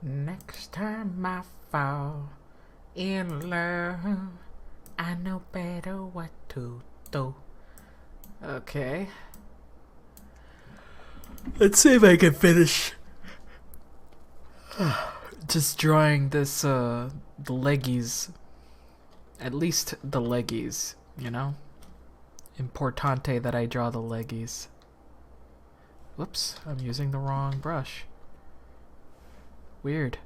Next time I fall in love, I know better what to do. Okay. Let's see if I can finish. Just drawing this, the leggies. At least the leggies, you know? Importante that I draw the leggies. Whoops, I'm using the wrong brush. Weird.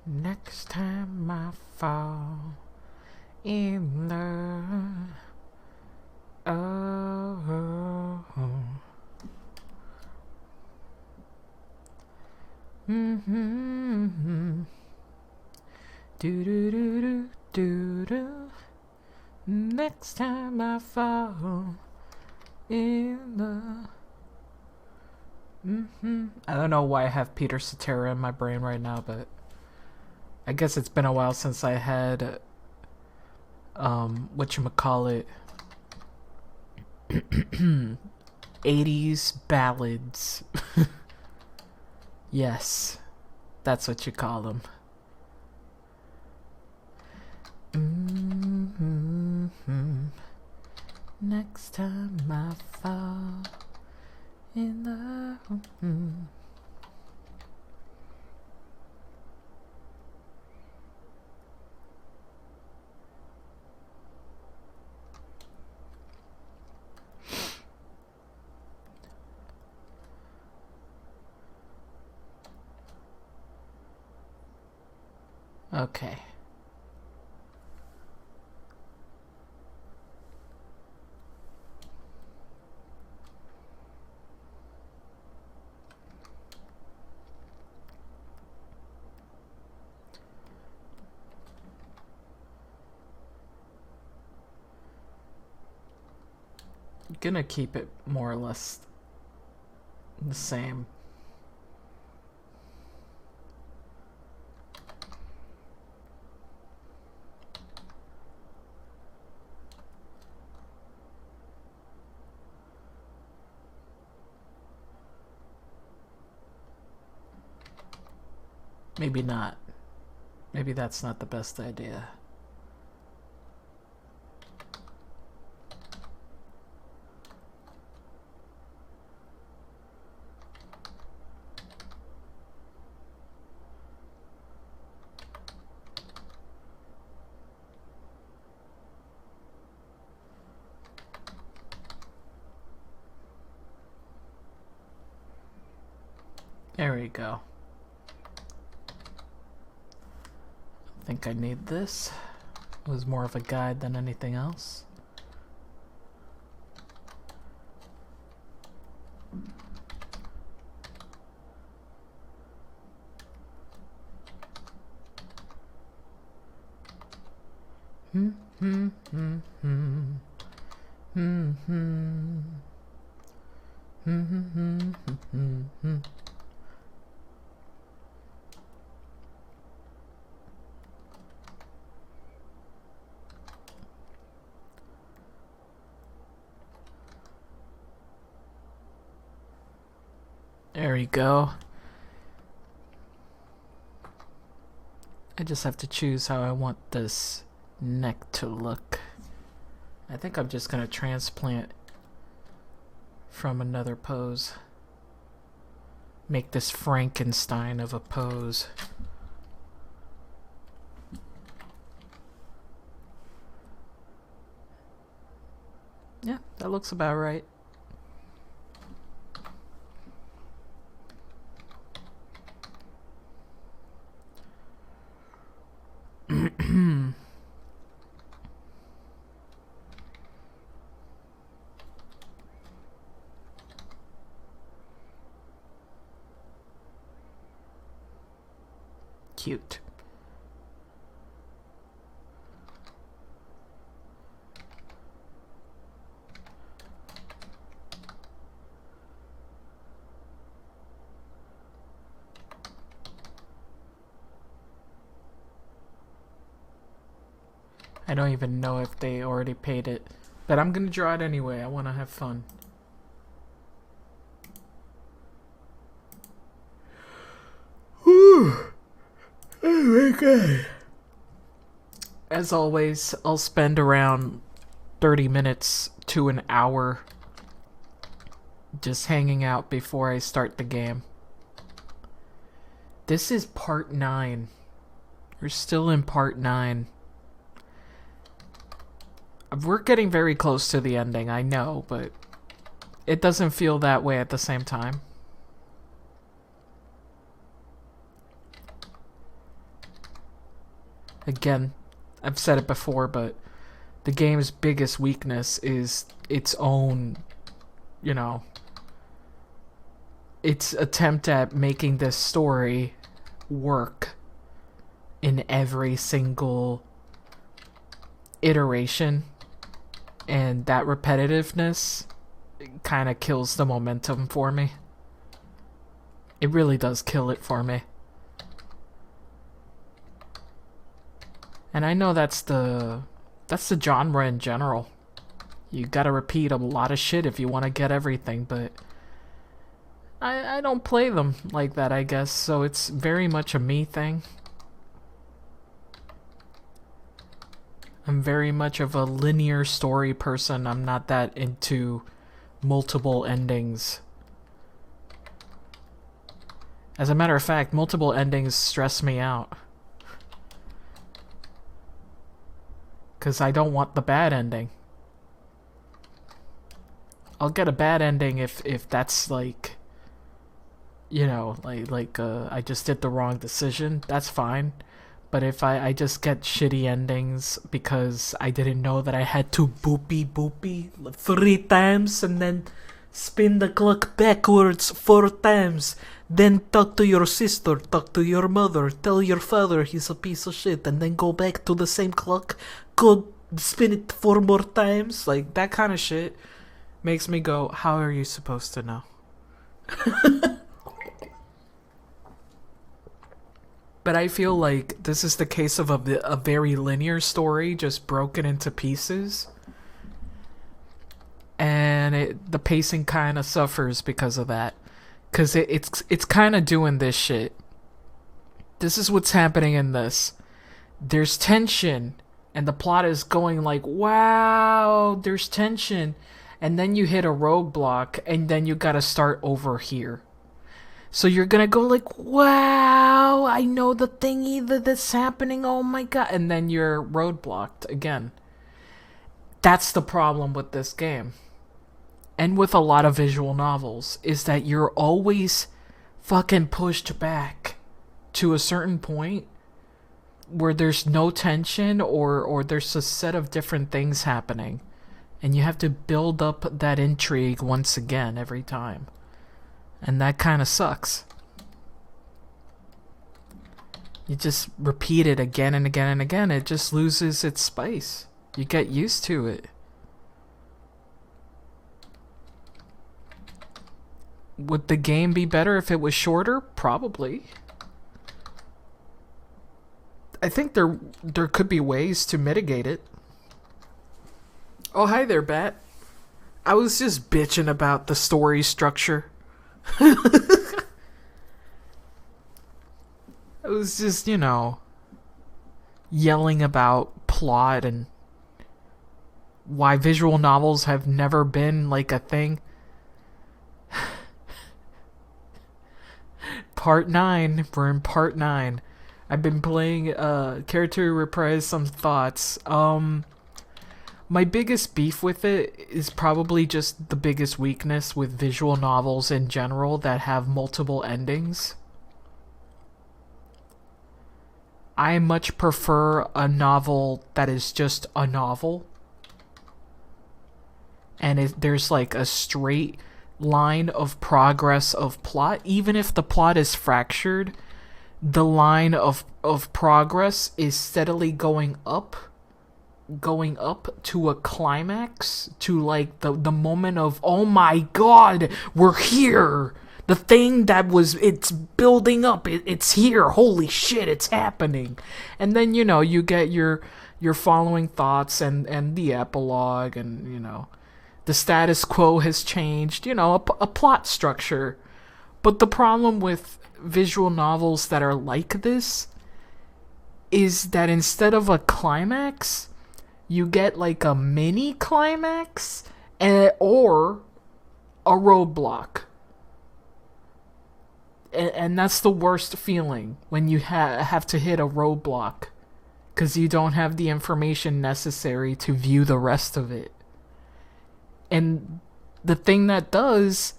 Next time I fall in love, oh, do do do do do do. Next time I fall in love. I don't know why I have Peter Cetera in my brain right now, but I guess it's been a while since I had whatchamacallit 80s ballads. Yes, that's what you call them. Next time I fall in love. Okay. Gonna keep it more or less the same. Maybe not. Maybe that's not the best idea. There we go. I think I need this. It was more of a guide than anything else. There we go. I just have to choose how I want this neck to look. I think I'm just gonna transplant from another pose. Make this Frankenstein of a pose. Yeah, that looks about right. Cute. I don't even know if they already paid it, but I'm gonna draw it anyway. I want to have fun. Okay. As always, I'll spend around 30 minutes to an hour just hanging out before I start the game. This is part 9. We're still in part 9. We're getting very close to the ending, I know, but it doesn't feel that way at the same time. Again, I've said it before, but the game's biggest weakness is its own, you know, its attempt at making this story work in every single iteration, and that repetitiveness kind of kills the momentum for me. It really does kill it for me. And I know that's the genre in general. You gotta repeat a lot of shit if you want to get everything, but I don't play them like that, I guess, so it's very much a me thing. I'm very much of a linear story person. I'm not that into multiple endings. As a matter of fact, multiple endings stress me out. Because I don't want the bad ending. I'll get a bad ending if that's like, you know, I just did the wrong decision. That's fine. But if I just get shitty endings because I didn't know that I had to boopy 3 times and then spin the clock backwards 4 times, then talk to your sister, talk to your mother, tell your father he's a piece of shit, and then go back to the same clock, go spin it 4 more times, like that kind of shit makes me go, how are you supposed to know? But I feel like this is the case of a very linear story just broken into pieces. And the pacing kind of suffers because of that. Because it's kind of doing this shit. This is what's happening in this. There's tension. And the plot is going like, wow, there's tension. And then you hit a roadblock. And then you gotta start over here. So you're gonna go like, wow, I know the thingy that's happening, oh my god. And then you're roadblocked again. That's the problem with this game. And with a lot of visual novels, is that you're always fucking pushed back to a certain point where there's no tension or there's a set of different things happening. And you have to build up that intrigue once again every time. And that kind of sucks. You just repeat it again and again and again. It just loses its spice. You get used to it. Would the game be better if it was shorter? Probably. I think there could be ways to mitigate it. Oh, hi there, Bat. I was just bitching about the story structure. I was just, you know, yelling about plot and why visual novels have never been like a thing. Part 9. We're in part 9. I've been playing Care to Reprise Some Thoughts. My biggest beef with it is probably just the biggest weakness with visual novels in general that have multiple endings. I much prefer a novel that is just a novel. And there's like a straight line of progress of plot. Even if the plot is fractured, the line of progress is steadily going up to a climax, to like the moment of, oh my god, we're here, the thing that was, it's building up, it's here, holy shit, it's happening. And then, you know, you get your following thoughts and the epilogue, and, you know, the status quo has changed, you know, a plot structure. But the problem with visual novels that are like this is that instead of a climax, you get like a mini climax or a roadblock. And that's the worst feeling, when you have to hit a roadblock because you don't have the information necessary to view the rest of it. And the thing that does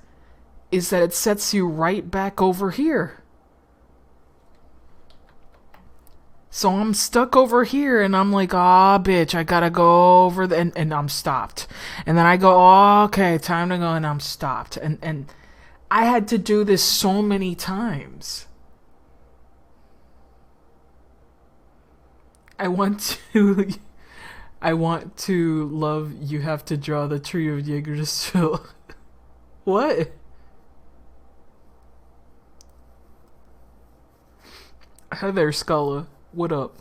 is that it sets you right back over here. So I'm stuck over here, and I'm like, ah, bitch, I gotta go over and I'm stopped. And then I go, oh, okay, time to go, and I'm stopped. And I had to do this so many times. I want to love You Have to Draw the Tree of Yggdrasil. What? Hi there, Scala. What up?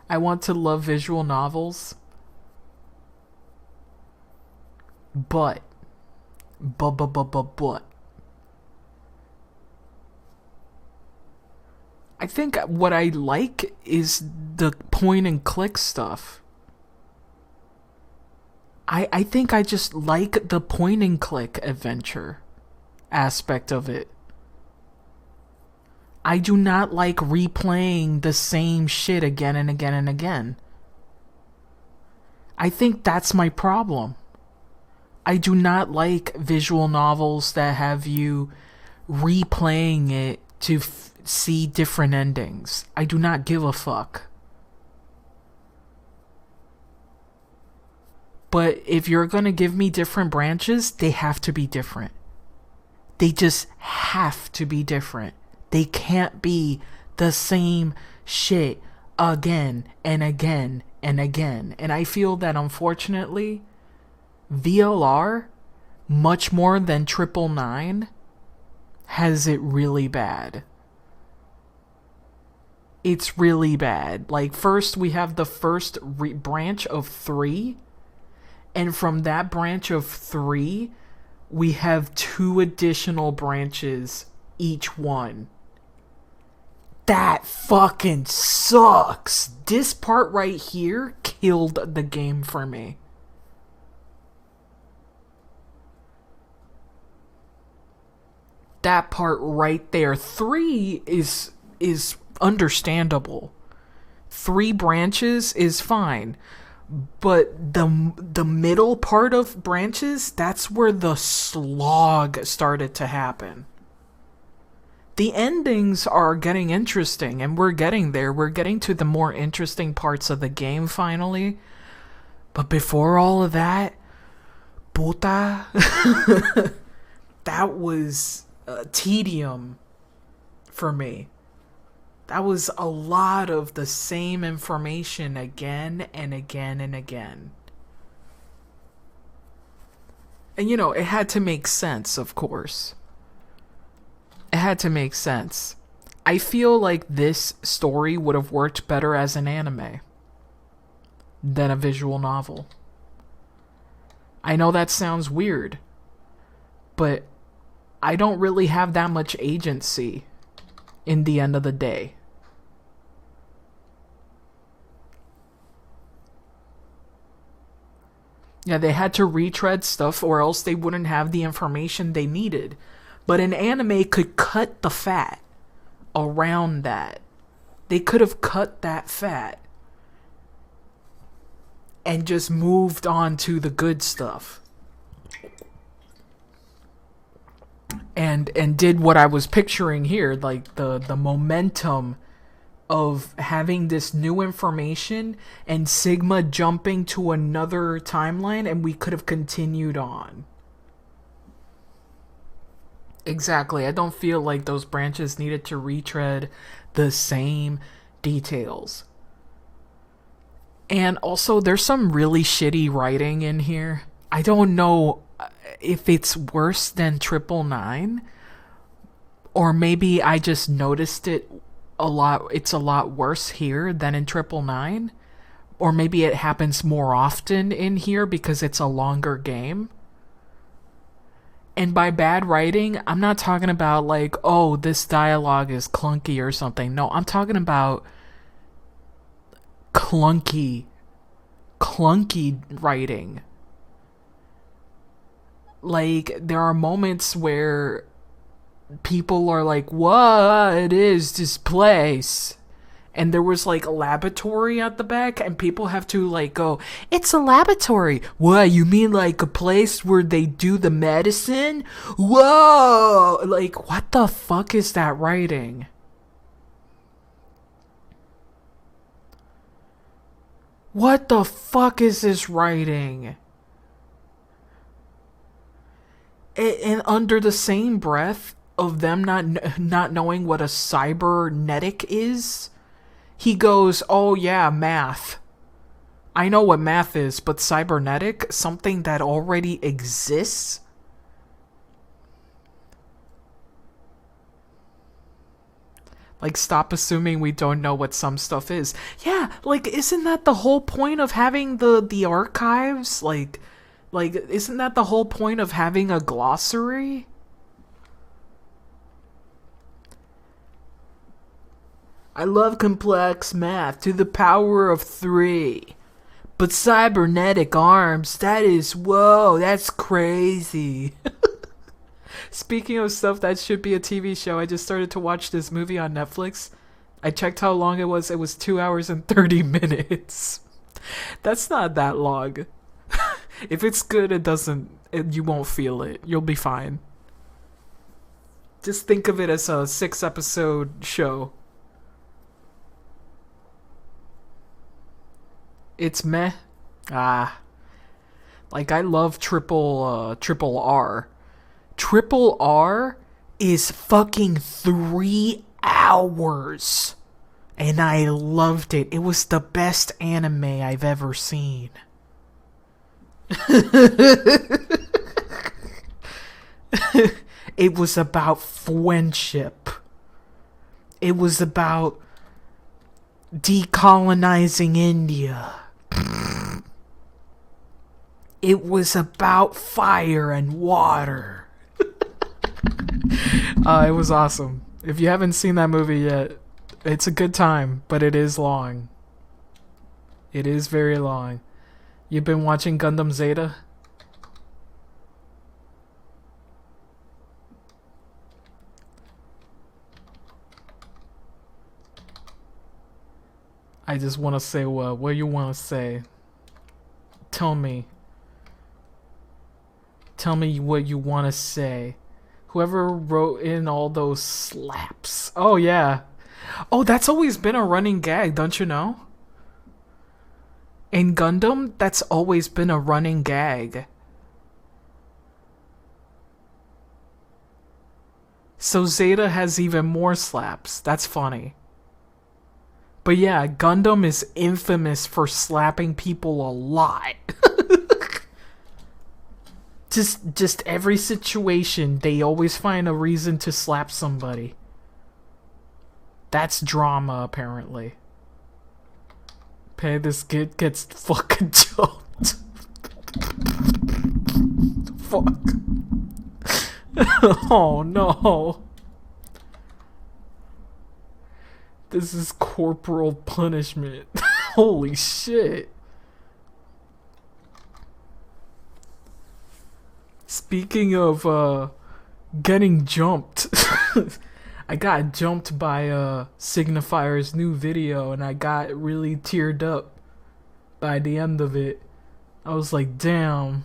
I want to love visual novels, but I think what I like is the point and click stuff. I think I just like the point and click adventure aspect of it. I do not like replaying the same shit again and again and again. I think that's my problem. I do not like visual novels that have you replaying it to see different endings. I do not give a fuck. But if you're gonna give me different branches, they have to be different. They just have to be different. They can't be the same shit again and again and again. And I feel that, unfortunately, VLR, much more than 999, has it really bad. It's really bad. Like, first we have the first branch of 3, and from that branch of 3, we have 2 additional branches each one. That fucking sucks. This part right here killed the game for me. That part right there. 3 is understandable. 3 branches is fine. But the middle part of branches, that's where the slog started to happen. The endings are getting interesting, and we're getting there. We're getting to the more interesting parts of the game finally. But before all of that, puta, that was tedium for me. That was a lot of the same information again and again and again. And you know, it had to make sense, of course. It had to make sense. I feel like this story would have worked better as an anime than a visual novel. I know that sounds weird, but I don't really have that much agency in the end of the day. Yeah, they had to retread stuff or else they wouldn't have the information they needed. But an anime could cut the fat around that. They could have cut that fat and just moved on to the good stuff. And did what I was picturing here, like the momentum of having this new information and Sigma jumping to another timeline, and we could have continued on. Exactly. I don't feel like those branches needed to retread the same details. And also, there's some really shitty writing in here. I don't know if it's worse than 999, or maybe I just noticed it a lot. It's a lot worse here than in 999, or maybe it happens more often in here because it's a longer game. And by bad writing, I'm not talking about like, oh, this dialogue is clunky or something. No, I'm talking about clunky writing. Like, there are moments where people are like, what is this place? And there was like a laboratory at the back, and people have to like go, it's a laboratory. What, you mean like a place where they do the medicine? Whoa! Like, what the fuck is that writing? What the fuck is this writing? And under the same breath of them not knowing what a cybernetic is, he goes, oh yeah, math. I know what math is, but cybernetic, something that already exists? Like, stop assuming we don't know what some stuff is. Yeah, like, isn't that the whole point of having the archives? Like, isn't that the whole point of having a glossary? I love complex math to the power of 3. But cybernetic arms, that is, whoa, that's crazy. Speaking of stuff that should be a TV show, I just started to watch this movie on Netflix. I checked how long it was. It was 2 hours and 30 minutes. That's not that long. If it's good, you won't feel it. You'll be fine. Just think of it as a 6-episode show. It's meh. Like, I love triple R. Triple R is fucking 3 hours. And I loved it. It was the best anime I've ever seen. It was about friendship. It was about decolonizing India. It was about fire and water. It was awesome. If you haven't seen that movie yet, it's a good time, but it is long. It is very long. You've been watching Gundam Zeta? I just want to say what you want to say. Tell me. Tell me what you want to say. Whoever wrote in all those slaps. Oh, yeah. Oh, that's always been a running gag, don't you know? In Gundam, that's always been a running gag. So Zeta has even more slaps. That's funny. But yeah, Gundam is infamous for slapping people a lot. Just every situation, they always find a reason to slap somebody. That's drama, apparently. Okay, this kid gets fucking jumped. Fuck. Oh no. This is corporal punishment. Holy shit. Speaking of getting jumped, I got jumped by Signifier's new video, and I got really teared up by the end of it. I was like, damn.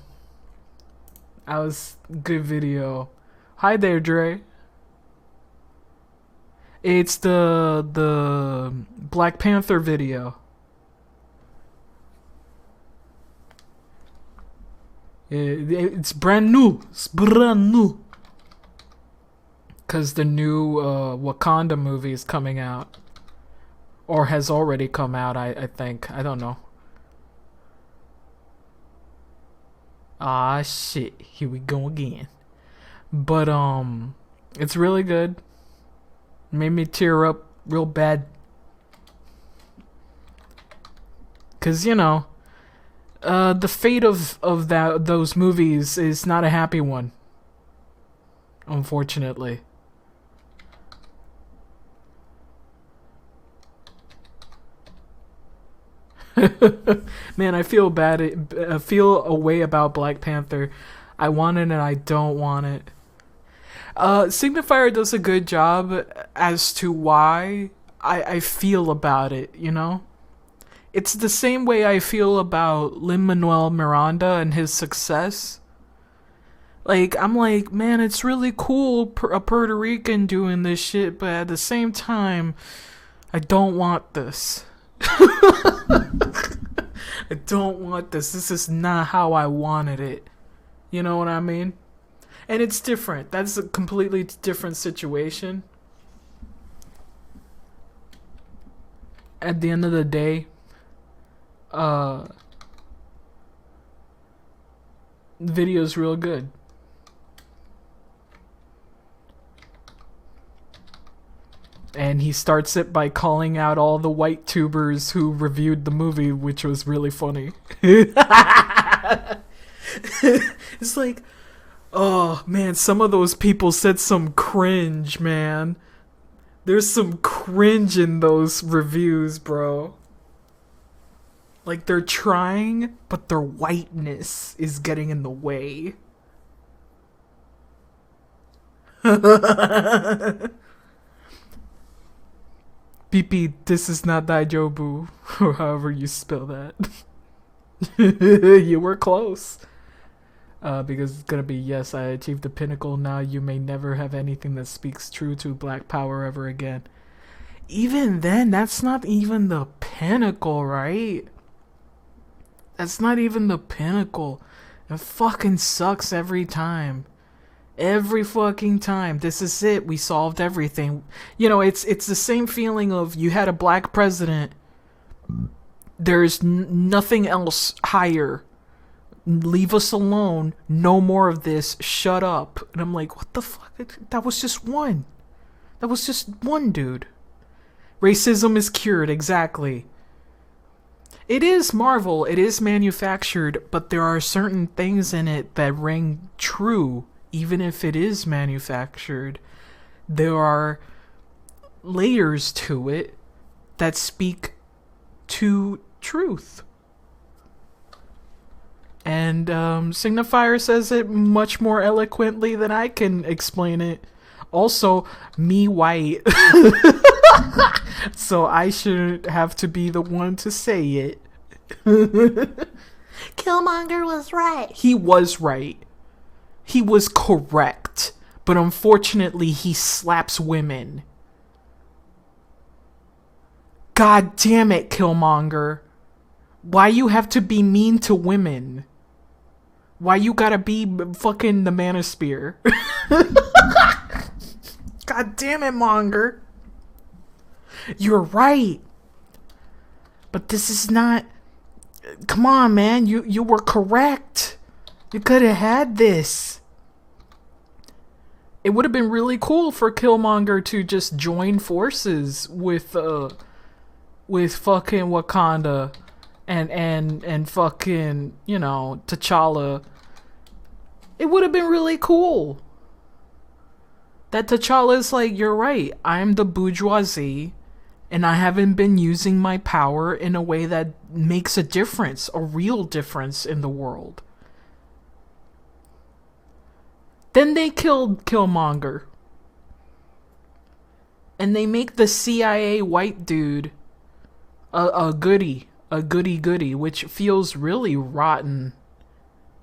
That was good video. Hi there, Dre. It's the Black Panther video. It's brand new. It's brand new. Because the new Wakanda movie is coming out. Or has already come out, I think. I don't know. Ah, shit. Here we go again. But, it's really good. Made me tear up real bad. Because, you know, the fate of those movies is not a happy one. unfortunately. Man, I feel bad. I feel a way about Black Panther. I want it and I don't want it. Signifier does a good job as to why I feel about it, you know? It's the same way I feel about Lin-Manuel Miranda and his success. Like, I'm like, man, it's really cool a Puerto Rican doing this shit, but at the same time, I don't want this. I don't want this. This is not how I wanted it. You know what I mean? And it's different. That's a completely different situation. At the end of the day, the video's real good. And he starts it by calling out all the white tubers who reviewed the movie, which was really funny. It's like, oh man, some of those people said some cringe, man. There's some cringe in those reviews, bro. Like, they're trying, but their whiteness is getting in the way. Pipi, this is not Daijobu, or however you spell that. You were close. Because it's gonna be, yes, I achieved the pinnacle, now you may never have anything that speaks true to Black Power ever again. Even then, that's not even the pinnacle, right? That's not even the pinnacle. It fucking sucks every time. Every fucking time. This is it. We solved everything. You know, it's the same feeling of you had a black president. There's nothing else higher. Leave us alone. No more of this. Shut up. And I'm like, what the fuck? That was just one. That was just one dude. Racism is cured. Exactly. It is Marvel. It is manufactured. But there are certain things in it that ring true. Even if it is manufactured, there are layers to it that speak to truth. And Signifier says it much more eloquently than I can explain it. Also, me white. So I shouldn't have to be the one to say it. Killmonger was right. He was right. He was correct, but unfortunately he slaps women. God damn it, Killmonger. Why you have to be mean to women? Why you gotta be fucking the Manosphere? God damn it, Monger. You're right. But this is not... Come on, man. You were correct. You could have had this. It would have been really cool for Killmonger to just join forces with fucking Wakanda and fucking, you know, T'Challa. It would have been really cool. That T'Challa's like, you're right, I'm the bourgeoisie and I haven't been using my power in a way that makes a difference, a real difference in the world. Then they killed Killmonger. And they make the CIA white dude a goody, which feels really rotten.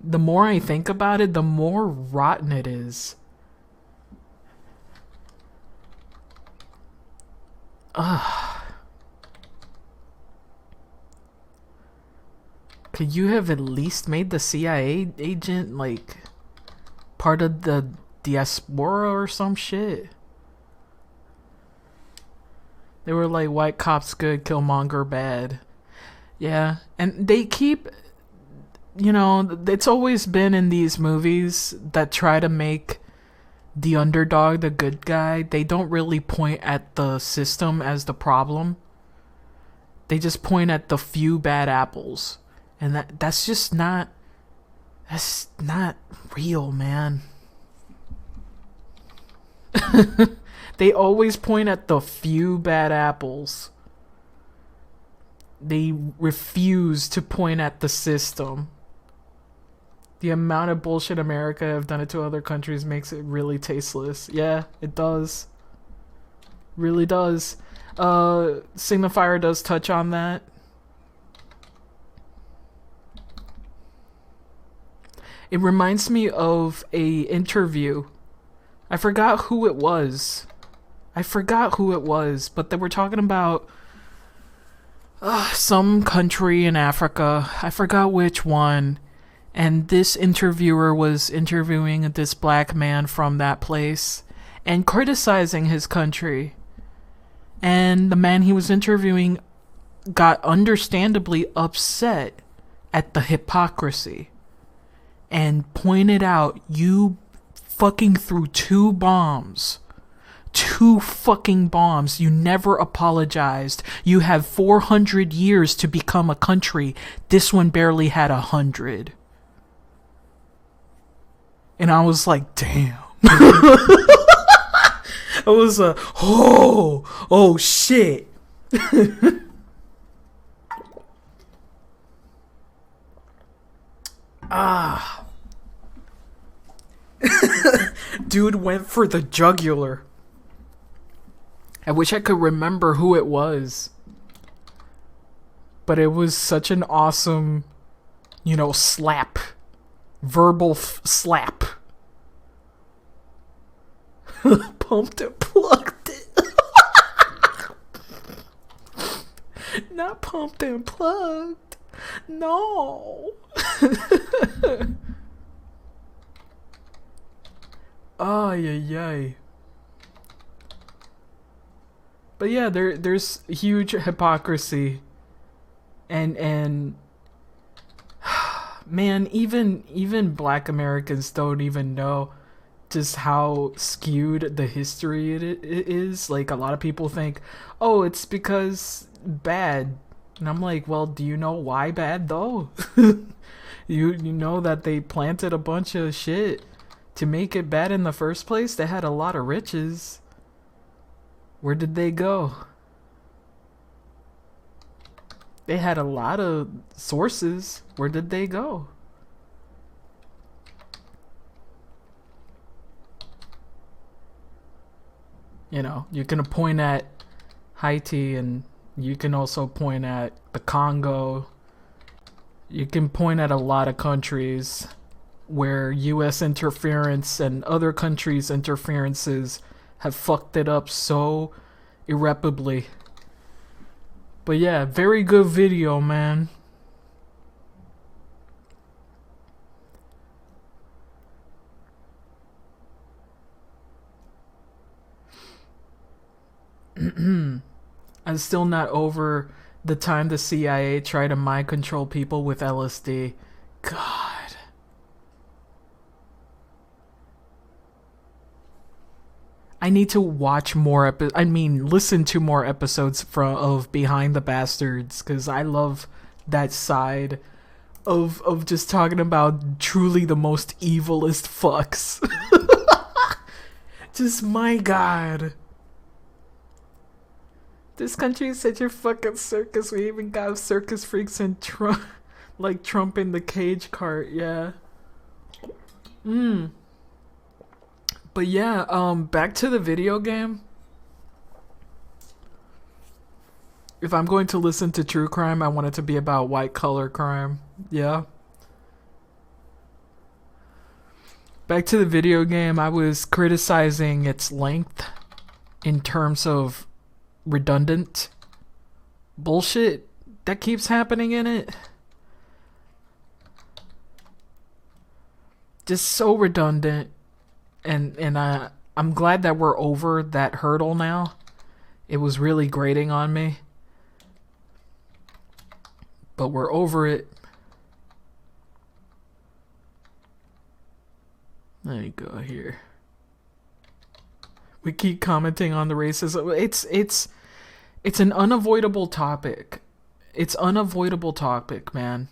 The more I think about it, the more rotten it is. Ugh. Could you have at least made the CIA agent, like, part of the diaspora or some shit? They were like, white cops good, Killmonger bad. Yeah, and they keep, you know, it's always been in these movies that try to make the underdog the good guy. They don't really point at the system as the problem. They just point at the few bad apples. And that's just not... That's not real, man. They always point at the few bad apples. They refuse to point at the system. The amount of bullshit America have done it to other countries makes it really tasteless. Yeah, it does. Really does. Signifier does touch on that. It reminds me of a interview. I forgot who it was. But they were talking about some country in Africa. I forgot which one. And this interviewer was interviewing this black man from that place and criticizing his country. And the man he was interviewing got understandably upset at the hypocrisy and pointed out, you fucking threw 2 bombs. 2 fucking bombs. You never apologized. You have 400 years to become a country. This one barely had 100. And I was like, damn. I was oh shit. Dude went for the jugular. I wish I could remember who it was. But it was such an awesome, slap. Verbal slap. Pumped and plugged it. Not pumped and plugged. No. Ay. But yeah, there's huge hypocrisy. And man, even black Americans don't even know just how skewed the history it is. Like, a lot of people think, oh, it's because bad. And I'm like, well, do you know why bad though? You know that they planted a bunch of shit to make it bad in the first place? They had a lot of riches. Where did they go? They had a lot of sources. Where did they go? You can point at Haiti, and you can also point at the Congo. You can point at a lot of countries where US interference and other countries' interferences have fucked it up so irreparably. But yeah, very good video, man. I'm still not over the time the CIA tried to mind control people with LSD. God. I need to watch more listen to more episodes of Behind the Bastards, because I love that side of just talking about truly the most evilest fucks. Just, my God. This country is such a fucking circus. We even got circus freaks and Trump in the cage cart, yeah. But yeah, back to the video game. If I'm going to listen to true crime, I want it to be about white collar crime. Yeah. Back to the video game, I was criticizing its length in terms of redundant bullshit that keeps happening in it. Just so redundant. And I'm glad that we're over that hurdle now. It was really grating on me. But we're over it. Let me go here. We keep commenting on the racism. It's an unavoidable topic. It's unavoidable topic, man.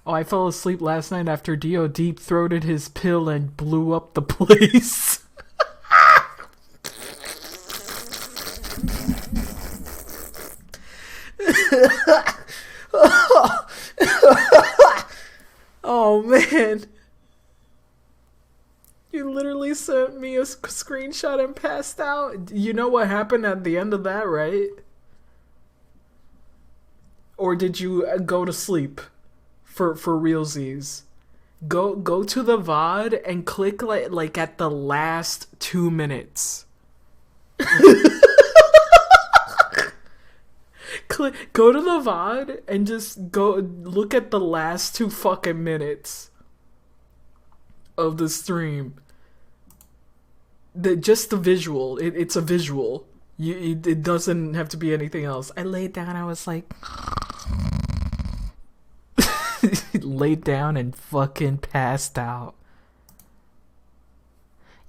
Oh, I fell asleep last night after Dio deep-throated his pill and blew up the place. Oh, man. You literally sent me a screenshot and passed out. You know what happened at the end of that, right? Or did you go to sleep for realsies? Go to the VOD and click like at the last 2 minutes. Go to the VOD and just go look at the last 2 fucking minutes of the stream. Just the visual. It's a visual. It doesn't have to be anything else. I laid down. I was like, laid down and fucking passed out.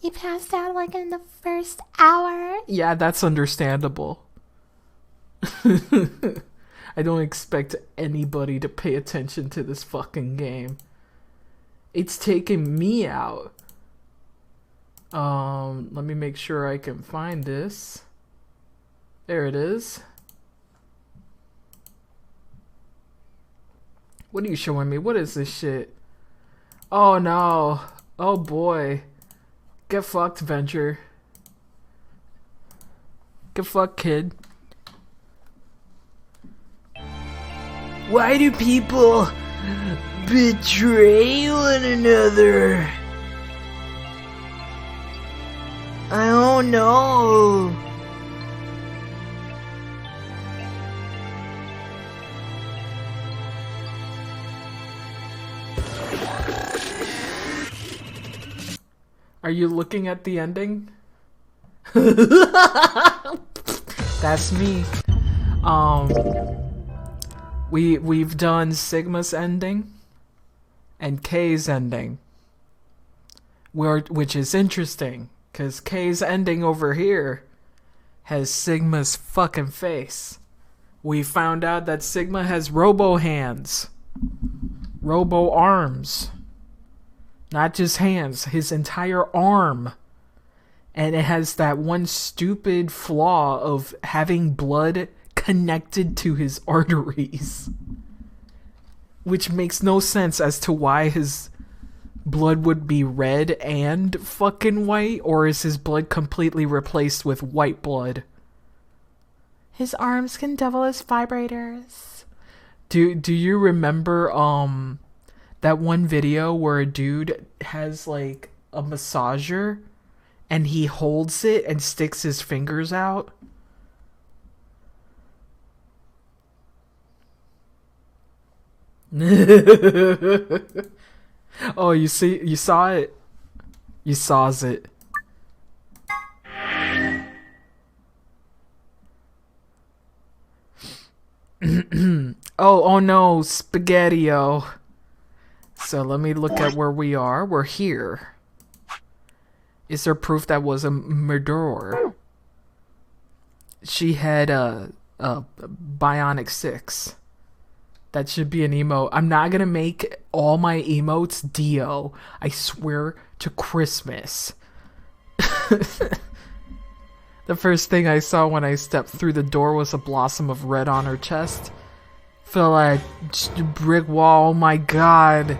You passed out like in the first hour. Yeah, that's understandable. I don't expect anybody to pay attention to this fucking game. It's taking me out. Let me make sure I can find this. There it is. What are you showing me? What is this shit? Oh no. Oh boy. Get fucked, Venture. Get fucked, kid. Why do people betray one another? I don't know. Are you looking at the ending? That's me. We've done Sigma's ending and K's ending, which is interesting because K's ending over here has Sigma's fucking face. We found out that Sigma has robo hands, robo arms, not just hands, his entire arm. And it has that one stupid flaw of having blood connected to his arteries, which makes no sense as to why his blood would be red and fucking white, or is his blood completely replaced with white blood? His arms can double as vibrators. Do you remember that one video where a dude has like a massager and he holds it and sticks his fingers out? Oh, you saw it? You saws it. Oh no, Spaghetti-O. So let me look at where we are. We're here. Is there proof that was a murderer? She had a Bionic 6. That should be an emote. I'm not gonna make all my emotes Dio. I swear to Christmas. The first thing I saw when I stepped through the door was a blossom of red on her chest. Felt like a brick wall. Oh my god.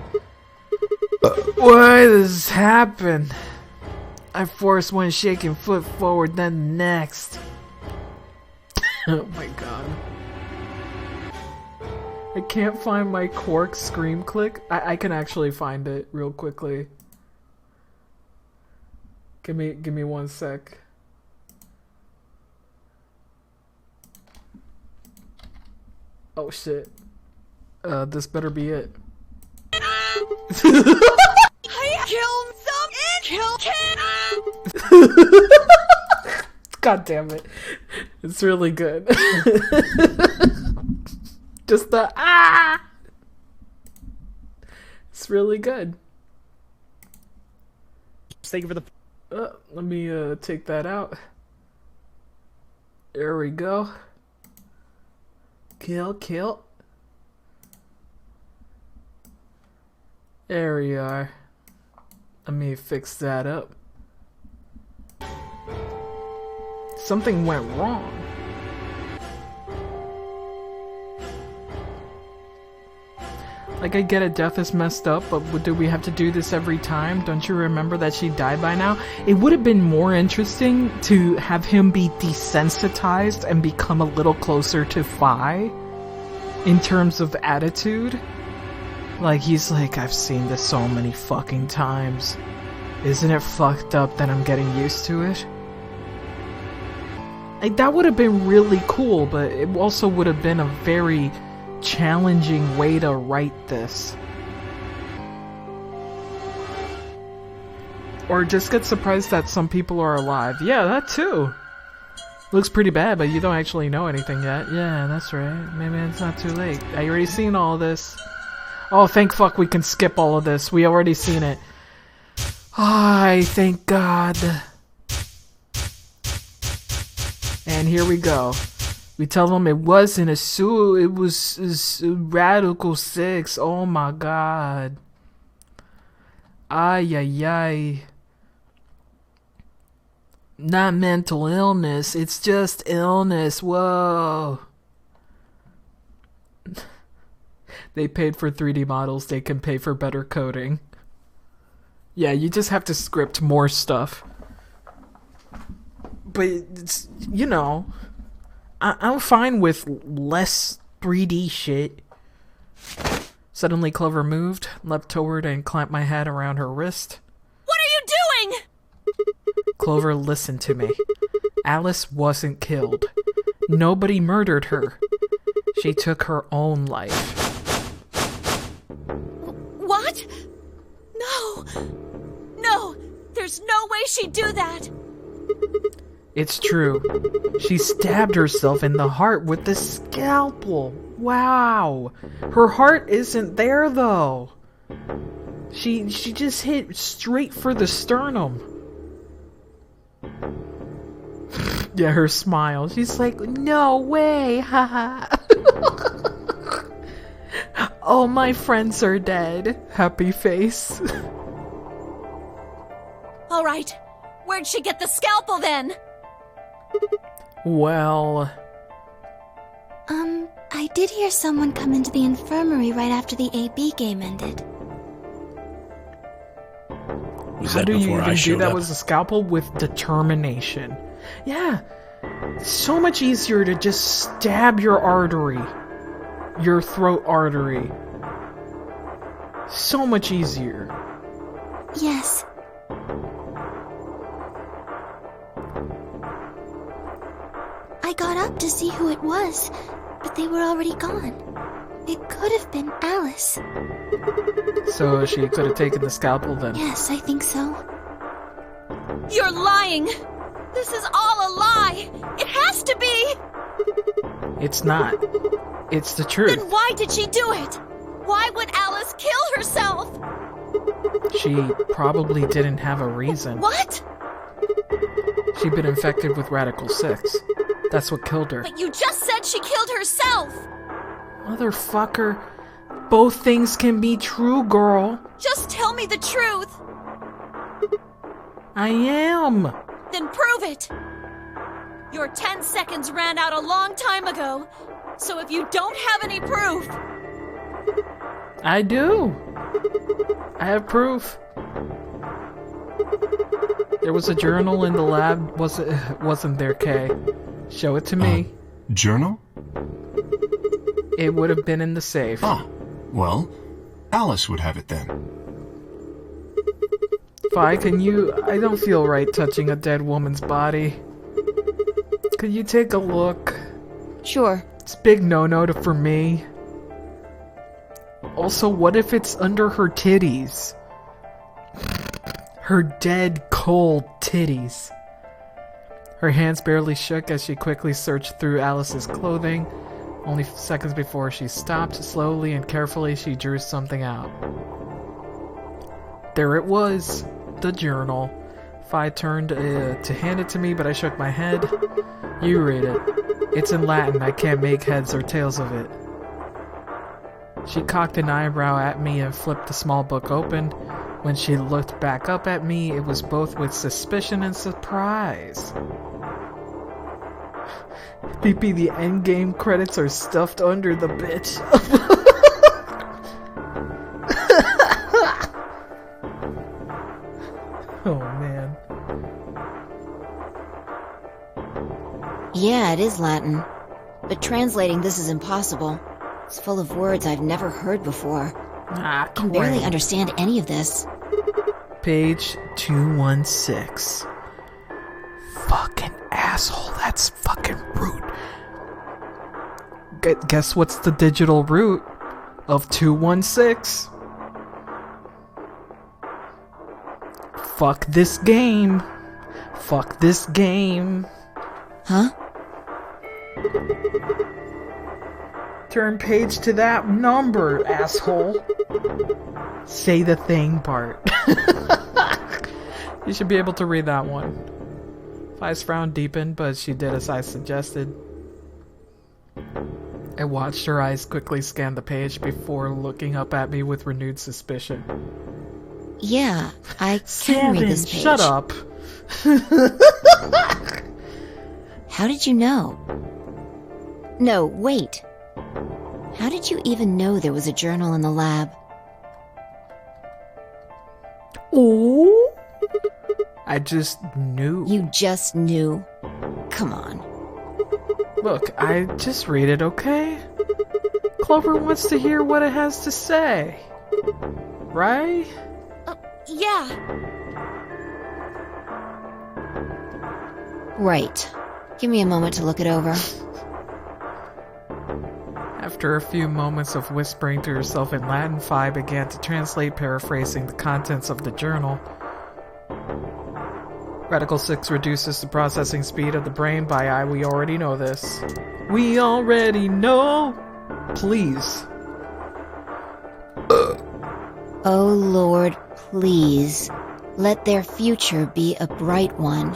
Why does this happen? I forced one shaking foot forward, then the next. Oh my god. I can't find my Quark scream click. I can actually find it real quickly. Give me 1 sec. Oh shit. This better be it. I killed some and killed. God damn it. It's really good. Just the ah! It's really good. Thank you for the. Let me take that out. There we go. Kill. There we are. Let me fix that up. Something went wrong. Like, I get it, death is messed up, but do we have to do this every time? Don't you remember that she died by now? It would have been more interesting to have him be desensitized and become a little closer to Fi in terms of attitude. Like, he's like, I've seen this so many fucking times. Isn't it fucked up that I'm getting used to it? Like, that would have been really cool, but it also would have been a very challenging way to write this. Or just get surprised that some people are alive. Yeah, that too. Looks pretty bad, but you don't actually know anything yet. Yeah, that's right. Maybe it's not too late. I already seen all this. Oh, thank fuck we can skip all of this. We already seen it. Ay, thank God. And here we go. We tell them it wasn't a suit, it was a Radical 6. Oh my God. Ay, ay, ay. Not mental illness, it's just illness. Whoa. They paid for 3D models, they can pay for better coding. Yeah, you just have to script more stuff. But, it's, you know, I'm fine with less 3D shit. Suddenly Clover moved, leapt toward and clamped my head around her wrist. What are you doing? Clover, listen to me. Alice wasn't killed. Nobody murdered her. She took her own life. What? No. No. There's no way she'd do that. It's true. She stabbed herself in the heart with the scalpel. Wow. Her heart isn't there though. She just hit straight for the sternum. Yeah, her smile. She's like, no way, haha. All my friends are dead. Happy face. All right. Where'd she get the scalpel then? Well... I did hear someone come into the infirmary right after the AB game ended. How do you even do that with a scalpel? With determination. Yeah. So much easier to just stab your artery. Your throat artery. So much easier. Yes. I got up to see who it was, but they were already gone. It could have been Alice. So she could have taken the scalpel then? Yes, I think so. You're lying! This is all a lie! It has to be! It's not. It's the truth. Then why did she do it? Why would Alice kill herself? She probably didn't have a reason. What? She'd been infected with Radical 6. That's what killed her. But you just said she killed herself! Motherfucker. Both things can be true, girl. Just tell me the truth! I am. Then prove it! Your 10 seconds ran out a long time ago, so if you don't have any proof... I do. I have proof. There was a journal in the lab. Wasn't there, Kay? Show it to me. Journal? It would have been in the safe. Ah, well, Alice would have it then. Fi, can you... I don't feel right touching a dead woman's body. Could you take a look? Sure. It's a big no-no for me. Also, what if it's under her titties? Her dead, cold titties. Her hands barely shook as she quickly searched through Alice's clothing. Only seconds before she stopped, slowly and carefully she drew something out. There it was, the journal. Fi turned to hand it to me, but I shook my head. You read it. It's in Latin, I can't make heads or tails of it. She cocked an eyebrow at me and flipped the small book open. When she looked back up at me, it was both with suspicion and surprise. PP, the endgame credits are stuffed under the bitch. Oh, man. Yeah, it is Latin. But translating this is impossible. It's full of words I've never heard before. Ah, I can barely great. understand any of this. Page 216. Fucking asshole, that's fucking rude. Guess what's the digital root of 216? Fuck this game. Fuck this game. Huh? Turn page to that number, asshole. Say the thing part. You should be able to read that one. Fi's frown deepened, but she did as I suggested. I watched her eyes quickly scan the page before looking up at me with renewed suspicion. Yeah, I can read this page. Shut up. How did you know? No, wait. How did you even know there was a journal in the lab? Oh, I just knew. You just knew. Come on. Look, I just read it, okay? Clover wants to hear what it has to say. Right? Yeah. Right. Give me a moment to look it over. After a few moments of whispering to herself in Latin, Fi began to translate, paraphrasing the contents of the journal. Radical 6 reduces the processing speed of the brain by we already know this. We already know! Please. Oh Lord, please. Let their future be a bright one.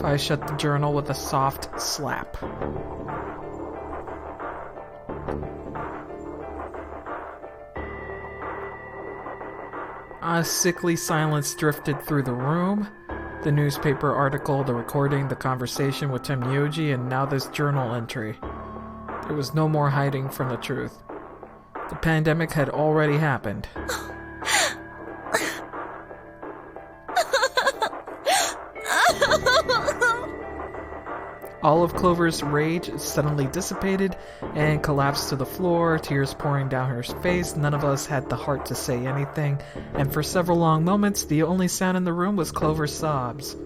Fi shut the journal with a soft slap. A sickly silence drifted through the room. The newspaper article, the recording, the conversation with Tim Yoji, and now this journal entry. There was no more hiding from the truth. The pandemic had already happened. All of Clover's rage suddenly dissipated and collapsed to the floor, tears pouring down her face. None of us had the heart to say anything, and for several long moments, the only sound in the room was Clover's sobs.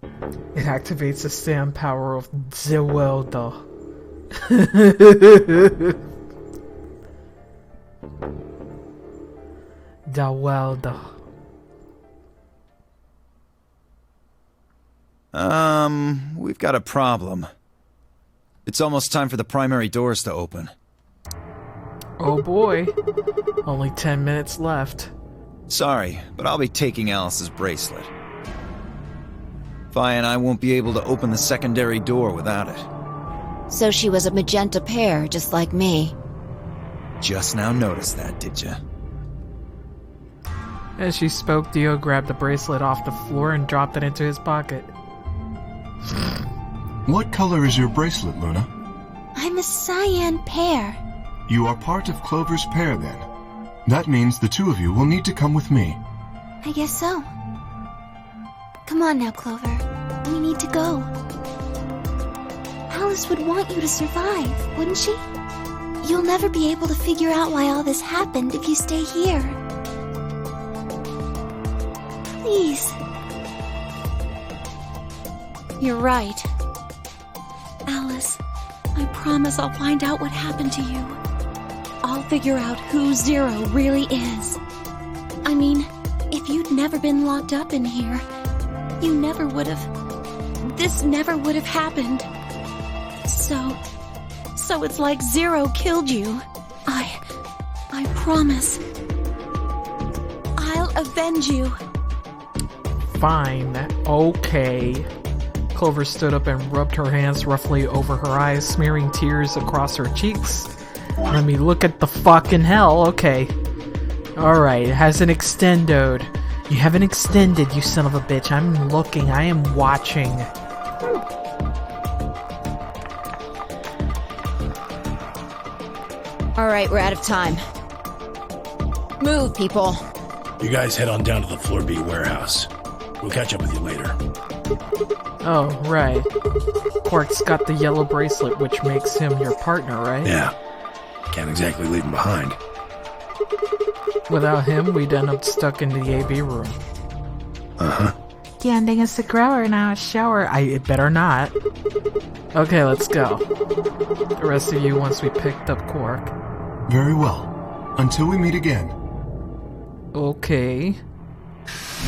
It activates the stand power of Zewelda. Dawelda. We've got a problem. It's almost time for the primary doors to open. Oh boy. Only 10 minutes left. Sorry, but I'll be taking Alice's bracelet. Fi and I won't be able to open the secondary door without it. So she was a magenta pair, just like me. Just now noticed that, did ya? As she spoke, Dio grabbed the bracelet off the floor and dropped it into his pocket. What color is your bracelet, Luna? I'm a cyan pair. You are part of Clover's pair, then. That means the two of you will need to come with me. I guess so. Come on now, Clover. We need to go. Alice would want you to survive, wouldn't she? You'll never be able to figure out why all this happened if you stay here. Please. You're right. Alice, I promise I'll find out what happened to you. I'll figure out who Zero really is. I mean, if you'd never been locked up in here, you never would have... This never would have happened. So it's like Zero killed you. I promise. I'll avenge you. Fine. Okay. Clover stood up and rubbed her hands roughly over her eyes, smearing tears across her cheeks. Let me look at the fucking hell. Okay. Alright, it has an extendode. You haven't extended, you son of a bitch. I'm looking. I am watching. Alright, we're out of time. Move, people. You guys head on down to the Floor B warehouse. We'll catch up with you later. Oh, right. Quark's got the yellow bracelet, which makes him your partner, right? Yeah. Can't exactly leave him behind. Without him, we'd end up stuck in the AB room. Uh-huh. The ending is the grower, now a shower. It better not. Okay, let's go. The rest of you once we picked up Quark. Very well. Until we meet again. Okay.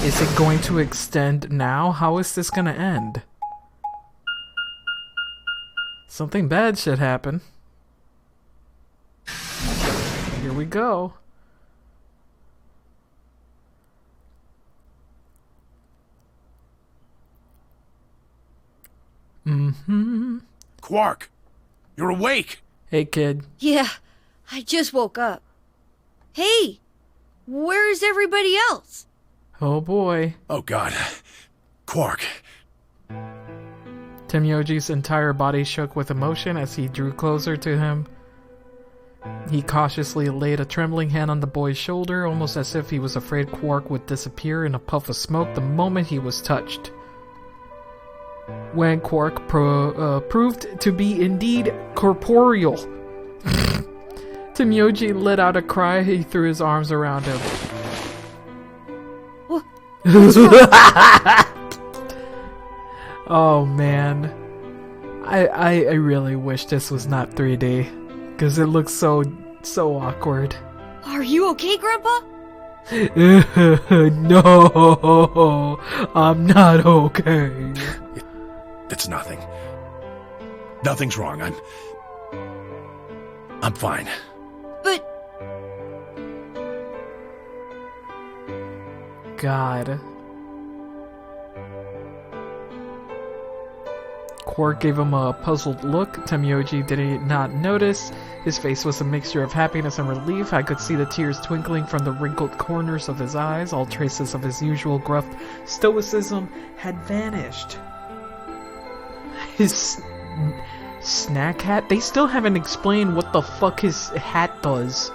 Is it going to extend now? How is this gonna end? Something bad should happen. Here we go. Mm-hmm. Quark! You're awake! Hey, kid. Yeah, I just woke up. Hey! Where's everybody else? Oh boy. Oh god. Quark. Temyoji's entire body shook with emotion as he drew closer to him. He cautiously laid a trembling hand on the boy's shoulder, almost as if he was afraid Quark would disappear in a puff of smoke the moment he was touched. When Quark proved to be indeed corporeal, Temyoji let out a cry. He threw his arms around him. Oh man, I really wish this was not 3D, because it looks so awkward. Are you okay, Grandpa? No, I'm not okay. It's nothing. Nothing's wrong. I'm fine. But God. Quark gave him a puzzled look. Temyoji did not notice. His face was a mixture of happiness and relief. I could see the tears twinkling from the wrinkled corners of his eyes. All traces of his usual gruff stoicism had vanished. His snack hat? They still haven't explained what the fuck his hat does.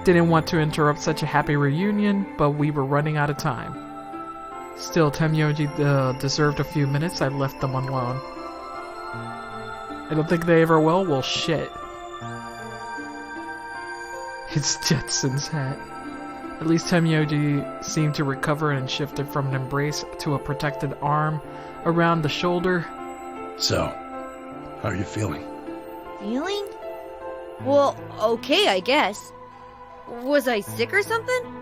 Didn't want to interrupt such a happy reunion, but we were running out of time. Still, Temyoji deserved a few minutes. I left them alone. I don't think they ever will. Well, shit. It's Jetson's hat. At least Temyoji seemed to recover and shifted from an embrace to a protected arm around the shoulder. So, how are you feeling? feeling? Well, okay, I guess. Was I sick or something?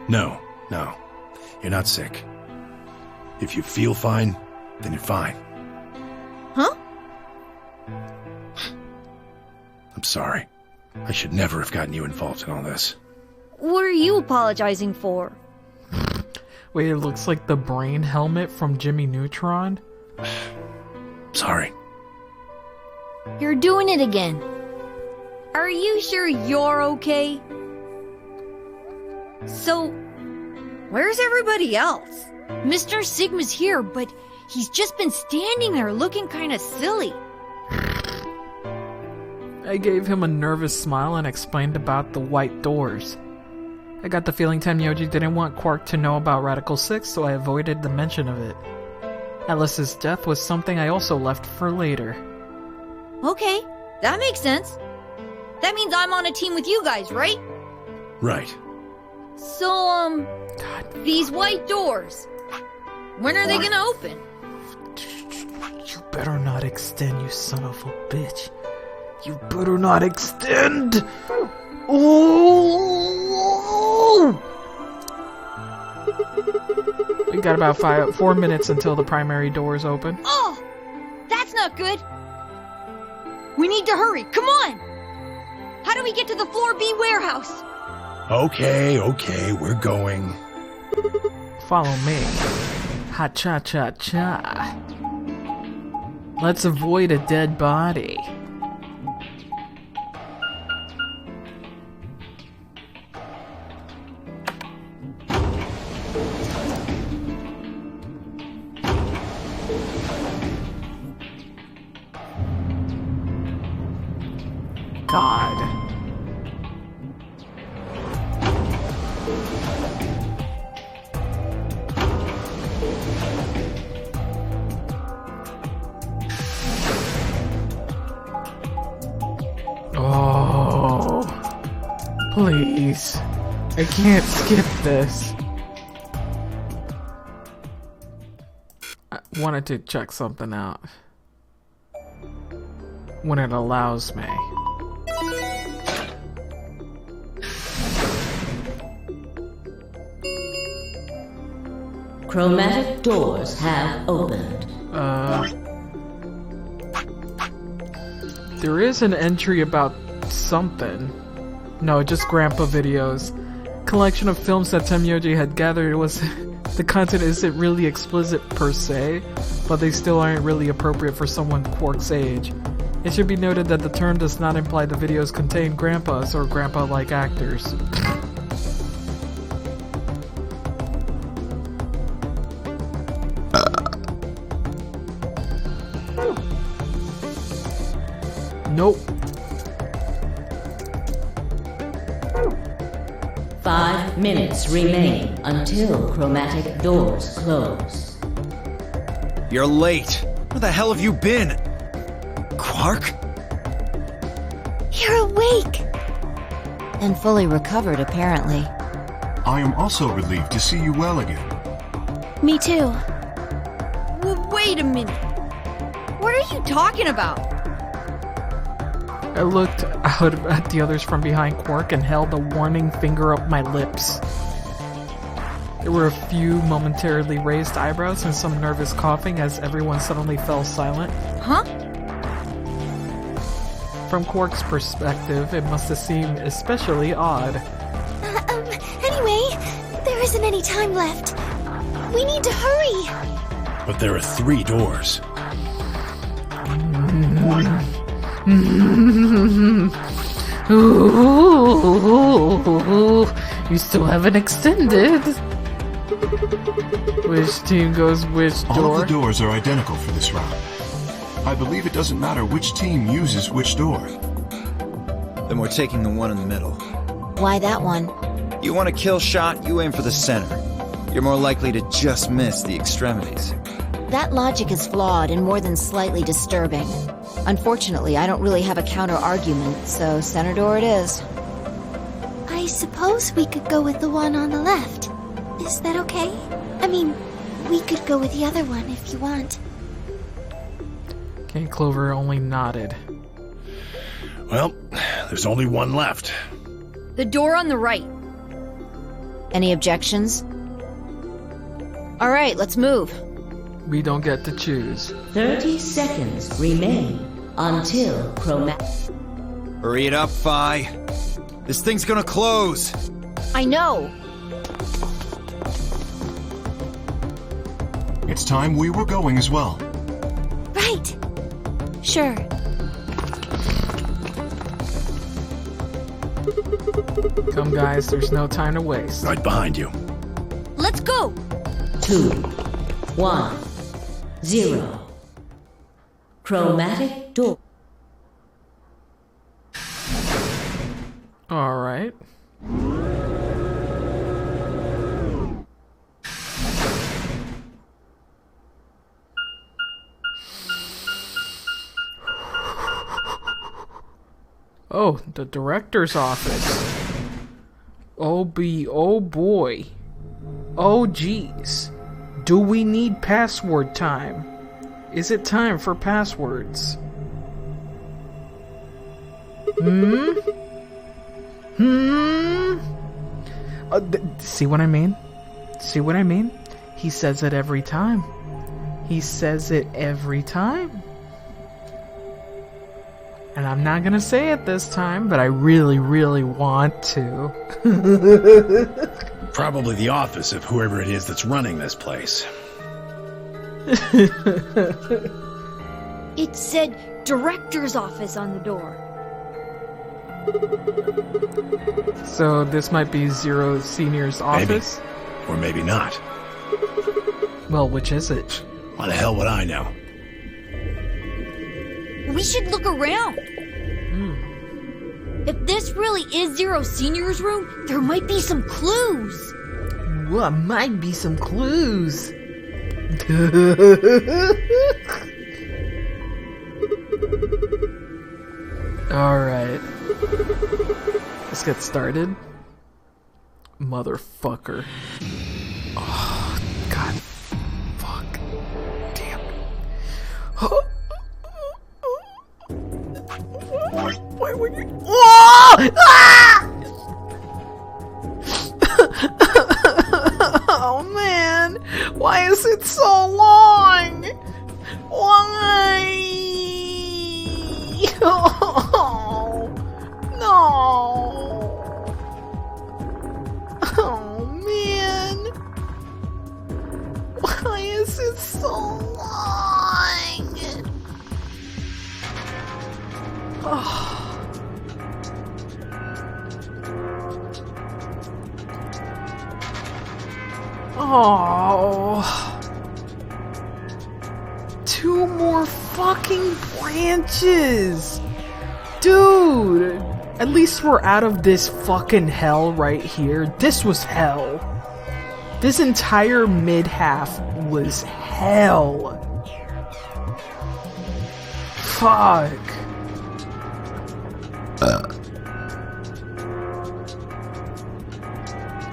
No. You're not sick. If you feel fine, then you're fine. Huh? I'm sorry. I should never have gotten you involved in all this. What are you apologizing for? Wait, it looks like the brain helmet from Jimmy Neutron? Sorry. You're doing it again. Are you sure you're okay? So, where's everybody else? Mr. Sigma's here, but he's just been standing there looking kinda silly. I gave him a nervous smile and explained about the white doors. I got the feeling Temyoji didn't want Quark to know about Radical 6, so I avoided the mention of it. Alice's death was something I also left for later. Okay, that makes sense. That means I'm on a team with you guys, right? Right. So, God. these white doors, when are they gonna open? You better not extend, you son of a bitch. You better not extend! Oh! We got about 4 minutes until the primary doors open. Oh, that's not good. We need to hurry, come on! How do we get to the Floor B warehouse? Okay, we're going. Follow me. Ha cha cha cha. Let's avoid a dead body. God. Oh, please. I can't skip this. I wanted to check something out. When it allows me. Chromatic doors have opened. There is an entry about something. No, just Grandpa videos. Collection of films that Temyoji had gathered was the content isn't really explicit per se, but they still aren't really appropriate for someone Quark's age. It should be noted that the term does not imply the videos contain grandpas or grandpa-like actors. Nope. 5 minutes remain until chromatic doors close. You're late. Where the hell have you been? Quark? You're awake! And fully recovered, apparently. I am also relieved to see you well again. Me too. Wait a minute. What are you talking about? I looked out at the others from behind Quark and held a warning finger up my lips. There were a few momentarily raised eyebrows and some nervous coughing as everyone suddenly fell silent. Huh? From Quark's perspective, it must have seemed especially odd. Anyway, there isn't any time left. We need to hurry. But there are 3 doors. You still haven't extended. Which team goes which door? All the doors are identical for this round. I believe it doesn't matter which team uses which door. Then we're taking the one in the middle. Why that one? You want a kill shot, you aim for the center. You're more likely to just miss the extremities. That logic is flawed and more than slightly disturbing. Unfortunately, I don't really have a counter-argument, so center door it is. I suppose we could go with the one on the left. Is that okay? I mean, we could go with the other one if you want. Okay, Clover only nodded. Well, there's only one left. The door on the right. Any objections? All right, let's move. We don't get to choose. 30 seconds remain until chromatic. Hurry it up, Phi. This thing's gonna close. I know. It's time we were going as well. Right. Sure. Come guys, there's no time to waste. Right behind you. Let's go! 2, 1, 0. Chromatic door. Alright. Oh, the director's office. Oh boy. Oh geez. Do we need password time? Is it time for passwords? See what I mean? See what I mean? He says it every time. He says it every time. And I'm not gonna say it this time, but I really, really want to. Probably the office of whoever it is that's running this place. It said director's office on the door. So this might be Zero Senior's office? Maybe. Or maybe not. Well, which is it? Why the hell would I know? We should look around. If this really is Zero Senior's room, there might be some clues. What might be some clues? Alright. Let's get started. Motherfucker. Oh, God. Fuck. Damn. Why would you? Whoa! Ah! Oh man, why is it so long? Why? Oh, no. Oh man, why is it so long? Oh. Oh, 2 more fucking branches, dude. At least we're out of this fucking hell right here. This was hell. This entire mid-half was hell. Fuck.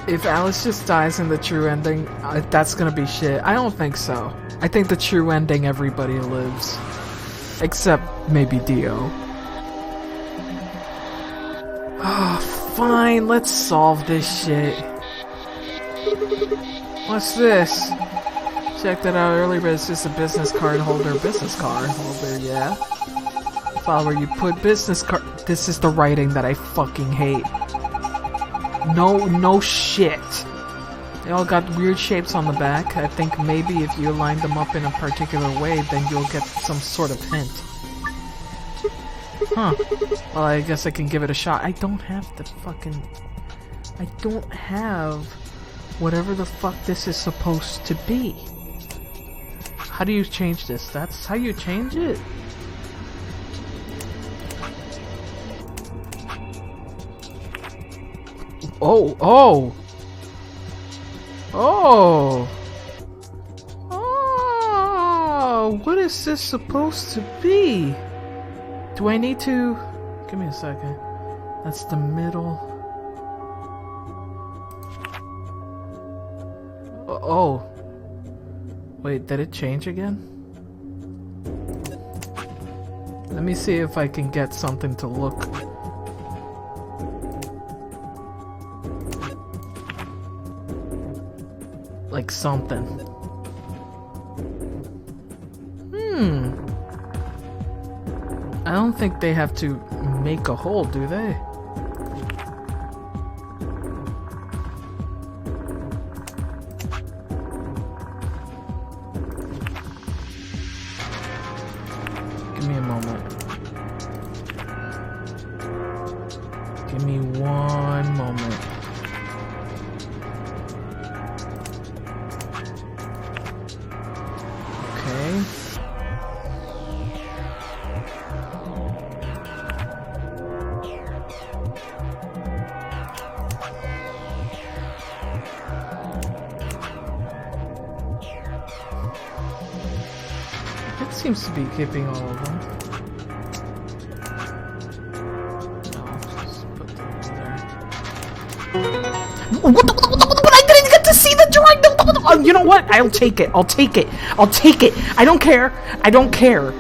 If Alice just dies in the true ending, that's gonna be shit. I don't think so. I think the true ending, everybody lives. Except maybe Dio. Oh, fine, let's solve this shit. What's this? Checked it out earlier, but it's just a business card holder. Business card holder, yeah. File where you put business card. This is the writing that I fucking hate. No shit. They all got weird shapes on the back. I think maybe if you line them up in a particular way, then you'll get some sort of hint. Huh. Well, I guess I can give it a shot. I don't have the fucking... I don't have whatever the fuck this is supposed to be. How do you change this? That's how you change it? Oh, oh! Oh! Oh! What is this supposed to be? Do I need to... Give me a second. That's the middle. Oh. Wait, did it change again? Let me see if I can get something to look... like something. I don't think they have to make a hole, do they? Give me a moment. Give me one moment. Okay. It seems to be keeping all of them. No, just put them in there. What? I didn't get to see the drawing! Oh, you know what? I'll take it. I'll take it. I'll take it. I don't care. I don't care.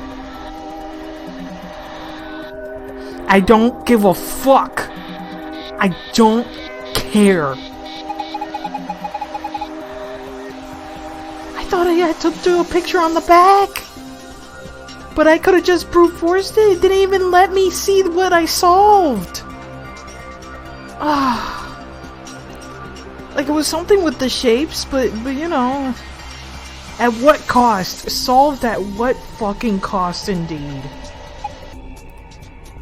I don't give a fuck. I don't care. I thought I had to do a picture on the back. But I could have just brute forced it. It didn't even let me see what I solved. Like it was something with the shapes, but you know, At what cost? Solved at what fucking cost, indeed?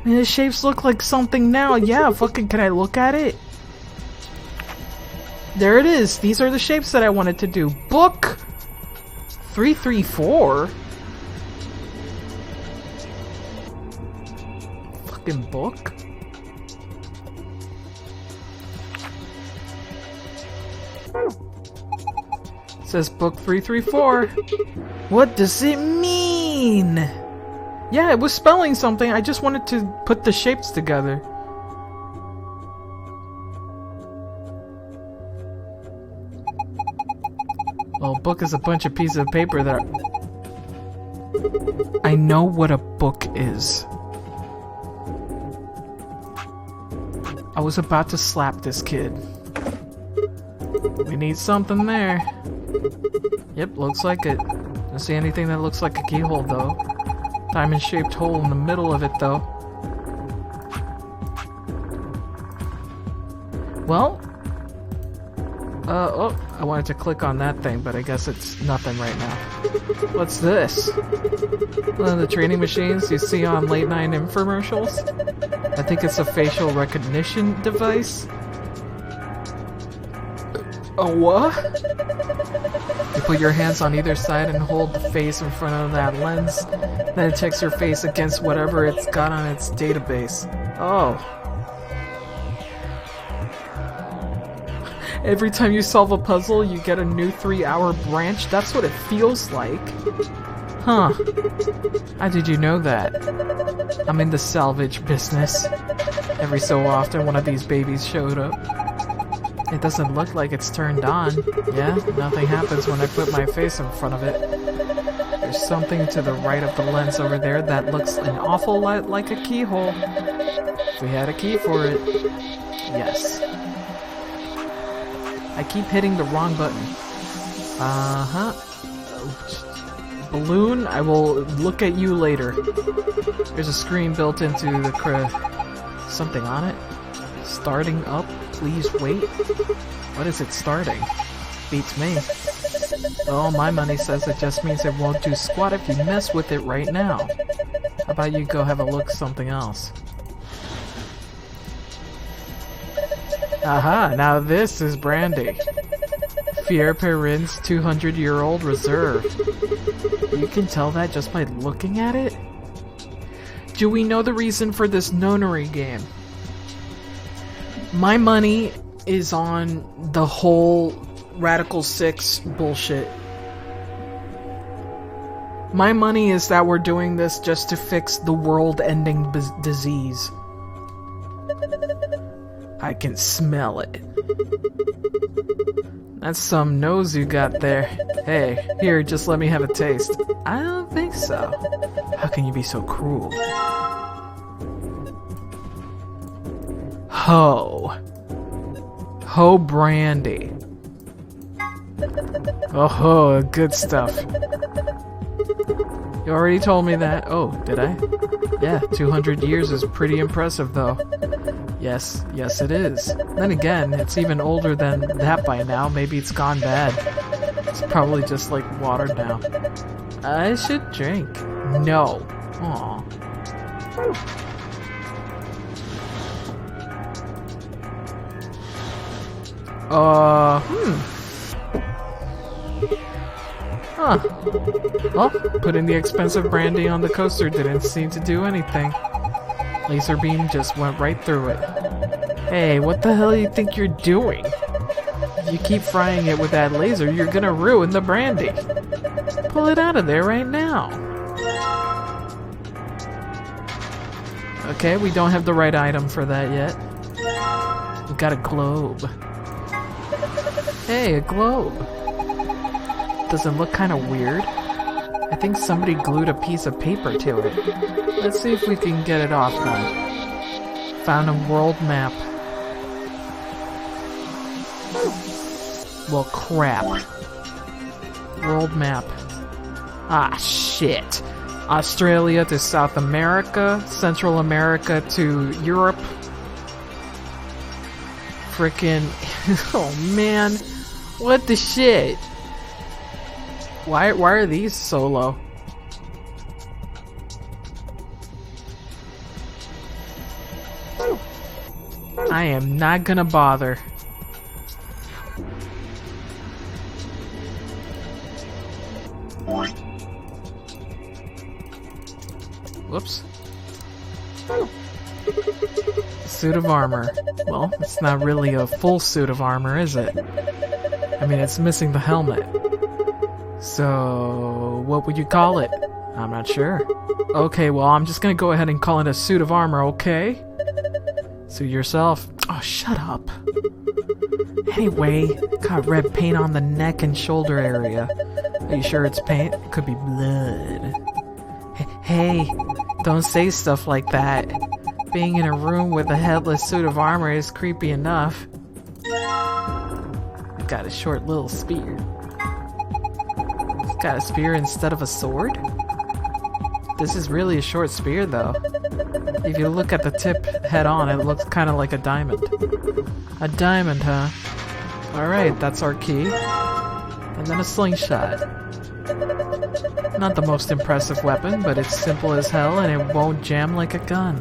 And the shapes look like something now. Yeah, fucking, can I look at it? There it is. These are the shapes that I wanted to do. Book 334? Fucking book? It says book 334. What does it mean? Yeah, it was spelling something. I just wanted to put the shapes together. Well, book is a bunch of pieces of paper that are... I know what a book is. I was about to slap this kid. We need something there. Yep, looks like it. Don't see anything that looks like a keyhole, though. Diamond-shaped hole in the middle of it, though. Well... oh, I wanted to click on that thing, but I guess it's nothing right now. What's this? One of the training machines you see on late-night infomercials? I think it's a facial recognition device. A what? You put your hands on either side and hold the face in front of that lens. Then it checks your face against whatever it's got on its database. Oh. Every time you solve a puzzle, you get a new 3-hour branch. That's what it feels like. Huh. How did you know that? I'm in the salvage business. Every so often, one of these babies showed up. It doesn't look like it's turned on. Yeah, nothing happens when I put my face in front of it. There's something to the right of the lens over there that looks an awful lot like a keyhole. If we had a key for it. Yes. I keep hitting the wrong button. Uh-huh. Balloon, I will look at you later. There's a screen built into the something on it. Starting up, please wait. What is it starting? Beats me. Oh, my money says it just means it won't do squat if you mess with it right now. How about you go have a look something else? Aha, now this is brandy. Pierre Perrin's 200-year-old reserve. You can tell that just by looking at it? Do we know the reason for this nonary game? My money is on the whole Radical 6 bullshit. My money is that we're doing this just to fix the world-ending disease. I can smell it. That's some nose you got there. Hey, here, just let me have a taste. I don't think so. How can you be so cruel? Ho. Ho brandy. Oh, good stuff. You already told me that. Oh, did I? Yeah, 200 years is pretty impressive, though. Yes, it is. Then again, it's even older than that by now. Maybe it's gone bad. It's probably just like water now. I should drink. No. Aw. Huh. Well, putting the expensive brandy on the coaster didn't seem to do anything. Laser beam just went right through it. Hey, what the hell do you think you're doing? If you keep frying it with that laser, you're gonna ruin the brandy. Pull it out of there right now. Okay, we don't have the right item for that yet. We got a globe. Hey, a globe. Doesn't look kind of weird. I think somebody glued a piece of paper to it. Let's see if we can get it off then. Found a world map. Well, crap. World map. Ah, shit. Australia to South America, Central America to Europe. Frickin'... oh, man. What the shit? Why are these so low? I am not gonna bother. Whoops. Suit of armor. Well, it's not really a full suit of armor, is it? I mean, it's missing the helmet. So, what would you call it? I'm not sure. Okay, well, I'm just gonna go ahead and call it a suit of armor, okay? Suit yourself. Oh, shut up. Anyway, got red paint on the neck and shoulder area. Are you sure it's paint? It could be blood. Hey, don't say stuff like that. Being in a room with a headless suit of armor is creepy enough. Got a short little spear. Got a spear instead of a sword? This is really a short spear, though. If you look at the tip head on, it looks kind of like a diamond. A diamond, huh? Alright, that's our key. And then a slingshot. Not the most impressive weapon, but it's simple as hell and it won't jam like a gun.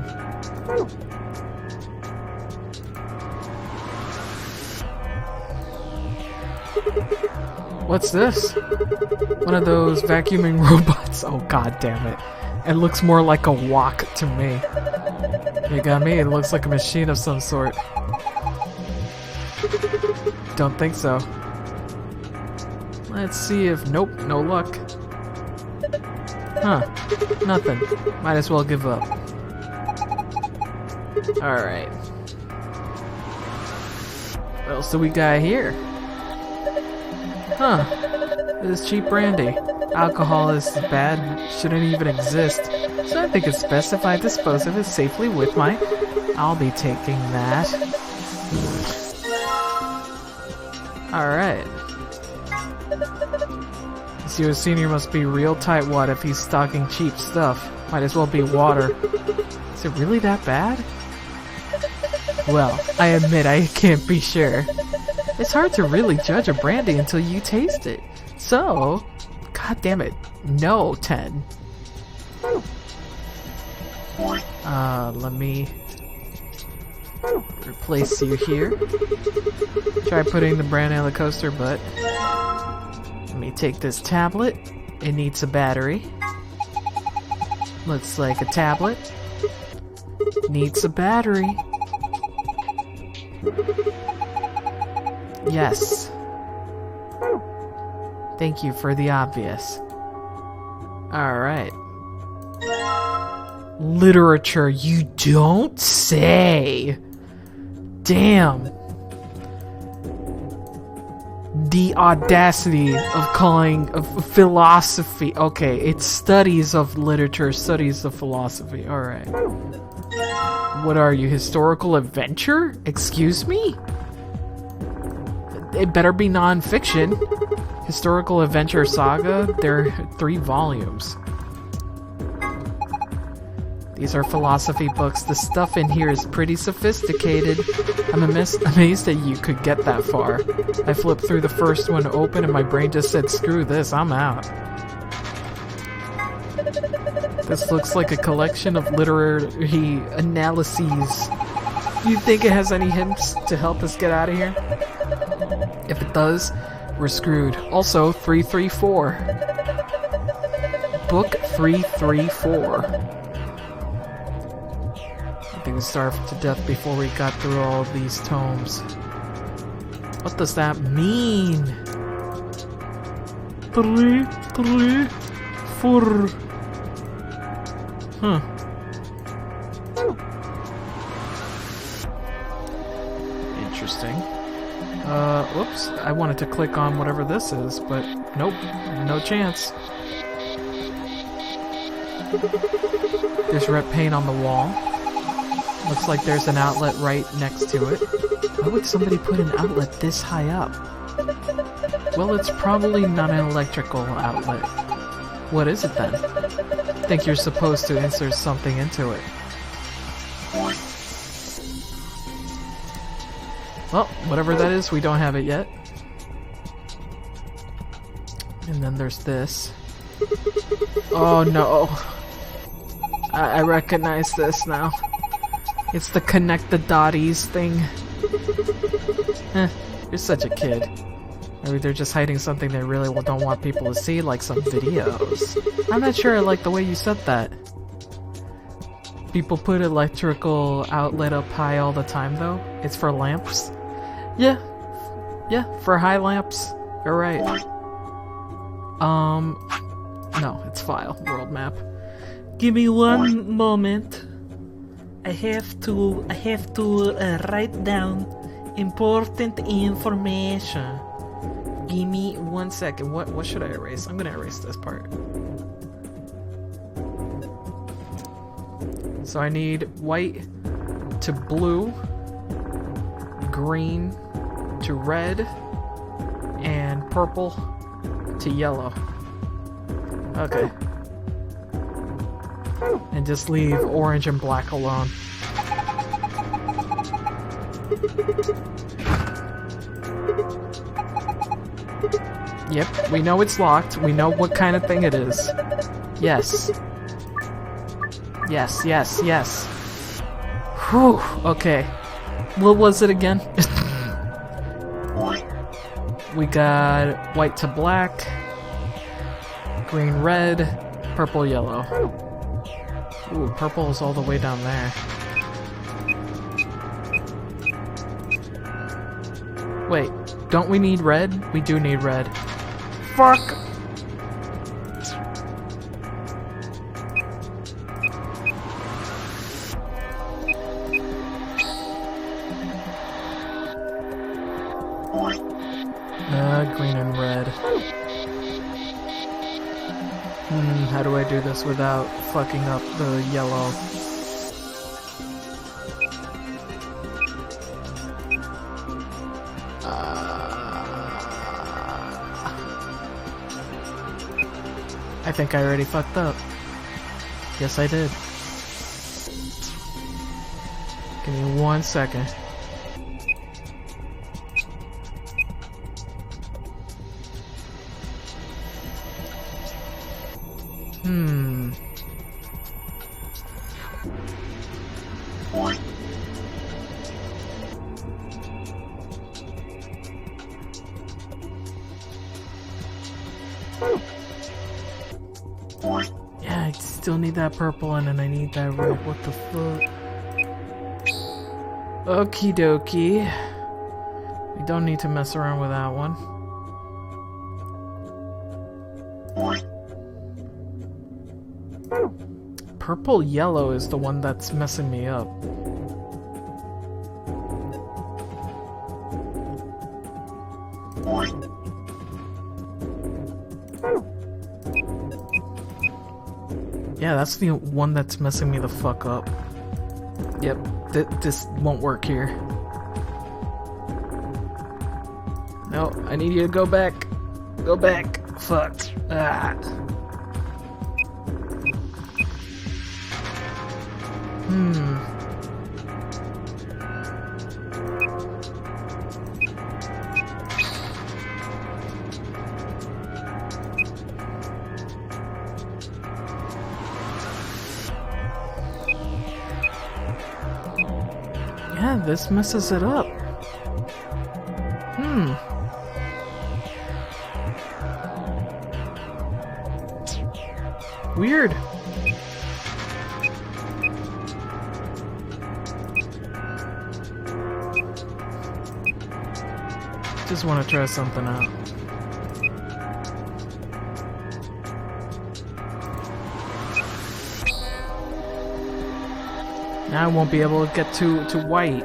What's this? One of those vacuuming robots. Oh, god damn it. It looks more like a wok to me. You got me? It looks like a machine of some sort. Don't think so. Let's see if... Nope, no luck. Huh. Nothing. Might as well give up. Alright. What else do we got here? Huh. This is cheap brandy. Alcohol is bad, shouldn't even exist. So I think it's best if I dispose of it safely with my... I'll be taking that. Alright. This senior must be real tightwad if he's stocking cheap stuff. Might as well be water. Is it really that bad? Well, I admit I can't be sure. It's hard to really judge a brandy until you taste it. So, god damn it, no 10. Let me replace you here. Try putting the brand on the coaster, but let me take this tablet. It needs a battery. Looks like a tablet. Needs a battery. Yes. Thank you for the obvious. Alright. Literature, you don't say! Damn. The audacity of calling philosophy. Okay, it's studies of literature, studies of philosophy. Alright. What are you, historical adventure? Excuse me? It better be non-fiction. Historical adventure saga, they're 3 volumes. These are philosophy books. The stuff in here is pretty sophisticated. I'm amazed that you could get that far. I flipped through the first one open and my brain just said, screw this, I'm out. This looks like a collection of literary analyses. You think it has any hints to help us get out of here? If it does, we're screwed. Also, 334. Book 334. I think we starved to death before we got through all of these tomes. What does that mean? 334. Huh. Interesting. Whoops. I wanted to click on whatever this is, but nope. No chance. There's red paint on the wall. Looks like there's an outlet right next to it. Why would somebody put an outlet this high up? Well, it's probably not an electrical outlet. What is it then? I think you're supposed to insert something into it. Well, whatever that is, we don't have it yet. And then there's this. Oh no. I recognize this now. It's the connect the dotties thing. You're such a kid. Maybe they're just hiding something they really don't want people to see, like some videos. I'm not sure I like the way you said that. People put electrical outlet up high all the time though. It's for lamps? Yeah. Yeah, for high lamps. You're right. No, it's file, world map. Give me one moment. I have to write down important information. Give me 1 second. What should I erase? I'm gonna erase this part. So I need white to blue, green to red, and purple to yellow. Okay. And just leave orange and black alone. Yep, we know it's locked. We know what kind of thing it is. Yes. Yes, yes, yes. Whew, okay. What was it again? We got white to black, green, red, purple, yellow. Ooh, purple is all the way down there. Wait, don't we need red? We do need red. Fuck! Green and red. How do I do this without fucking up the yellow? I think I already fucked up. Yes, I did. Give me 1 second. Yeah, I still need that purple and then I need that red. What the fuck? Okie dokie. We don't need to mess around with that one. Purple yellow is the one that's messing me up. Yeah, that's the one that's messing me the fuck up. Yep, this won't work here. No, I need you to go back. Go back. Fuck. Ah. Yeah, this messes it up. Weird. Just want to try something out. Now I won't be able to get to white.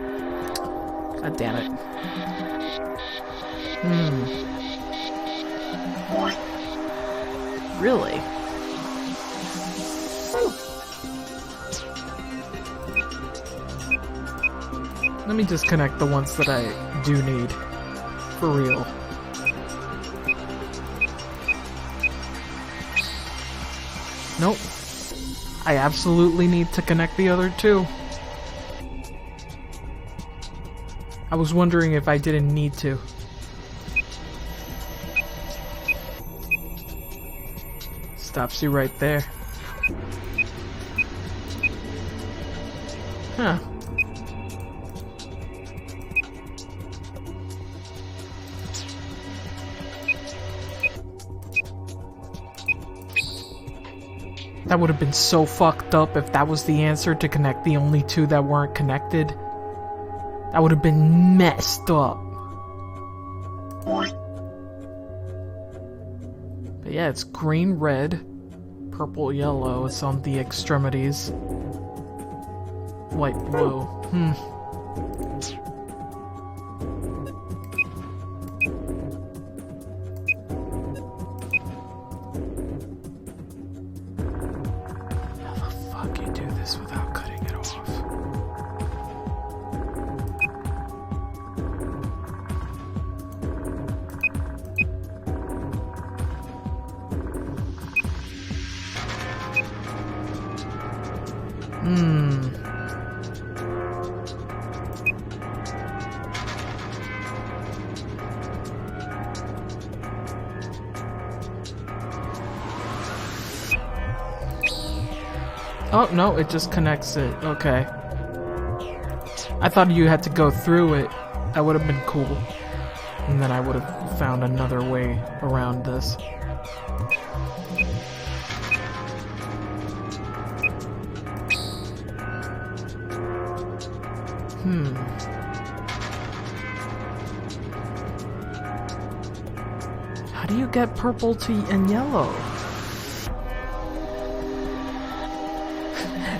God damn it. Really? Let me just connect the ones that I do need. For real. Nope. I absolutely need to connect the other two. I was wondering if I didn't need to. Stops you right there. Huh. That would have been so fucked up if that was the answer to connect the only two that weren't connected. That would have been messed up. But yeah, it's green, red, purple, yellow. It's on the extremities. White, blue. How the fuck you do this without cutting it off? Oh, no, it just connects it. Okay. I thought you had to go through it. That would have been cool. And then I would have found another way around this. How do you get purple to and yellow?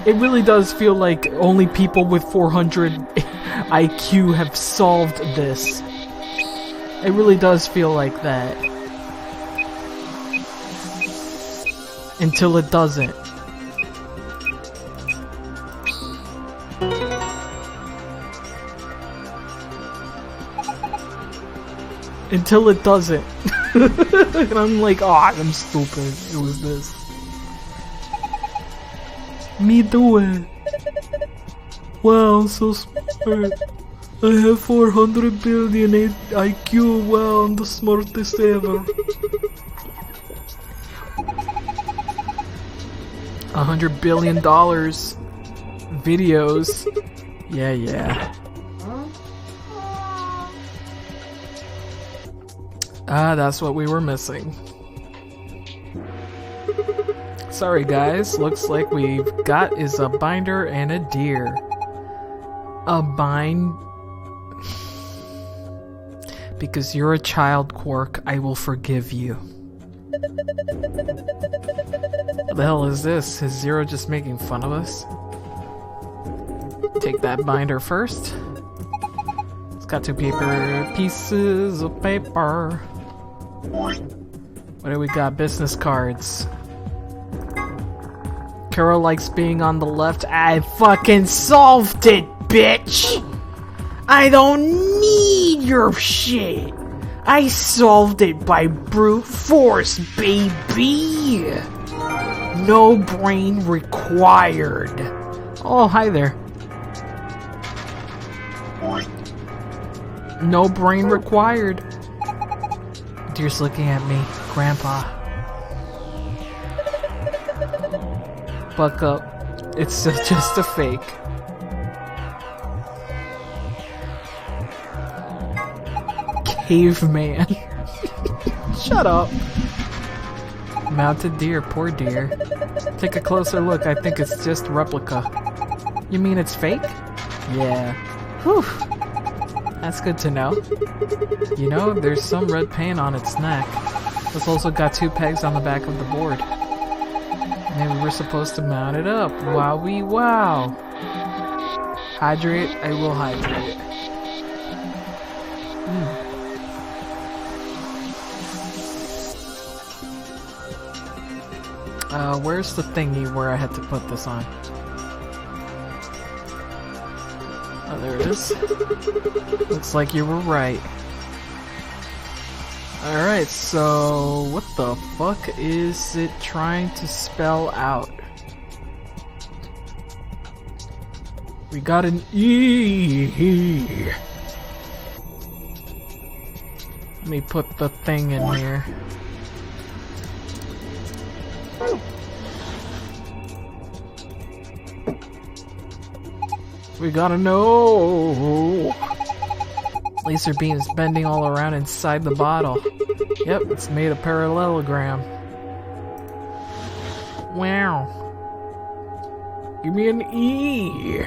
It really does feel like only people with 400 IQ have solved this. It really does feel like that. Until it doesn't. Until it doesn't. And I'm like, oh, I'm stupid. It was this. Me do it. Wow, I'm so smart. I have 400 billion IQ. Wow, I'm the smartest ever. $100 billion videos. Yeah. Ah, that's what we were missing. Sorry guys, looks like we've got is a binder and a deer. A bind... Because you're a child, Quark, I will forgive you. What the hell is this? Is Zero just making fun of us? Take that binder first. It's got 2 pieces of paper. What do we got? Business cards. Carol likes being on the left. I fucking solved it, bitch! I don't need your shit! I solved it by brute force, baby! No brain required. Oh, hi there. No brain required. Deer's looking at me. Grandpa. Buck up. It's just a fake. Caveman. Shut up. Mounted deer, poor deer. Take a closer look, I think it's just replica. You mean it's fake? Yeah. Whew. That's good to know. You know, there's some red paint on its neck. It's also got 2 pegs on the back of the board. Maybe we're supposed to mount it up. Wowie wow. Hydrate, I will hydrate. Where's the thingy where I had to put this on? Oh, there it is. Looks like you were right. Alright, so what the fuck is it trying to spell out? We got an E. Let me put the thing in here. We gotta know. Laser beams bending all around inside the bottle. Yep, it's made a parallelogram. Wow. Give me an E.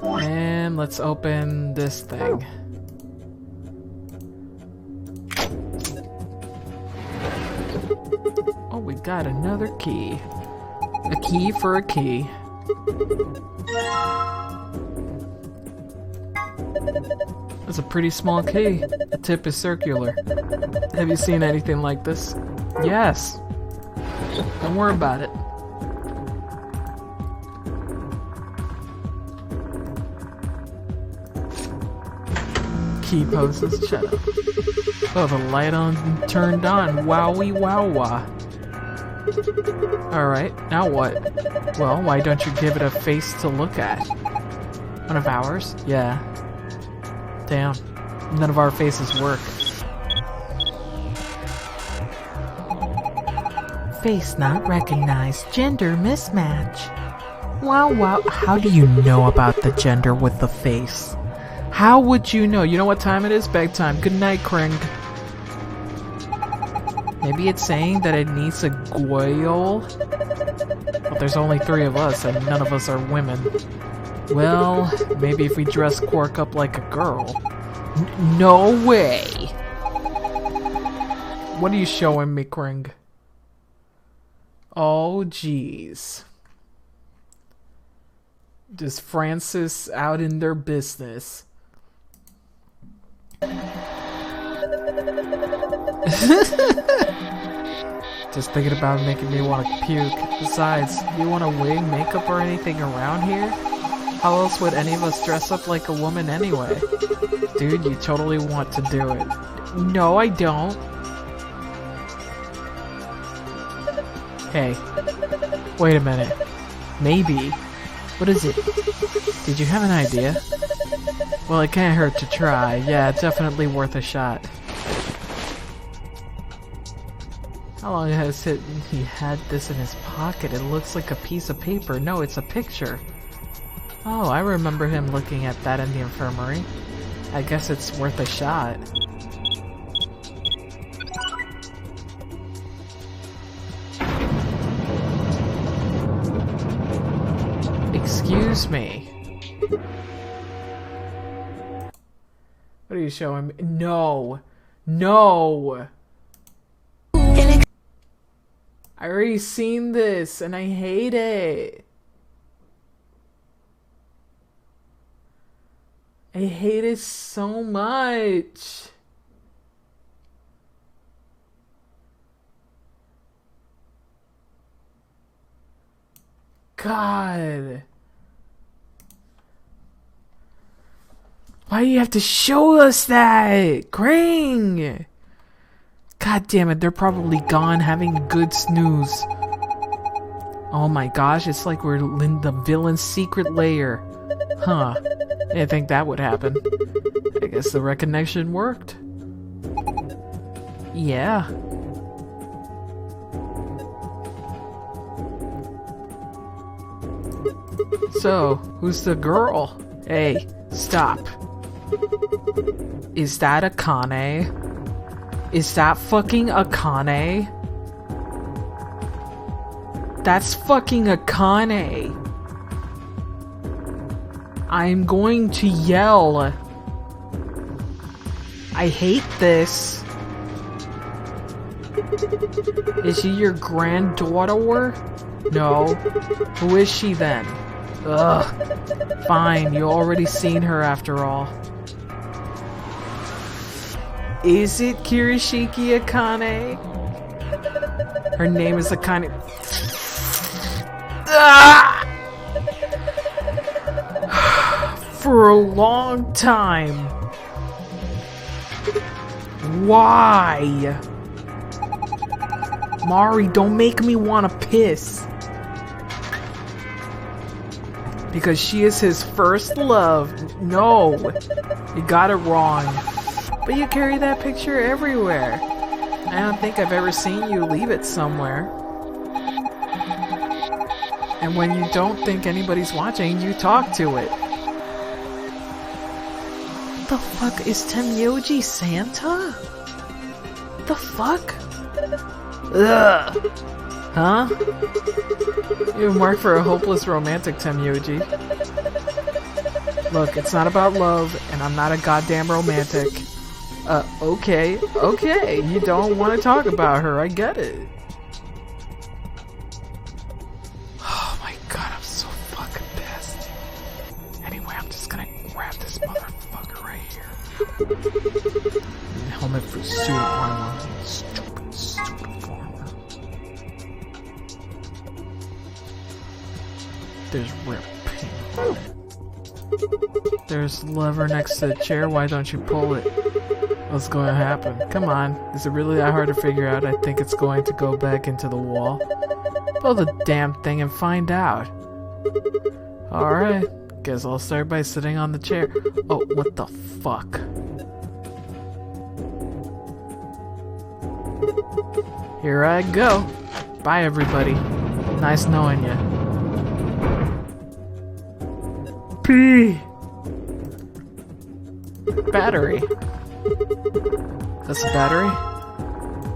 And let's open this thing. Oh, we got another key. A key for a key. That's a pretty small key. The tip is circular. Have you seen anything like this? Yes. Don't worry about it. Key poses. Shut up. Oh, the light turned on. Wowie wow wah. Alright, now what? Well, why don't you give it a face to look at? One of ours? Yeah. Damn. None of our faces work. Face not recognized. Gender mismatch. Wow, wow. How do you know about the gender with the face? How would you know? You know what time it is? Bedtime. Good night, Kring. Maybe it's saying that it needs a goyle? But there's only 3 of us, and none of us are women. Well, maybe if we dress Quark up like a girl. No way! What are you showing me, Kring? Oh, jeez. Just Francis out in their business. Just thinking about making me want to puke. Besides, you want to wig, makeup, or anything around here? How else would any of us dress up like a woman anyway? Dude, you totally want to do it. No, I don't. Hey, wait a minute. Maybe. What is it? Did you have an idea? Well, it can't hurt to try. Yeah, it's definitely worth a shot. How long has he had this in his pocket? It looks like a piece of paper. No, it's a picture. Oh, I remember him looking at that in the infirmary. I guess it's worth a shot. Excuse me. What are you showing me? No. No. I already seen this and I hate it. I hate it so much. God. Why do you have to show us that? Kring! God damn it, they're probably gone having a good snooze. Oh my gosh, it's like we're in the villain's secret lair. Huh. Didn't think that would happen. I guess the recognition worked. Yeah. So, who's the girl? Hey, stop. Is that Akane? Is that fucking Akane? That's fucking Akane. I'm going to yell. I hate this. Is she your granddaughter? No. Who is she then? Ugh. Fine, you already seen her after all. Is it Kirishiki Akane? Her name is Akane. Ah! For a long time. Why? Mari, don't make me want to piss. Because she is his first love. No, you got it wrong. But you carry that picture everywhere. I don't think I've ever seen you leave it somewhere. And when you don't think anybody's watching, you talk to it. The fuck is Temyoji Santa? The fuck? Ugh. Huh? You mark for a hopeless romantic, Temyoji. Look, it's not about love, and I'm not a goddamn romantic. Okay. You don't want to talk about her, I get it. Oh my god, I'm so fucking pissed. Anyway, I'm just gonna grab this motherfucker right here. Helmet for suit armor. Stupid armor. There's rip paint. There's lever next to the chair. Why don't you pull it? What's going to happen? Come on. Is it really that hard to figure out? I think it's going to go back into the wall. Pull the damn thing and find out. Alright. Guess I'll start by sitting on the chair. Oh, what the fuck? Here I go. Bye, everybody. Nice knowing you. P. Battery. That's a battery?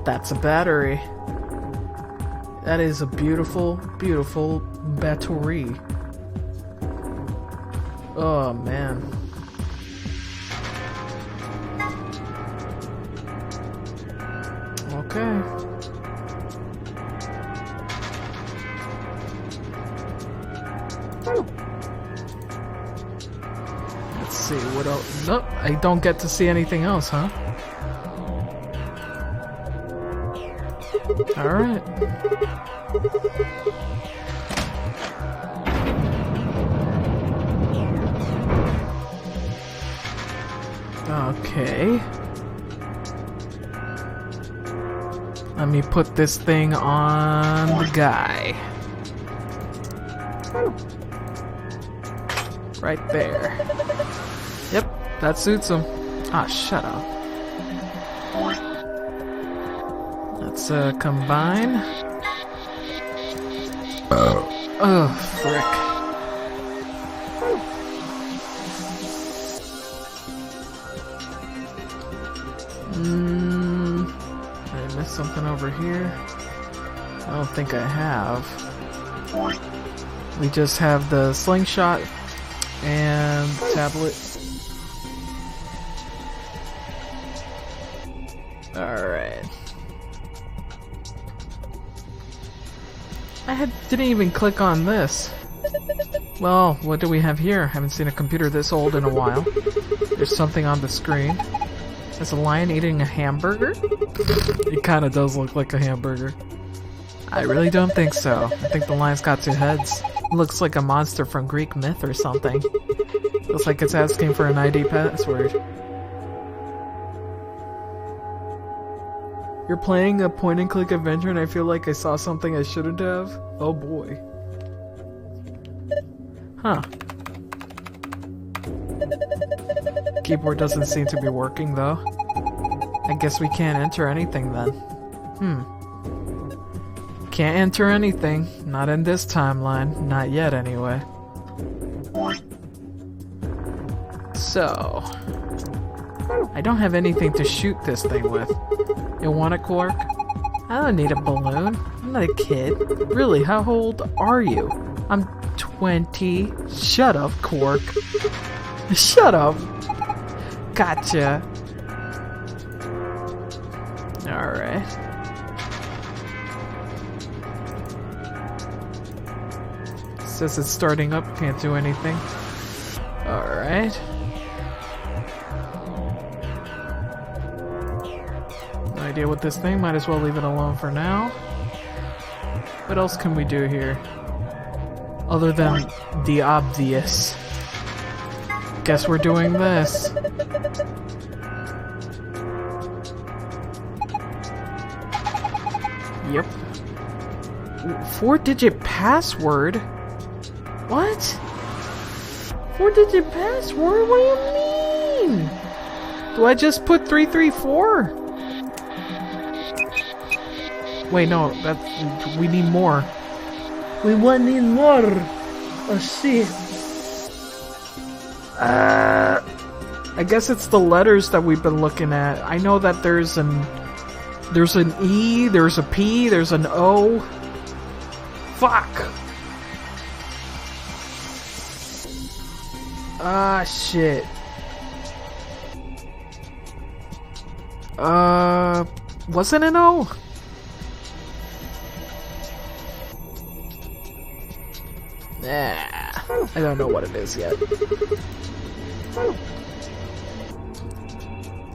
That's a battery. That is a beautiful, beautiful battery. Oh, man. Okay. Let's see, what else? Nope, I don't get to see anything else, huh? Alright. Okay. Let me put this thing on the guy. Right there. Yep, that suits him. Ah, shut up. Let's combine. Oh, frick. Did I miss something over here? I don't think I have. We just have the slingshot and tablet. Alright. Didn't even click on this. Well, what do we have here? Haven't seen a computer this old in a while. There's something on the screen. Is a lion eating a hamburger? It kinda does look like a hamburger. I really don't think so. I think the lion's got two heads. Looks like a monster from Greek myth or something. Looks like it's asking for an ID password. You're playing a point-and-click adventure and I feel like I saw something I shouldn't have? Oh boy. Huh. Keyboard doesn't seem to be working though. I guess we can't enter anything then. Can't enter anything. Not in this timeline. Not yet anyway. So... I don't have anything to shoot this thing with. You want a Quark? I don't need a balloon. I'm not a kid. Really, how old are you? I'm 20. Shut up, Quark. Shut up. Gotcha. Alright. Says it's starting up, can't do anything. Alright. No idea what this thing, might as well leave it alone for now. What else can we do here? Other than the obvious. Guess we're doing this. Yep. 4-digit password? What? 4-digit password? What do you mean? Do I just put 334? Wait, no, we need more. We want need more. Oh shit. I guess it's the letters that we've been looking at. I know that there's an E, there's a P, there's an O. Fuck. Ah, shit. Was it an O? Nah, I don't know what it is yet.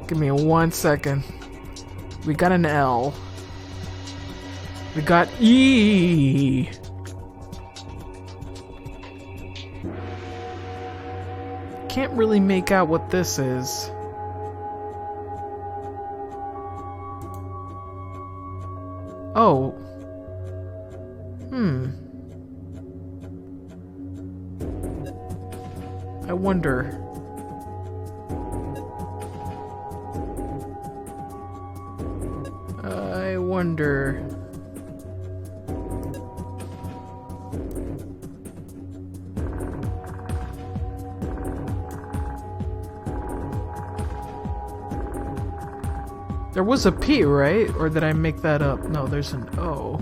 Give me 1 second. We got an L. We got E. Can't really make out what this is. Oh. I wonder. I wonder. There was a P, right? Or did I make that up? No, there's an O.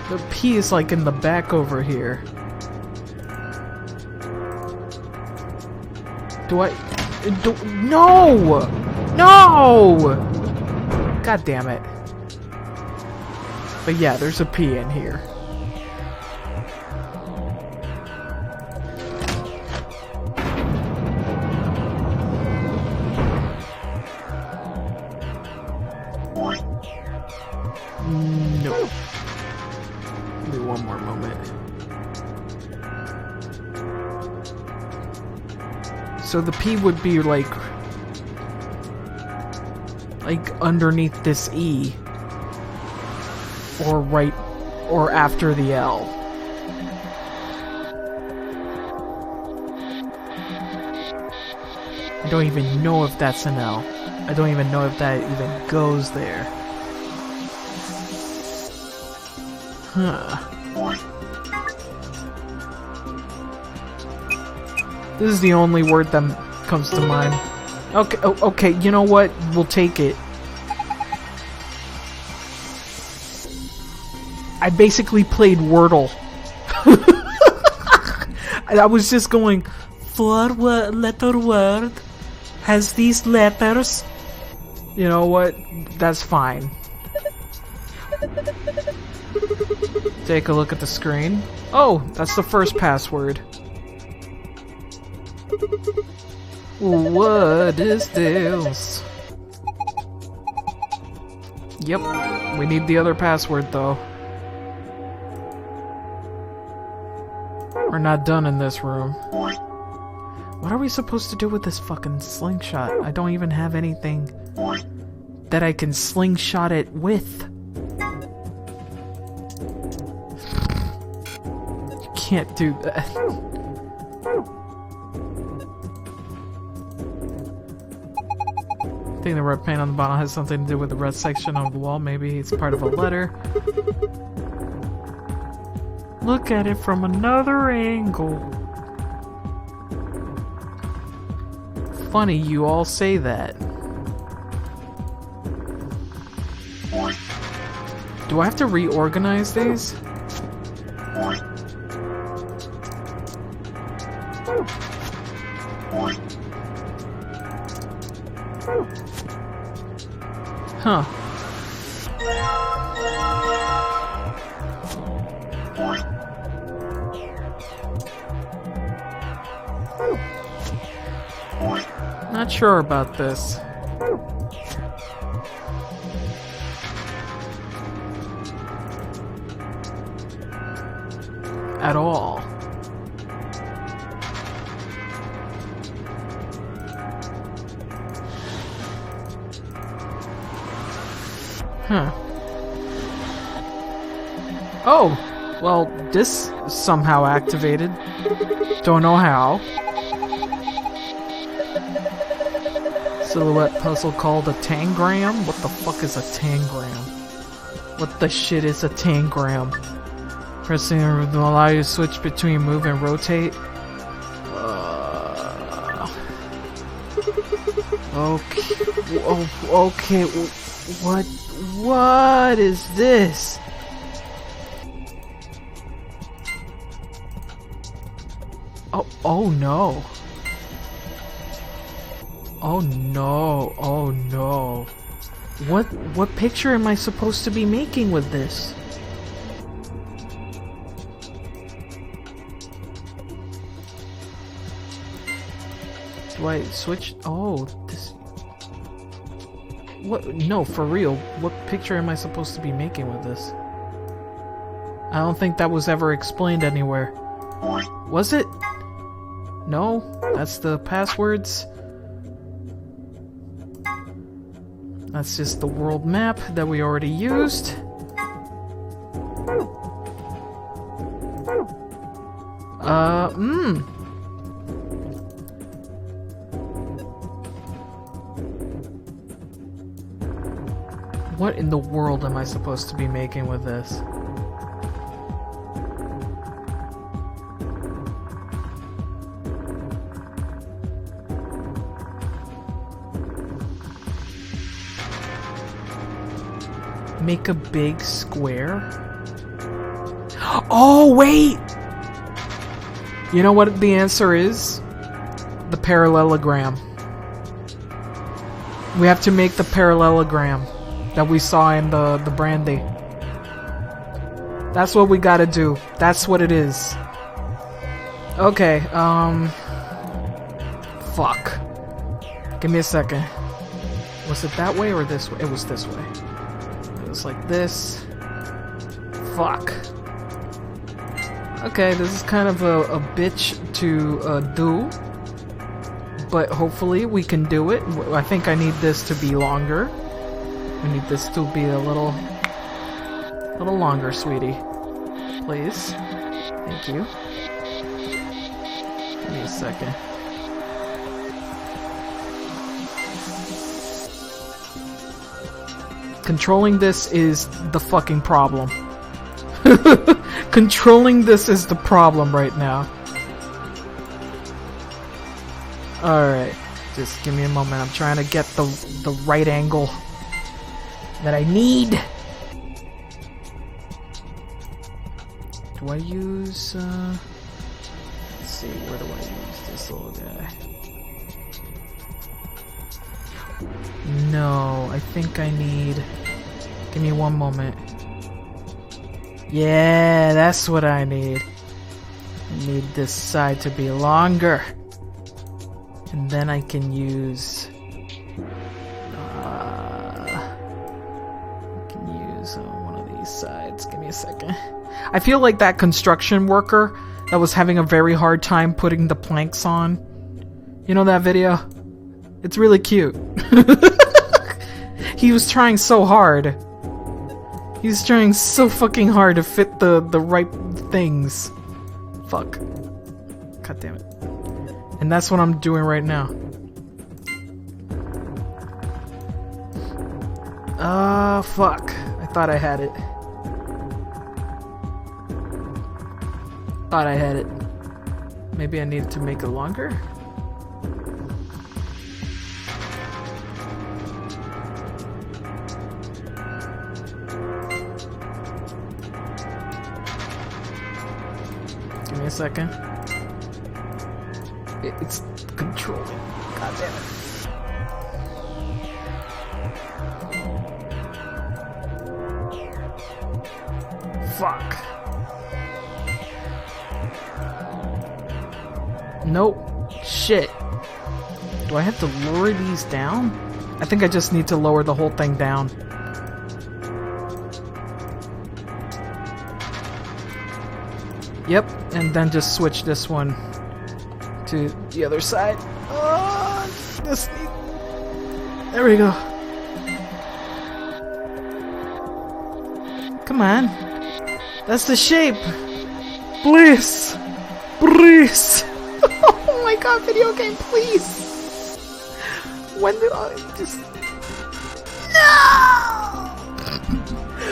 The P is like in the back over here. No! No! God damn it. But yeah, there's a P in here. No. Give me one more moment. So the P would be like underneath this E. Or right, or after the L. I don't even know if that's an L. I don't even know if that even goes there. Huh. This is the only word that comes to mind. Okay, okay, you know what? We'll take it. I basically played Wordle. I was just going, letter word has these letters. You know what? That's fine. Take a look at the screen. Oh, that's the first password. What is this? Yep, we need the other password though. We're not done in this room. What are we supposed to do with this fucking slingshot? I don't even have anything that I can slingshot it with. You can't do that. I think the red paint on the bottom has something to do with the red section of the wall. Maybe it's part of a letter. Look at it from another angle. Funny you all say that. Do I have to reorganize these? Huh. Not sure about this. At all. Huh. Oh! Well, this somehow activated. Don't know how. Silhouette puzzle called a tangram? What the fuck is a tangram? What the shit is a tangram? Pressing will allow you to switch between move and rotate. Okay. Okay. What is this? Oh no. Oh no. Oh no. What picture am I supposed to be making with this? Do I switch? Oh, this... What? No, for real. What picture am I supposed to be making with this? I don't think that was ever explained anywhere. Was it? No? That's the passwords? That's just the world map that we already used. What in the world am I supposed to be making with this? Make a big square? Oh, wait! You know what the answer is? The parallelogram. We have to make the parallelogram that we saw in the brandy. That's what we gotta do. That's what it is. Okay, fuck. Give me a second. Was it that way or this way? It was this way. It was like this. Fuck. Okay, this is kind of a bitch to do. But hopefully we can do it. I think I need this to be longer. I need this to be a little longer, sweetie. Please. Thank you. Give me a second. Controlling this is the fucking problem. Controlling this is the problem right now. Alright. Just give me a moment. I'm trying to get the right angle that I need. Do I use, let's see, where do I use this little guy? No, I think I need, give me one moment. Yeah, that's what I need. I need this side to be longer. And then I can use, one of these sides. Give me a second. I feel like that construction worker that was having a very hard time putting the planks on. You know that video? It's really cute. He was trying so hard. He was trying so fucking hard to fit the right things. Fuck. God damn it. And that's what I'm doing right now. Fuck. I thought I had it. Thought I had it. Maybe I need to make it longer? Give me a second. It's controlling. God damn it. Fuck. Nope. Shit. Do I have to lower these down? I think I just need to lower the whole thing down. Yep, and then just switch this one to the other side. There we go. Come on. That's the shape. Please. Please. Oh my god, video game, please. When do I just...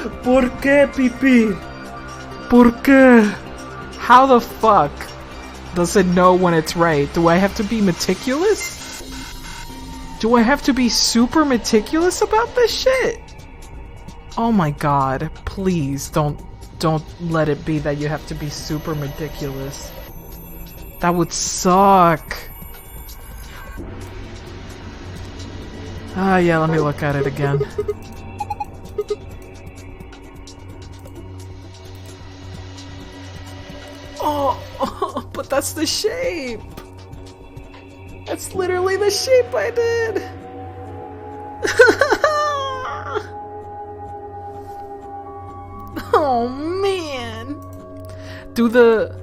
No! ¿Por qué, Pipi? ¿Por qué? How the fuck does it know when it's right? Do I have to be meticulous? Do I have to be super meticulous about this shit? Oh my god, please don't let it be that you have to be super meticulous. That would suck. Ah, yeah, let me look at it again. Oh, but that's the shape. That's literally the shape I did. Oh man. Do the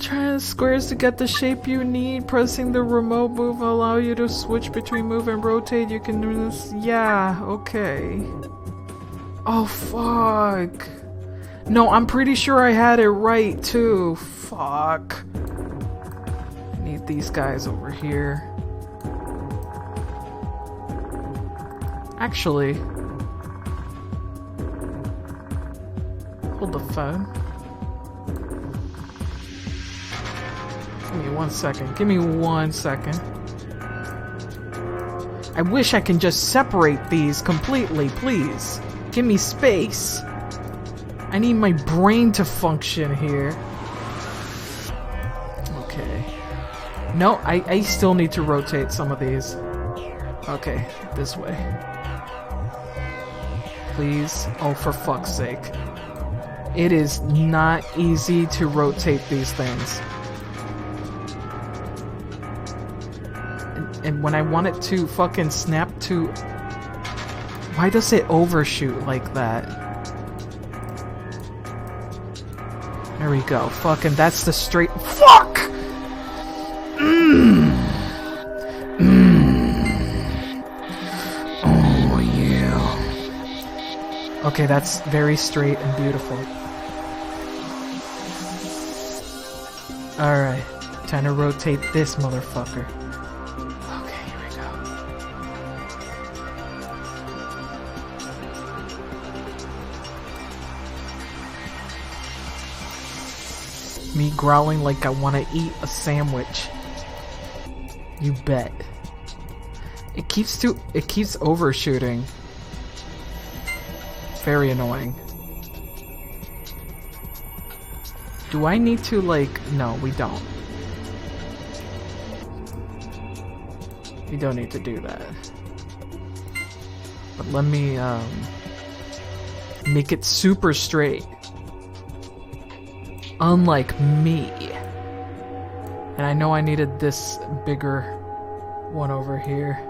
try squares to get the shape you need. Pressing the remote move will allow you to switch between move and rotate. You can do this. Yeah, okay. Oh fuck. No, I'm pretty sure I had it right too. Fuck. I need these guys over here. Actually, hold the phone. Give me 1 second. Give me 1 second. I wish I can just separate these completely, please. Give me space. I need my brain to function here. Okay. No, I still need to rotate some of these. Okay, this way. Please. Oh, for fuck's sake. It is not easy to rotate these things. And when I want it to fucking snap to... Why does it overshoot like that? There we go. Fucking, that's the straight... Fuck! Oh, yeah. Okay, that's very straight and beautiful. Alright. Time to rotate this motherfucker. Okay, here we go. Me growling like I want to eat a sandwich. You bet. It keeps overshooting. Very annoying. Do I need to, like... No, we don't. We don't need to do that. But let me, make it super straight. Unlike me. And I know I needed this bigger one over here.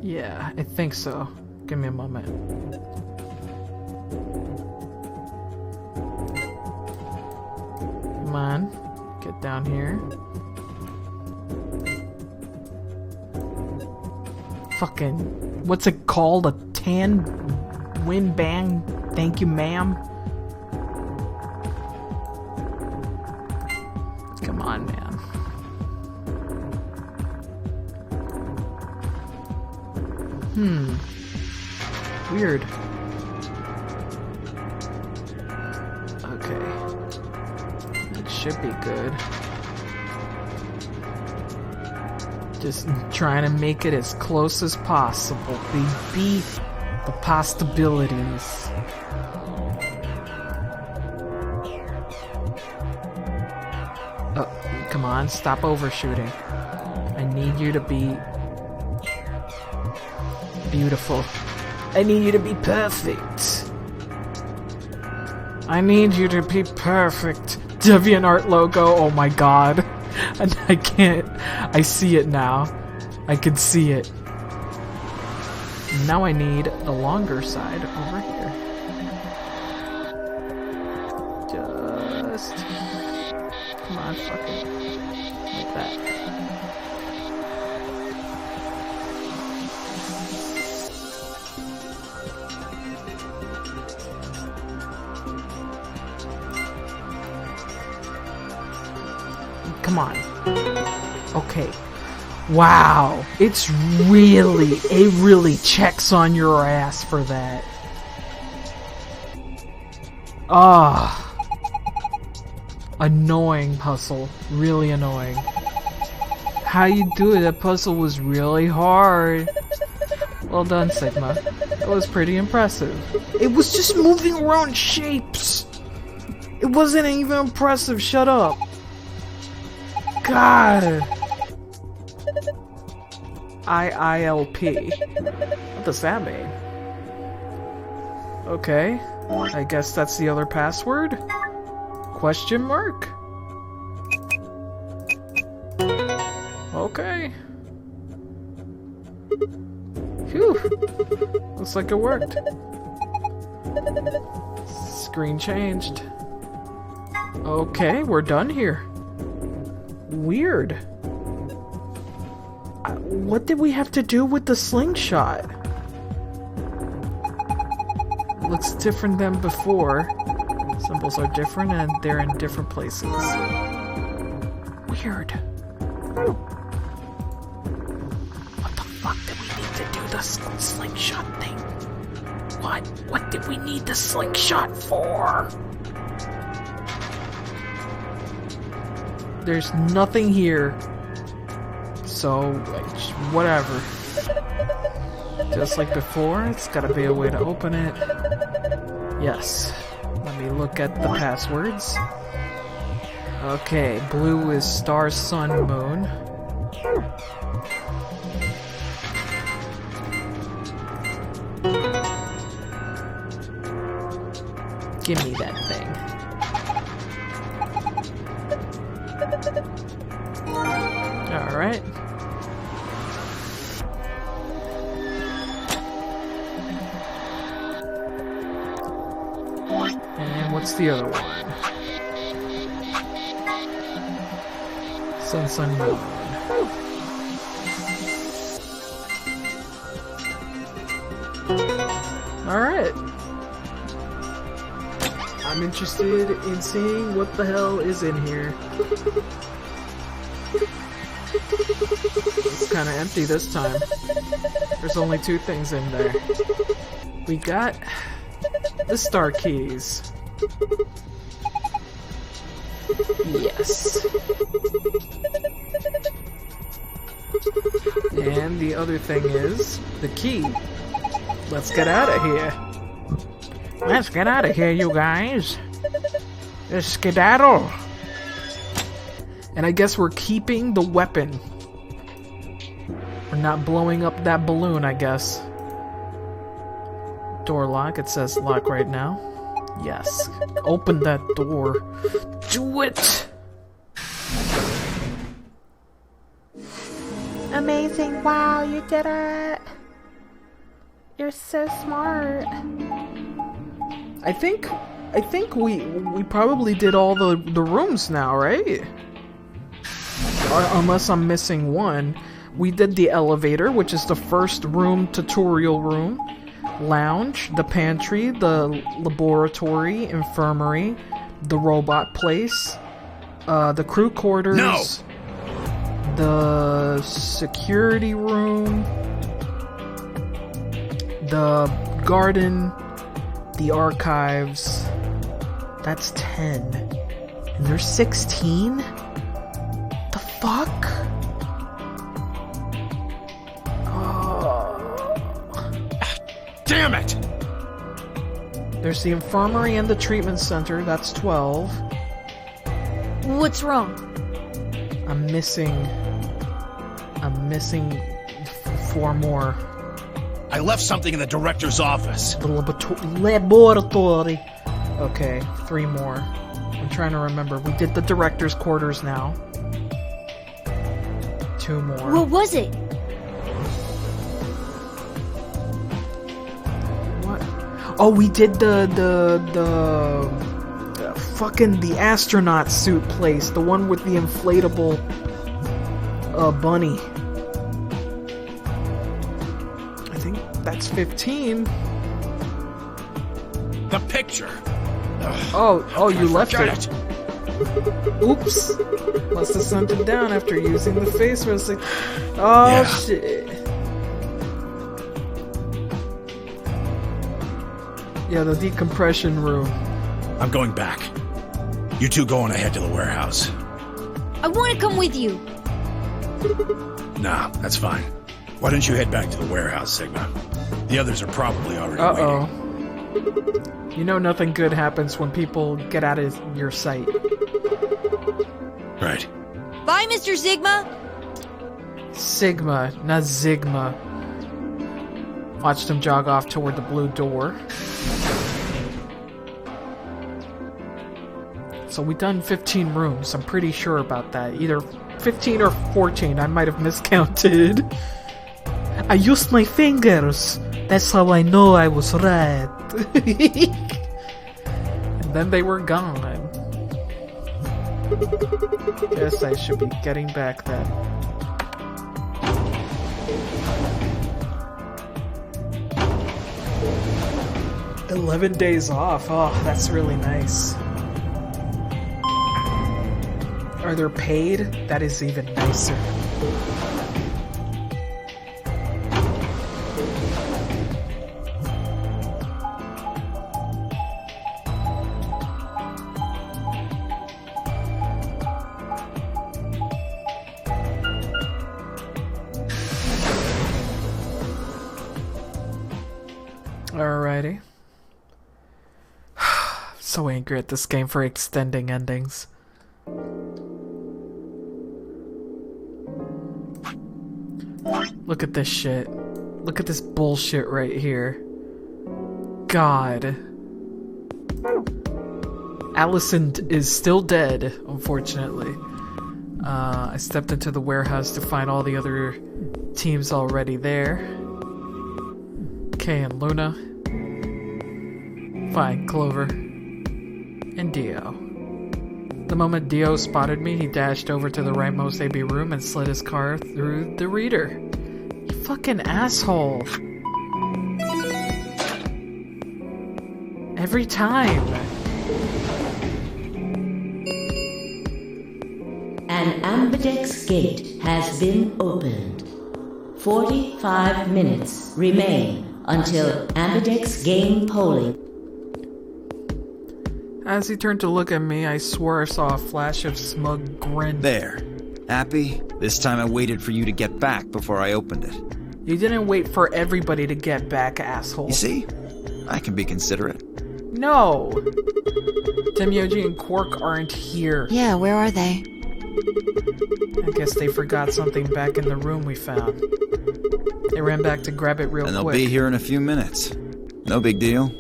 Yeah, I think so. Give me a moment. Come on. Get down here. Fucking... What's it called? A tan wind bang? Thank you, ma'am. Come on, man. Weird. Okay. It should be good. Just trying to make it as close as possible. Be the possibilities. Oh, come on, stop overshooting. I need you to be beautiful. I need you to be perfect. I need you to be perfect. DeviantArt logo, oh my god. And I can't. I see it now. I can see it. Now I need the longer side over here. Just... Come on, fuck it. Like that. Come on. Okay. Wow. It really checks on your ass for that. Ah. Annoying puzzle. Really annoying. How you do it? That puzzle was really hard. Well done, Sigma. That was pretty impressive. It was just moving around shapes. It wasn't even impressive. Shut up. God. IILP. What does that mean? Okay. I guess that's the other password? Question mark? Okay. Phew. Looks like it worked. Screen changed. Okay, we're done here. Weird. What did we have to do with the slingshot? It looks different than before. Symbols are different and they're in different places. Weird. What the fuck did we need to do the slingshot thing? What did we need the slingshot for? There's nothing here. So, whatever. Just like before, it's gotta be a way to open it. Yes. Let me look at the passwords. Okay, blue is star, sun, moon. Give me that thing. Alright. And what's the other one? Sun, moon. Alright. I'm interested in seeing what the hell is in here. It's kind of empty this time. There's only 2 things in there. We got the star keys. Yes. And the other thing is the key. Let's get out of here. Let's get out of here, you guys. Let's skedaddle. And I guess we're keeping the weapon. We're not blowing up that balloon, I guess. Door lock. It says lock right now. Yes. Open that door. Do it! Amazing. Wow, you did it. You're so smart. I think we probably did all the rooms now, right? Unless I'm missing one. We did the elevator, which is the first room, tutorial room. Lounge, the pantry, the laboratory, infirmary, the robot place, the crew quarters, the security room, the garden, the archives. That's 10. And there's 16? The fuck? Damn it! There's the infirmary and the treatment center. That's 12. What's wrong? I'm missing 4 more. I left something in the director's office. The laboratory. Okay, 3 more. I'm trying to remember. We did the director's quarters now. 2 more. What was it? What? Oh, we did the fucking the astronaut suit place. The one with the inflatable bunny. I think that's 15. The picture. Oh, you left it. Oops. Must have sent it down after using the face missing. Oh, Yeah. shit. Yeah, the decompression room. I'm going back. You two go on ahead to the warehouse. I want to come with you. Nah, that's fine. Why don't you head back to the warehouse, Sigma? The others are probably already Uh-oh. waiting. You know nothing good happens when people get out of your sight. Right. Bye, Mr. Sigma. Sigma, not Zigma. Watched him jog off toward the blue door. So we done 15 rooms, I'm pretty sure about that. Either 15 or 14, I might have miscounted. I used my fingers. That's how I know I was right. And then they were gone. Guess I should be getting back then. "11 days off. Oh, that's really nice. Are they paid? That is even nicer. Alrighty. So angry at this game for extending endings. Look at this shit. Look at this bullshit right here. God. Allison is still dead, unfortunately. I stepped into the warehouse to find all the other teams already there. Kay and Luna. Fine, Clover. And Dio. The moment Dio spotted me, he dashed over to the rightmost AB room and slid his car through the reader. You fucking asshole. Every time. An ambidex gate has been opened. 45 minutes remain until ambidex game polling. As he turned to look at me, I swore I saw a flash of smug grin. There. Happy? This time I waited for you to get back before I opened it. You didn't wait for everybody to get back, asshole. You see? I can be considerate. No! Temyoji and Quark aren't here. Yeah, where are they? I guess they forgot something back in the room we found. They ran back to grab it real And quick. they'll be here in a few minutes. No big deal.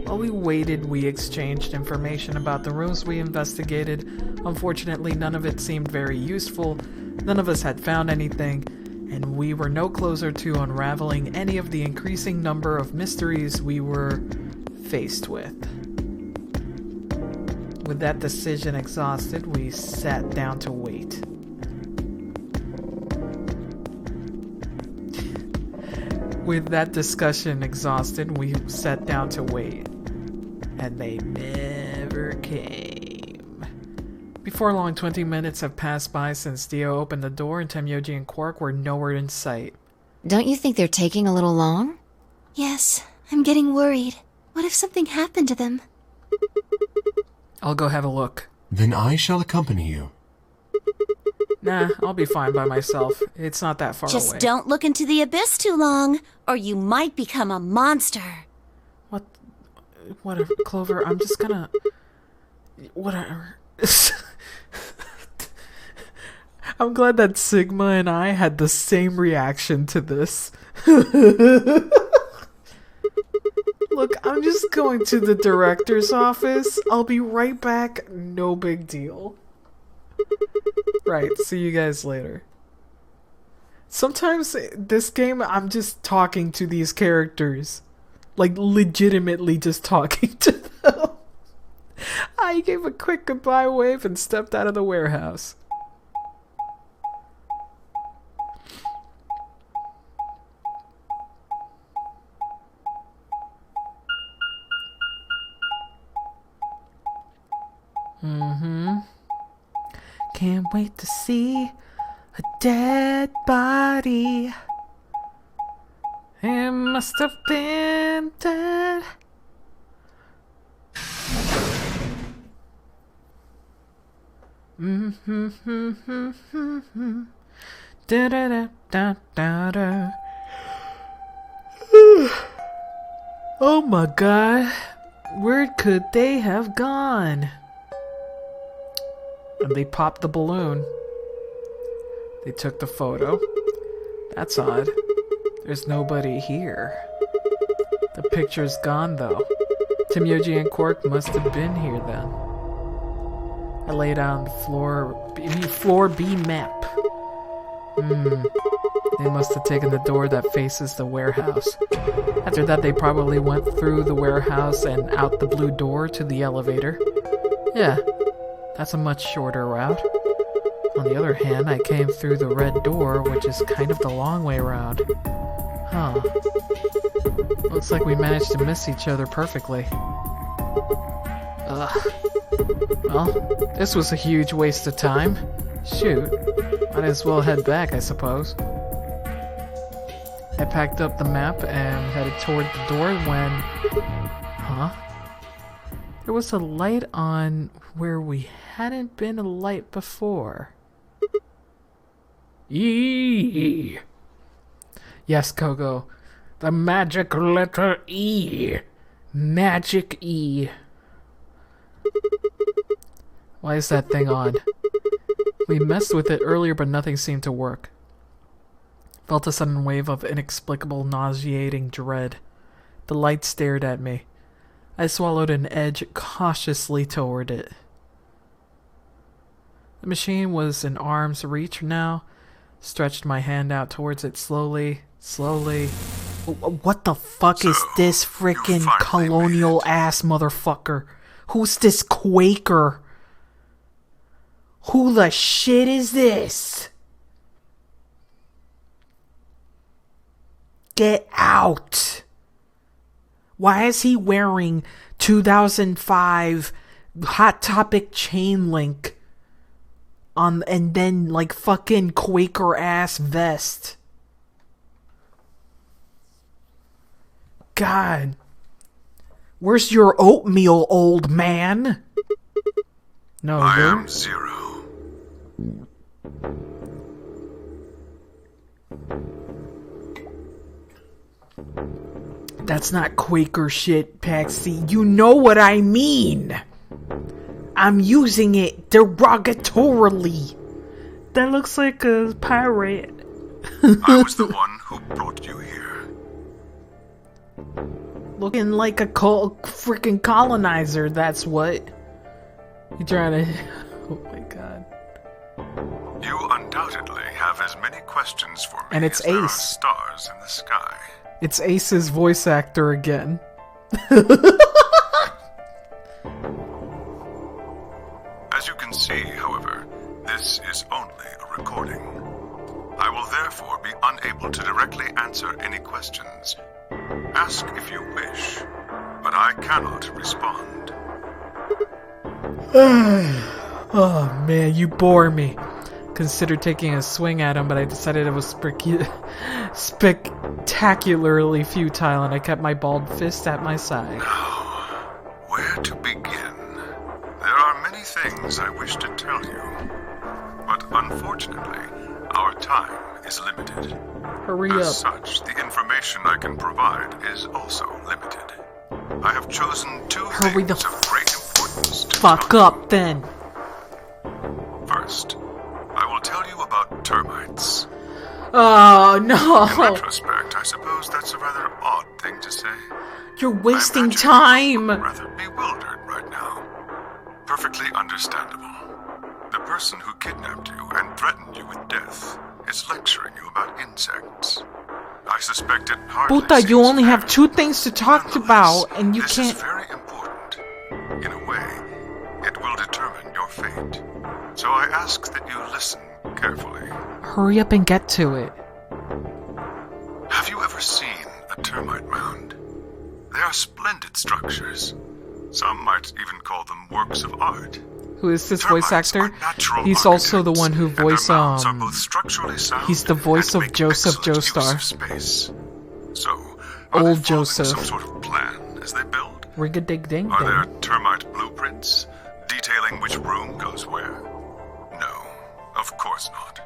While we waited, we exchanged information about the rooms we investigated. Unfortunately, none of it seemed very useful. None of us had found anything, and we were no closer to unraveling any of the increasing number of mysteries we were faced with. With that decision exhausted, we sat down to wait. With that discussion exhausted, we sat down to wait. And they never came. Before long, 20 minutes have passed by since Dio opened the door and Temyoji and Quark were nowhere in sight. Don't you think they're taking a little long? Yes, I'm getting worried. What if something happened to them? I'll go have a look. Then I shall accompany you. Nah, I'll be fine by myself. It's not that far Just away. don't look into the abyss too long, or you might become a monster. Whatever, Clover, I'm just gonna... Whatever. I'm glad that Sigma and I had the same reaction to this. Look, I'm just going to the director's office. I'll be right back. No big deal. Right, see you guys later. Sometimes this game, I'm just talking to these characters. Like, legitimately just talking to them. I gave a quick goodbye wave and stepped out of the warehouse. Can't wait to see a dead body. It must have been dead. Da da da da da da. Oh my god, where could they have gone? And they popped the balloon. They took the photo. That's odd. There's nobody here. The picture's gone though. Tim, Yoji, and Quark must have been here then. I lay down the floor B map. They must have taken the door that faces the warehouse. After that, they probably went through the warehouse and out the blue door to the elevator. Yeah, that's a much shorter route. On the other hand, I came through the red door, which is kind of the long way around. Huh. Looks like we managed to miss each other perfectly. Ugh. Well, this was a huge waste of time. Shoot. Might as well head back, I suppose. I packed up the map and headed toward the door when... Huh? There was a light on where we hadn't been a light before. E. Yes, Kogo. The magic letter E. Magic E. Why is that thing on? We messed with it earlier, but nothing seemed to work. Felt a sudden wave of inexplicable, nauseating dread. The light stared at me. I swallowed and edged cautiously toward it. The machine was in arm's reach now. Stretched my hand out towards it slowly. What the fuck is this frickin' colonial ass motherfucker? Who's this Quaker? Who the shit is this? Get out! Why is he wearing 2005 Hot Topic chain link on and then like fucking Quaker ass vest? God. Where's your oatmeal, old man? No, I am Zero. That's not Quaker shit, Paxi. You know what I mean. I'm using it derogatorily. That looks like a pirate. I was the one who brought you here. Looking like a freaking colonizer, that's what. You trying to... Oh my god. You undoubtedly have as many questions for me and it's as there are Ace. Stars in the sky. It's Ace's voice actor again. As you can see, however, this is only a recording. I will therefore be unable to directly answer any questions. Ask if you wish, but I cannot respond. Oh man, you bore me. Considered taking a swing at him, but I decided it was spectacularly futile, and I kept my bald fist at my side. Now, where to begin? There are many things I wish to tell you, but unfortunately, our time is limited. Hurry up. As such, the information I can provide is also limited. I have chosen two things of great importance to fuck tell up, then. First, I will tell you about termites. Oh, no. In retrospect, I suppose that's a rather odd thing to say. You're wasting time. I'm rather bewildered right now. Perfectly understandable. The person who kidnapped you and threatened you with death is lecturing you about insects. I suspect it hardly Puta, you seems only fair. have two things to talk about, and you This can't... is very important. In a way, it will determine your fate. So I ask that you listen carefully. Hurry up and get to it. Have you ever seen a termite mound? They are splendid structures. Some might even call them works of art. who is this voice actor. He's also the one who voiced he's the voice of Joseph Joestar. So, old Joseph. Some sort of plan as they build? Rig-a-dig-ding. Are there termite blueprints detailing which room goes where? No, of course not.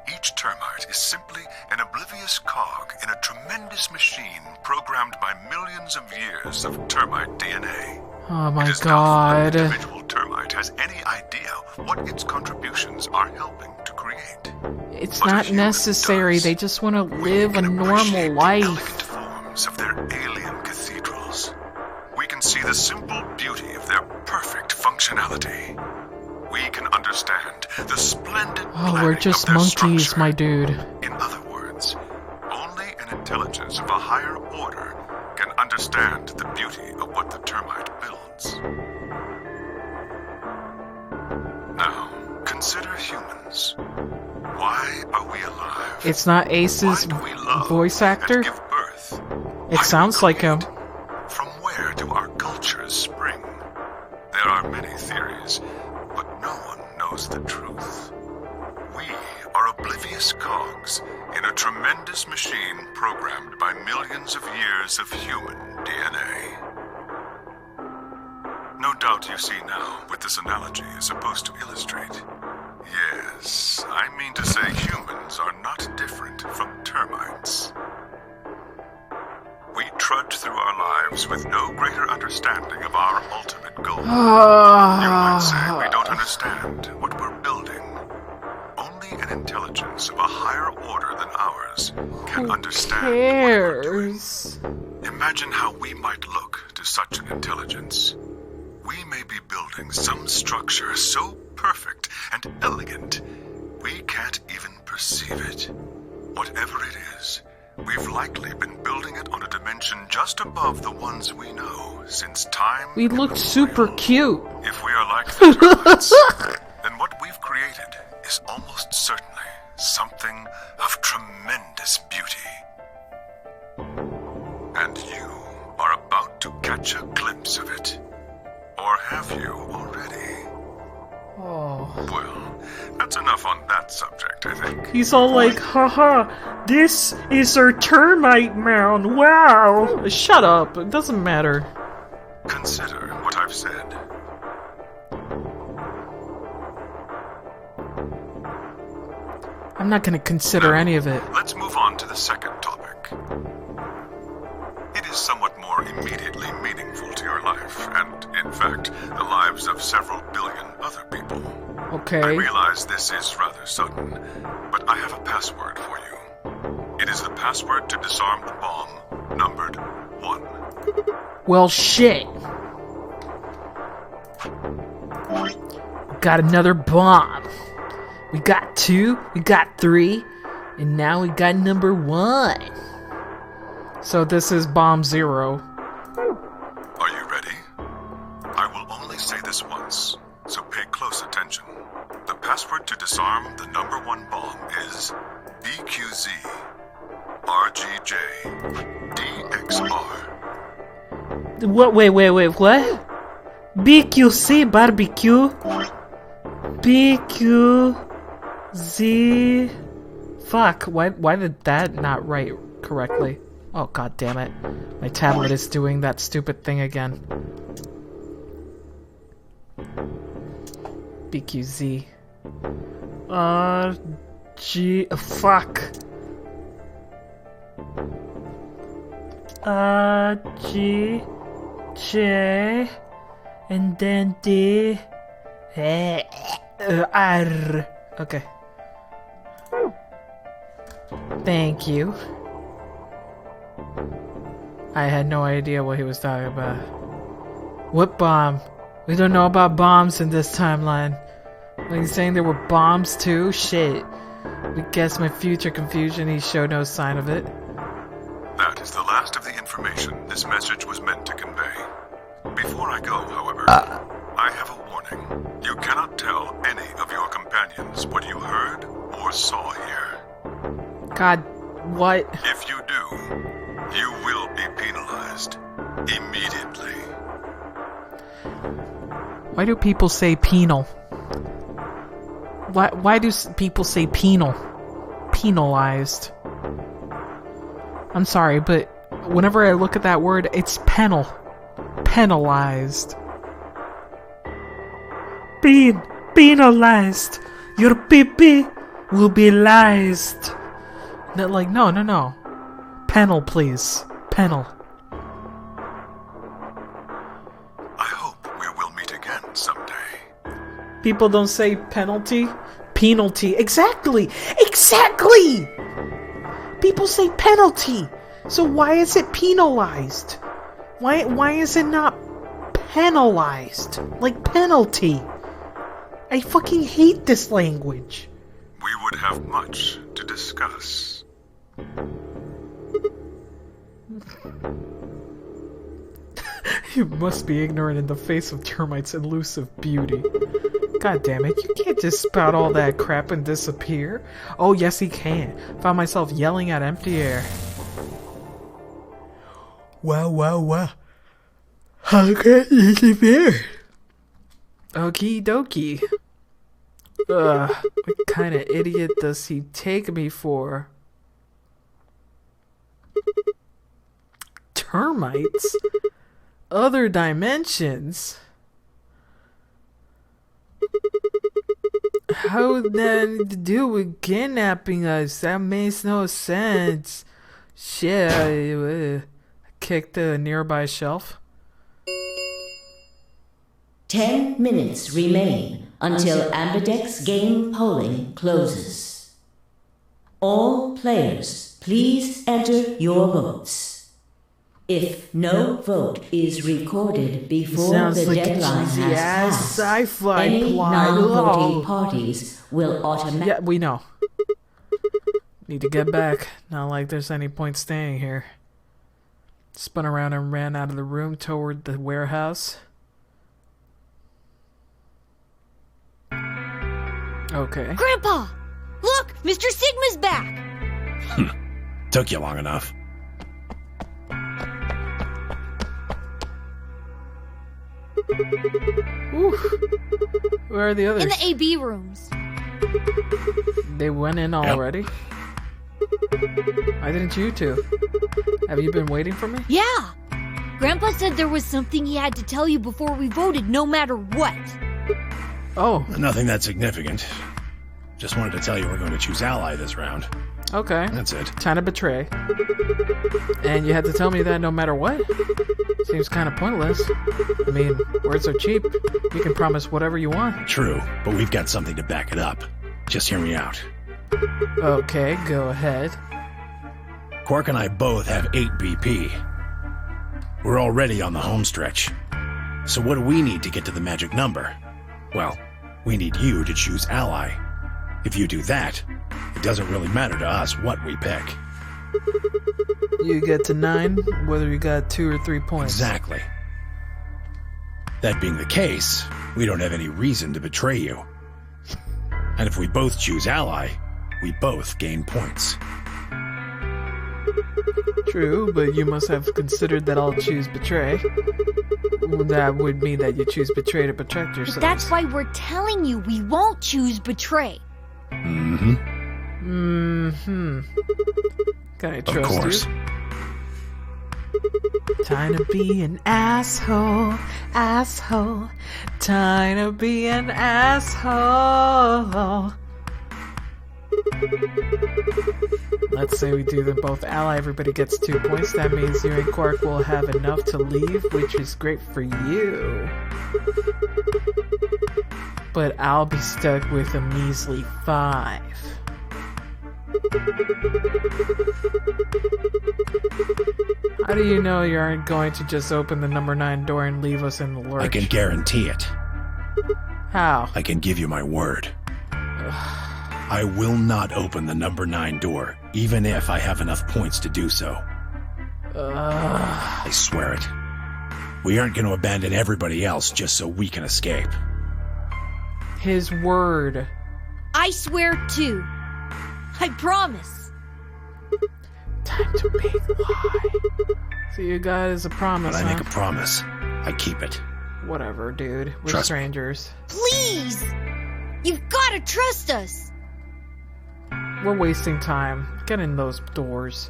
Each termite is simply an oblivious cog in a tremendous machine programmed by millions of years of termite DNA. Oh my god. No individual termite has any idea what its contributions are helping to create. It's not necessary. They just want to live a normal life. Forms of their alien cathedrals. We can see the simple beauty of their perfect functionality. We can understand the splendid we're just monkeys, structure. My dude. In other words, only an intelligence of a higher order can understand the beauty of what the termite builds. Now, consider humans. Why are we alive? It's not Ace's voice actor? It sounds like him. From where do our cultures spring? There are many theories, but no one knows the truth. We are oblivious cogs in a tremendous machine programmed by millions of years of human DNA. No doubt you see now what this analogy is supposed to illustrate. Yes, I mean to say humans are not different from termites. We trudge through our lives with no greater understanding of our ultimate goal. You might say we don't understand what we're building. Only an intelligence of a higher order than ours can understand what we're doing. Imagine how we might look to such an intelligence. We may be building some structure so perfect and elegant, we can't even perceive it. Whatever it is, we've likely been building it on a dimension just above the ones we know since time. We look super cute. If we are like the termites, then what we've created is almost certainly something of tremendous beauty. And you are about to catch a glimpse of it. Or have you already? Oh. Well, that's enough on that subject, I think. He's all like, haha, this is our termite mound, wow! Shut up, it doesn't matter. Consider what I've said. I'm not gonna consider any of it. Let's move on to the second topic. It is somewhat more immediately meaningful to your life, and, in fact, the lives of several billion other people. Okay. I realize this is rather sudden, but I have a password for you. It is the password to disarm the bomb, numbered 1. Well, shit. Got another bomb. We got 2, we got 3, and now we got number 1. So this is bomb 0. Are you ready? I will only say this once, so pay close attention. The password to disarm the number 1 bomb is BQZ RGJ DXR. What? Wait, what? BQC barbecue? BQZ... Fuck, why did that not write correctly? Oh, god damn it. My tablet is doing that stupid thing again. BQZ. Fuck. G, J, and then D, R. Okay. Thank you. I had no idea what he was talking about. What bomb? We don't know about bombs in this timeline. Are you saying there were bombs too? Shit. We guess my future confusion, he showed no sign of it. That is the last of the information this message was meant to convey. Before I go, however, I have a warning. You cannot tell any of your companions what you heard or saw here. God, what? If you do, you will be penalized immediately. Why do people say penal? Why do people say penal? Penalized. I'm sorry, but whenever I look at that word, it's penal. Penalized. Penalized. Your pee-pee will be lized. No. Penal, please. Penal. I hope we will meet again someday. People don't say penalty. Penalty. Exactly! Exactly! People say penalty. So why is it penalized? Why is it not penalized? Like penalty. I fucking hate this language. We would have much to discuss. You must be ignorant in the face of termites' elusive beauty. God damn it, you can't just spout all that crap and disappear. Oh yes he can. Found myself yelling at empty air. Wow. How can you disappear? Okie dokie. What kind of idiot does he take me for? Termites? Other dimensions? How would that to do with kidnapping us? That makes no sense. Shit, I kicked a nearby shelf. 10 minutes remain until Ambidex game polling closes. All players, please enter your votes. If no vote is recorded before the deadline has passed, sci-fi any plot. non-voting parties will automatically... Yeah, we know. Need to get back. Not like there's any point staying here. Spun around and ran out of the room toward the warehouse. Okay. Grandpa! Look! Mr. Sigma's back! Took you long enough. Oof. Where are the others? In the AB rooms. They went in already? Why didn't you two? Have you been waiting for me? Yeah! Grandpa said there was something he had to tell you before we voted, no matter what. Oh. Nothing that significant. Just wanted to tell you we're going to choose ally this round. Okay. That's it. Time to betray. And you had to tell me that no matter what? Seems kind of pointless. I mean, words are cheap. You can promise whatever you want. True, but we've got something to back it up. Just hear me out. Okay, go ahead. Quark and I both have 8 BP. We're already on the home stretch. So what do we need to get to the magic number? Well, we need you to choose ally. If you do that, it doesn't really matter to us what we pick. You get to 9, whether you got 2 or 3 points. Exactly. That being the case, we don't have any reason to betray you. And if we both choose ally, we both gain points. True, but you must have considered that I'll choose betray. That would mean that you choose betray to protect yourself. But that's why we're telling you we won't choose betray. Mm-hmm. Mm-hmm. Can I trust you? Of course. Time to be an asshole, asshole. Time to be an asshole. Let's say we do them both ally, everybody gets 2 points. That means you and Quark will have enough to leave, which is great for you. But I'll be stuck with a measly 5. How do you know you aren't going to just open the number 9 door and leave us in the lurch? I can guarantee it. How? I can give you my word. I will not open the number 9 door, even if I have enough points to do so. I swear it. We aren't going to abandon everybody else just so we can escape. His word. I swear too. I promise. Time to make lie. So you got is a promise, When I huh? make a promise, I keep it. Whatever, dude. We're Trust me. strangers. Please! You've gotta trust us! We're wasting time. Get in those doors.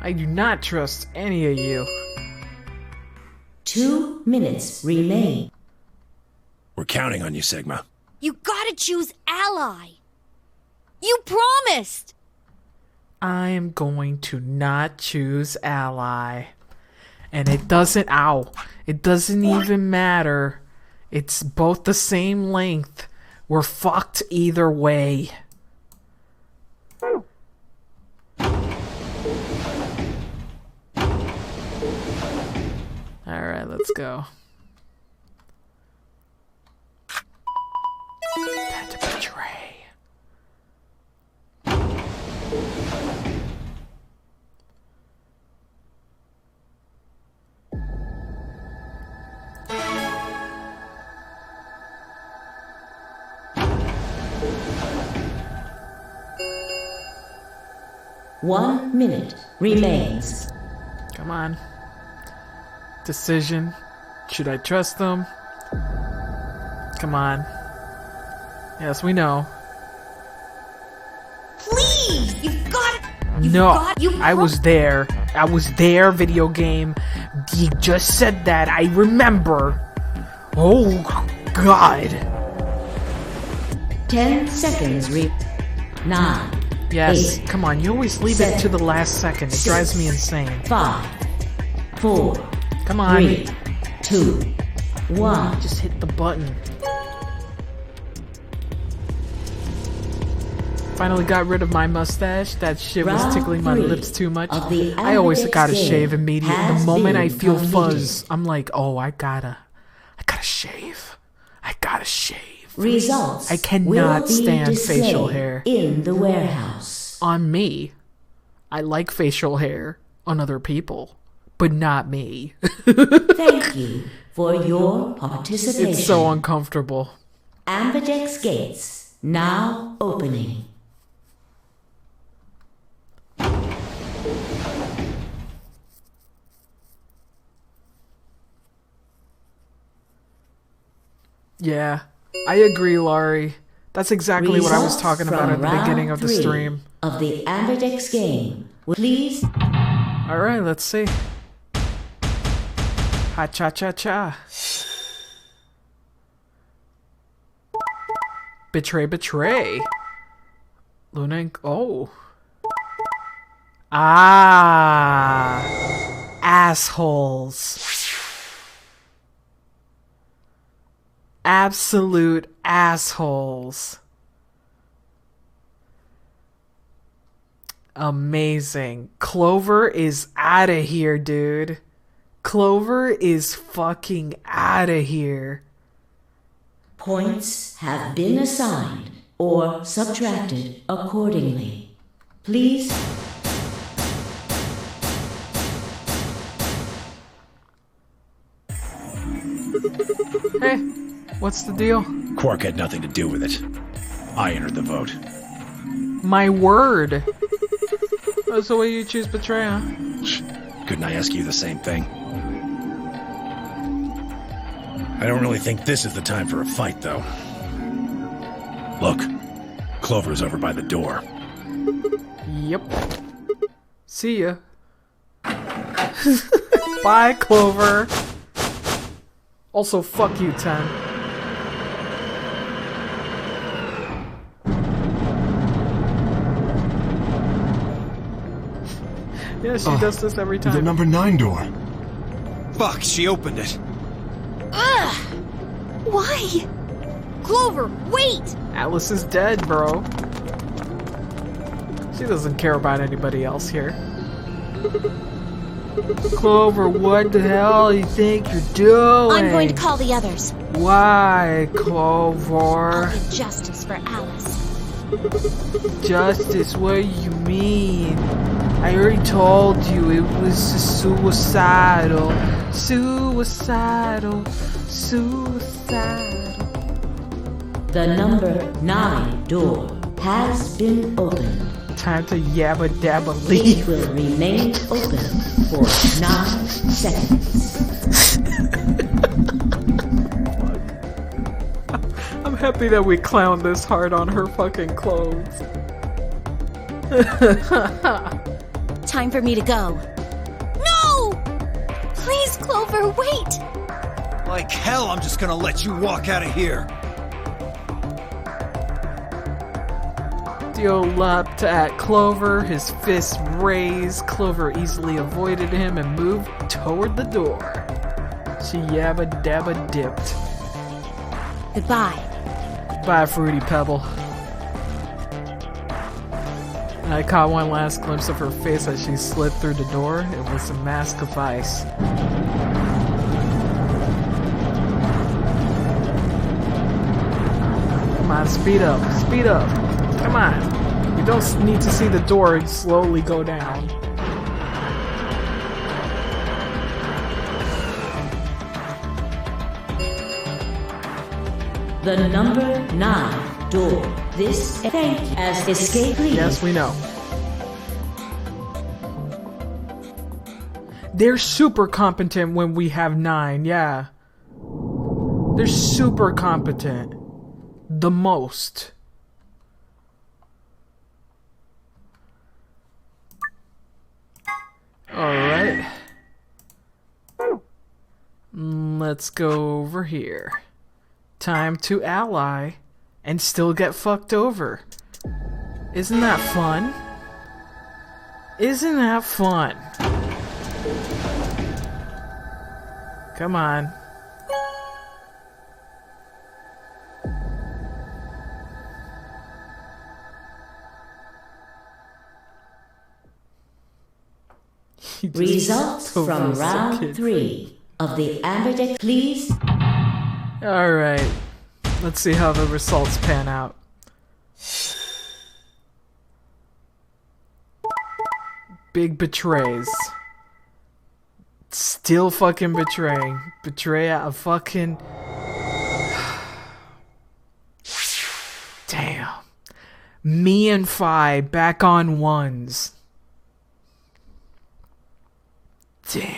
I do not trust any of you. 2 minutes remain. We're counting on you, Sigma. You gotta choose ally! You promised! I am going to not choose ally. And it doesn't, it doesn't even matter. It's both the same length. We're fucked either way. Alright, let's go. Time to betray. One minute remains. Come on. Decision. Should I trust them? Come on. Yes, we know. Please! You've got I was there. I was there, video game. You just said that. I remember. Oh, God. 10 seconds 9. Yes, 8, come on. You always leave 7, it to the last second. It drives me insane. 5, 4, Come on. 3, 2, 1. Just hit the button. Finally got rid of my mustache. That shit was Round tickling my 3 lips too much. of the I always Amberdex gotta game shave immediately. The has moment I been feel completed. fuzz, I'm like, oh, I gotta shave. I gotta shave. Results I cannot will be stand facial displayed hair. in the warehouse. On me. I like facial hair on other people, but not me. Thank you for your participation. It's so uncomfortable. Amberdex gates now opening. Yeah, I agree, Laurie. That's exactly what I was talking about at the beginning of the stream. Of the Amberdex game. Please. Alright, let's see. Ha cha cha cha. Betray, betray. Luna and... Oh. Ah. Assholes. Absolute assholes. Amazing. Clover is out of here, dude. Clover is fucking out of here. Points have been assigned or subtracted accordingly. Please. Hey, what's the deal? Quark had nothing to do with it. I entered the vote. My word. That's the way you choose betray, huh? Couldn't I ask you the same thing? I don't really think this is the time for a fight, though. Look, Clover's over by the door. Yep. See ya. Bye, Clover. Also, fuck you, 10. Yeah, she does this every time. The number 9 door. Fuck, she opened it. Ugh! Why? Clover, wait! Alice is dead, bro. She doesn't care about anybody else here. Clover, what the hell do you think you're doing? I'm going to call the others. Why, Clover? I'll get justice for Alice. Justice, what do you mean? I already told you it was suicidal. Suicidal. Suicidal. The number 9 door has been opened. Time to yabba dabba It leave. will remain open for 9 seconds. I'm happy that we clowned this hard on her fucking clothes. Time for me to go. No! Please, Clover, wait! Like hell, I'm just gonna let you walk out of here. Dio leapt at Clover, his fists raised. Clover easily avoided him and moved toward the door. She yabba dabba dipped. Goodbye. Bye, Fruity Pebble. I caught one last glimpse of her face as she slid through the door. It was a mask of ice. Come on, speed up, speed up. Come on. You don't need to see the door slowly go down. The number 9 door. This event as escape lead. Yes, we know. They're super competent when we have 9, yeah. They're super competent. The most. Alright. Let's go over here. Time to ally and still get fucked over. Isn't that fun? Isn't that fun? Come on. Results from round 3 of the Amberdeck, please. Alright. Let's see how the results pan out. Big betrays. Still fucking betraying. Betray a fucking... Damn. Me and Fi back on ones. Damn.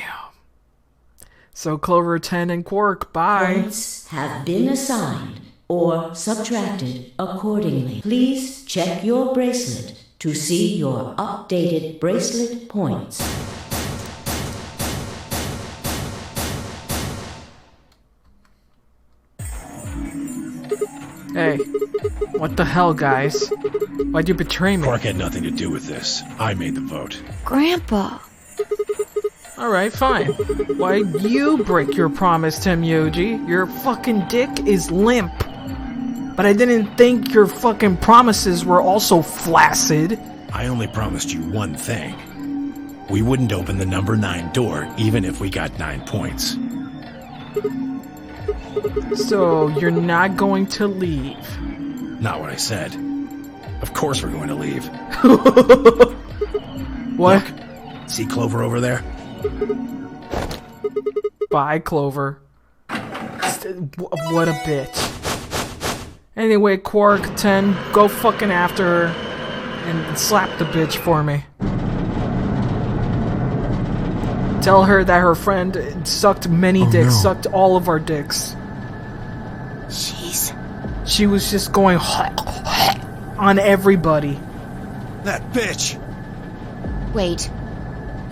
So Clover 10 and Quark, bye. Points have been assigned or subtracted accordingly. Please check your bracelet to see your updated bracelet points. Hey, what the hell, guys? Why'd you betray me? Quark had nothing to do with this. I made the vote. Grandpa. Alright, fine. Why'd you break your promise, Tim Yoji? Your fucking dick is limp. But I didn't think your fucking promises were also flaccid. I only promised you one thing. We wouldn't open the number 9 door, even if we got 9 points. So, you're not going to leave? Not what I said. Of course we're going to leave. What? Look, see Clover over there? Bye, Clover. What a bitch. Anyway, Quark 10, go fucking after her and slap the bitch for me. Tell her that her friend sucked many dicks, sucked all of our dicks. She was just going on everybody. That bitch! Wait.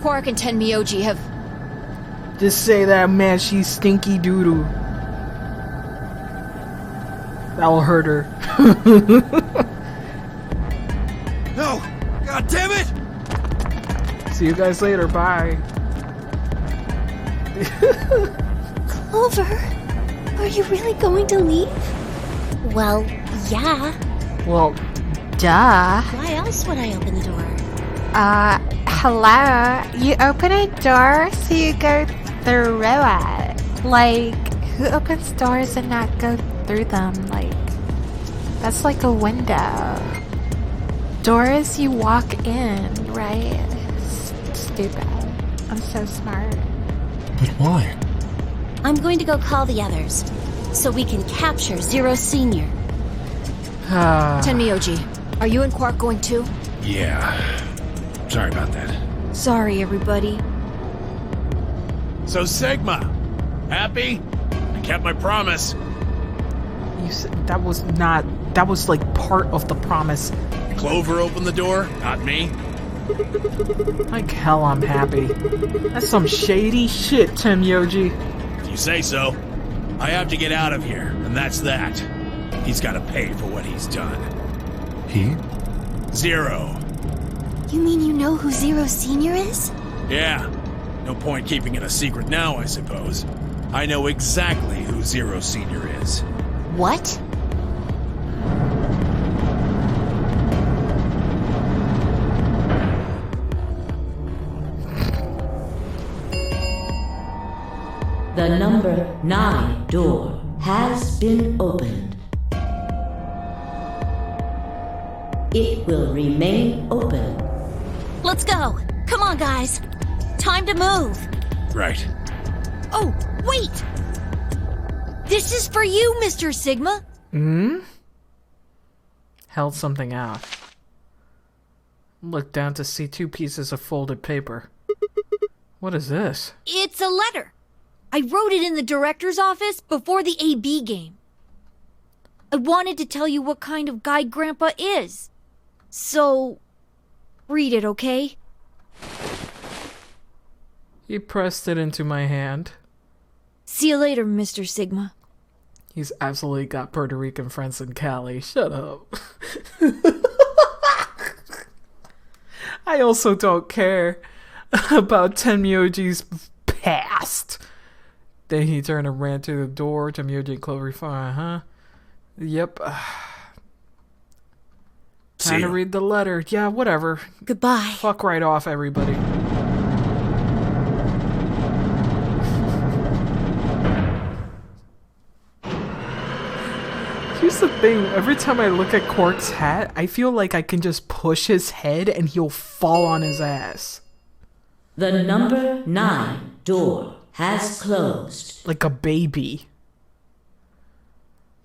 Quark and Ten Myoji have... Just say that, man, she's stinky doo-doo. That'll hurt her. No! God damn it! See you guys later, bye. Clover, are you really going to leave? Well, yeah. Well, duh. Why else would I open the door? Hello? You open a door so you go through it. Like, who opens doors and not go through them? Like, that's like a window. Doors you walk in, right? Stupid. I'm so smart. But why? I'm going to go call the others, so we can capture Zero Senior. Ten Myoji, are you and Quark going too? Yeah. Sorry about that. Sorry, everybody. So, Sigma, happy? I kept my promise. You said that was not. That was like part of the promise. Clover opened the door, not me. Like hell, I'm happy. That's some shady shit, Tim Yoji. If you say so. I have to get out of here, and that's that. He's got to pay for what he's done. He? Zero. You mean you know who Zero Senior is? Yeah. No point keeping it a secret now, I suppose. I know exactly who Zero Senior is. What? The number 9 door has been opened. It will remain open. Let's go. Come on, guys. Time to move. Right. Oh, wait! This is for you, Mr. Sigma. Held something out. Looked down to see 2 pieces of folded paper. What is this? It's a letter. I wrote it in the director's office before the AB game. I wanted to tell you what kind of guy Grandpa is. So, read it, okay? He pressed it into my hand. See you later, Mr. Sigma. He's absolutely got Puerto Rican friends in Cali. Shut up. I also don't care about Tenmyoji's past. Then he turned and ran to the door. Tenmyoji and Clover fine, huh? Yep. Time to read the letter. Yeah, whatever. Goodbye. Fuck right off, everybody. Here's the thing, every time I look at Quark's hat, I feel like I can just push his head and he'll fall on his ass. The number 9 door has closed. Like a baby.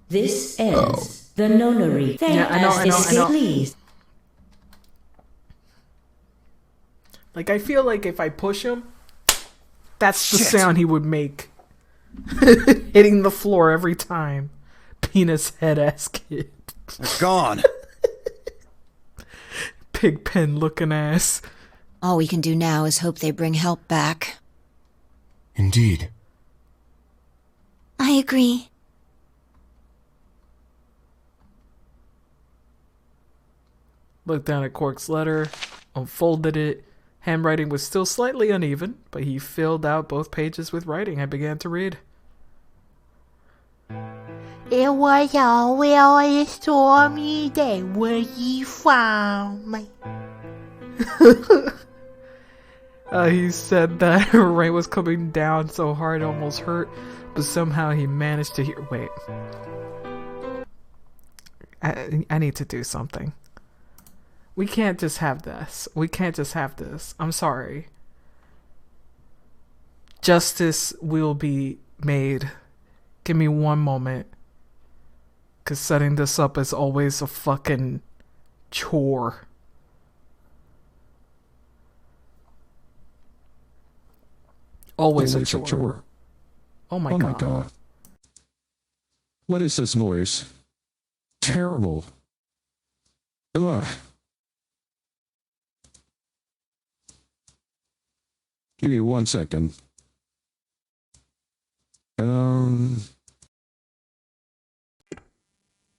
This ends the nonary. I know. Please. Like, I feel like if I push him, that's the sound he would make. Hitting the floor every time. Penis head ass kid. It's gone. Pigpen looking ass. All we can do now is hope they bring help back. Indeed. I agree. Looked down at Quark's letter, unfolded it. Handwriting was still slightly uneven, but he filled out both pages with writing. I began to read. It was a really stormy day when you found me. He said that rain was coming down so hard it almost hurt, but somehow he managed to hear. Wait. I need to do something. We can't just have this. We can't just have this. I'm sorry. Justice will be made. Give me one moment. Because setting this up is always a fucking chore. Always a chore. Oh my god. What is this noise? Terrible. Ugh. Give me 1 second.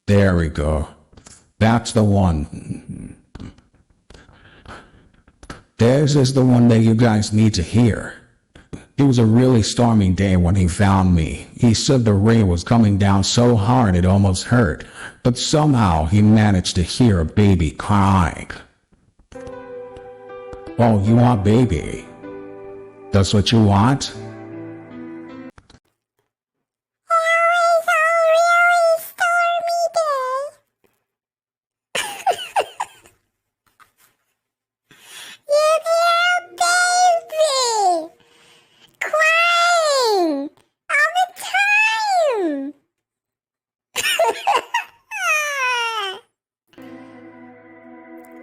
There we go. That's the one. This is the one that you guys need to hear. It was a really stormy day when he found me. He said the rain was coming down so hard it almost hurt, but somehow he managed to hear a baby crying. Oh, you want baby? That's what you want?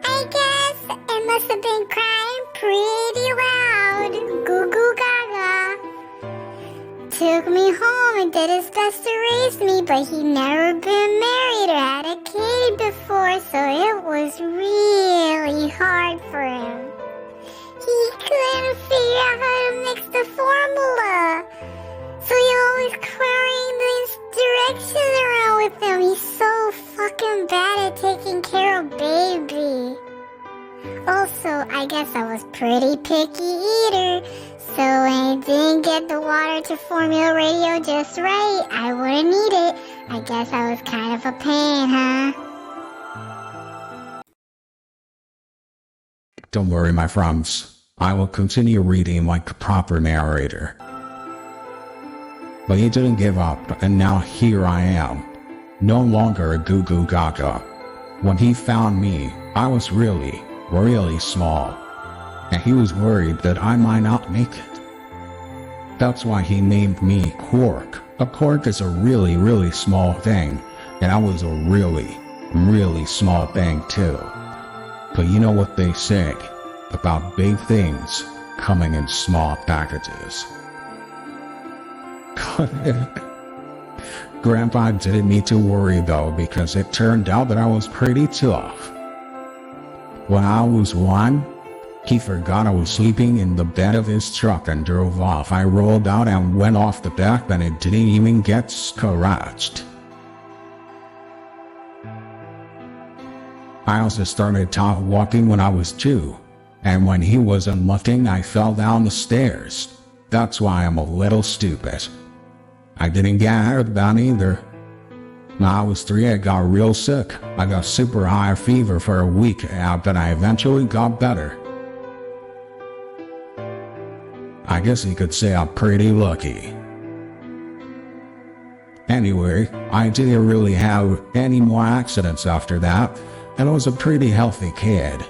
I guess and must have been crying pretty loud. Goo goo gaga. Took me home and did his best to raise me, but he'd never been married or had a kid before, so it was really hard for him. He couldn't figure out how to mix the formula, so he always carrying these directions around with him. He's so fucking bad at taking care of baby. Also, I guess I was pretty picky eater, so when I didn't get the water to formula radio just right, I wouldn't need it. I guess I was kind of a pain, huh? Don't worry, my friends. I will continue reading like a proper narrator. But he didn't give up, and now here I am. No longer a goo goo gaga. When he found me, I was really small. And he was worried that I might not make it. That's why he named me Quark. A quark is a really small thing, and I was a really small thing too. But you know what they say about big things coming in small packages. Grandpa didn't need to worry though, because it turned out that I was pretty tough. When I was 1, he forgot I was sleeping in the bed of his truck and drove off. I rolled out and went off the back, and it didn't even get scratched. I also started walking when I was 2, and when he wasn't looking, I fell down the stairs. That's why I'm a little stupid. I didn't get hurt that either. When I was 3, I got real sick. I got super high fever for a week, but I eventually got better. I guess you could say I'm pretty lucky. Anyway, I didn't really have any more accidents after that, and I was a pretty healthy kid.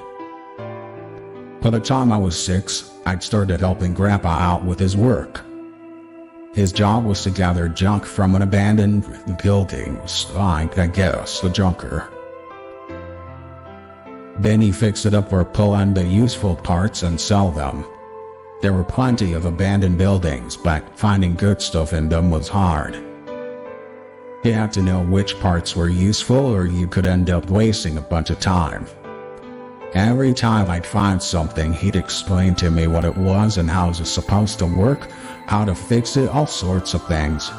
By the time I was 6, I'd started helping Grandpa out with his work. His job was to gather junk from an abandoned building, like, I guess, a junker. Then he fixed it up or pull in the useful parts and sell them. There were plenty of abandoned buildings, but finding good stuff in them was hard. You had to know which parts were useful, or you could end up wasting a bunch of time. Every time I'd find something, he'd explain to me what it was and how it was supposed to work, how to fix it, all sorts of things.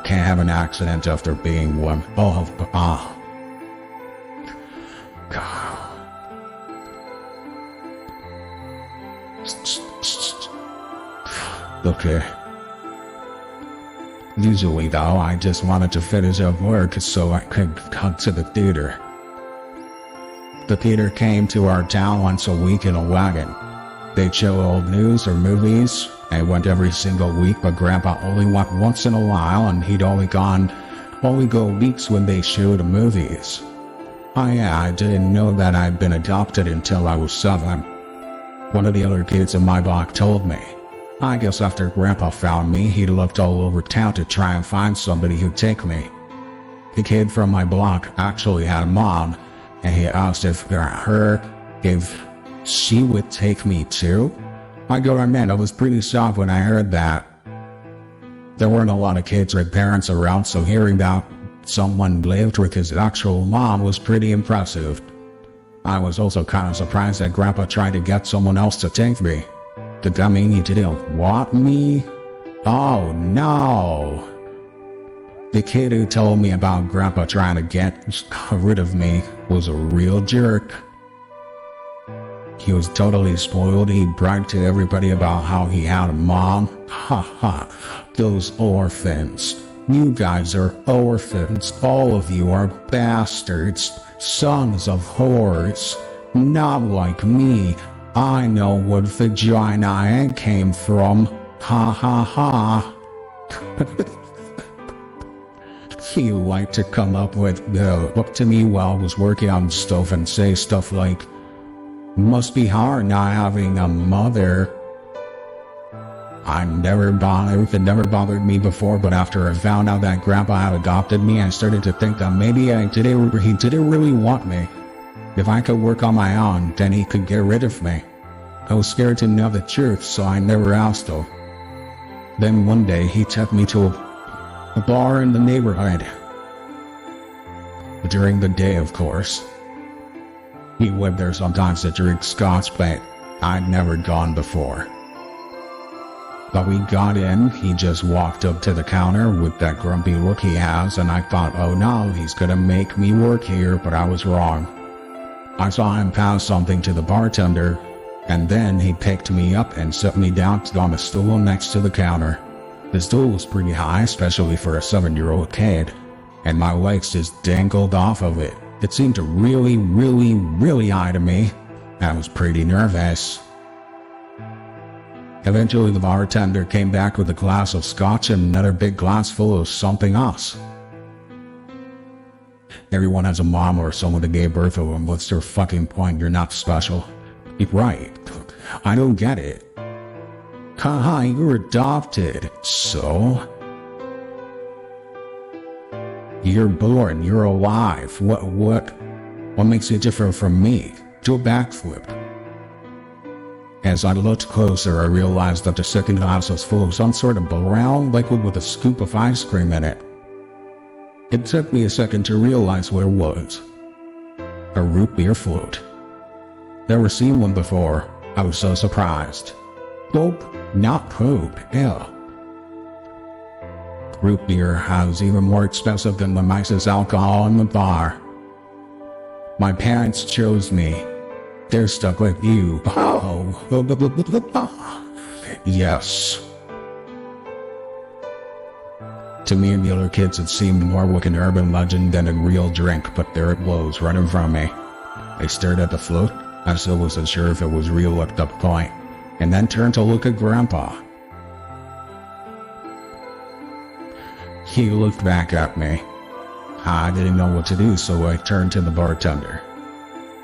Can't have an accident after being one. Okay. Usually though, I just wanted to finish up work so I could come to the theater. The theater came to our town once a week in a wagon. They'd show old news or movies. I went every single week, but Grandpa only went once in a while, and he'd only go weeks when they showed movies. Oh yeah, I didn't know that I'd been adopted until I was 7. One of the other kids in my block told me. I guess after Grandpa found me, he looked all over town to try and find somebody who'd take me. The kid from my block actually had a mom, and he asked if she would take me too. I was pretty shocked when I heard that. There weren't a lot of kids with parents around, so hearing that someone lived with his actual mom was pretty impressive. I was also kind of surprised that Grandpa tried to get someone else to take me. Did that mean he didn't want me? Oh no! The kid who told me about Grandpa trying to get rid of me was a real jerk. He was totally spoiled. He bragged to everybody about how he had a mom. Ha ha, those orphans. You guys are orphans. All of you are bastards, sons of whores. Not like me. I know what vagina I came from. Ha ha ha. He liked to come up to me while I was working on stuff and say stuff like, "Must be hard not having a mother." It never bothered me before, but after I found out that Grandpa had adopted me, I started to think that maybe he didn't really want me. If I could work on my own, then he could get rid of me. I was scared to know the truth, so I never asked him. Then one day he took me to a bar in the neighborhood. During the day, of course. He went there sometimes to drink scotch, but I'd never gone before. But we got in, he just walked up to the counter with that grumpy look he has, and I thought, oh no, he's gonna make me work here, but I was wrong. I saw him pass something to the bartender, and then he picked me up and set me down on a stool next to the counter. The stool was pretty high, especially for a 7-year-old kid, and my legs just dangled off of it. It seemed to really eye to me. I was pretty nervous. Eventually the bartender came back with a glass of scotch and another big glass full of something else. Everyone has a mom or someone that gave birth to them. What's their fucking point? You're not special. Right. I don't get it. Haha, you're adopted. So? You're born, you're alive. What makes you different from me? Do a backflip. As I looked closer, I realized that the second glass was full of some sort of brown liquid with a scoop of ice cream in it. It took me a second to realize what it was. A root beer float. Never seen one before. I was so surprised. Poop, not poop, ew. Root beer is even more expensive than the nicest alcohol in the bar. My parents chose me. They're stuck with you. Oh. Yes. To me and the other kids, it seemed more like an urban legend than a real drink, but there it was, right in front of me. I stared at the float. I still wasn't sure if it was real at that point, and then turned to look at Grandpa. He looked back at me. I didn't know what to do, so I turned to the bartender.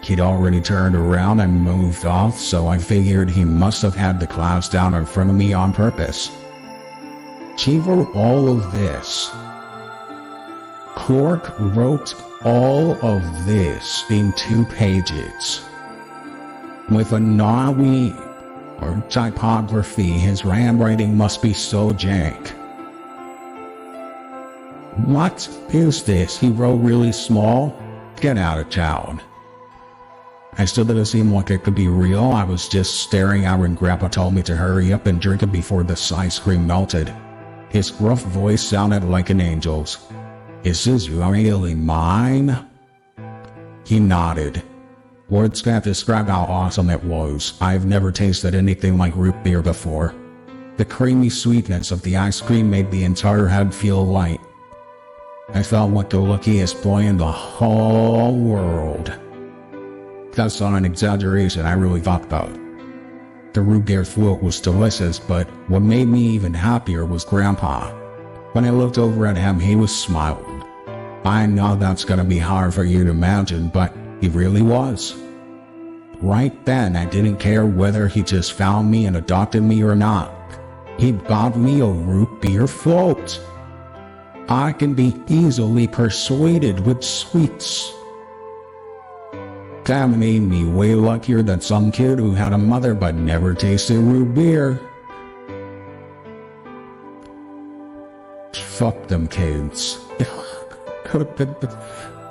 He'd already turned around and moved off, so I figured he must have had the glass down in front of me on purpose. She wrote all of this. Cork wrote all of this in 2 pages. With a gnarly or typography, his handwriting must be so jank. What is this? He wrote really small? Get out of town. I still didn't seem like it could be real. I was just staring out when Grandpa told me to hurry up and drink it before this ice cream melted. His gruff voice sounded like an angel's. Is this really mine? He nodded. Words can't describe how awesome it was. I've never tasted anything like root beer before. The creamy sweetness of the ice cream made the entire head feel light. I felt like the luckiest boy in the whole world. That's not an exaggeration, I really thought that. The root beer float was delicious, but what made me even happier was Grandpa. When I looked over at him, he was smiling. I know that's gonna be hard for you to imagine, but he really was. Right then, I didn't care whether he just found me and adopted me or not. He bought me a root beer float. I can be easily persuaded with sweets. That made me way luckier than some kid who had a mother but never tasted root beer. Fuck them kids.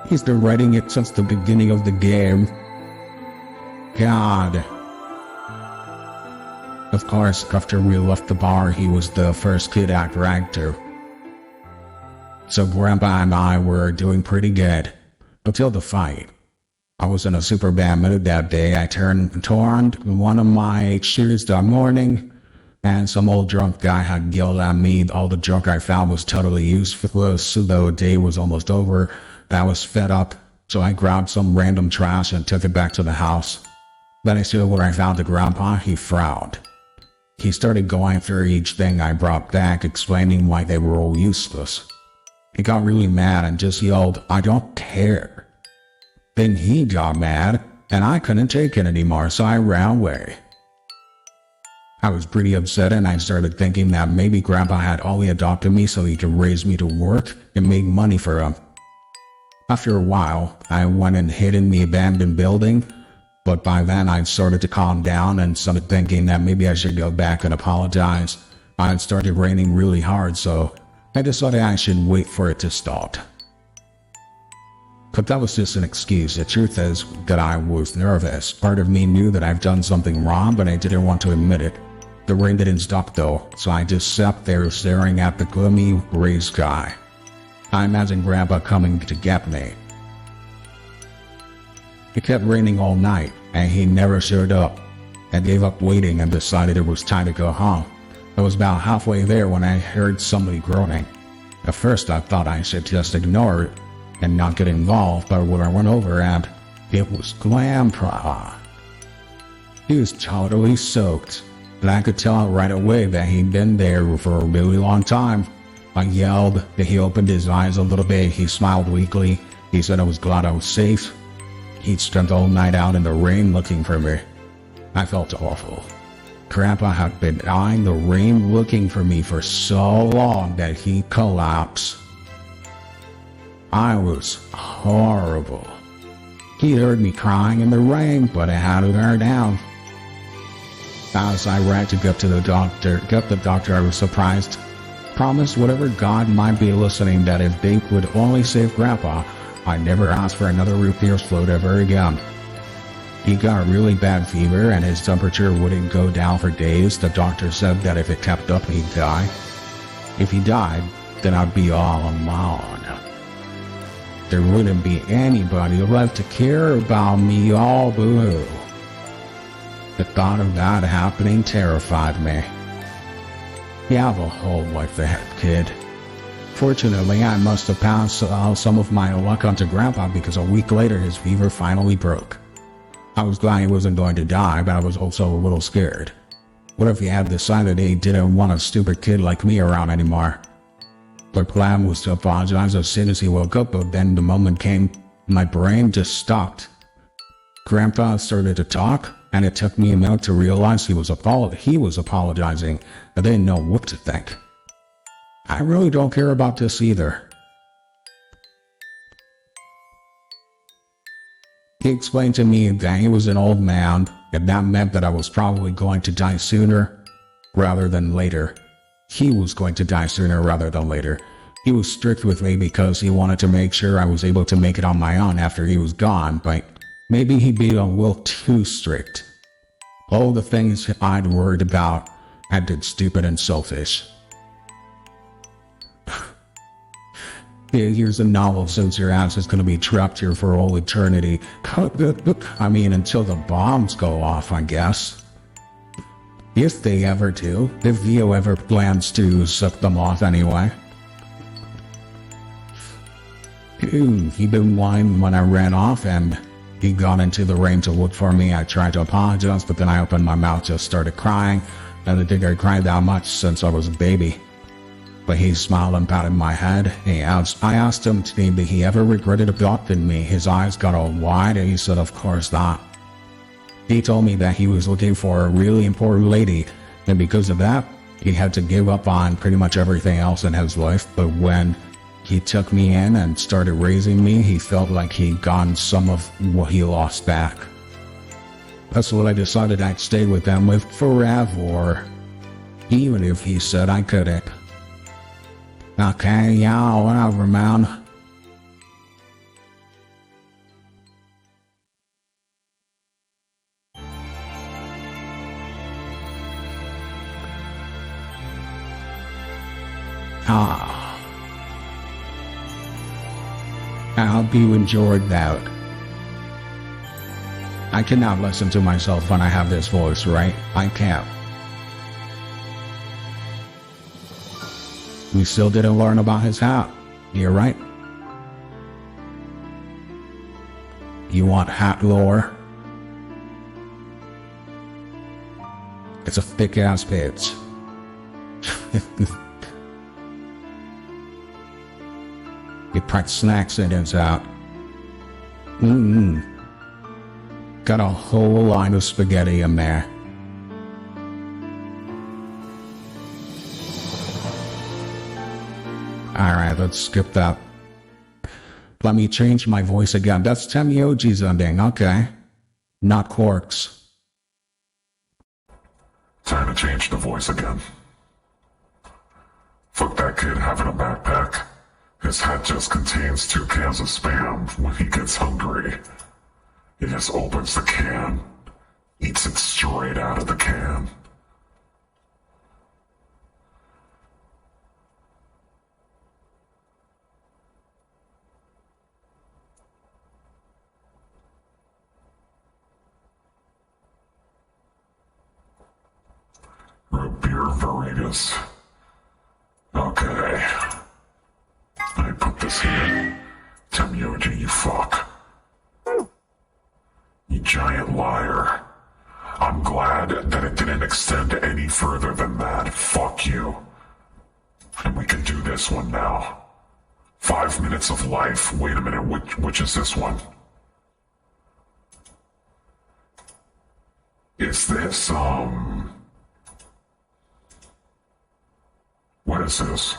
He's been writing it since the beginning of the game. God. Of course, after we left the bar, he was the first kid I dragged to. So Grandpa and I were doing pretty good. Until the fight. I was in a super bad mood that day. I torn one of my shoes that morning, and some old drunk guy had yelled at me. All the junk I found was totally useless, so the day was almost over. I was fed up, so I grabbed some random trash and took it back to the house. Then I saw where I found the Grandpa. He frowned. He started going through each thing I brought back, explaining why they were all useless. He got really mad and just yelled, "I don't care." Then he got mad, and I couldn't take it anymore, so I ran away. I was pretty upset, and I started thinking that maybe Grandpa had only adopted me so he could raise me to work and make money for him. After a while, I went and hid in the abandoned building, but by then I'd started to calm down and started thinking that maybe I should go back and apologize. It started raining really hard, so I decided I should wait for it to stop. But that was just an excuse. The truth is that I was nervous. Part of me knew that I've done something wrong, but I didn't want to admit it. The rain didn't stop though, so I just sat there staring at the gloomy gray sky. I imagined Grandpa coming to get me. It kept raining all night, and he never showed up. I gave up waiting and decided it was time to go home. I was about halfway there when I heard somebody groaning. At first I thought I should just ignore it and not get involved, but when I went over and it was Grandpa. He was totally soaked, and I could tell right away that he'd been there for a really long time. I yelled, he opened his eyes a little bit, he smiled weakly, he said I was glad I was safe. He'd spent all night out in the rain looking for me. I felt awful. Grandpa had been out in the rain looking for me for so long that he collapsed. I was horrible. He heard me crying in the rain, but I had to turn down. As I ran to get the doctor, I was surprised. Promised whatever God might be listening that if they would only save Grandpa, I'd never ask for another root beer float ever again. He got a really bad fever and his temperature wouldn't go down for days. The doctor said that if it kept up, he'd die. If he died, then I'd be all alone. There wouldn't be anybody left to care about me, all boo-hoo. The thought of that happening terrified me. You have a whole life ahead, kid. Fortunately, I must have passed some of my luck onto Grandpa because a week later his fever finally broke. I was glad he wasn't going to die, but I was also a little scared. What if he had decided he didn't want a stupid kid like me around anymore? The plan was to apologize as soon as he woke up, but then the moment came, my brain just stopped. Grandpa started to talk, and it took me a minute to realize he was apologizing. I didn't know what to think. I really don't care about this either. He explained to me that he was an old man, and that meant that I was probably going to die sooner rather than later. He was going to die sooner rather than later. He was strict with me because he wanted to make sure I was able to make it on my own after he was gone, but maybe he'd be a little too strict. All the things I'd worried about acted stupid and selfish. Here's a novel since your ass is going to be trapped here for all eternity. I mean, until the bombs go off, I guess. If they ever do. If Vio ever plans to suck them off anyway. He didn't whine when I ran off and he got into the rain to look for me. I tried to apologize, but then I opened my mouth, just started crying. I didn't think I cried that much since I was a baby. But he smiled and patted my head. I asked him if he ever regretted adopting me. His eyes got all wide and he said, of course not. He told me that he was looking for a really important lady, and because of that, he had to give up on pretty much everything else in his life. But when he took me in and started raising me, he felt like he'd gotten some of what he lost back. That's what I decided I'd stay with him with forever, even if he said I couldn't. Okay, yeah, whatever, man. I hope you enjoyed that. I cannot listen to myself when I have this voice, right? I can't. We still didn't learn about his hat. You're right. You want hat lore? It's a thick-ass bitch. You packed snacks in his out. Got a whole line of spaghetti in there. Alright, let's skip that. Let me change my voice again. That's Temioji's ending, okay? Not Quark's. Time to change the voice again. Fuck that kid having a backpack. His head just contains 2 cans of Spam when he gets hungry. He just opens the can, eats it straight out of the can. Root beer Veritas. Okay. I put this here. Temyoji, you fuck. You giant liar. I'm glad that it didn't extend any further than that. Fuck you. And we can do this one now. 5 minutes of life. Wait a minute, which is this one? Is this, what is this?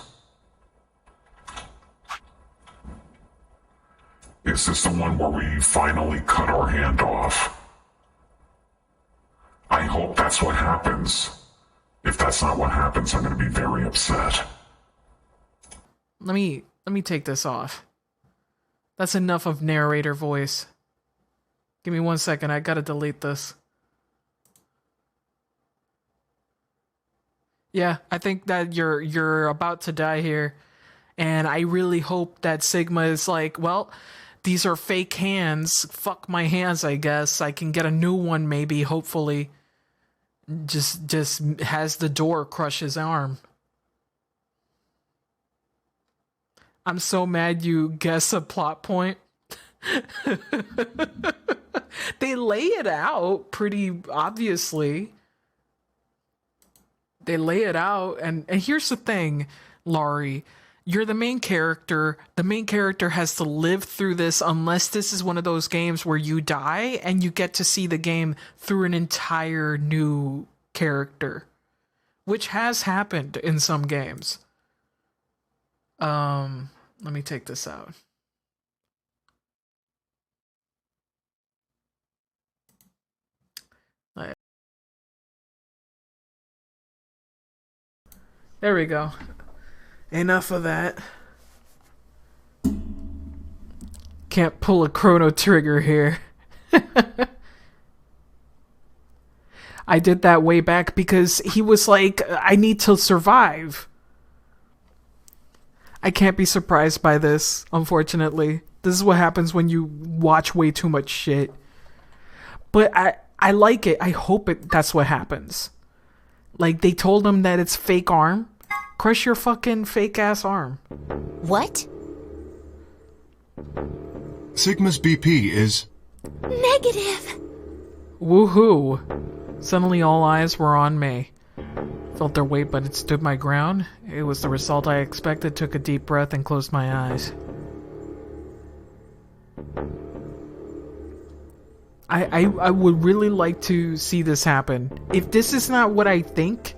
Is this the one where we finally cut our hand off? I hope that's what happens. If that's not what happens, I'm gonna be very upset. Let me take this off. That's enough of narrator voice. Give me 1 second, I gotta delete this. Yeah, I think that you're about to die here. And I really hope that Sigma is like, well, these are fake hands. Fuck my hands, I guess. I can get a new one maybe, hopefully. Just has the door crush his arm. I'm so mad you guess a plot point. They lay it out pretty obviously. They lay it out, and here's the thing, Laurie. You're the main character. The main character has to live through this unless this is one of those games where you die and you get to see the game through an entire new character, which has happened in some games. Let me take this out. There we go. Enough of that. Can't pull a chrono trigger here. I did that way back because he was like, I need to survive. I can't be surprised by this, unfortunately. This is what happens when you watch way too much shit. But I like it. I hope that's what happens. Like, they told him that it's fake arm. Crush your fucking fake ass arm. What? Sigma's BP is... Negative. Woohoo. Suddenly all eyes were on me. Felt their weight, but it stood my ground. It was the result I expected. Took a deep breath and closed my eyes. I would really like to see this happen. If this is not what I think,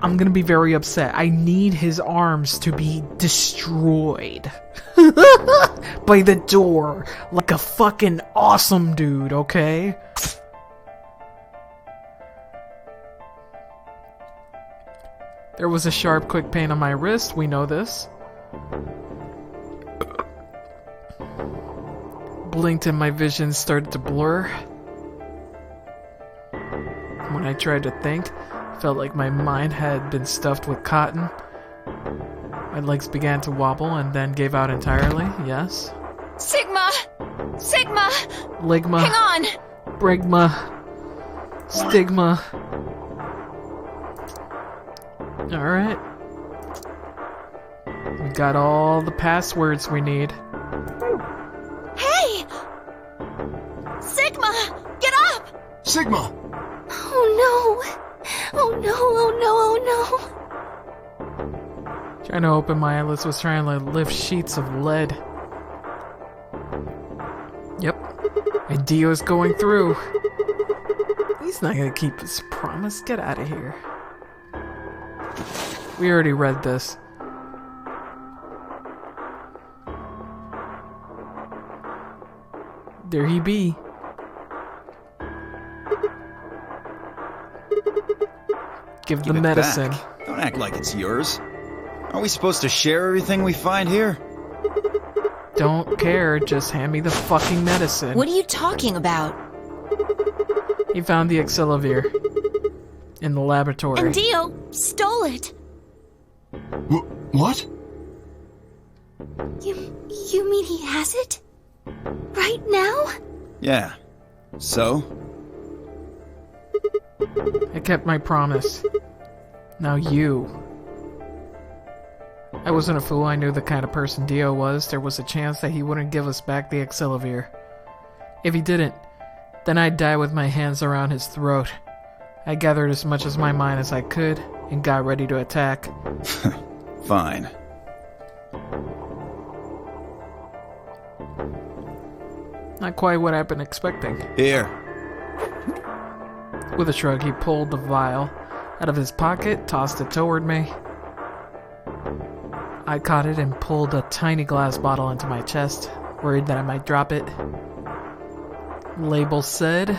I'm gonna be very upset. I need his arms to be destroyed by the door like a fucking awesome dude, okay? There was a sharp, quick pain on my wrist. We know this. Blinked and my vision started to blur. When I tried to think, felt like my mind had been stuffed with cotton. My legs began to wobble and then gave out entirely. Yes. Sigma! Sigma! Ligma. Hang on! Brigma. Stigma. Alright. We got all the passwords we need. Hey! Sigma! Get up! Sigma! Oh no! Oh no, oh no, oh no! Trying to open my eyelids was trying to lift sheets of lead. Yep. And Dio's going through. He's not gonna keep his promise. Get out of here. We already read this. There he be. Give the medicine. Back. Don't act like it's yours. Aren't we supposed to share everything we find here? Don't care, just hand me the fucking medicine. What are you talking about? He found the Accelevier in the laboratory. And Dio stole it. What? You mean he has it? Right now? Yeah. So? I kept my promise. Now you. I wasn't a fool. I knew the kind of person Dio was. There was a chance that he wouldn't give us back the Accelevier. If he didn't, then I'd die with my hands around his throat. I gathered as much of my mind as I could and got ready to attack. Fine. Not quite what I've been expecting. Here. With a shrug, he pulled the vial out of his pocket, tossed it toward me. I caught it and pulled a tiny glass bottle into my chest, worried that I might drop it. Label said,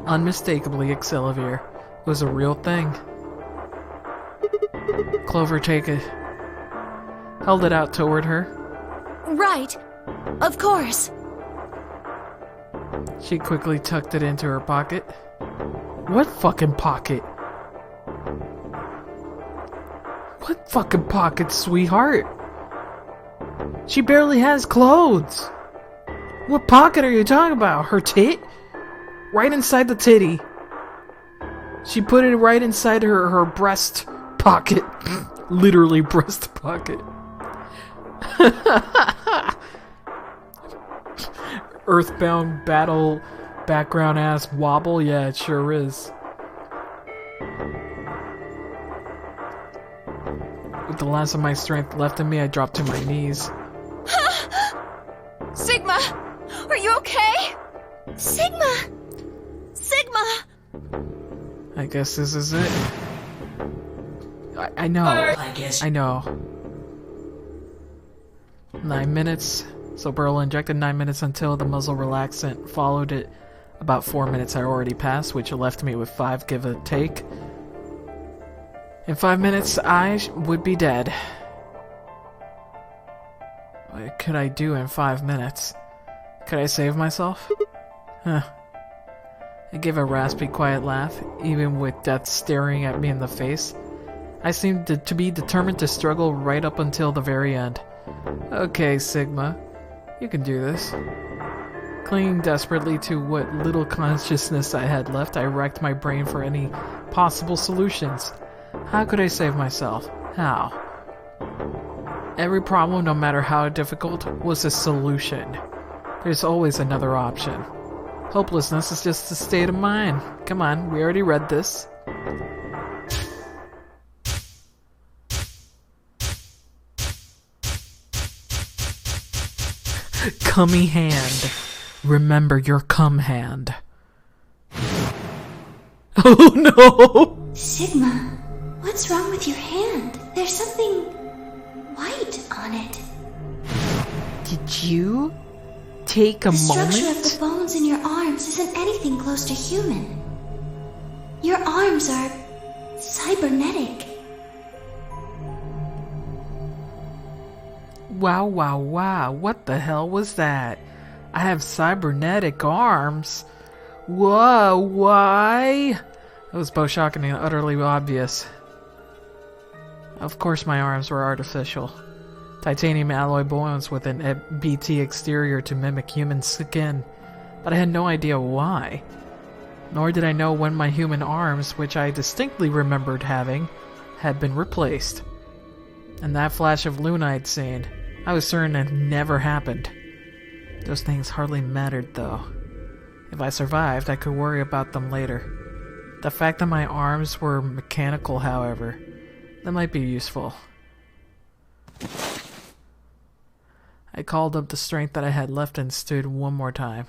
unmistakably Accelevier. It was a real thing. Clover, take it. Held it out toward her. Right. Of course. She quickly tucked it into her pocket. What fucking pocket? What fucking pocket, sweetheart? She barely has clothes. What pocket are you talking about? Her tit? Right inside the titty. She put it right inside her breast pocket. Literally breast pocket. Earthbound battle background ass wobble? Yeah, it sure is. With the last of my strength left in me, I dropped to my knees. Sigma! Are you okay? Sigma! Sigma! I guess this is it. I know. I know. 9 minutes. So Burl injected 9 minutes until the muzzle relaxant followed it. About 4 minutes had already passed, which left me with 5 give or take. In 5 minutes, I would be dead. What could I do in 5 minutes? Could I save myself? Huh. I gave a raspy, quiet laugh, even with death staring at me in the face. I seemed to be determined to struggle right up until the very end. Okay, Sigma. You can do this. Clinging desperately to what little consciousness I had left, I racked my brain for any possible solutions. How could I save myself? How? Every problem, no matter how difficult, was a solution. There's always another option. Hopelessness is just a state of mind. Come on, we already read this. Cummy hand. Remember your cum hand. Oh no! Sigma, what's wrong with your hand? There's something white on it. Did you take a moment? The structure moment? of the bones in your arms isn't anything close to human. Your arms are cybernetic. Wow, wow, wow. What the hell was that? I have cybernetic arms. Whoa, why? It was both shocking and utterly obvious. Of course my arms were artificial. Titanium alloy bones with an BT exterior to mimic human skin. But I had no idea why. Nor did I know when my human arms, which I distinctly remembered having, had been replaced. And that flash of Luna I'd seen, I was certain it never happened. Those things hardly mattered, though. If I survived, I could worry about them later. The fact that my arms were mechanical, however, that might be useful. I called up the strength that I had left and stood one more time.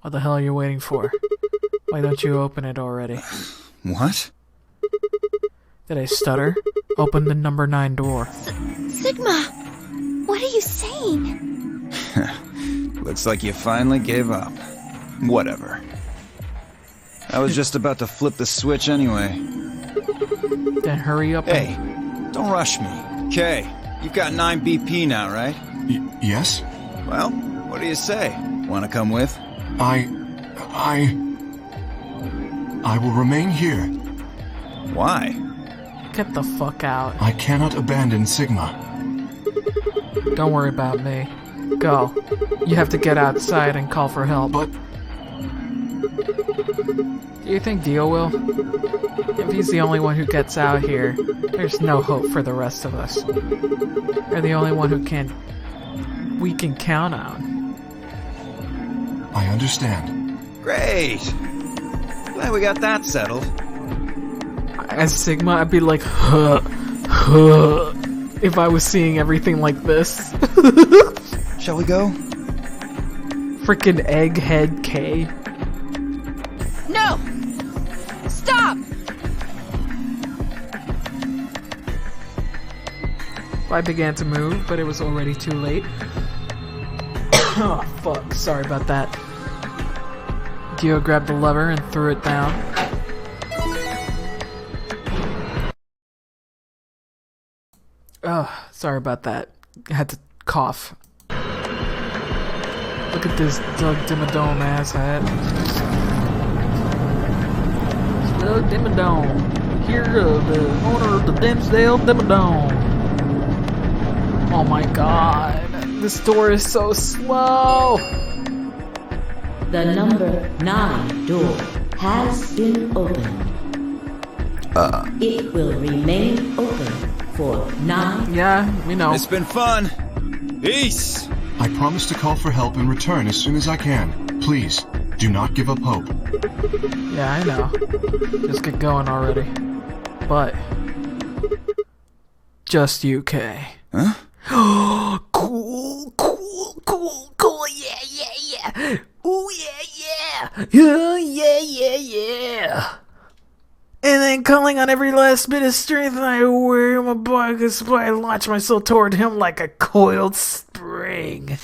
What the hell are you waiting for? Why don't you open it already? What? Did I stutter? Open the number 9 door. Sigma! What are you saying? Looks like you finally gave up. Whatever. I was just about to flip the switch anyway. Then hurry up. Hey, don't rush me. Okay, you've got 9 BP now, right? Yes? Well, what do you say? Want to come with? I will remain here. Why? Get the fuck out. I cannot abandon Sigma. Don't worry about me. Go. You have to get outside and call for help. But... Do you think Dio will? If he's the only one who gets out here, there's no hope for the rest of us. You're the only one we can count on. I understand. Great! Glad we got that settled. As Sigma, I'd be like, huh, if I was seeing everything like this. Shall we go? Frickin' Egghead K. No! Stop! I began to move, but it was already too late. Oh, fuck. Sorry about that. Dio grabbed the lever and threw it down. Oh, sorry about that. I had to cough. Look at this Doug Dimmadome ass hat. Doug Dimmadome. Here, the owner of the Dimsdale Dimmadome. Oh my god. This door is so slow. The number 9 door has been opened. It will remain open for 9. Yeah, we know. It's been fun. Peace. I promise to call for help and return as soon as I can. Please, do not give up hope. Yeah, I know. Just get going already. But just UK. Huh? Cool, yeah. Ooh, yeah. Yeah. And then calling on every last bit of strength I wear in my body, I launch myself toward him like a coiled spring.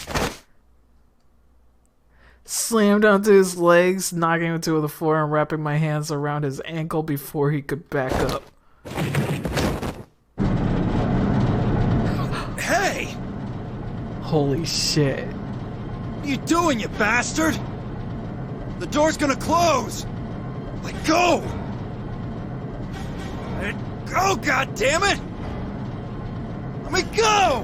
Slammed onto his legs, knocking him to the floor and wrapping my hands around his ankle before he could back up. Hey! Holy shit. What are you doing, you bastard? The door's gonna close! Let go! Let go, goddammit! Let me go!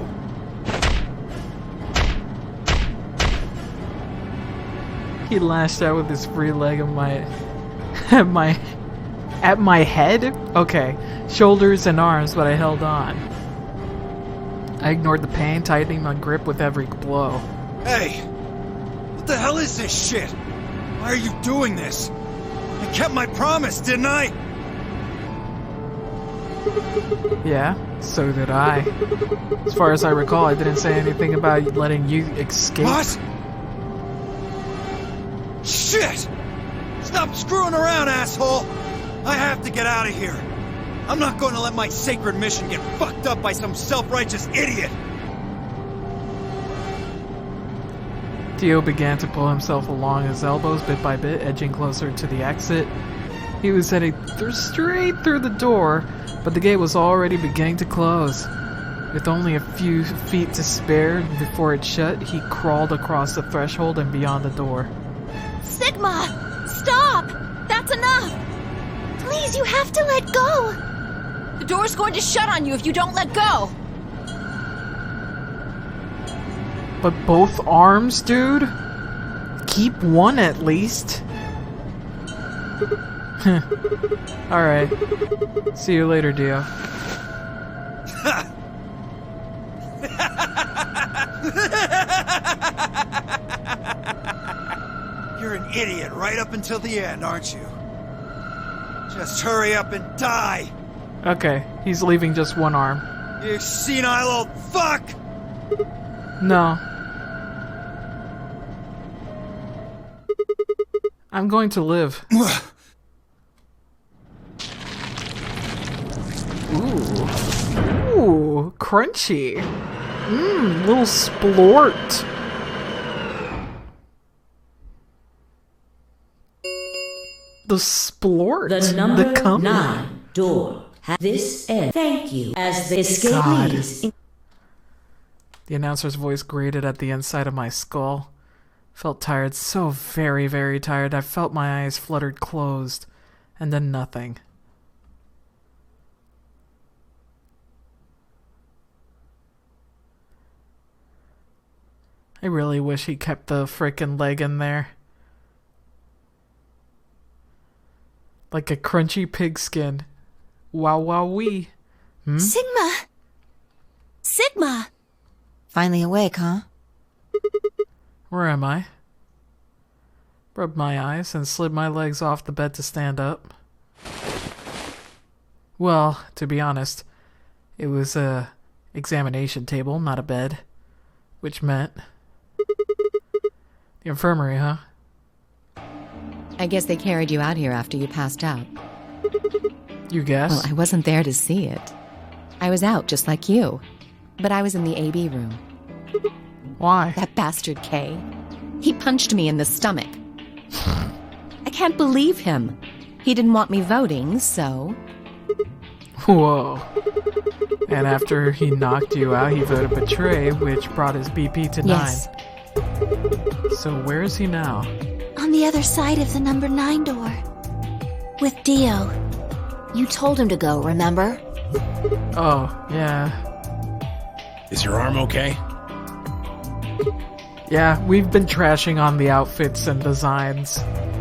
He lashed out with his free leg at my head? Okay. Shoulders and arms, but I held on. I ignored the pain, tightening my grip with every blow. Hey! What the hell is this shit? Why are you doing this? I kept my promise, didn't I? Yeah, so did I. As far as I recall, I didn't say anything about letting you escape. What? Shit! Stop screwing around, asshole! I have to get out of here. I'm not going to let my sacred mission get fucked up by some self-righteous idiot! Dio began to pull himself along his elbows bit by bit, edging closer to the exit. He was heading straight through the door, but the gate was already beginning to close. With only a few feet to spare before it shut, he crawled across the threshold and beyond the door. Sigma! Stop! That's enough! Please, you have to let go! The door's going to shut on you if you don't let go! But both arms, dude? Keep one at least. Alright. See you later, Dio. You're an idiot right up until the end, aren't you? Just hurry up and die! Okay, he's leaving just one arm. You senile old fuck! No. I'm going to live. Ooh, crunchy. Little splort. The splort. The number the company. 9 door. This end. Thank you. As the God. escapees. The announcer's voice grated at the inside of my skull. Felt tired, so very, very tired. I felt my eyes fluttered closed, and then nothing. I really wish he kept the frickin' leg in there. Like a crunchy pigskin. Wow, wow, wee. Sigma! Sigma! Finally awake, huh? Where am I? Rubbed my eyes and slid my legs off the bed to stand up. Well, to be honest, it was a examination table, not a bed. Which meant... the infirmary, huh? I guess they carried you out here after you passed out. You guess? Well, I wasn't there to see it. I was out just like you. But I was in the AB room. Why? That bastard Kay. He punched me in the stomach. I can't believe him. He didn't want me voting, so... Whoa. And after he knocked you out, he voted betray, which brought his BP to 9. Yes. So where is he now? On the other side of the number 9 door. With Dio. You told him to go, remember? Oh, yeah. Is your arm okay? Yeah, we've been trashing on the outfits and designs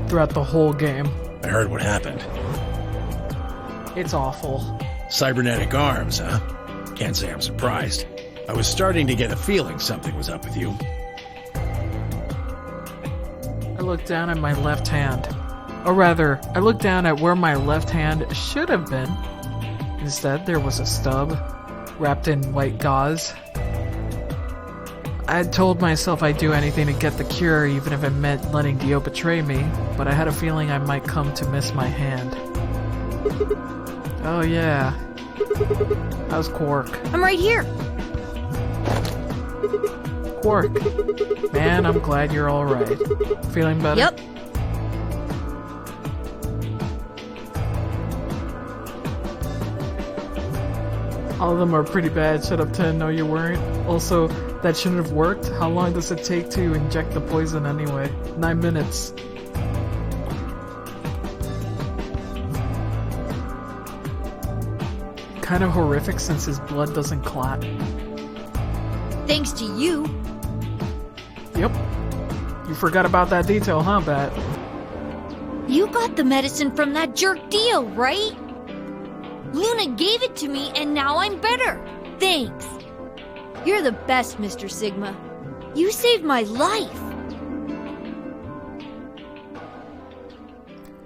throughout the whole game. I heard what happened. It's awful. Cybernetic arms, huh? Can't say I'm surprised. I was starting to get a feeling something was up with you. I looked down at my left hand. Or rather, I looked down at where my left hand should have been. Instead, there was a stub, wrapped in white gauze. I had told myself I'd do anything to get the cure, even if it meant letting Dio betray me, but I had a feeling I might come to miss my hand. Oh yeah. How's Quark? I'm right here. Quark. Man, I'm glad you're alright. Feeling better? Yep. All of them are pretty bad. Shut up, 10. No, you weren't. Also, that shouldn't have worked. How long does it take to inject the poison anyway? 9 minutes. Kind of horrific since his blood doesn't clot. Thanks to you. Yep. You forgot about that detail, huh, Bat? You got the medicine from that jerk Dio, right? Luna gave it to me and now I'm better. Thanks. You're the best, Mr. Sigma. You saved my life.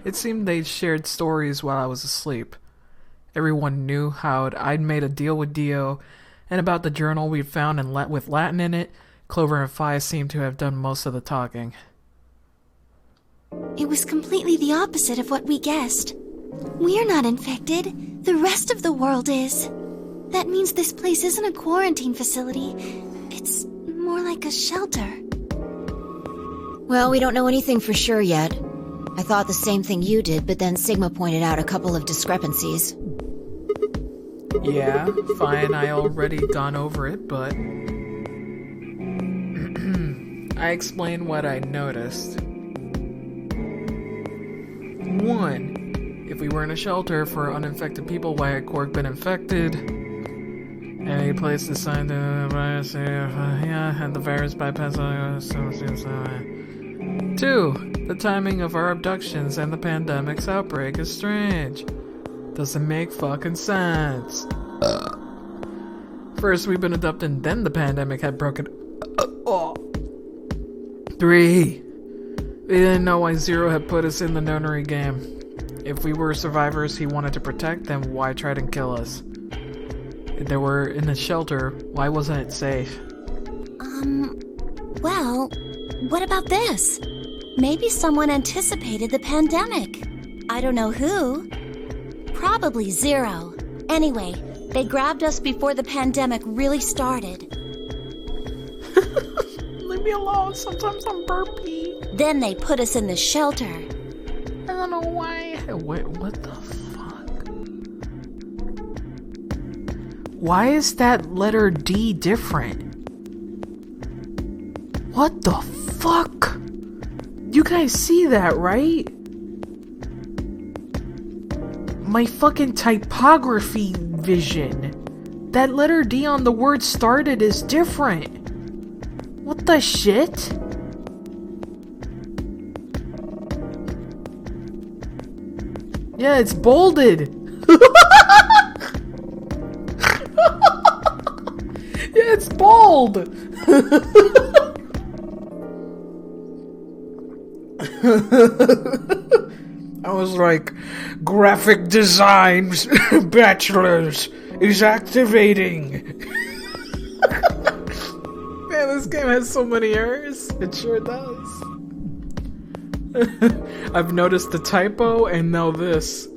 It seemed they shared stories while I was asleep. Everyone knew how I'd made a deal with Dio, and about the journal we'd found with Latin in it. Clover and Phi seemed to have done most of the talking. It was completely the opposite of what we guessed. We're not infected. The rest of the world is. That means this place isn't a quarantine facility. It's more like a shelter. Well, we don't know anything for sure yet. I thought the same thing you did, but then Sigma pointed out a couple of discrepancies. Yeah, fine, I already gone over it, but... I explained what I noticed. 1. If we were in a shelter for uninfected people, why had Quark been infected? Any place designed the virus, and the virus bypassed. 2. The timing of our abductions and the pandemic's outbreak is strange. Doesn't make fucking sense. First we've been abducted, then the pandemic had broken. 3. We didn't know why Zero had put us in the nonary game. If we were survivors he wanted to protect, then why try to kill us? If they were in the shelter, why wasn't it safe? Well, what about this? Maybe someone anticipated the pandemic. I don't know who. Probably Zero. Anyway, they grabbed us before the pandemic really started. Leave me alone, sometimes I'm burpy. Then they put us in the shelter. I don't know why. Wait, what the fuck? Why is that letter D different? What the fuck? You guys see that, right? My fucking typography vision. That letter D on the word started is different. What the shit? Yeah, it's bolded. Yeah, it's bold. I was like, graphic design bachelor's is activating. Man, this game has so many errors. It sure does. I've noticed the typo and now this.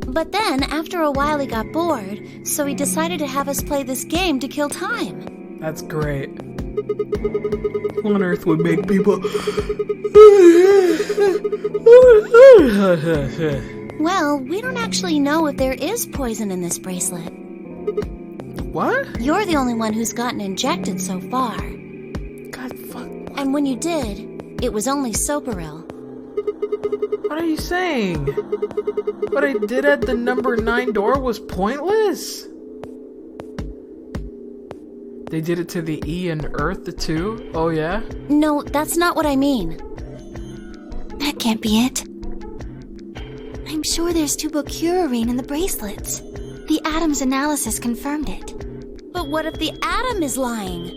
But then, after a while, he got bored, so he decided to have us play this game to kill time. That's great. Who on earth would make people... Well, we don't actually know if there is poison in this bracelet. What? You're the only one who's gotten injected so far. God, fuck. And when you did, it was only Soparil. What are you saying? What I did at the number 9 door was pointless? They did it to the E and Earth too? Oh yeah? No, that's not what I mean. That can't be it. I'm sure there's tubocurarine in the bracelets. The Adams analysis confirmed it. But what if the Atom is lying?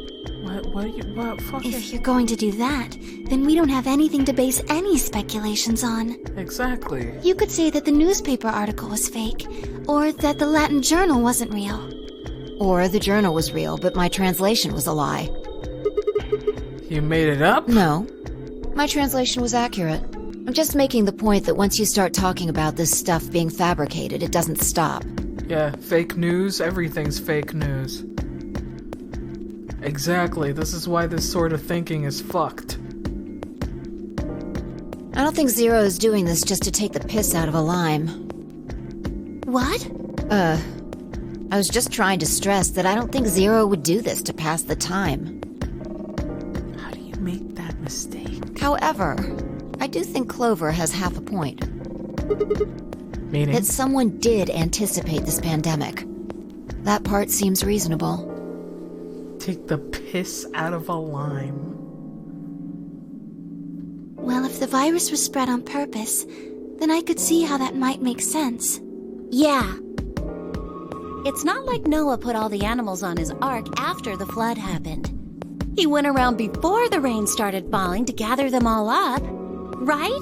What fucking... If you're going to do that, then we don't have anything to base any speculations on. Exactly. You could say that the newspaper article was fake, or that the Latin journal wasn't real. Or the journal was real, but my translation was a lie. You made it up? No. My translation was accurate. I'm just making the point that once you start talking about this stuff being fabricated, it doesn't stop. Yeah, fake news, everything's fake news. Exactly, this is why this sort of thinking is fucked. I don't think Zero is doing this just to take the piss out of a lime. What? I was just trying to stress that I don't think Zero would do this to pass the time. How do you make that mistake? However, I do think Clover has half a point. Meaning? That someone did anticipate this pandemic. That part seems reasonable. Take the piss out of a lime. Well, if the virus was spread on purpose, then I could see how that might make sense. Yeah. It's not like Noah put all the animals on his ark after the flood happened. He went around before the rain started falling to gather them all up, right?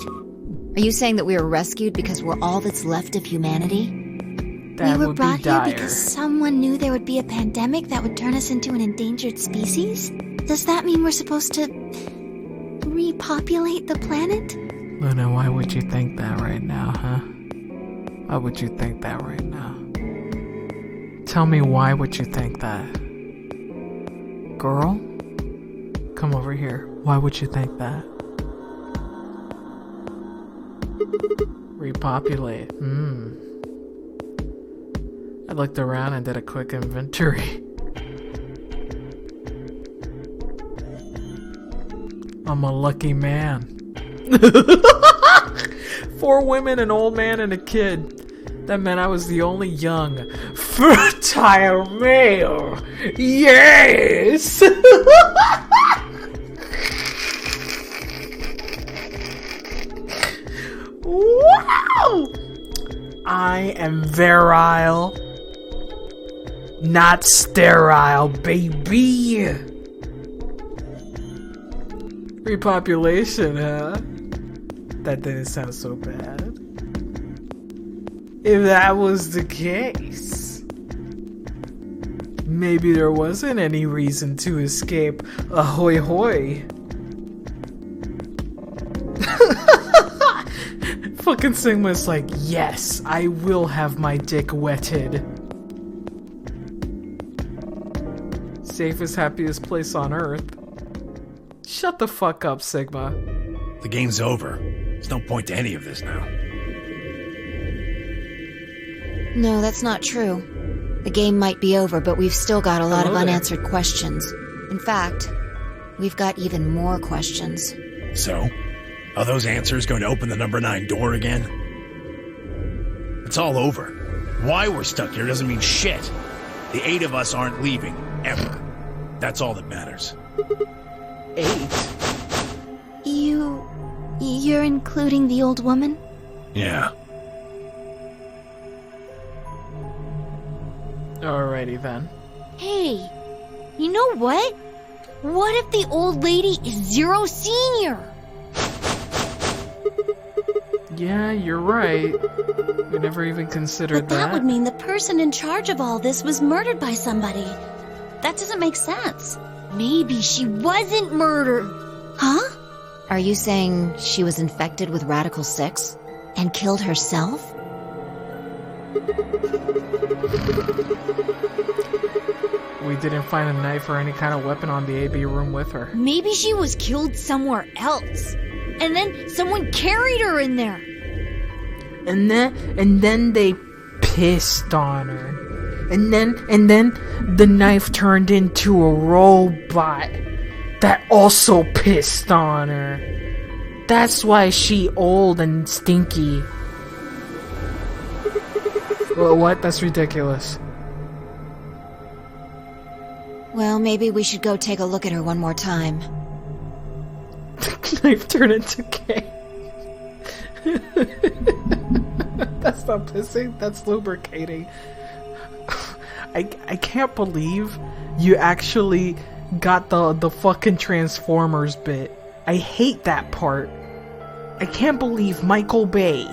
Are you saying that we were rescued because we're all that's left of humanity? That we were would brought be here dire. because someone knew there would be a pandemic that would turn us into an endangered species? Does that mean we're supposed to repopulate the planet? Luna, why would you think that right now, huh? Why would you think that right now? Tell me, why would you think that? Girl? Come over here. Why would you think that? Repopulate. I looked around and did a quick inventory. I'm a lucky man. 4 women, an old man, and a kid. That meant I was the only young, fertile male. Yes! Wow! I am virile, not sterile, baby. Repopulation, huh? That didn't sound so bad. If that was the case, maybe there wasn't any reason to escape. Ahoy hoy. Fucking Sigma's like, yes, I will have my dick wetted. Safest, happiest place on Earth. Shut the fuck up, Sigma. The game's over. There's no point to any of this now. No, that's not true. The game might be over, but we've still got a lot of unanswered questions. In fact, we've got even more questions. So? Are those answers going to open the number 9 door again? It's all over. Why we're stuck here doesn't mean shit. The 8 of us aren't leaving, ever. That's all that matters. 8? You're including the old woman? Yeah. Alrighty then. Hey, you know what? What if the old lady is Zero Senior? Yeah, you're right. We never even considered But that would mean the person in charge of all this was murdered by somebody. That doesn't make sense. Maybe she wasn't murdered. Huh? Are you saying she was infected with Radical 6 and killed herself? We didn't find a knife or any kind of weapon on the AB room with her. Maybe she was killed somewhere else. And then someone carried her in there. And then they pissed on her. And then the knife turned into a robot that also pissed on her. That's why she old and stinky. Well, what? That's ridiculous. Well, maybe we should go take a look at her one more time. Knife turned into K. That's not pissing, that's lubricating. I can't believe you actually got the fucking Transformers bit. I hate that part. I can't believe Michael Bay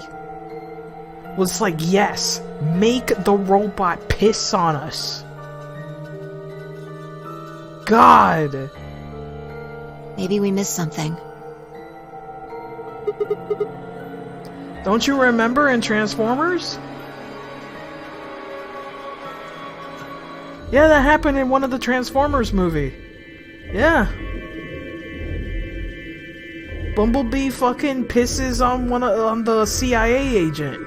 was like, yes, make the robot piss on us. God! Maybe we missed something. Don't you remember in Transformers? Yeah, that happened in one of the Transformers movie. Yeah. Bumblebee fucking pisses on the CIA agent.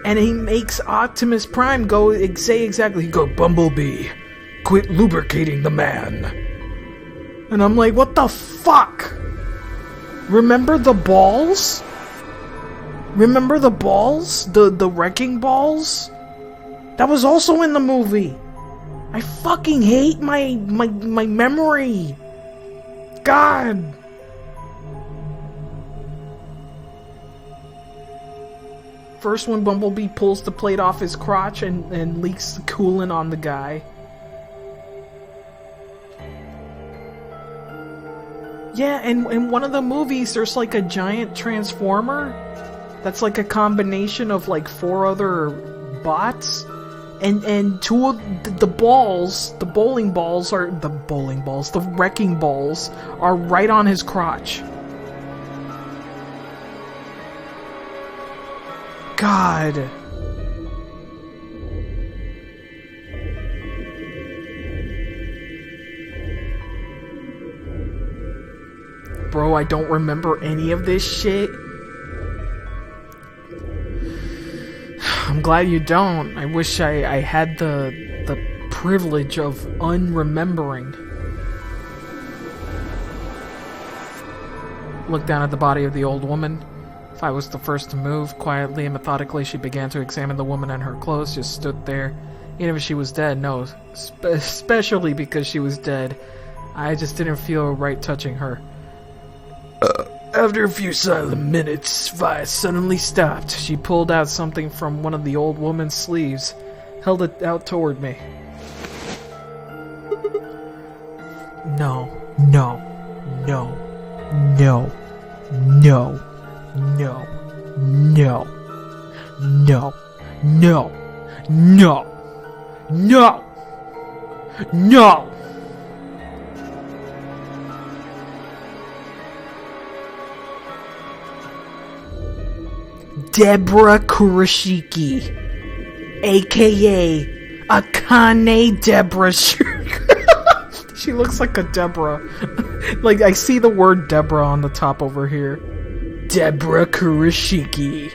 And he makes Optimus Prime say exactly, Bumblebee, quit lubricating the man. And I'm like, what the fuck? Remember the balls? Remember the balls? The wrecking balls? That was also in the movie. I fucking hate my memory. God. First when Bumblebee pulls the plate off his crotch and leaks the coolant on the guy. Yeah, and in one of the movies there's like a giant transformer that's like a combination of like 4 other bots. And 2 of the balls, the wrecking balls are right on his crotch. God. Bro, I don't remember any of this shit. I'm glad you don't. I wish I had the privilege of unremembering. Look down at the body of the old woman. If I was the first to move, quietly and methodically she began to examine the woman and her clothes, just stood there. Even if she was dead, no. Especially because she was dead. I just didn't feel right touching her. After a few silent minutes, Vi suddenly stopped. She pulled out something from one of the old woman's sleeves, held it out toward me. No, no, no, no, no, no, no, no, no, no, no, no. Deborah Kurashiki, aka Akane Deborah. She looks like a Deborah. Like, I see the word Deborah on the top over here. Deborah Kurashiki.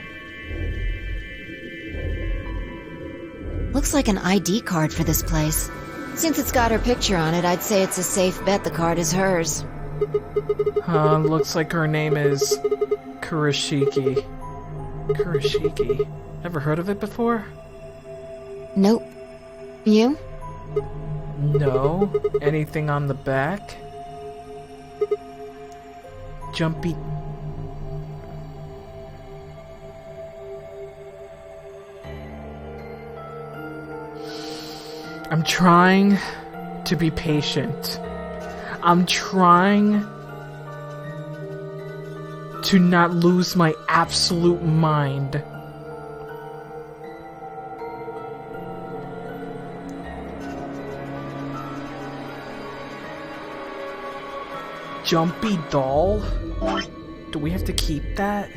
Looks like an ID card for this place. Since it's got her picture on it, I'd say it's a safe bet the card is hers. Looks like her name is Kurashiki. Kurashiki. Ever heard of it before? Nope. You? No. Anything on the back? Jumpy. I'm trying to be patient. I'm trying to not lose my absolute mind. Jumpy doll? Do we have to keep that?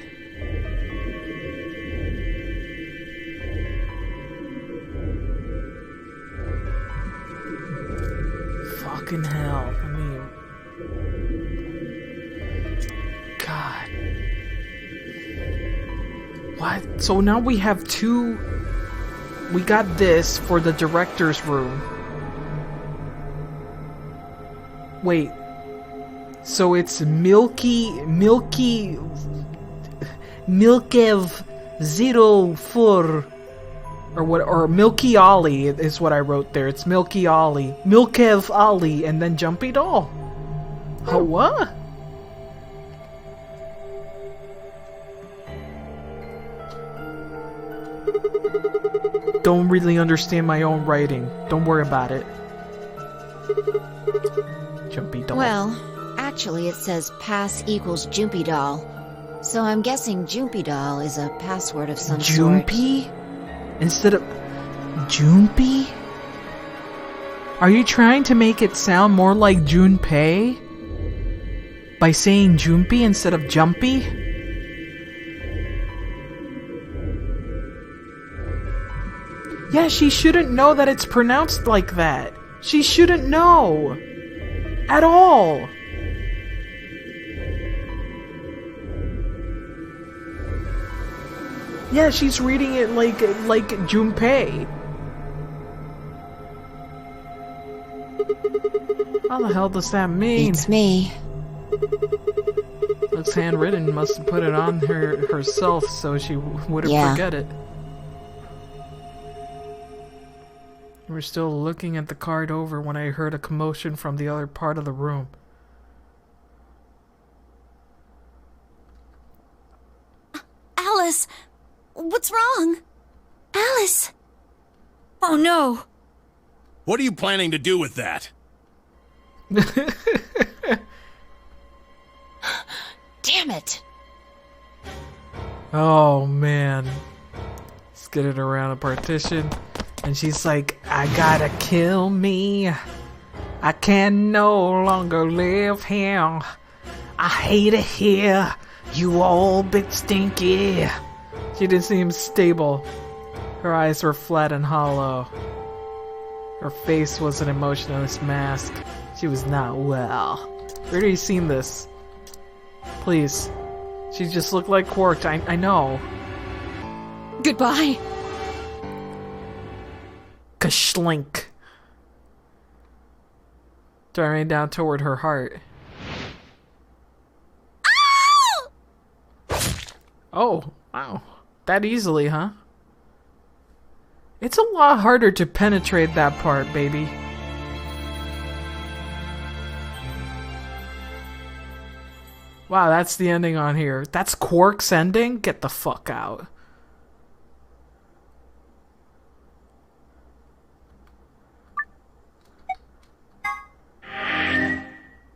Fucking hell. I mean... God. What? So now we have two... We got this for the director's room. Wait. So it's Milkev 04 or what, or Milky Ollie is what I wrote there. It's Milky Ollie, Milkev Ollie, and then Jumpy Doll. Oh, what? Don't really understand my own writing. Don't worry about it. Jumpy Doll. Well, actually it says pass equals Jumpy Doll. So I'm guessing Jumpy Doll is a password of some sort. Jumpy? Instead of Junpei? Are you trying to make it sound more like Junpei? By saying Junpei instead of Jumpy? Yeah, she shouldn't know that it's pronounced like that. She shouldn't know. At all. Yeah, she's reading it like Junpei. How the hell does that mean? It's me. Looks handwritten. Must have put it on herself so she wouldn't forget it. We're still looking at the card over when I heard a commotion from the other part of the room. Alice! What's wrong? Alice! Oh no! What are you planning to do with that? Damn it! Oh man. Let's get it around a partition. And she's like, I gotta kill me. I can no longer live here. I hate it here. You old bit stinky. She didn't seem stable. Her eyes were flat and hollow. Her face was an emotionless mask. She was not well. Where have you seen this? Please. She just looked like Quark. I know. Goodbye. Kashlink. Staring down toward her heart. Oh, wow. That easily, huh? It's a lot harder to penetrate that part, baby. Wow, that's the ending on here. That's Quark's ending? Get the fuck out.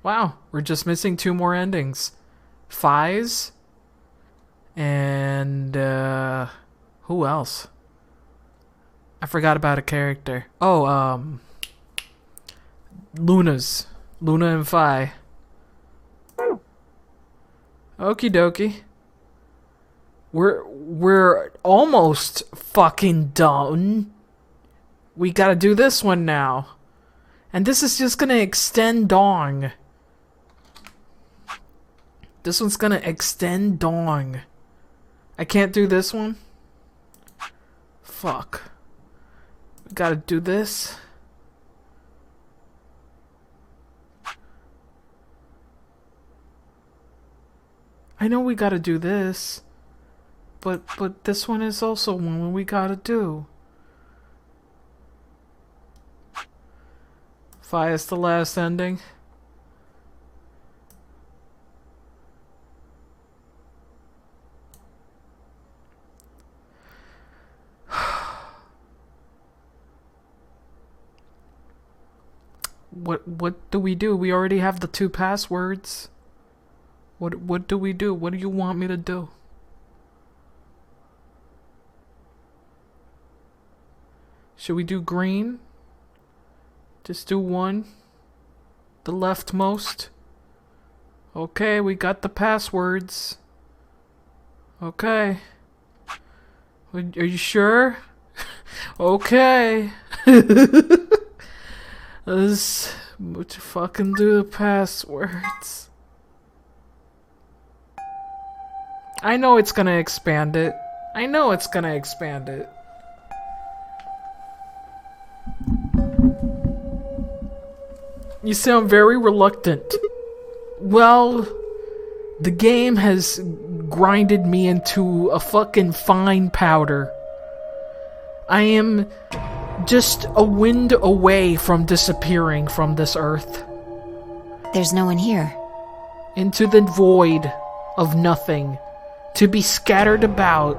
Wow, we're just missing 2 more endings. Fize and who else? I forgot about a character. Oh, Luna and Phi. Okie dokie. We're almost fucking done. We gotta do this one now. And this is just gonna extend on. This one's gonna extend dong. I can't do this one? Fuck. We gotta do this. I know we gotta do this. But this one is also one we gotta do. Fire's the last ending. What do we do? We already have the 2 passwords. What do we do? What do you want me to do? Should we do green? Just do one. The leftmost. Okay, we got the passwords. Okay. Are you sure? Okay. Let's fucking do the passwords. I know it's gonna expand it. I know it's gonna expand it. You sound very reluctant. Well, the game has grinded me into a fucking fine powder. I am just a wind away from disappearing from this earth. There's no one here. Into the void of nothing, to be scattered about.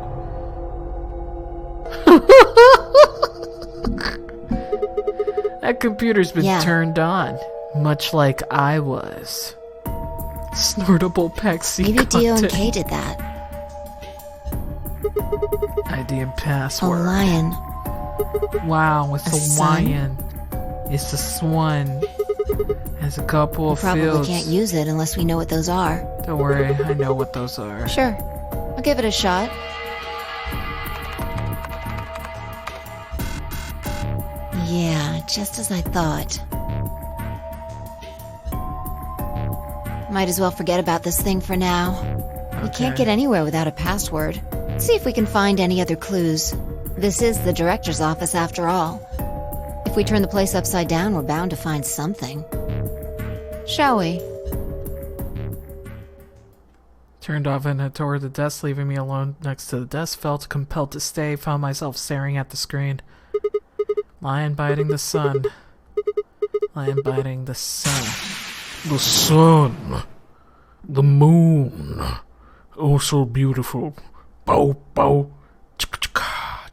That computer's been turned on, much like I was. Snortable Pexi Maybe Dio and content. Kay did that. ID and password. A lion. Wow, it's a sun. lion. It's a swan. Has a couple of Probably fields. can't use it unless we know what those are. Don't worry, I know what those are. Sure. I'll give it a shot. Yeah, just as I thought. Might as well forget about this thing for now. We can't get anywhere without a password. Let's see if we can find any other clues. This is the director's office after all. If we turn the place upside down, we're bound to find something. Shall we? Turned off and head toward the desk, leaving me alone next to the desk. Felt compelled to stay, found myself staring at the screen. Lion biting the sun. Lion biting the sun. The sun. The moon. Oh, so beautiful. Bow, bow. Chicka, chicka,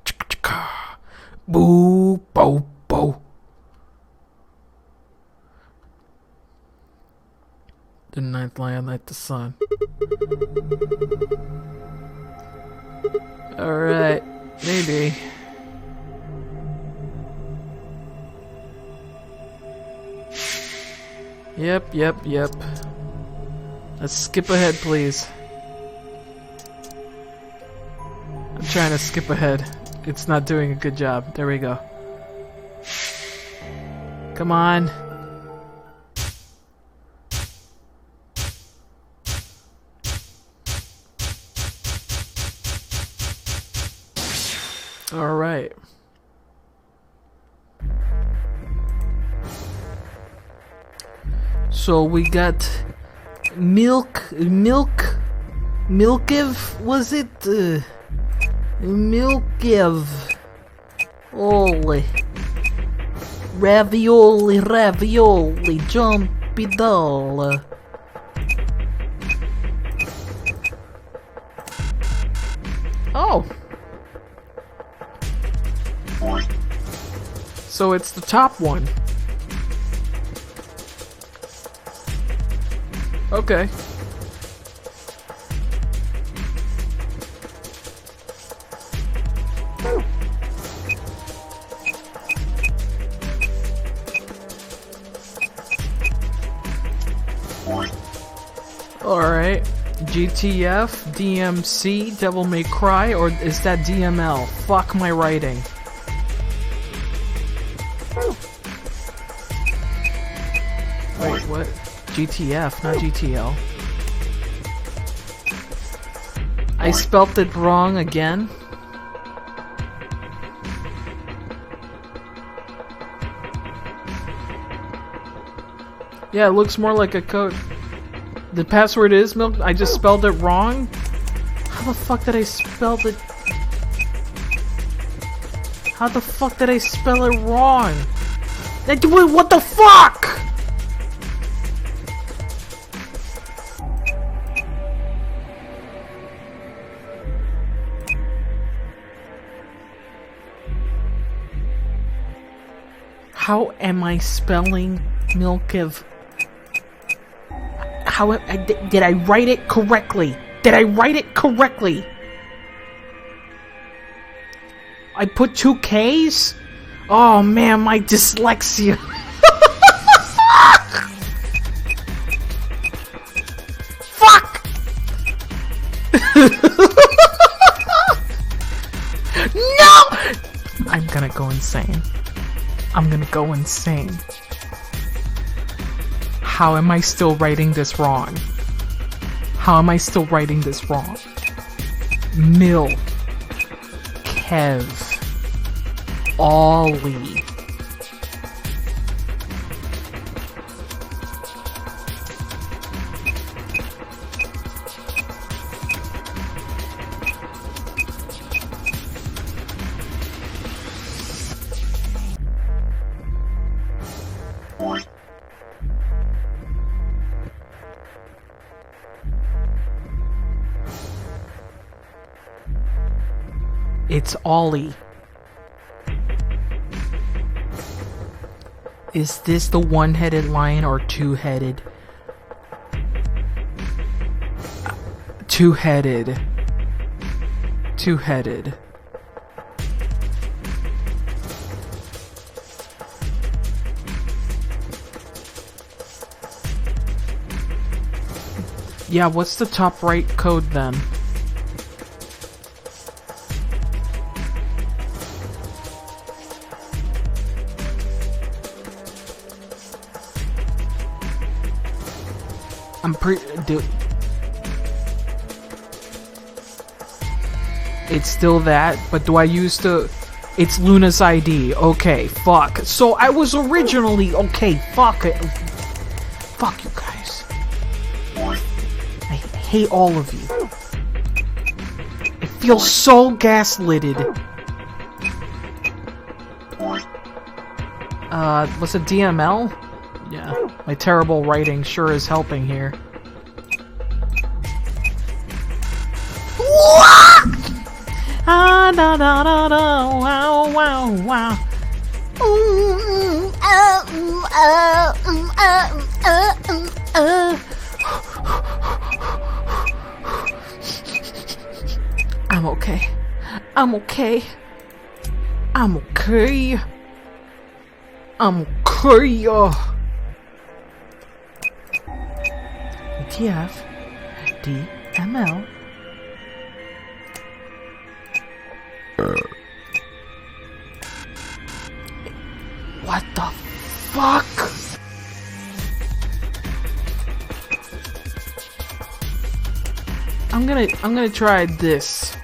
chicka, chicka. Boo, bow, bow. The ninth lion like the sun. Alright, maybe. Yep. Let's skip ahead, please. I'm trying to skip ahead. It's not doing a good job. There we go. Come on. All right. So we got Milkiv, was it? Milkiv. Oli. Ravioli, jumpy doll. Oh. So it's the top one. Okay. Alright. GTF, DMC, Devil May Cry, or is that DML? Fuck my writing. Wait, what? GTF, not GTL. I spelt it wrong again. Yeah, it looks more like a code. The password is milk. I just spelled it wrong. How the fuck did I spell it? How the fuck did I spell it wrong? What the fuck? How am I spelling milk of... How did I write it correctly? Did I write it correctly? I put 2 K's? Oh man, my dyslexia. Fuck! No! I'm gonna go insane. I'm gonna go insane. How am I still writing this wrong? How am I still writing this wrong? Mil. Kev. Ollie. It's Ollie. Is this the one-headed lion or two-headed? Two-headed. Two-headed. Yeah, what's the top right code then? I'm dude. It's still that, but do I use the... It's Luna's ID. Okay, fuck. So I was originally... Okay, fuck it. Fuck you guys. I hate all of you. It feels so gaslitted. What's a DML? Yeah, my terrible writing sure is helping here. Ah, da da da da, wow, wow, wow. I'm okay. I'm okay. I'm okay. I'm okay. TF DML. What the fuck? I'm gonna try this.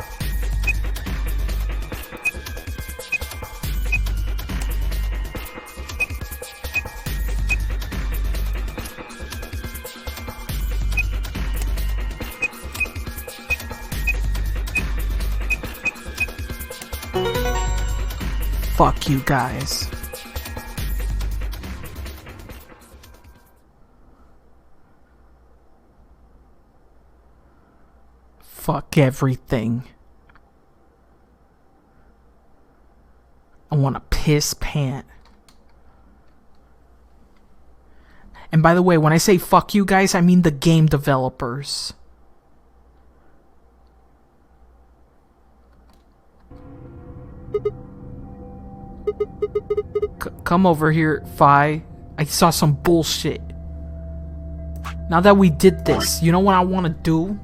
Fuck you guys. Fuck everything. I wanna piss pant. And by the way, when I say fuck you guys, I mean the game developers. Come over here, Fi. I saw some bullshit. Now that we did this, you know what I want to do?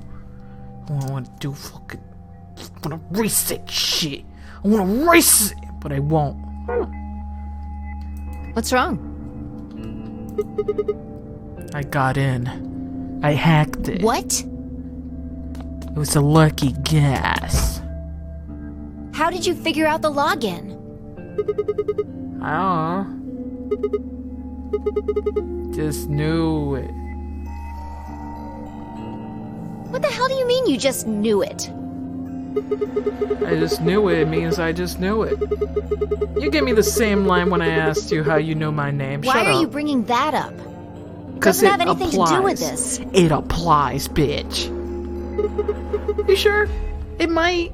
I want to do fucking... I want to race that shit. I want to race it, but I won't. What's wrong? I got in. I hacked it. What? It was a lucky guess. How did you figure out the login? I don't know. Just knew it. What the hell do you mean you just knew it? I just knew it. It means I just knew it. You gave me the same line when I asked you how you know my name. Why Shut are up. you bringing that up? Because Doesn't it have anything applies. to do with this. It applies, bitch. You sure? It might.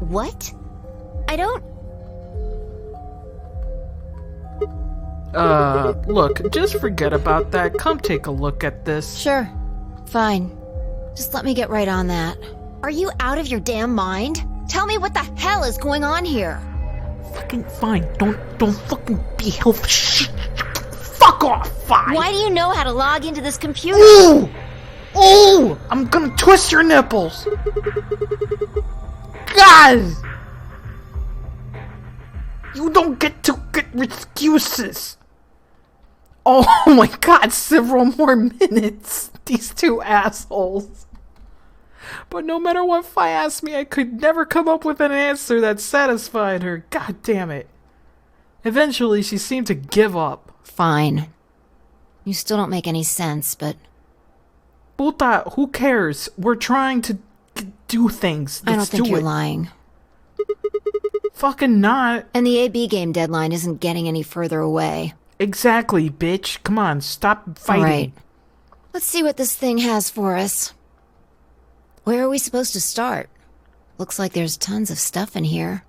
What? I don't... Look, just forget about that. Come take a look at this. Sure. Fine. Just let me get right on that. Are you out of your damn mind? Tell me what the hell is going on here. Fucking fine. Don't fucking be helpful. Fuck off, fine. Why do you know how to log into this computer? Ooh! Ooh! I'm gonna twist your nipples. God! You don't get to get excuses. Oh my god, several more minutes. These two assholes. But no matter what Fi asked me, I could never come up with an answer that satisfied her. God damn it. Eventually, she seemed to give up. Fine. You still don't make any sense, but... Puta, who cares? We're trying to do things. I don't think you're lying. Fucking not. And the AB game deadline isn't getting any further away. Exactly, bitch. Come on, stop fighting. All right. Let's see what this thing has for us. Where are we supposed to start? Looks like there's tons of stuff in here.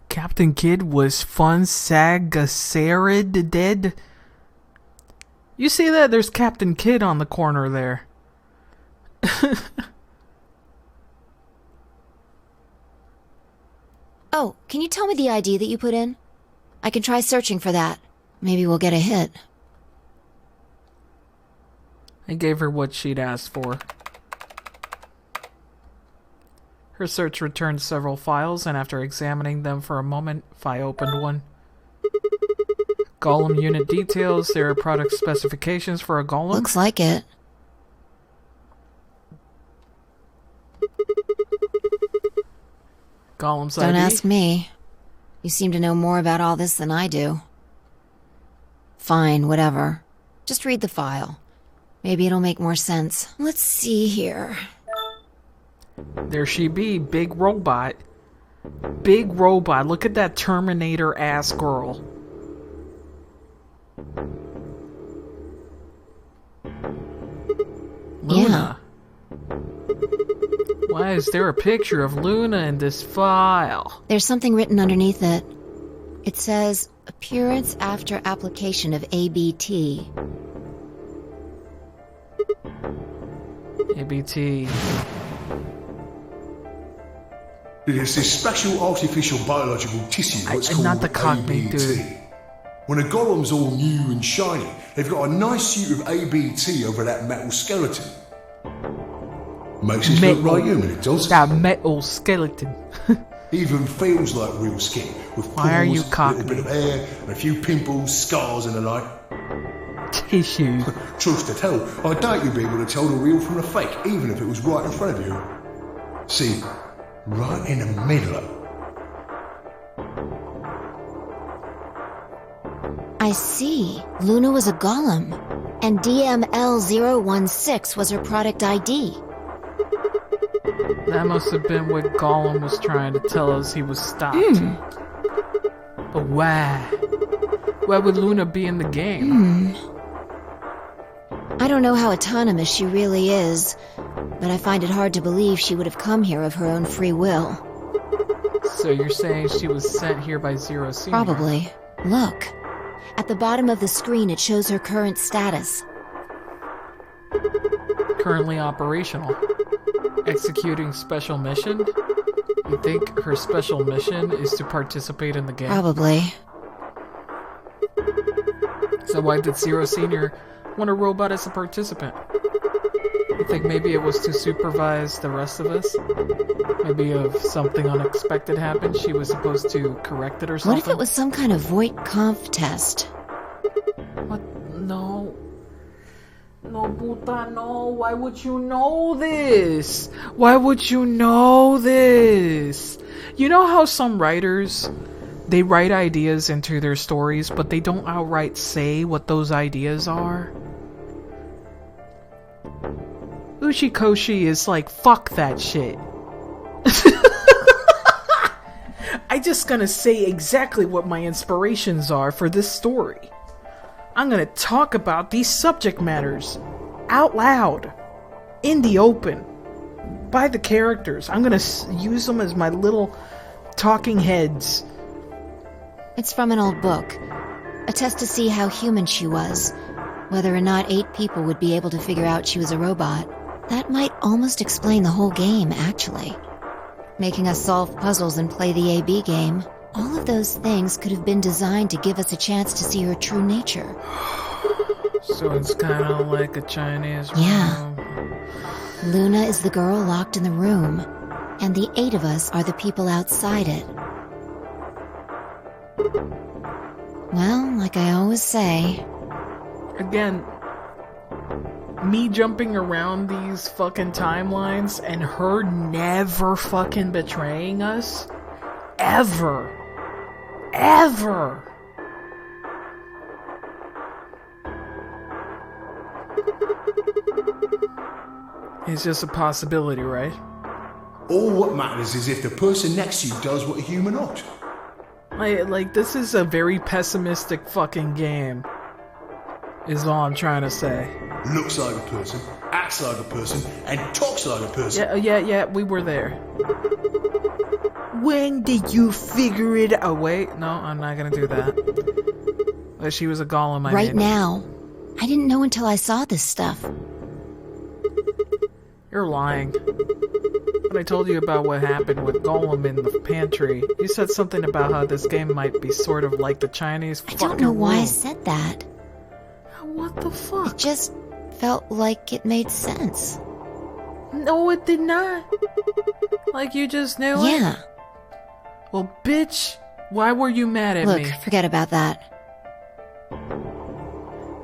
Captain Kidd was fun Sagasarid dead. You see that? There's Captain Kidd on the corner there. Oh, can you tell me the ID that you put in? I can try searching for that. Maybe we'll get a hit. I gave her what she'd asked for. Her search returned several files, and after examining them for a moment, Fi opened one. Golem unit details. There are product specifications for a golem. Looks like it. Golem's Don't ID. ask me. You seem to know more about all this than I do. Fine, whatever. Just read the file. Maybe it'll make more sense. Let's see here. There she be, big robot. Big robot. Look at that Terminator ass girl. Luna. Why is there a picture of Luna in this file? There's something written underneath it. It says, appearance after application of ABT. ABT. It is this special artificial biological tissue that's called not the Cockney ABT. dude. When a golem's all new and shiny, they've got a nice suit of ABT over that metal skeleton. Makes it look like human, it does. That metal skeleton. Even feels like real skin, with Why are you pores, a Cockney? little bit of hair, and a few pimples, scars and the like. Tissue. Truth to tell, I doubt you'd be able to tell the real from the fake, even if it was right in front of you. See, right in the middle. I see. Luna was a golem. And DML016 was her product ID. That must have been what Golem was trying to tell us he was stopped. But why? Why would Luna be in the game? I don't know how autonomous she really is, but I find it hard to believe she would have come here of her own free will. So you're saying she was sent here by Zero Senior? Probably. Look. At the bottom of the screen, it shows her current status. Currently operational. Executing special mission? You think her special mission is to participate in the game? Probably. So why did Zero Senior want a robot as a participant? You think maybe it was to supervise the rest of us? Maybe if something unexpected happened, she was supposed to correct it or something? What if it was some kind of Voight-Kampff test? What? No. No, puta, no. Why would you know this? Why would you know this? You know how some writers, they write ideas into their stories, but they don't outright say what those ideas are? Uchikoshi is like, fuck that shit. I'm just gonna say exactly what my inspirations are for this story. I'm gonna talk about these subject matters out loud, in the open, by the characters. I'm gonna use them as my little talking heads. It's from an old book. A test to see how human she was. Whether or not 8 people would be able to figure out she was a robot. That might almost explain the whole game, actually. Making us solve puzzles and play the AB game. All of those things could have been designed to give us a chance to see her true nature. So it's kind of like a Chinese room. Yeah. Luna is the girl locked in the room, and the 8 of us are the people outside it. Well, like I always say... Again, me jumping around these fucking timelines and her never fucking betraying us? Ever. Ever. It's just a possibility, right? All what matters is if the person next to you does what a human ought. Like, this is a very pessimistic fucking game. Is all I'm trying to say. Looks like a person, acts like a person, and talks like a person. Yeah, we were there. When did you figure it out? Oh, wait, no, I'm not gonna do that. She was a golem, I Right made. now. I didn't know until I saw this stuff. You're lying. When I told you about what happened with Golem in the pantry, you said something about how this game might be sort of like the Chinese I fucking don't know why I room. said that. What the fuck? It just felt like it made sense. No, it did not. Like you just knew it? Yeah. Well, bitch, why were you mad at Look, me? forget about that.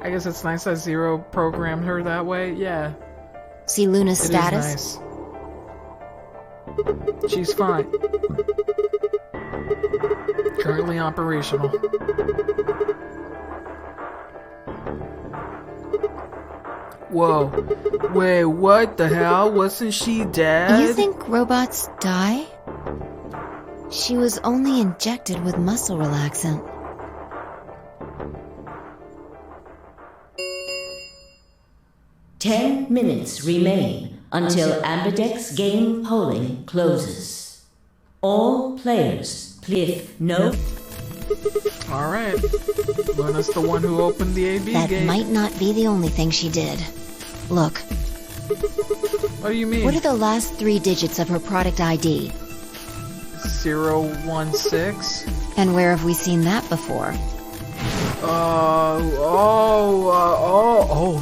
I guess it's nice that Zero programmed her that way. Yeah. See Luna's It status? is nice. She's fine. Currently operational. Whoa. Wait, what the hell? Wasn't she dead? You think robots die? She was only injected with muscle relaxant. Ten minutes remain until Ambidex game polling closes. All players, if no... Alright. Luna's the one who opened the AB That gate. might not be the only thing she did. Look. What do you mean? What are the last 3 digits of her product ID? 016? And where have we seen that before? Oh,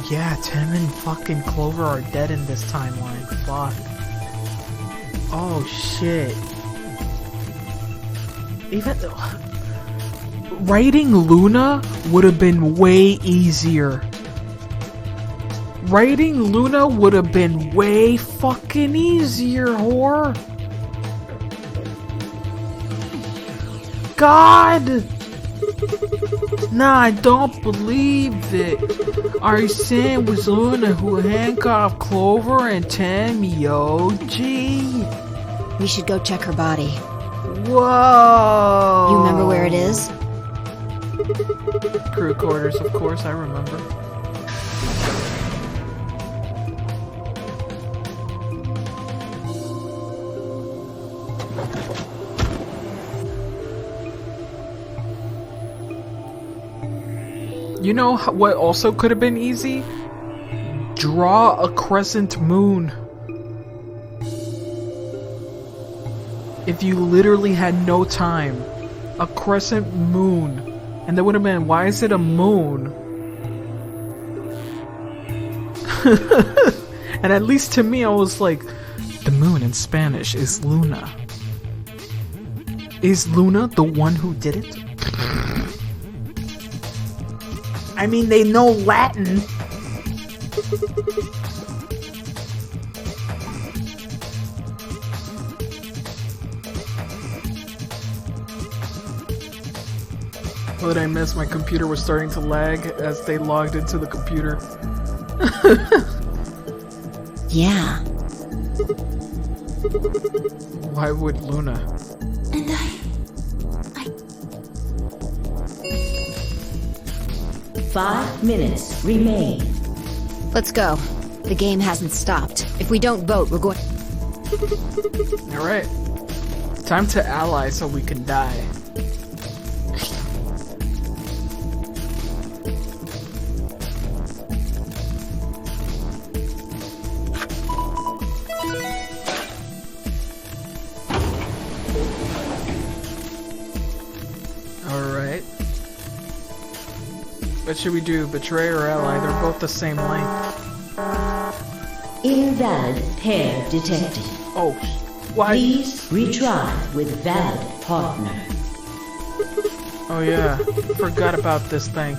yeah, Tim and fucking Clover are dead in this timeline. Fuck. Oh, shit. Even writing Luna would have been way easier. Writing Luna would have been way fucking easier, whore. God! Nah, I don't believe it. Are you saying it was Luna who handcuffed Clover and Tamioji? We should go check her body. Whoa! You remember where it is? Crew quarters, of course, I remember. You know what also could have been easy? Draw a crescent moon. If you literally had no time. A crescent moon. And there would have been, why is it a moon? And at least to me, I was like, the moon in Spanish is Luna. Is Luna the one who did it? I mean, they know Latin. What did I miss? My computer was starting to lag as they logged into the computer. Yeah. Why would Luna? And I 5 minutes remain. Let's go. The game hasn't stopped. If we don't vote, we're going... Alright. Time to ally so we can die. Alright. What should we do? Betray or ally? They're both the same length. Invalid pair detected. Oh, why? Please retry with valid partner. Oh yeah, forgot about this thing.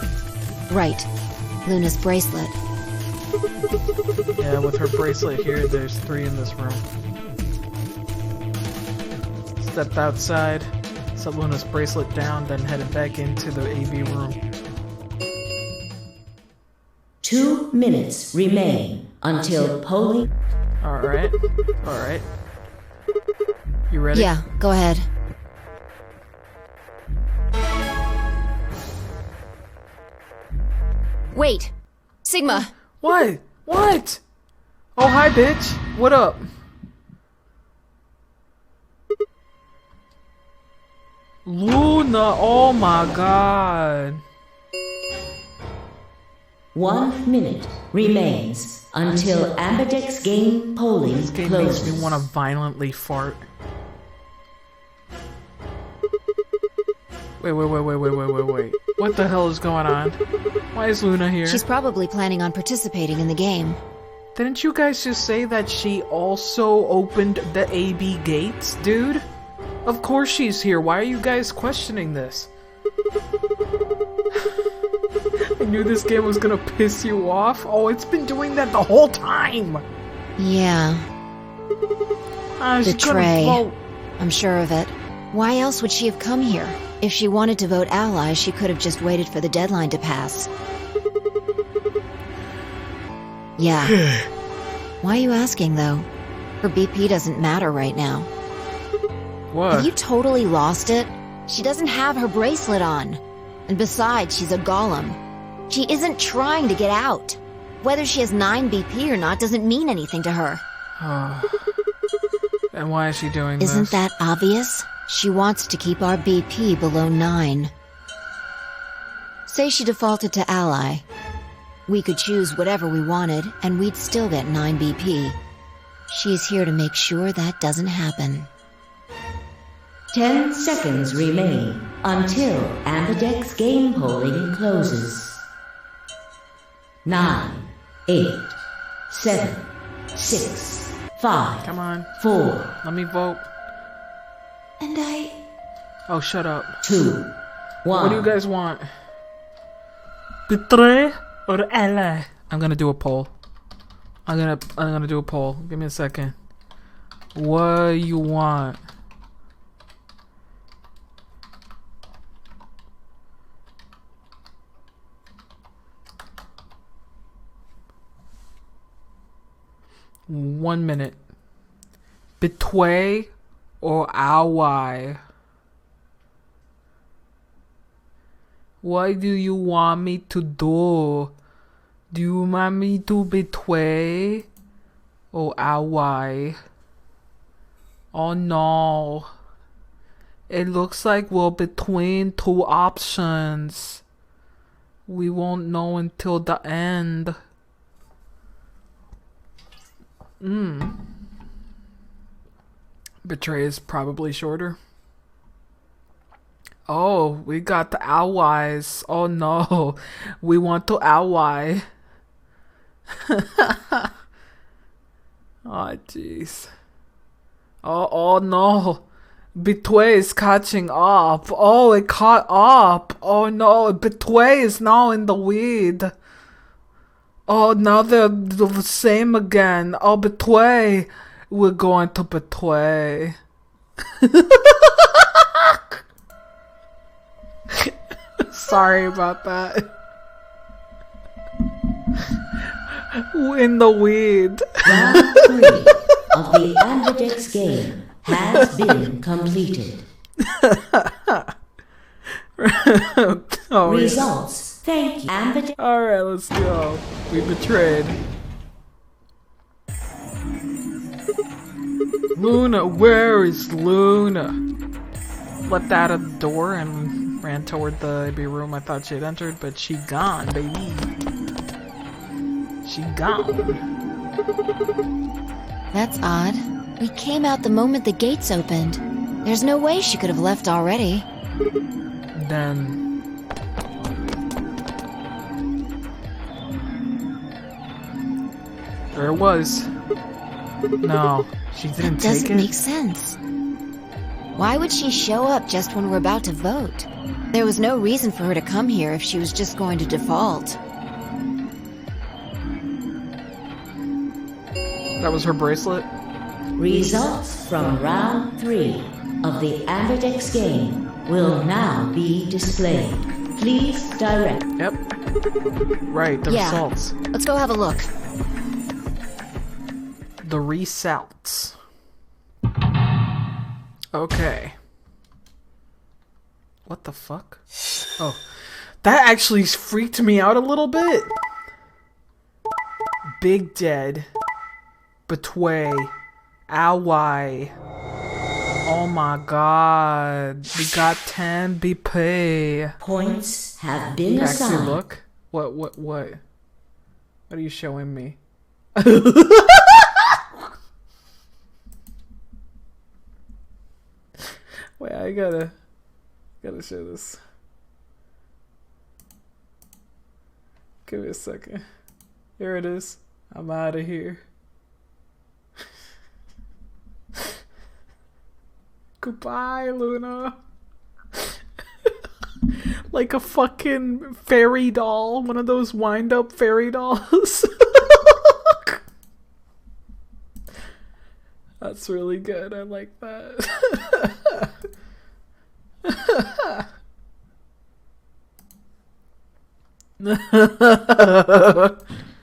Right. Luna's bracelet. Yeah, with her bracelet here, there's 3 in this room. Step outside, set Luna's bracelet down, then headed back into the AV room. 2 minutes remain until polling. Alright, alright. You ready? Yeah, go ahead. Wait! Sigma! What? What? Oh, hi, bitch. What up? Luna, oh my god. 1 minute remains until Ambidex game polling This game closes. makes me want to violently fart. Wait. What the hell is going on? Why is Luna here? She's probably planning on participating in the game. Didn't you guys just say that she also opened the AB gates, dude? Of course she's here. Why are you guys questioning this? I knew this game was gonna piss you off. Oh, it's been doing that the whole time! Yeah. She couldn't Betray. vote. I'm sure of it. Why else would she have come here? If she wanted to vote ally, she could have just waited for the deadline to pass. Yeah. Why are you asking, though? Her BP doesn't matter right now. What? Have you totally lost it? She doesn't have her bracelet on. And besides, she's a golem. She isn't trying to get out. Whether she has 9 BP or not doesn't mean anything to her. And why is she doing this? Isn't that obvious? She wants to keep our BP below 9. Say she defaulted to ally. We could choose whatever we wanted, and we'd still get 9 BP. She's here to make sure that doesn't happen. 10 seconds remain until Ambidex game polling closes. 9, 8, 7, 6, 5, Come on. 4, Let me vote. And I... Oh, shut up. 2, 1. What do you guys want? Betray or ally? I'm gonna do a poll. I'm gonna do a poll. Give me a second. What you want? One minute. Betray or ally? What do you want me to do? Do you want me to betray or ally? Oh no. It looks like we're between 2 options. We won't know until the end. Betray is probably shorter. Oh, we got the allies. Oh no. We want to ally. Oh jeez. Oh no. Betray is catching up. Oh, it caught up. Oh no. Betray is now in the lead. Oh, now they're the same again. Oh, betray. We're going to betray. Sorry about that. In the weed. Round 3 of the Ambidex game has been completed. Oh, Results. Thank you, Ambidex. Alright, let's go. We betrayed. Luna, where is Luna? Leapt out of the door and ran toward the AB room I thought she had entered, but she gone, baby. She gone. That's odd. We came out the moment the gates opened. There's no way she could have left already. Then... there it was. No, she didn't take it? Doesn't make sense. Why would she show up just when we're about to vote? There was no reason for her to come here if she was just going to default. That was her bracelet? Results from round 3 of the Ambidex game will now be displayed. Please direct. Yep. Right, the results. Let's go have a look. The results. Okay. What the fuck? Oh. That actually freaked me out a little bit. Big Dead. Betway. Ally. Oh my god. We got 10 BP. Points have been Paxi, assigned. look. What? What are you showing me? Wait, I gotta show this. Give me a second. Here it is. I'm out of here. Goodbye, Luna. Like a fucking fairy doll. One of those wind-up fairy dolls. That's really good. I like that.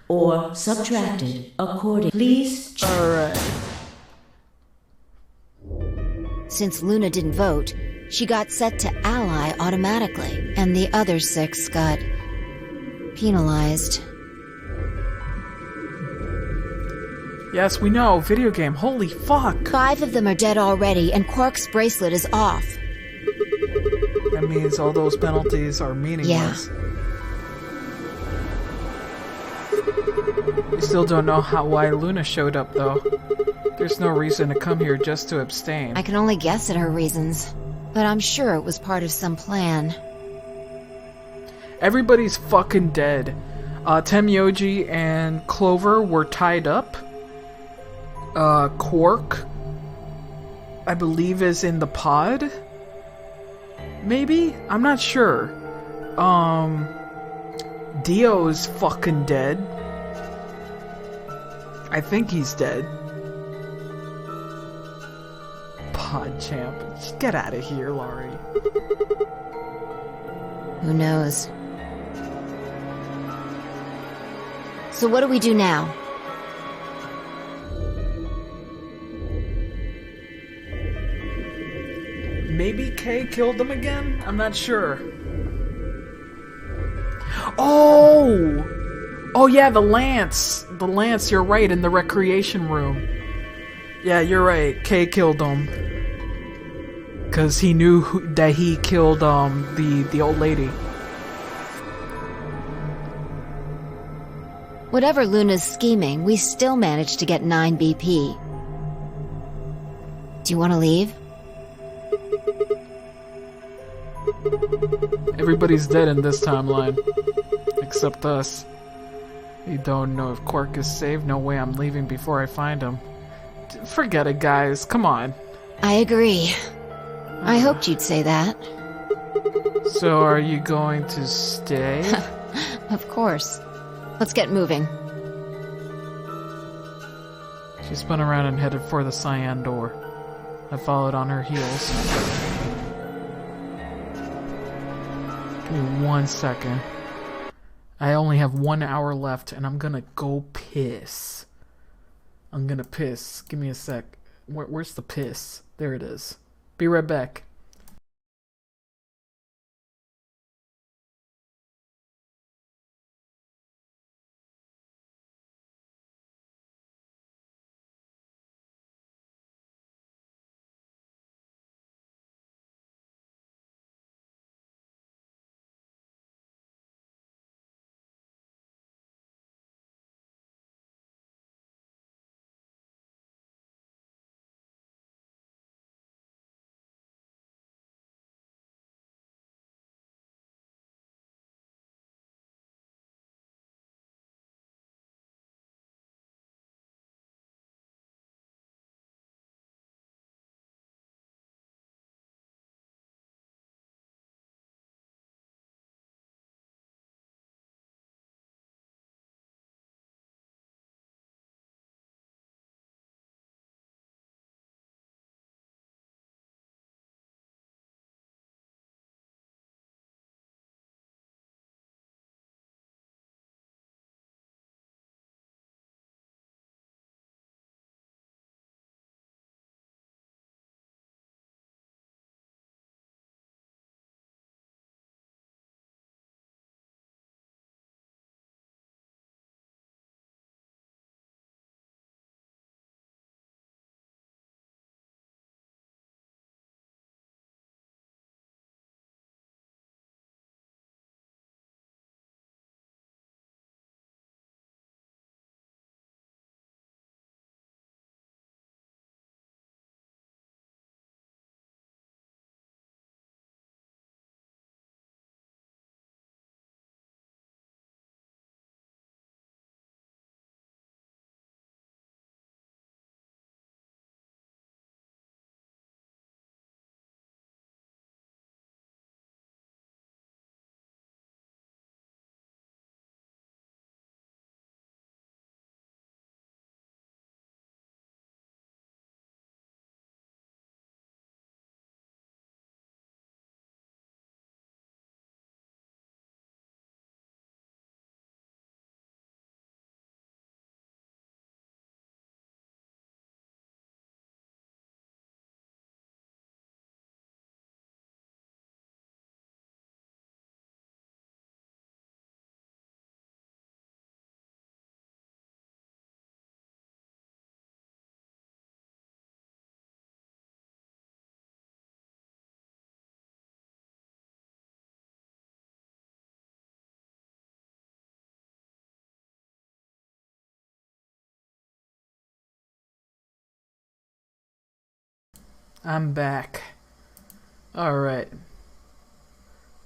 Or subtracted according. Please. Alright. Since Luna didn't vote, she got set to ally automatically, and the other 6 got penalized. Yes, we know. Video game. Holy fuck. 5 of them are dead already, and Quark's bracelet is off. That means all those penalties are meaningless. Yeah. We still don't know why Luna showed up, though. There's no reason to come here just to abstain. I can only guess at her reasons, but I'm sure it was part of some plan. Everybody's fucking dead. Temyoji and Clover were tied up. Quark, I believe, is in the pod? Maybe? I'm not sure. Dio's fucking dead. I think he's dead. Pod champ. Just get out of here, Laurie. Who knows? So what do we do now? Maybe Kay killed them again? I'm not sure. Oh! Oh yeah, the Lance! The Lance, you're right, in the recreation room. Yeah, you're right. Kay killed him. Because he knew that he killed the old lady. Whatever Luna's scheming, we still managed to get 9 BP. Do you want to leave? Everybody's dead in this timeline. Except us. We don't know if Quark is saved. No way I'm leaving before I find him. Forget it, guys. Come on. I agree. I hoped you'd say that. So are you going to stay? Of course. Let's get moving. She spun around and headed for the cyan door. I followed on her heels. Give me 1 second. I only have 1 hour left and I'm gonna go piss. I'm gonna piss. Give me a sec. Where's the piss? There it is. Be right back. I'm back. Alright.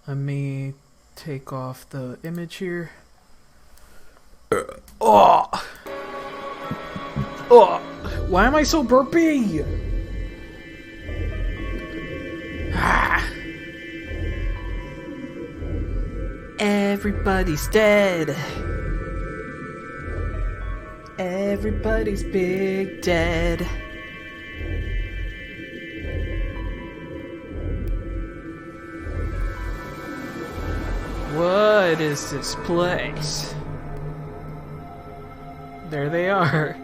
Let me take off the image here. Oh! Oh! Why am I so burpy? Ah! Everybody's dead. Everybody's big dead. What is this place? There they are.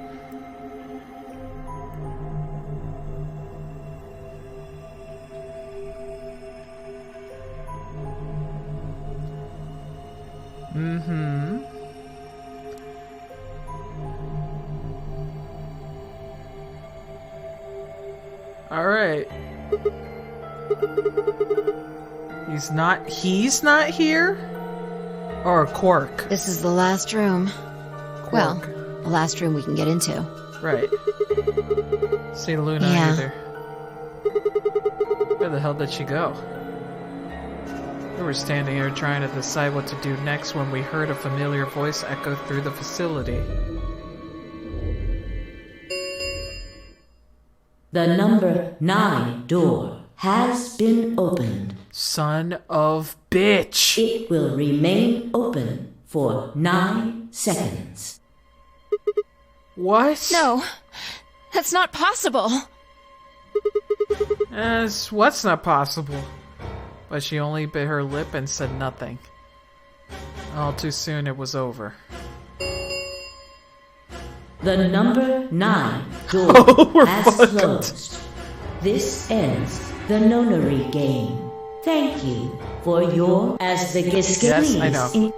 Mm-hmm. All right. He's not here? Or Quark? This is the last room. Quark. Well, the last room we can get into. Right. See Luna either. Where the hell did she go? We were standing here trying to decide what to do next when we heard a familiar voice echo through the facility. The number 9 door has been opened. Son of bitch! It will remain open for 9 seconds. What? No, that's not possible. What's not possible? But she only bit her lip and said nothing. All too soon it was over. The number 9 door has closed. This ends the nonary game. Thank you for your as the Yes, I know.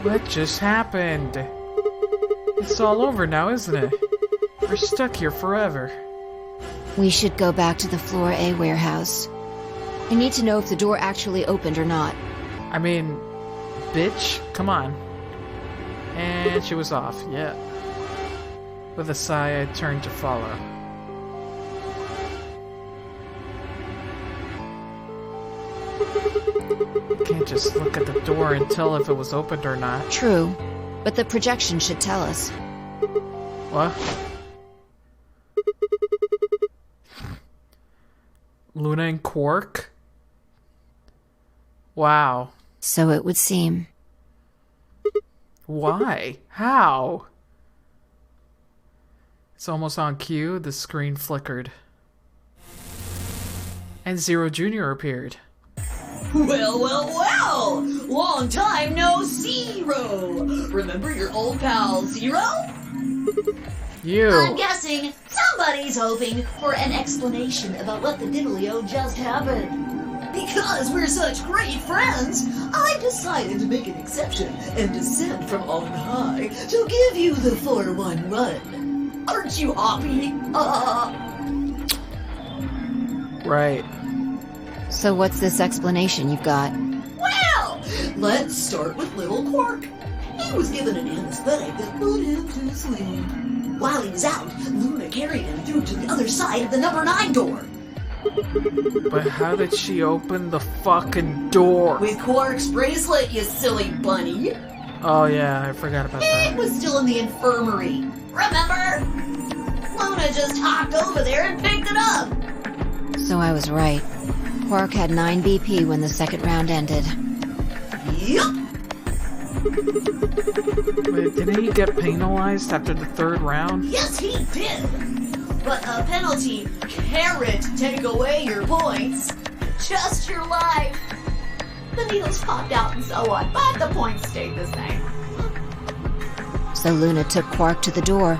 What just happened? It's all over now, isn't it? We're stuck here forever. We should go back to the Floor A warehouse. I need to know if the door actually opened or not. I mean, bitch, come on. And she was off, yeah. With a sigh, I turned to follow. Can't just look at the door and tell if it was opened or not. True, but the projection should tell us. What? Luna and Quark? Wow. So it would seem. Why? How? It's almost on cue. The screen flickered. And Zero Jr. appeared. Well, well, well! Long time no Zero! Remember your old pal Zero? You! I'm guessing somebody's hoping for an explanation about what the diddlio just happened. Because we're such great friends, I've decided to make an exception and descend from on high to give you the 411. Aren't you happy? Right. So what's this explanation you've got? Well, let's start with little Quark. He was given an anesthetic that put him to sleep. While he was out, Luna carried him through to the other side of the number 9 door. But how did she open the fucking door? With Quark's bracelet, you silly bunny. Oh yeah, I forgot about that. It was still in the infirmary. Remember? Luna just hopped over there and picked it up. So I was right. Quark had 9 BP when the second round ended. Yup. Wait, didn't he get penalized after the 3rd round? Yes, he did. But a penalty can't take away your points. Just your life. The needles popped out and so on, but the points stayed the same. So Luna took Quark to the door.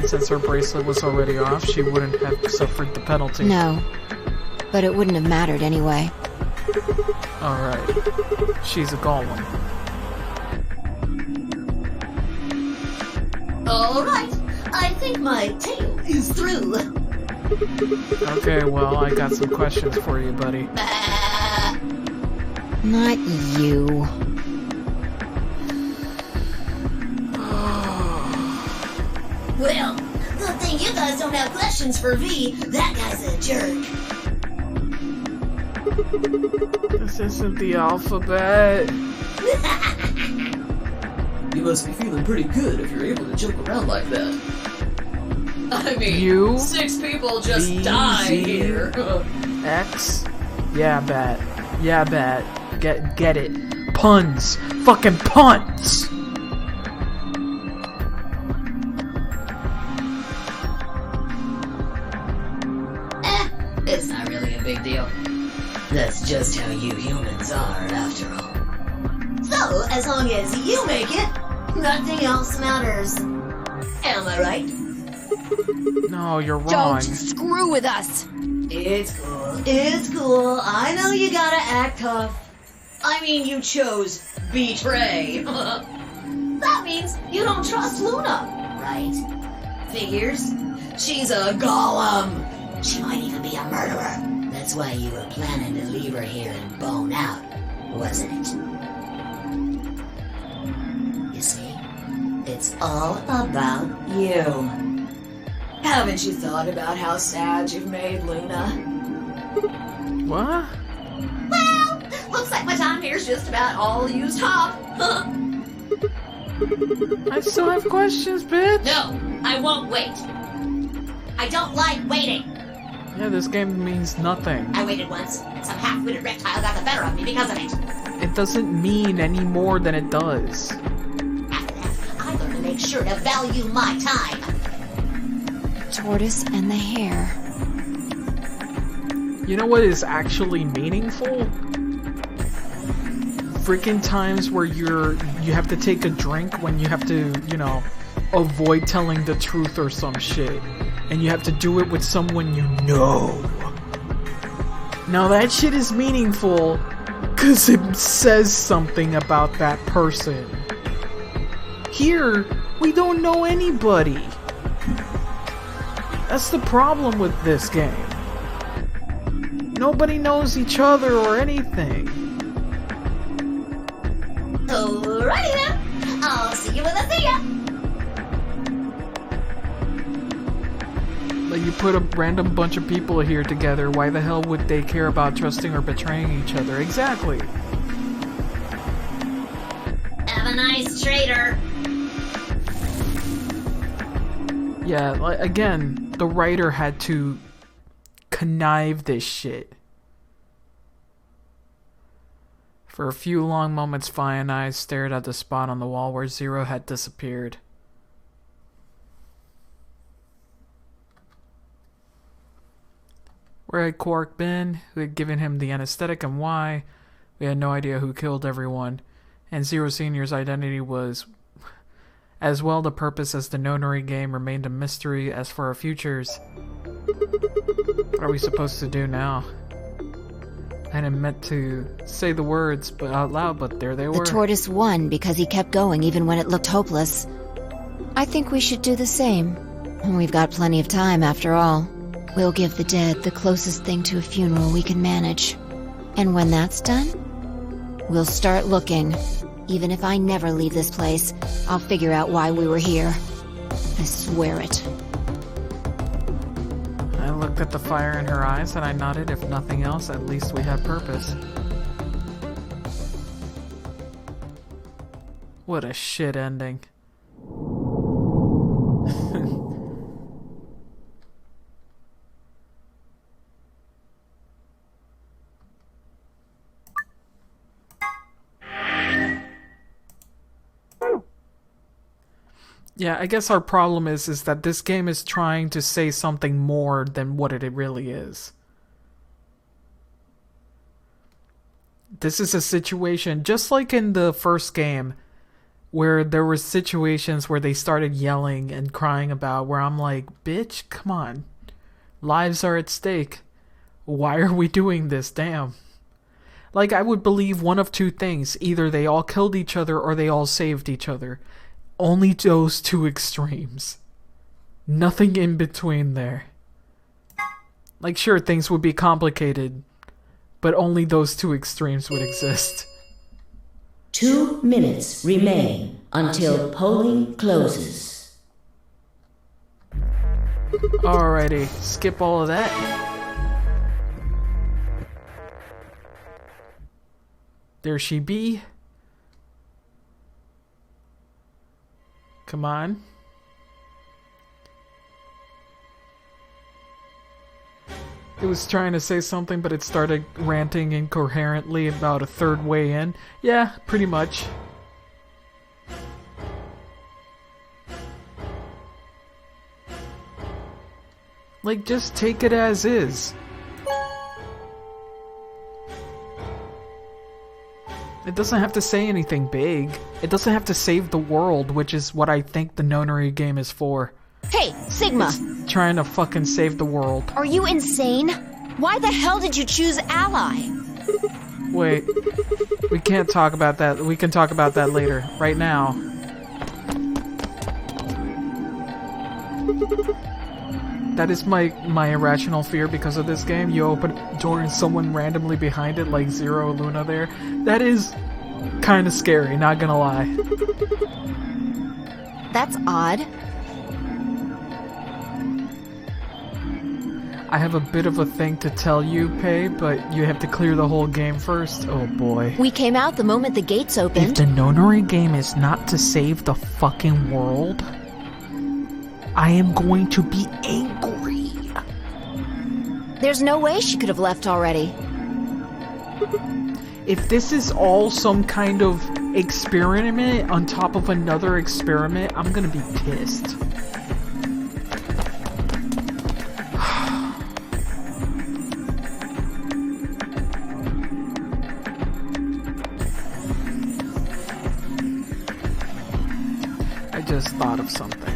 Since her bracelet was already off, she wouldn't have suffered the penalty. No. But it wouldn't have mattered anyway. Alright. She's a golem. Alright. I think my tale is through. Okay, well, I got some questions for you, buddy. Not you. Well, good thing you guys don't have questions for V. That guy's a jerk. This isn't the alphabet. You must be feeling pretty good if you're able to joke around like that. I mean, 6 people just died here. X? Yeah, bet. Yeah, bet. Get it. Puns. Fucking puns! It's not really a big deal. That's just how you humans are, after all. So, as long as you make it, nothing else matters. Am I right? No, you're wrong. Don't screw with us. It's cool. It's cool. I know you gotta act tough. I mean, you chose betray. That means you don't trust Luna, right? Figures. She's a golem. She might even be a murderer. That's why you were planning to leave her here and bone out, wasn't it? You see, it's all about you. Haven't you thought about how sad you've made Luna? What? Well, looks like my time here's just about all used up. I still have questions, bitch. No, I won't wait. I don't like waiting. Yeah, this game means nothing. I waited once, and some half-witted reptile got the better of me because of it. It doesn't mean any more than it does. I'm gonna make sure to value my time. Tortoise and the hare. You know what is actually meaningful? Freaking times where you have to take a drink when you have to, you know, avoid telling the truth or some shit. And you have to do it with someone you know. Now that shit is meaningful because it says something about that person. Here, we don't know anybody. That's the problem with this game. Nobody knows each other or anything. Alrighty then. I'll see you when I see ya. Like, you put a random bunch of people here together, why the hell would they care about trusting or betraying each other? Exactly. Have a nice trader. Yeah, like, again, the writer had to connive this shit. For a few long moments, Fi and I stared at the spot on the wall where Zero had disappeared. Where had Quark been? Who had given him the anesthetic and why? We had no idea who killed everyone. And Zero Senior's identity was... As well, the purpose as the nonary game remained a mystery. As for our futures... What are we supposed to do now? I hadn't meant to say the words but out loud, but there they were. The tortoise won because he kept going even when it looked hopeless. I think we should do the same. We've got plenty of time after all. We'll give the dead the closest thing to a funeral we can manage. And when that's done, we'll start looking. Even if I never leave this place, I'll figure out why we were here. I swear it. I looked at the fire in her eyes and I nodded. If nothing else, at least we had purpose. What a shit ending. Yeah, I guess our problem is that this game is trying to say something more than what it really is. This is a situation, just like in the first game, where there were situations where they started yelling and crying about, where I'm like, bitch, come on. Lives are at stake. Why are we doing this? Damn. Like, I would believe one of two things. Either they all killed each other or they all saved each other. Only those two extremes. Nothing in between there. Like, sure, things would be complicated, but only those two extremes would exist. 2 minutes remain until polling closes. Alrighty, skip all of that. There she be. Come on. It was trying to say something, but it started ranting incoherently about a third way in. Yeah, pretty much. Like, just take it as is. It doesn't have to say anything big. It doesn't have to save the world, which is what I think the nonary game is for. Hey, Sigma! It's trying to fucking save the world. Are you insane? Why the hell did you choose Ally? Wait. We can't talk about that. We can talk about that later. Right now. That is my irrational fear because of this game. You open a door and someone randomly behind it, like Zero Luna there. That is kind of scary, not gonna lie. That's odd. I have a bit of a thing to tell you, Pei, but you have to clear the whole game first. Oh boy. We came out the moment the gates opened. If the nonary game is not to save the fucking world, I am going to be angry. There's no way she could have left already. If this is all some kind of experiment on top of another experiment, I'm gonna be pissed. I just thought of something.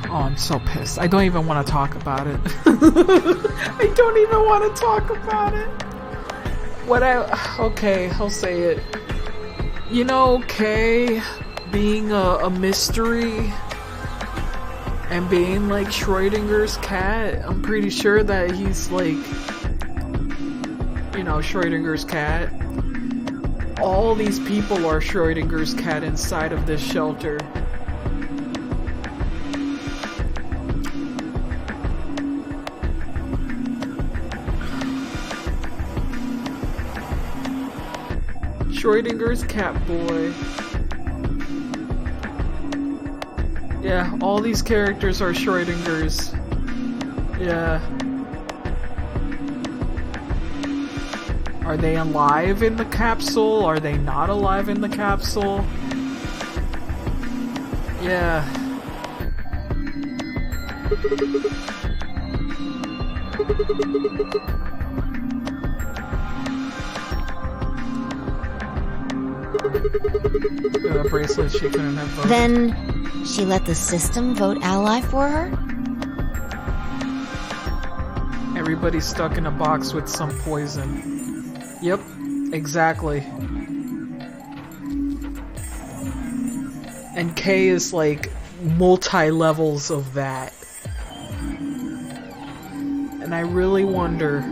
Oh, I'm so pissed. I don't even want to talk about it. I don't even want to talk about it. Okay, I'll say it. You know, Kay being a mystery and being like Schrodinger's cat, I'm pretty sure that he's like, you know, Schrodinger's cat. All these people are Schrodinger's cat inside of this shelter. Schrodinger's cat boy. Yeah, all these characters are Schrodinger's. Yeah. Are they alive in the capsule? Are they not alive in the capsule? Yeah. The bracelet she couldn't have voted. Then she let the system vote ally for her? Everybody's stuck in a box with some poison. Yep, exactly. And K is like multi-levels of that. And I really wonder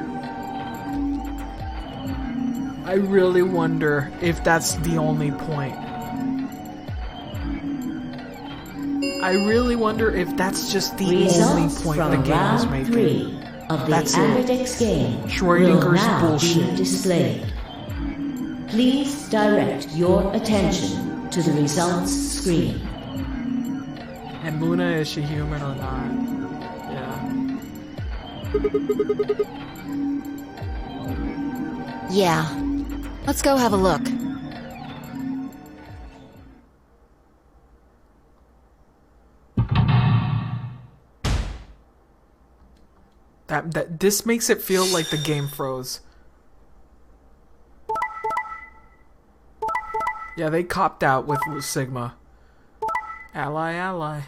if that's the only point. I really wonder if that's just the only point the game is making. Of the That's it. Amberdex game Schrodinger's will now bullshit. be displayed. Please direct your attention to the results screen. And Luna, is she human or not? Yeah. Yeah. Let's go have a look. This makes it feel like the game froze. Yeah, they copped out with Sigma. Ally.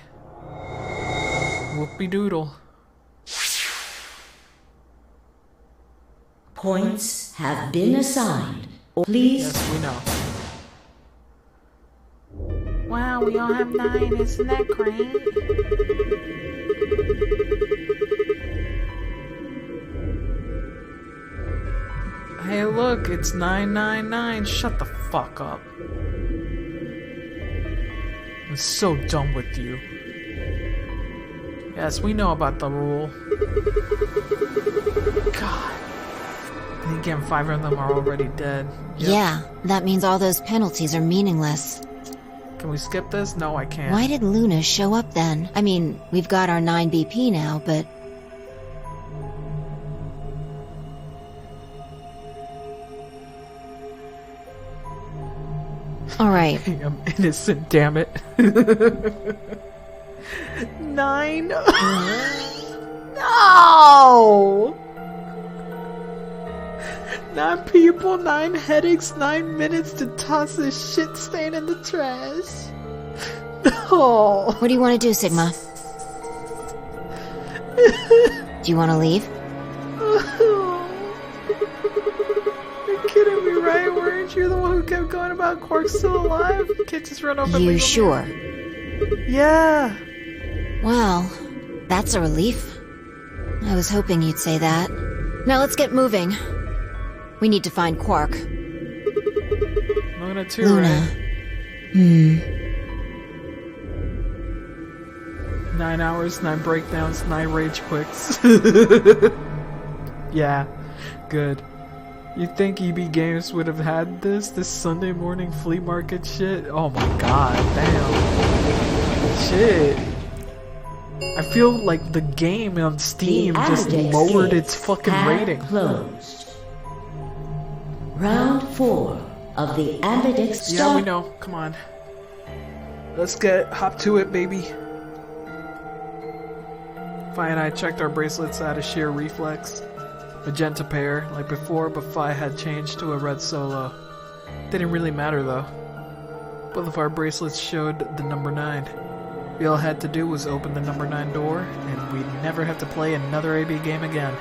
Whoopie doodle. Points have been assigned. Please. Yes, we know. Wow, we all have 9, isn't that great? Hey, look, it's 999. Shut the fuck up. I'm so done with you. Yes, we know about the rule. God. And again, 5 of them are already dead. Yep. Yeah, that means all those penalties are meaningless. Can we skip this? No, I can't. Why did Luna show up then? I mean, we've got our 9 BP now, but... Alright. I'm innocent, damn it. 9? No! 9 people, 9 headaches, 9 minutes to toss this shit stain in the trash. No! What do you want to do, Sigma? Do you want to leave? You're kidding me, right? Weren't you the one who kept going about Quark's still alive? You can't just run off and You leave him sure? here. Yeah. Well, that's a relief. I was hoping you'd say that. Now let's get moving. We need to find Quark. Luna too, Luna. right? 9 hours, 9 breakdowns, 9 rage quicks. Yeah, good. You think EB Games would have had this Sunday morning flea market shit? Oh my god, damn. Shit. I feel like the game on Steam just lowered its fucking rating. Closed. Round 4 of the ambidextrous. Yeah, we know. Come on. Let's hop to it, baby. Fi and I checked our bracelets out of sheer reflex. Magenta pair, like before, but Fi had changed to a red solo. Didn't really matter though. Both of our bracelets showed the number 9. We all had to do was open the number 9 door, and we'd never have to play another AB game again.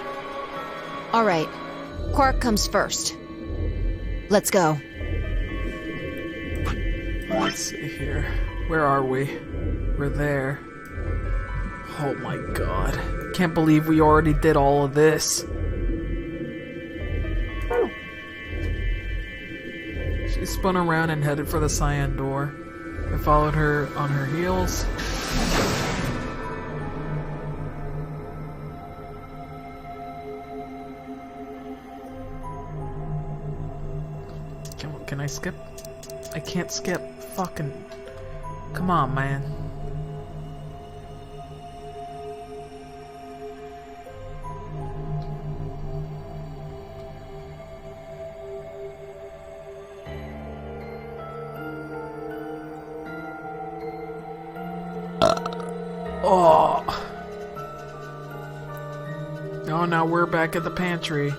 Alright, Quark comes first. Let's go. Let's see here. Where are we? We're there. Oh my god. Can't believe we already did all of this. She spun around and headed for the cyan door. I followed her on her heels. Can I skip? I can't skip. Fucking... Come on, man. Oh. Oh, now we're back at the pantry.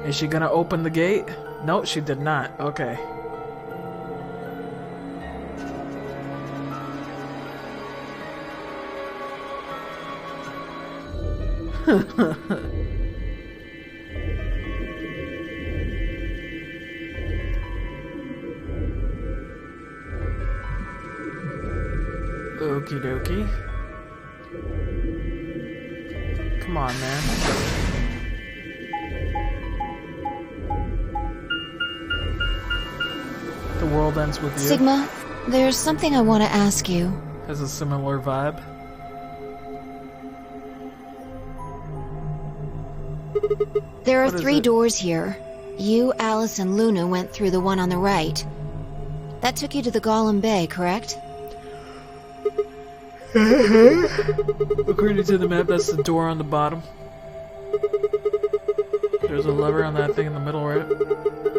Is she gonna open the gate? No, she did not. Okay. Okie dokie. Come on, man. The world ends with you. Sigma, there's something I want to ask you. Has a similar vibe. There are 3 doors here. You, Alice, and Luna went through the one on the right. That took you to the Golem Bay, correct? According to the map, that's the door on the bottom. There's a lever on that thing in the middle, right?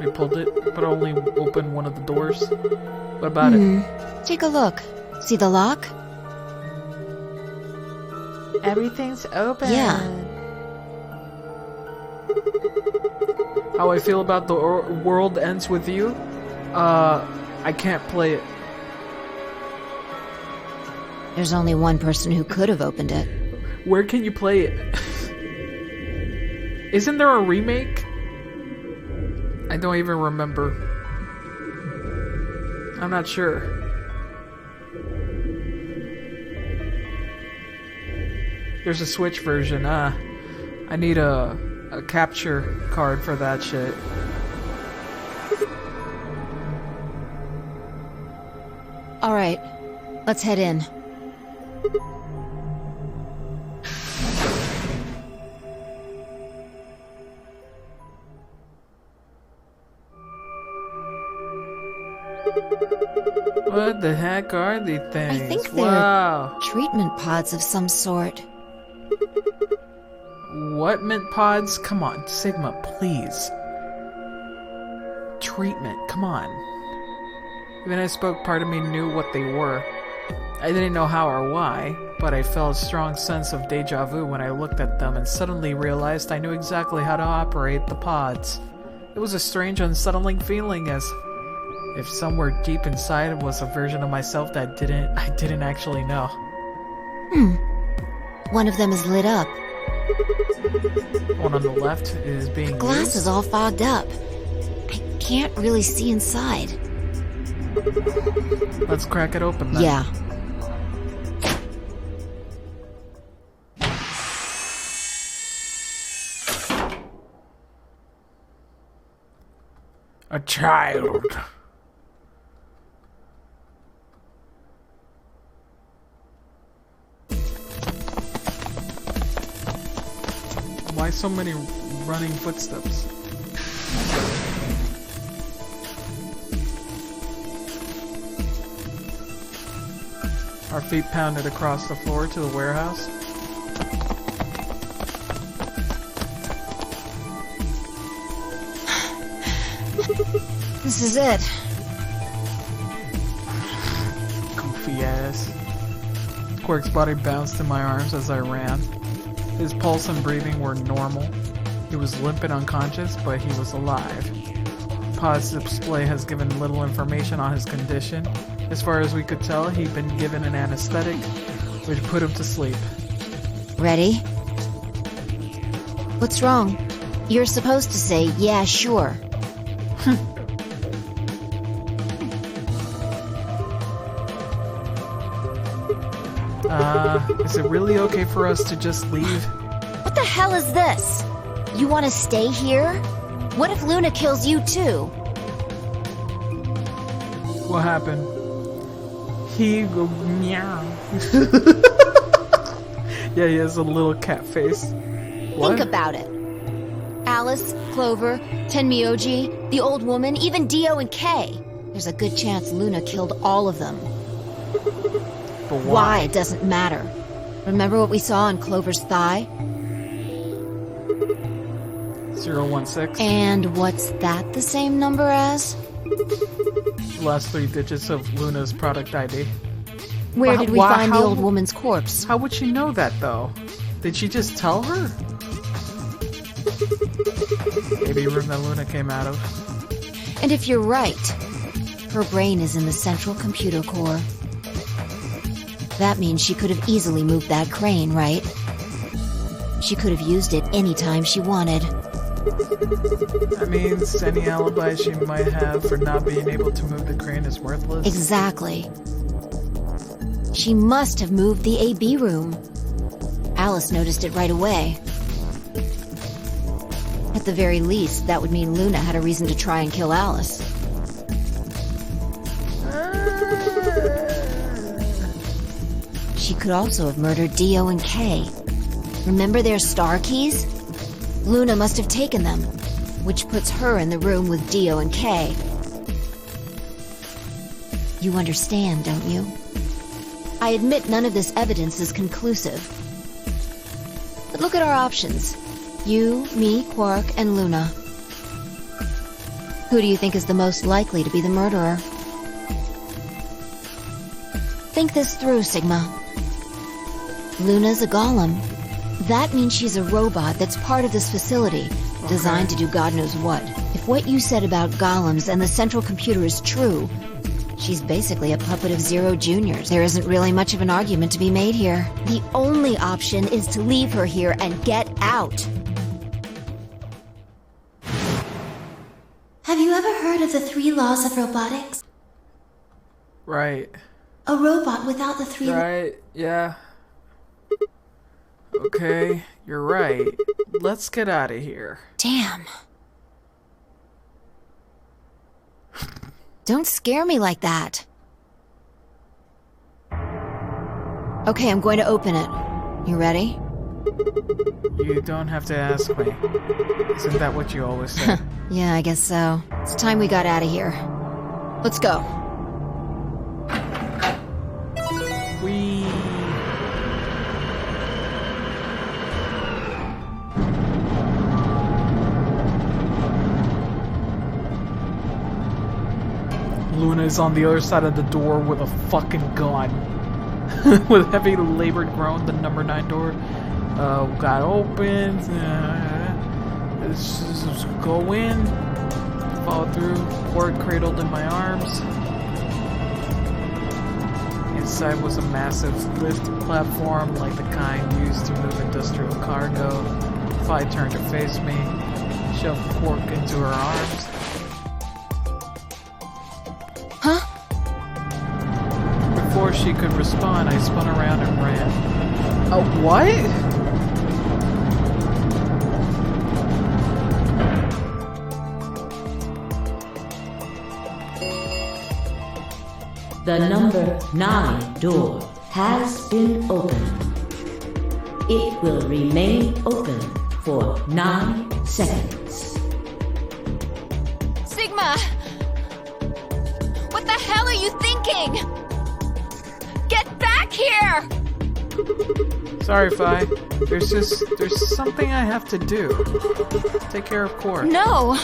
We pulled it, but only opened one of the doors. What about it? Take a look. See the lock? Everything's open. Yeah. How I feel about the world ends with you? I can't play it. There's only one person who could have opened it. Where can you play it? Isn't there a remake? I don't even remember. I'm not sure. There's a Switch version. I need a capture card for that shit. Alright, let's head in. What the heck are these things? I think they're wow. treatment pods of some sort. What mint pods? Come on, Sigma, please. Treatment, come on. When I spoke, part of me knew what they were. I didn't know how or why, but I felt a strong sense of deja vu when I looked at them and suddenly realized I knew exactly how to operate the pods. It was a strange, unsettling feeling, as if somewhere deep inside was a version of myself that I didn't actually know. One of them is lit up. One on the left is being The glass used. is all fogged up. I can't really see inside. Let's crack it open then. Yeah. A child. Why so many running footsteps? Our feet pounded across the floor to the warehouse. This is it. Goofy ass. Quark's body bounced in my arms as I ran. His pulse and breathing were normal. He was limp and unconscious, but he was alive. Pod's display has given little information on his condition. As far as we could tell, he'd been given an anesthetic, which put him to sleep. Ready? What's wrong? You're supposed to say, yeah, sure. Is it really okay for us to just leave? What the hell is this? You want to stay here? What if Luna kills you too? What happened? He go meow. Yeah, he has a little cat face. What? Think about it. Alice, Clover, Tenmyoji, the old woman, even Dio and Kay. There's a good chance Luna killed all of them. But why? It doesn't matter. Remember what we saw on Clover's thigh? 016. And what's that the same number as? The last 3 digits of Luna's product ID. Where did we find the old woman's corpse? How would she know that, though? Did she just tell her? Maybe room that Luna came out of. And if you're right, her brain is in the central computer core. That means she could have easily moved that crane, right? She could have used it anytime she wanted. That means any alibi she might have for not being able to move the crane is worthless? Exactly. She must have moved the AB room. Alice noticed it right away. At the very least, that would mean Luna had a reason to try and kill Alice. She could also have murdered Dio and Kay. Remember their star keys? Luna must have taken them, which puts her in the room with Dio and Kay. You understand, don't you? I admit none of this evidence is conclusive. But look at our options. You, me, Quark, and Luna. Who do you think is the most likely to be the murderer? Think this through, Sigma. Luna's a golem. That means she's a robot that's part of this facility, designed to do God knows what. If what you said about golems and the central computer is true, she's basically a puppet of Zero Jr.'s. There isn't really much of an argument to be made here. The only option is to leave her here and get out. Have you ever heard of the 3 laws of robotics? Right. A robot without the 3 Right, yeah. Okay, you're right. Let's get out of here. Damn. Don't scare me like that. Okay, I'm going to open it. You ready? You don't have to ask me. Isn't that what you always say? Yeah, I guess so. It's time we got out of here. Let's go. Whee! Luna is on the other side of the door with a fucking gun. With heavy labored groan, the number 9 door got opened. Let's just go in, fall through, Quark cradled in my arms. Inside was a massive lift platform like the kind used to move industrial cargo. Phi turned to face me, shoved Quark into her arms. Huh? Before she could respond, I spun around and ran. Oh, what? The number 9 door has been opened. It will remain open for 9 seconds. Sigma! What the hell are you thinking? Get back here! Sorry, Fi. There's something I have to do. Take care of Quark. No!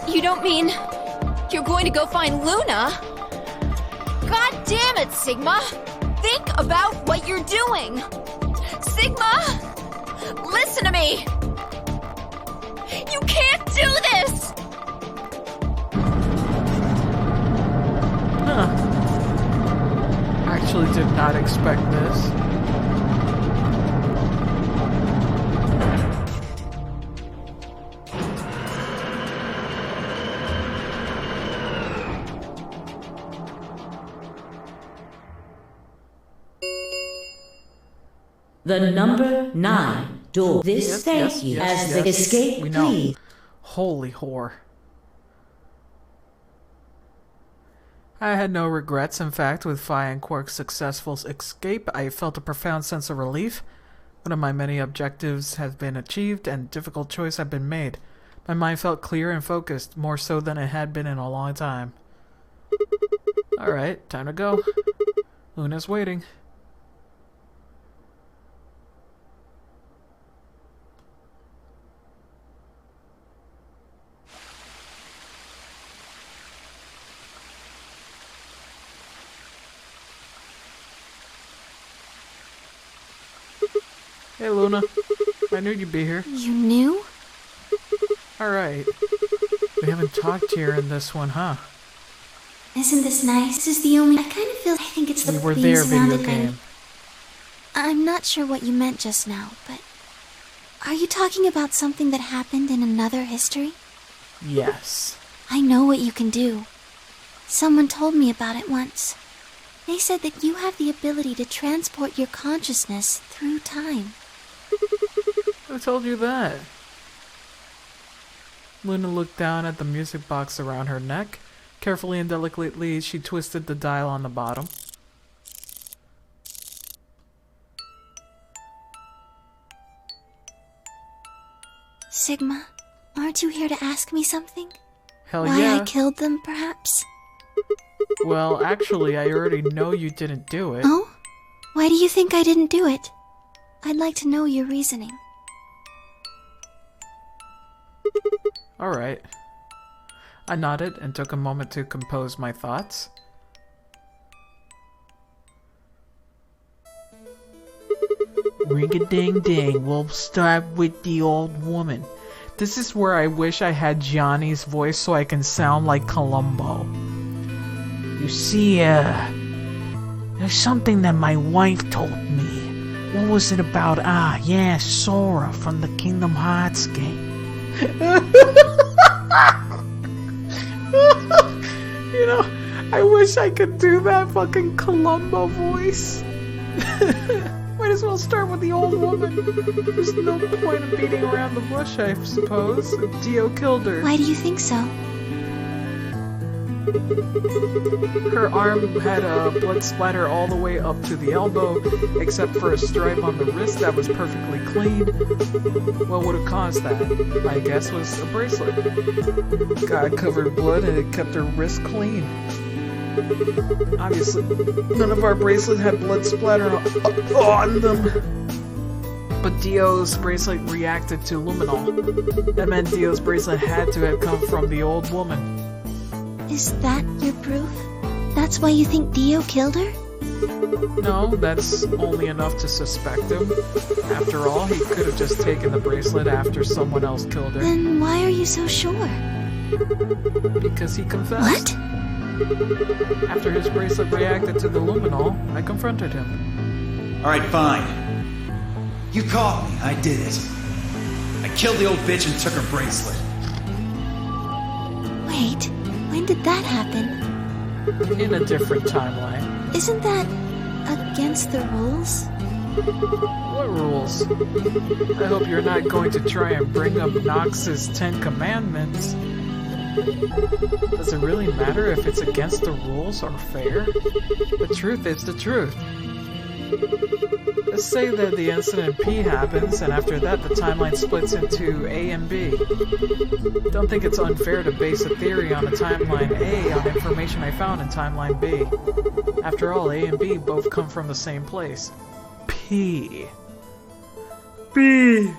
You don't mean you're going to go find Luna? God damn it, Sigma! Think about what you're doing! Sigma! Listen to me! You can't do this! Huh. Actually did not expect this. The number 9 door. This thank you as the escape, we know. please. Holy whore. I had no regrets. In fact, with Fi and Quark's successful escape, I felt a profound sense of relief. One of my many objectives has been achieved, and a difficult choice had been made. My mind felt clear and focused, more so than it had been in a long time. Alright, time to go. Luna's waiting. Hey, Luna. I knew you'd be here. You knew? Alright. We haven't talked here in this one, huh? Isn't this nice? This is the only... I kind of feel... I think it's the We were being there video surrounded by... game. I'm not sure what you meant just now, but... Are you talking about something that happened in another history? Yes. I know what you can do. Someone told me about it once. They said that you have the ability to transport your consciousness through time. Who told you that? Luna looked down at the music box around her neck. Carefully and delicately, she twisted the dial on the bottom. Sigma, aren't you here to ask me something? Hell Why yeah. I killed them, perhaps? Well, actually, I already know you didn't do it. Oh? Why do you think I didn't do it? I'd like to know your reasoning. Alright. I nodded and took a moment to compose my thoughts. Ring-a-ding-ding, we'll start with the old woman. This is where I wish I had Johnny's voice so I can sound like Columbo. You see, there's something that my wife told me. What was it about? Ah, yeah, Sora from the Kingdom Hearts game. You know, I wish I could do that fucking Columbo voice. Might as well start with the old woman. There's no point in beating around the bush, I suppose. Dio killed her. Why do you think so? Her arm had a blood splatter all the way up to the elbow, except for a stripe on the wrist that was perfectly clean. What would have caused that? My guess was a bracelet. God covered blood and it kept her wrist clean. Obviously, none of our bracelets had blood splatter on them. But Dio's bracelet reacted to luminol. That meant Dio's bracelet had to have come from the old woman. Is that your proof? That's why you think Dio killed her? No, that's only enough to suspect him. After all, he could have just taken the bracelet after someone else killed her. Then why are you so sure? Because he confessed. What? After his bracelet reacted to the luminol, I confronted him. Alright, fine. You caught me. I did it. I killed the old bitch and took her bracelet. Wait, when did that happen? In a different timeline. Isn't that against the rules? What rules? I hope you're not going to try and bring up Nox's 10 Commandments. Does it really matter if it's against the rules or fair? The truth is the truth. Let's say that the incident P happens, and after that the timeline splits into A and B. Don't think it's unfair to base a theory on a timeline A on information I found in timeline B. After all, A and B both come from the same place. P. B.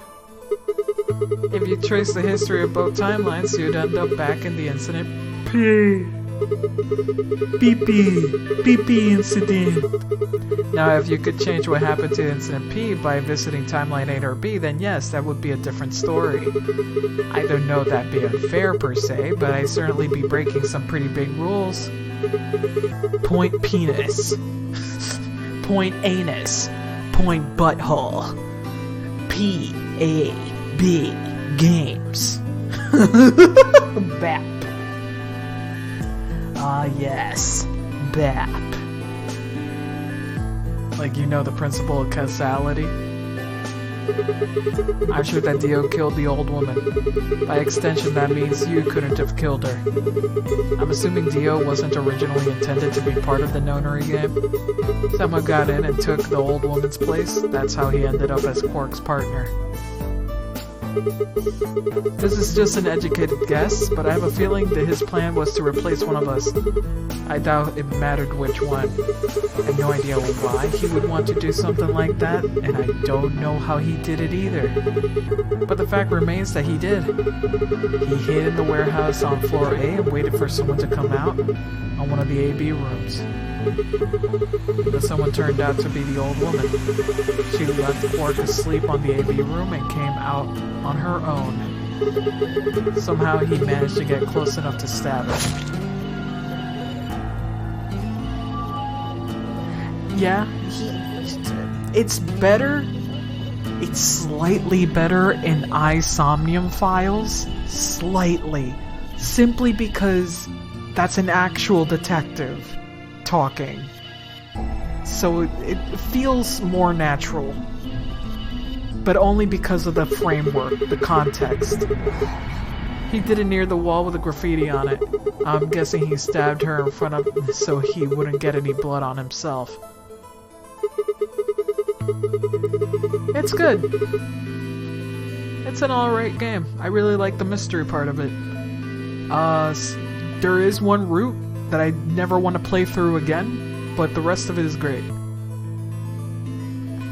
If you trace the history of both timelines, you'd end up back in the incident P. BP incident. Now, if you could change what happened to incident P by visiting timeline A or B, then yes, that would be a different story. I don't know that'd be unfair per se, but I'd certainly be breaking some pretty big rules. Point penis. Point anus. Point butthole. P-A-B games. BAP. Ah, yes. BAP. Like, you know the principle of causality? I'm sure that Dio killed the old woman. By extension, that means you couldn't have killed her. I'm assuming Dio wasn't originally intended to be part of the nonary game. Someone got in and took the old woman's place. That's how he ended up as Quark's partner. This is just an educated guess, but I have a feeling that his plan was to replace one of us. I doubt it mattered which one. I have no idea why he would want to do something like that, and I don't know how he did it either. But the fact remains that he did. He hid in the warehouse on floor A and waited for someone to come out on one of the AB rooms. But someone turned out to be the old woman. She left Quark asleep on the AB room and came out on her own. Somehow he managed to get close enough to stab her. Yeah, it's better. It's slightly better in iSomnium files. Slightly. Simply because that's an actual detective talking. So it feels more natural. But only because of the framework, the context. He did it near the wall with a graffiti on it. I'm guessing he stabbed her in front of so he wouldn't get any blood on himself. It's good. It's an alright game. I really like the mystery part of it. There is one route that I never want to play through again, but the rest of it is great.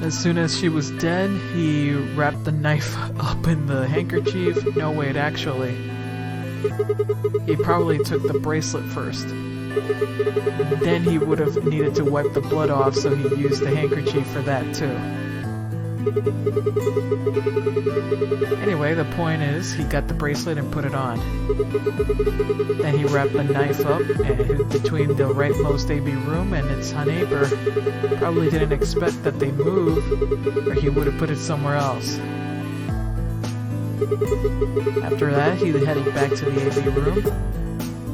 As soon as she was dead, he wrapped the knife up in the handkerchief. No, wait, actually. He probably took the bracelet first. Then he would have needed to wipe the blood off, so he used the handkerchief for that too. Anyway, the point is, he got the bracelet and put it on. Then he wrapped the knife up and between the rightmost AB room and its neighbor. Probably didn't expect that they move, or he would have put it somewhere else. After that, he headed back to the AB room,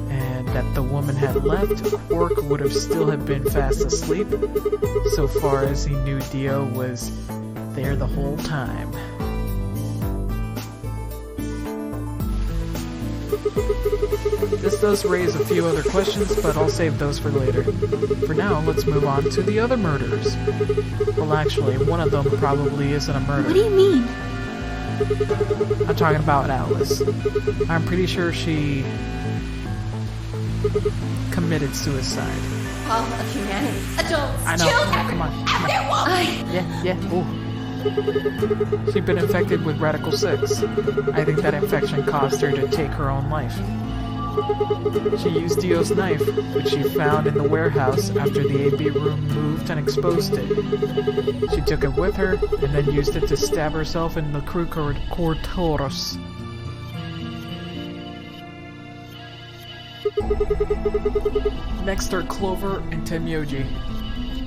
and that the woman had left, Quark would have still have been fast asleep, so far as he knew Dio was there the whole time. This does raise a few other questions, but I'll save those for later. For now, let's move on to the other murders. Well, actually, one of them probably isn't a murder. What do you mean? I'm talking about Alice. I'm pretty sure she committed suicide. All of humanity, adults, I know. children, Come on. everyone! Yeah. Ooh. She'd been infected with Radical 6. I think that infection caused her to take her own life. She used Dio's knife, which she found in the warehouse after the AB room moved and exposed it. She took it with her, and then used it to stab herself in the crew corridors. Next are Clover and Temyoji.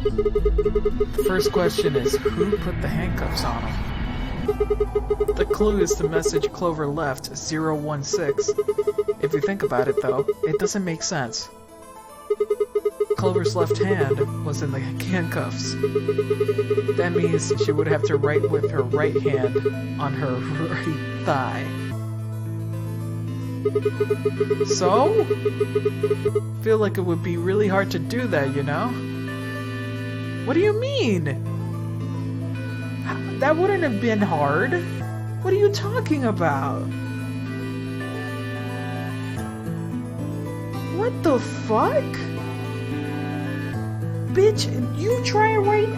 The first question is, who put the handcuffs on him? The clue is the message Clover left, 016. If you think about it though, it doesn't make sense. Clover's left hand was in the handcuffs. That means she would have to write with her right hand on her right thigh. So? Feel like it would be really hard to do that, you know? What do you mean? That wouldn't have been hard. What are you talking about? What the fuck? Bitch, you try it right.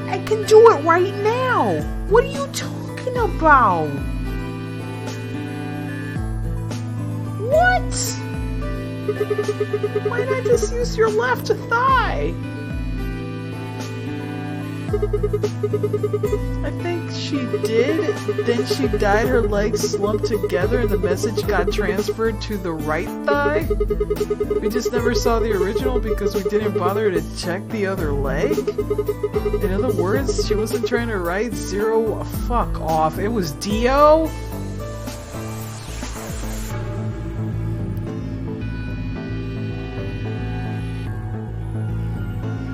I can do it right now. What are you talking about? What? Why not just use your left thigh? I think she did. Then she died, her legs slumped together, and the message got transferred to the right thigh. We just never saw the original because we didn't bother to check the other leg. In other words, she wasn't trying to write zero. Fuck off. It was Dio?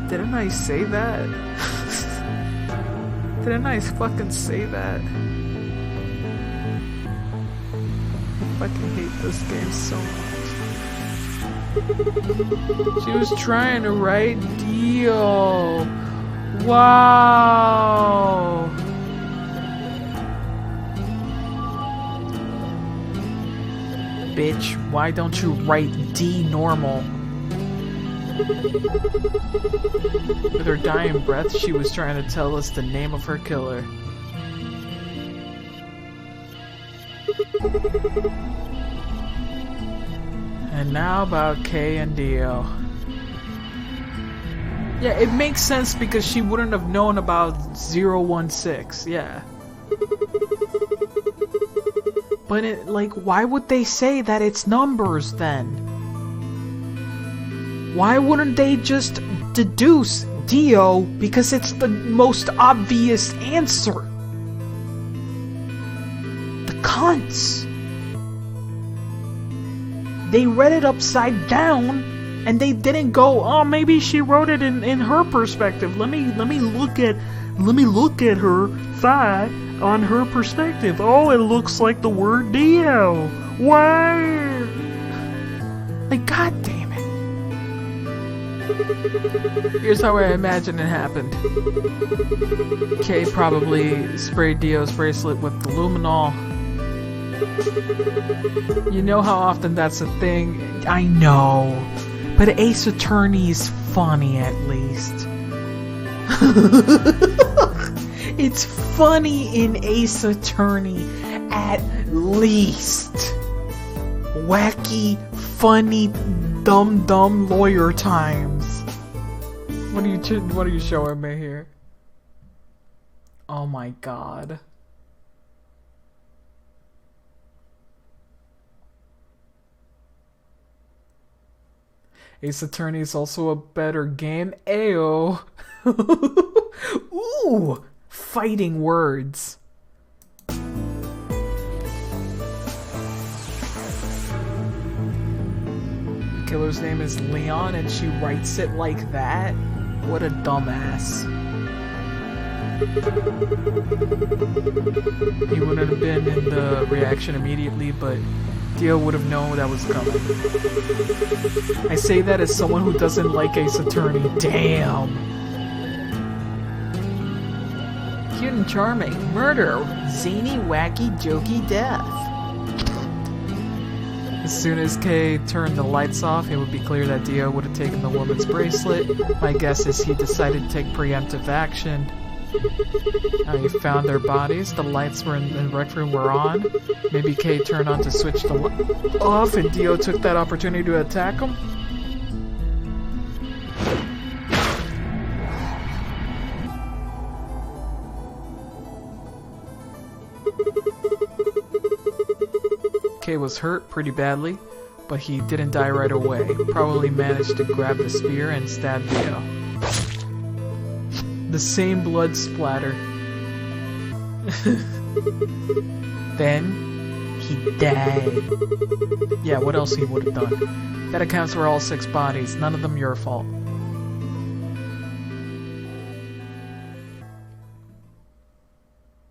Didn't I say that? Didn't I fucking say that? I fucking hate this game so much. She was trying to write Dio. Wow. Bitch, why don't you write D normal? With her dying breath, she was trying to tell us the name of her killer. And now about Kay and Dio. Yeah, it makes sense because she wouldn't have known about 016, yeah. But it, like, why would they say that it's numbers then? Why wouldn't they just deduce Dio because it's the most obvious answer? The cunts. They read it upside down and they didn't go, oh, maybe she wrote it in her perspective. Let me look at her thigh on her perspective. Oh, it looks like the word Dio. Why? Like, goddamn. Here's how I imagine it happened. Kay probably sprayed Dio's bracelet with the luminol. You know how often that's a thing? I know. But Ace Attorney's funny at least. It's funny in Ace Attorney at least. Wacky, funny, dumb lawyer times. What are you showing me here? Oh my god. Ace Attorney is also a better game. Ayo. Ooh, fighting words. Killer's name is Leon and she writes it like that? What a dumbass. He wouldn't have been in the reaction immediately, but Dio would have known that was coming. I say that as someone who doesn't like Ace Attorney. Damn! Cute and charming. Murder. Zany, wacky, jokey death. As soon as Kay turned the lights off, it would be clear that Dio would have taken the woman's bracelet. My guess is he decided to take preemptive action. He found their bodies, the lights were in the rec room were on. Maybe Kay turned on to switch the light off and Dio took that opportunity to attack him. Kay was hurt pretty badly, but he didn't die right away. Probably managed to grab the spear and stab Dio. The same blood splatter. Then he died. Yeah, what else he would have done? That accounts for all 6 bodies, none of them your fault.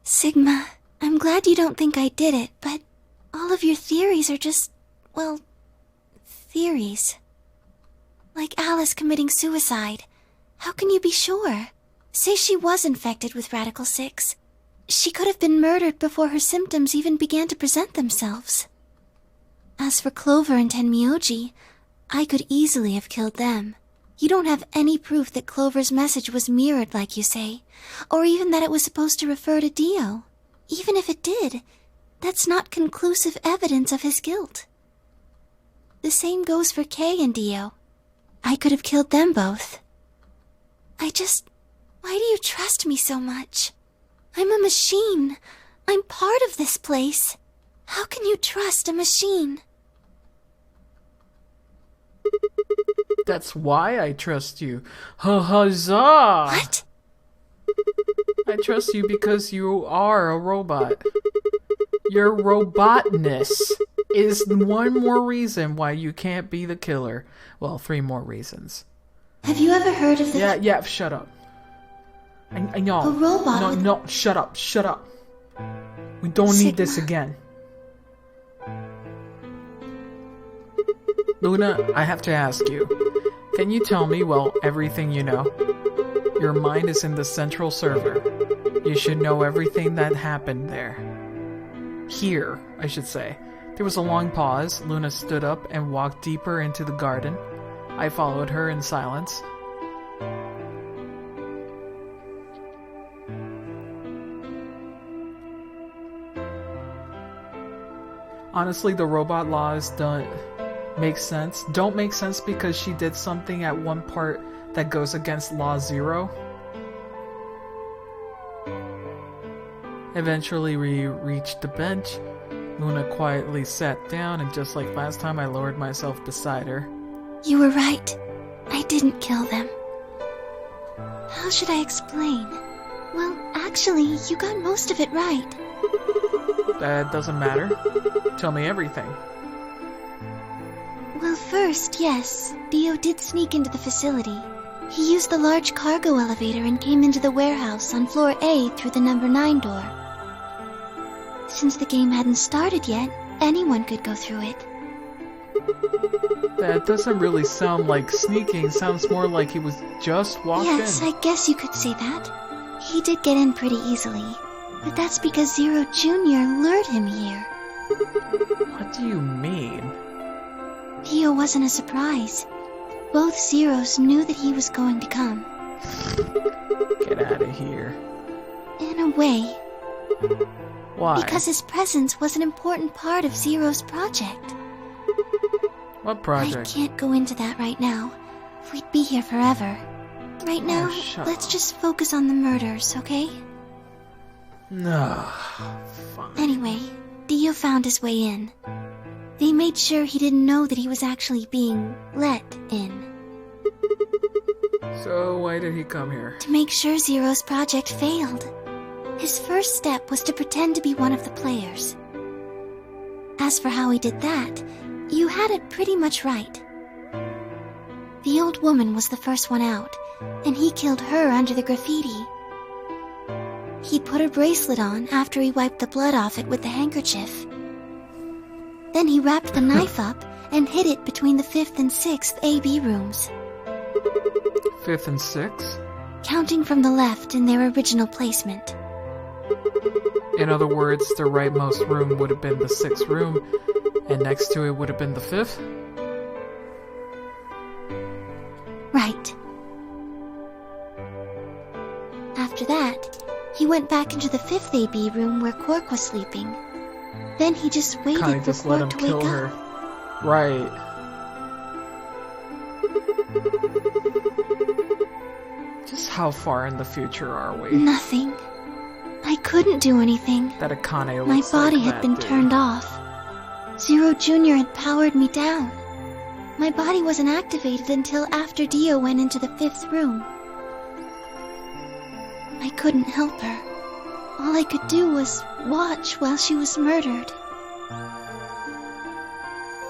Sigma, I'm glad you don't think I did it, but all of your theories are just, well, theories. Like Alice committing suicide. How can you be sure? Say she was infected with Radical 6. She could have been murdered before her symptoms even began to present themselves. As for Clover and Tenmyoji, I could easily have killed them. You don't have any proof that Clover's message was mirrored like you say, or even that it was supposed to refer to Dio. Even if it did, that's not conclusive evidence of his guilt. The same goes for Kay and Dio. I could have killed them both. Why do you trust me so much? I'm a machine. I'm part of this place. How can you trust a machine? That's why I trust you. Huzzah! What? I trust you because you are a robot. Your robotness is one more reason why you can't be the killer. Well, 3 more reasons. Have you ever heard of the... Yeah, shut up. I know. A robot No, shut up. We don't need this again. Luna, I have to ask you. Can you tell me, everything you know? Your mind is in the central server. You should know everything that happened there. Here, I should say. There was a long pause. Luna stood up and walked deeper into the garden. I followed her in silence. Honestly, the robot laws don't make sense. Don't make sense because she did something at one part that goes against Law 0. Eventually, we reached the bench. Luna quietly sat down, and just like last time, I lowered myself beside her. You were right. I didn't kill them. How should I explain? Well, actually, you got most of it right. That doesn't matter. Tell me everything. Well, first, yes, Dio did sneak into the facility. He used the large cargo elevator and came into the warehouse on floor A through the number 9 door. Since the game hadn't started yet, anyone could go through it. That doesn't really sound like sneaking. Sounds more like he was just walked in. Yes, I guess you could say that. He did get in pretty easily. But that's because Zero Jr. lured him here. What do you mean? Dio wasn't a surprise. Both Zeros knew that he was going to come. Get out of here. In a way. Why? Because his presence was an important part of Zero's project. What project? I can't go into that right now. We'd be here forever. Right now, let's just focus on the murders, okay? No, fine. Anyway, Dio found his way in. They made sure he didn't know that he was actually being let in. So why did he come here? To make sure Zero's project failed. His first step was to pretend to be one of the players. As for how he did that, you had it pretty much right. The old woman was the first one out, and he killed her under the graffiti. He put her bracelet on after he wiped the blood off it with the handkerchief. Then he wrapped the knife up and hid it between the 5th and 6th AB rooms. 5th and 6th? Counting from the left in their original placement. In other words, the rightmost room would have been the 6th room, and next to it would have been the 5th? Right. After that, he went back into the 5th AB room where Quark was sleeping. Then he just waited for Quark to wake up. Right. Just how far in the future are we? Nothing. I couldn't do anything. That Akane My looks body like had that been dude. turned off. Zero Jr. had powered me down. My body wasn't activated until after Dio went into the 5th room. I couldn't help her. All I could do was watch while she was murdered.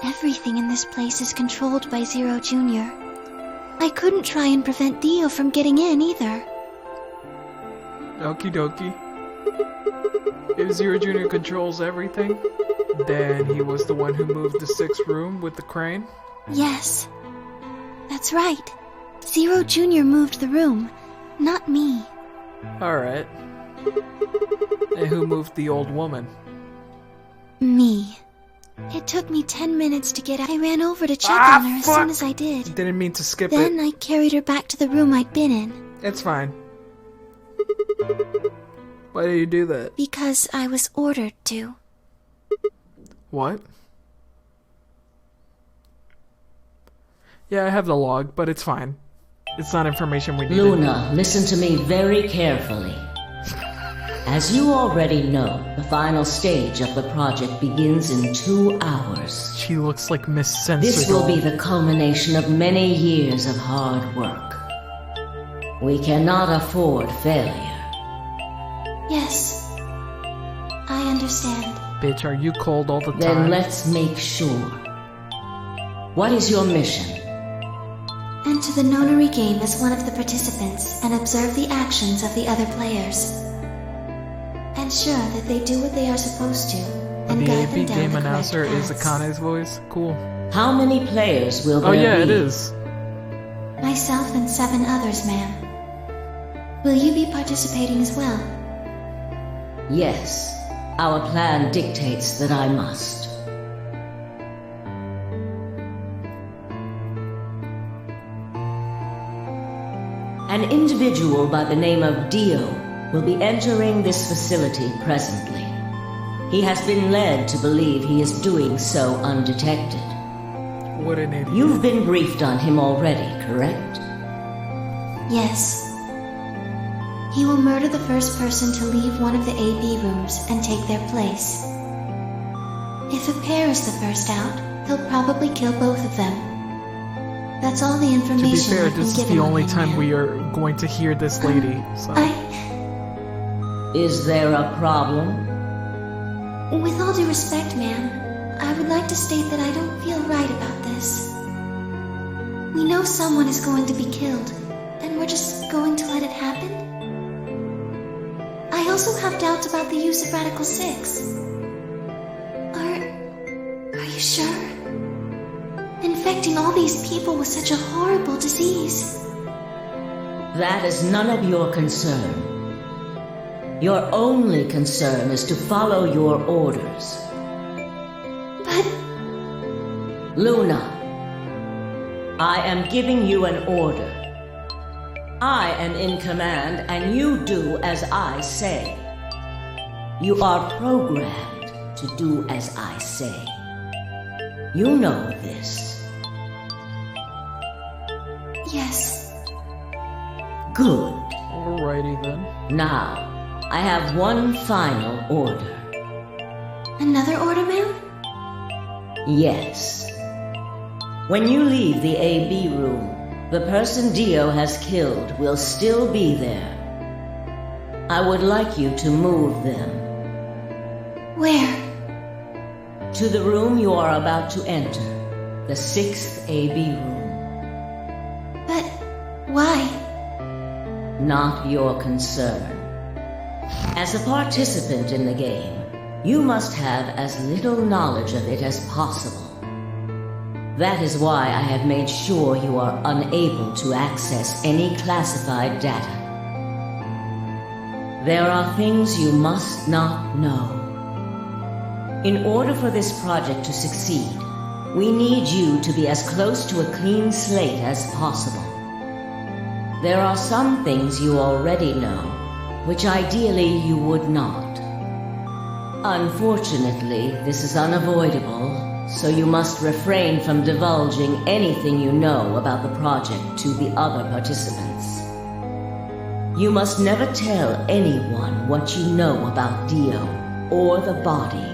Everything in this place is controlled by Zero Jr. I couldn't try and prevent Dio from getting in either. Okie dokie. If Zero Jr. controls everything, then he was the one who moved the 6th room with the crane? Yes. That's right. Zero Jr. moved the room, not me. Alright. And who moved the old woman? Me. It took me 10 minutes to get out. I ran over to check on her as soon as I did. Didn't mean to skip Then it. I carried her back to the room I'd been in. It's fine. Why did you do that? Because I was ordered to. What? Yeah, I have the log, but it's fine. It's not information we need. Luna, listen to me very carefully. As you already know, the final stage of the project begins in 2 hours. She looks like Miss Sensible. This will be the culmination of many years of hard work. We cannot afford failure. Yes. I understand. Bitch, are you cold all the time? Then let's make sure. What is your mission? Enter the nonary game as one of the participants and observe the actions of the other players. Ensure that they do what they are supposed to, and the guide AP them down game the announcer correct is paths. Akane's voice? Cool. How many players will there be? Oh yeah, be? it is. Myself and 7 others, ma'am. Will you be participating as well? Yes. Our plan dictates that I must. An individual by the name of Dio will be entering this facility presently. He has been led to believe he is doing so undetected. What an idiot. You've been briefed on him already, correct? Yes. He will murder the first person to leave one of the AB rooms and take their place. If a pair is the first out, he'll probably kill both of them. That's all the information To be fair, I've been this is given the on only him, time ma'am. we are going to hear this lady, so... Is there a problem? With all due respect, ma'am, I would like to state that I don't feel right about this. We know someone is going to be killed, and we're just going to let it happen? I also have doubts about the use of Radical 6. Are you sure? Infecting all these people with such a horrible disease. That is none of your concern. Your only concern is to follow your orders. But... Luna, I am giving you an order. I am in command, and you do as I say. You are programmed to do as I say. You know this. Yes. Good. Alrighty then. Now, I have one final order. Another order, ma'am? Yes. When you leave the AB room, the person Dio has killed will still be there. I would like you to move them. Where? To the room you are about to enter, the 6th AB room. But why? Not your concern. As a participant in the game, you must have as little knowledge of it as possible. That is why I have made sure you are unable to access any classified data. There are things you must not know. In order for this project to succeed, we need you to be as close to a clean slate as possible. There are some things you already know, which ideally you would not. Unfortunately, this is unavoidable, so you must refrain from divulging anything you know about the project to the other participants. You must never tell anyone what you know about Dio, or the body,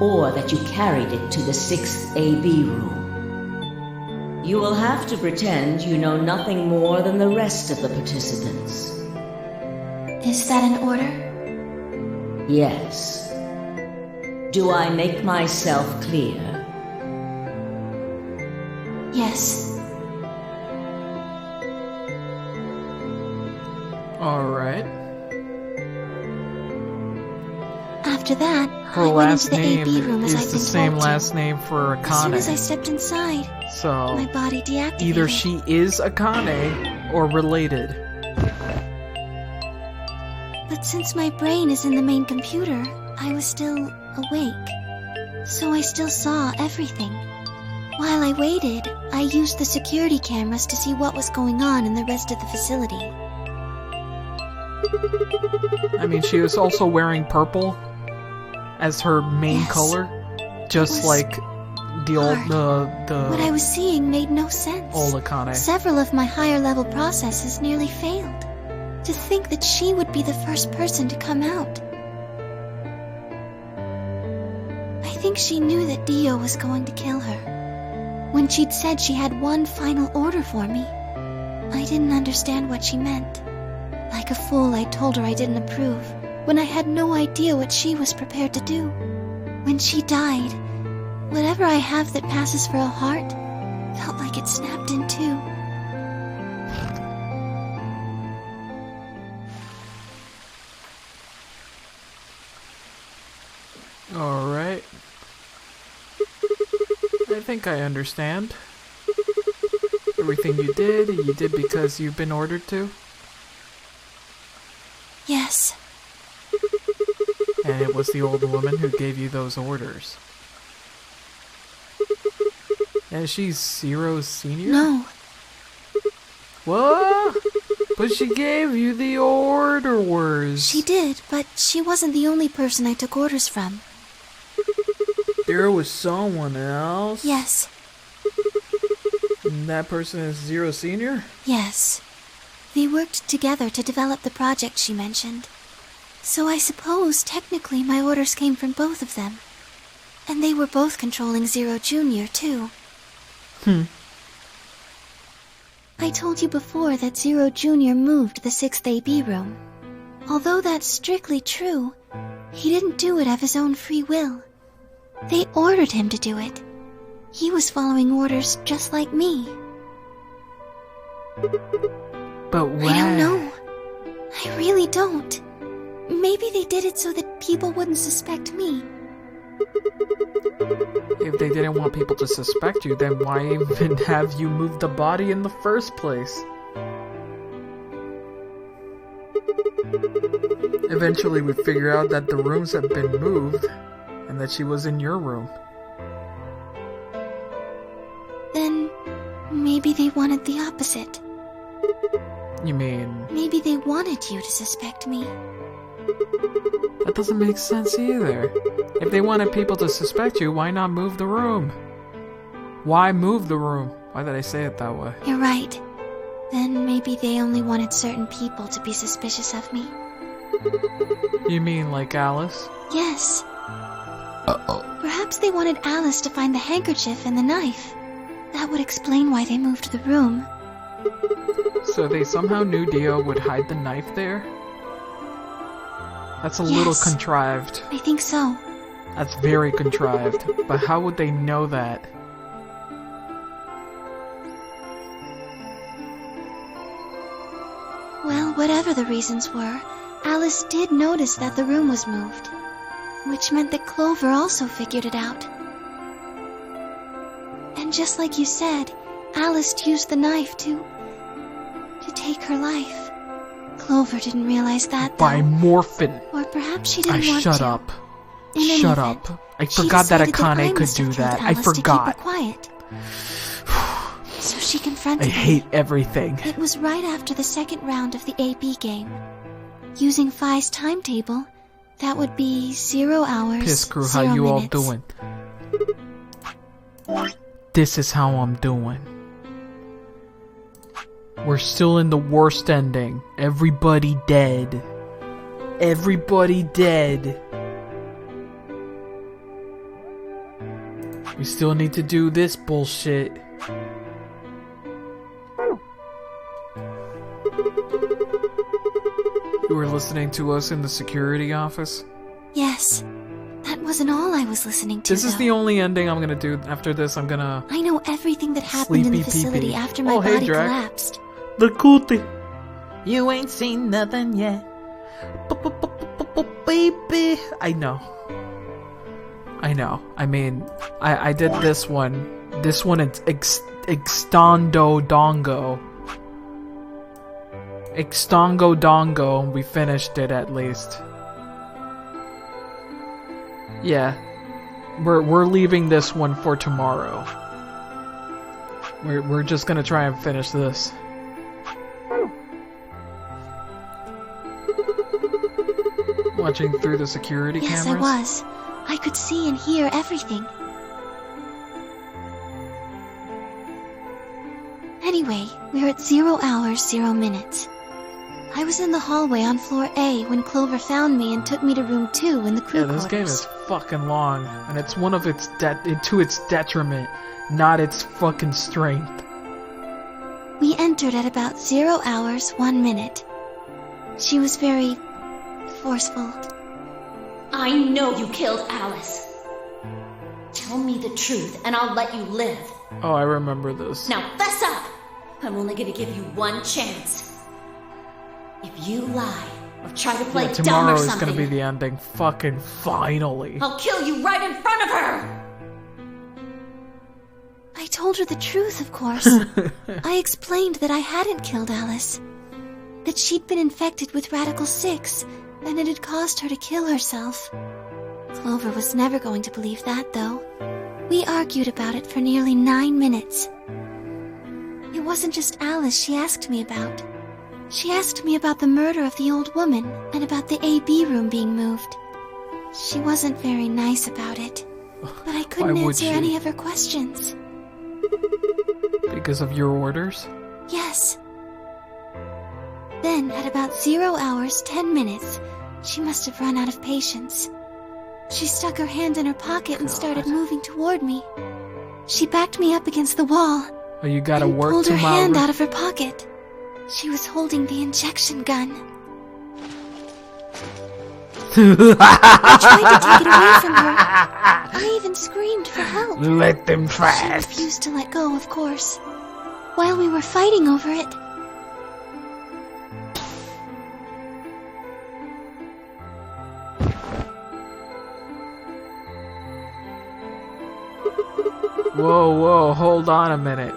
or that you carried it to the 6th AB room. You will have to pretend you know nothing more than the rest of the participants. Is that an order? Yes. Do I make myself clear? Yes. Alright. After that, Her I went last into the name AB room as I'd is the been same told to. last name for As soon as I Akane. stepped inside, So, my body deactivated. either she is Akane or related. But since my brain is in the main computer, I was still awake. So I still saw everything. While I waited, I used the security cameras to see what was going on in the rest of the facility. I mean, she was also wearing purple as her main color, just like the old What I was seeing made no sense. old Akane. Several of my higher level processes nearly failed. To think that she would be the first person to come out. I think she knew that Dio was going to kill her. When she'd said she had one final order for me, I didn't understand what she meant. Like a fool, I told her I didn't approve, when I had no idea what she was prepared to do. When she died, whatever I have that passes for a heart felt like it snapped in two. Alright. I think I understand. Everything you did because you've been ordered to? Yes. And it was the old woman who gave you those orders. And she's Zero's senior? No. What? But she gave you the orders. She did, but she wasn't the only person I took orders from. There was someone else? Yes. And that person is Zero Senior? Yes. They worked together to develop the project she mentioned. So I suppose, technically, my orders came from both of them. And they were both controlling Zero Jr., too. I told you before that Zero Jr. moved the 6th AB room. Although that's strictly true, he didn't do it of his own free will. They ordered him to do it. He was following orders just like me. But why? I don't know. I really don't. Maybe they did it so that people wouldn't suspect me. If they didn't want people to suspect you, then why even have you moved the body in the first place? Eventually we figure out that the rooms have been moved, and that she was in your room. Then, maybe they wanted the opposite. You mean... Maybe they wanted you to suspect me. That doesn't make sense either. If they wanted people to suspect you, why not move the room? Why move the room? Why did I say it that way? You're right. Then maybe they only wanted certain people to be suspicious of me. You mean like Alice? Yes. Perhaps they wanted Alice to find the handkerchief and the knife. That would explain why they moved the room. So they somehow knew Dio would hide the knife there? That's a little contrived. I think so. That's very contrived. But how would they know that? Well, whatever the reasons were, Alice did notice that the room was moved. Which meant that Clover also figured it out. And just like you said, Alice used the knife to take her life. Clover didn't realize that, though. By morphin. Or perhaps she didn't want shut to. up. In any Shut event, up. I she forgot that decided Akane I could must do have told that. I Alice to keep her forgot. quiet. So she I confronted me. hate everything. It was right after the second round of the AB game. Using Phi's timetable, that would be 0 hours, Piss crew, 0 how you all minutes. doing? This is how I'm doing. We're still in the worst ending. Everybody dead. Everybody dead. We still need to do this bullshit. You were listening to us in the security office? Yes. That wasn't all I was listening to, This is though. the only ending I'm gonna do. After this, I'm gonna... I know everything that happened in the Sleepy facility pee-pee. after my Oh, hey, body Drac. collapsed. The cootie. You ain't seen nothing yet. Baby. I know. I mean, I did this one. This one is Extando Dongo. Extongo Dongo, and we finished it at least. Yeah. We're leaving this one for tomorrow. We're just gonna try and finish this. Watching through the security Yes, cameras? I was. I could see and hear everything. Anyway, we're at 0 hours, 0 minutes. I was in the hallway on floor A when Clover found me and took me to room 2 in the crew Yeah, this game is fucking long, and it's one of its to its detriment, not its fucking strength. We entered at about 0 hours, 1 minute. She was very forceful. I know you killed Alice. Tell me the truth and I'll let you live. Oh, I remember this. Now fess up! I'm only gonna give you one chance. If you lie or try to play dumb tomorrow or is something, gonna be the ending. Fucking finally. I'll kill you right in front of her! I told her the truth, of course. I explained that I hadn't killed Alice. That she'd been infected with Radical 6, and it had caused her to kill herself. Clover was never going to believe that, though. We argued about it for nearly 9 minutes. It wasn't just Alice she asked me about. She asked me about the murder of the old woman, and about the AB room being moved. She wasn't very nice about it, but I couldn't answer any of her questions. Because of your orders? Yes. Then, at about 0 hours, 10 minutes, she must have run out of patience. She stuck her hand in her pocket and started moving toward me. She backed me up against the wall. Oh, you gotta and work pulled her tomorrow. hand out of her pocket. She was holding the injection gun. I tried to take it away from her. I even screamed for help. Let them She fast. refused to let go, of course. While we were fighting over it, Whoa, hold on a minute.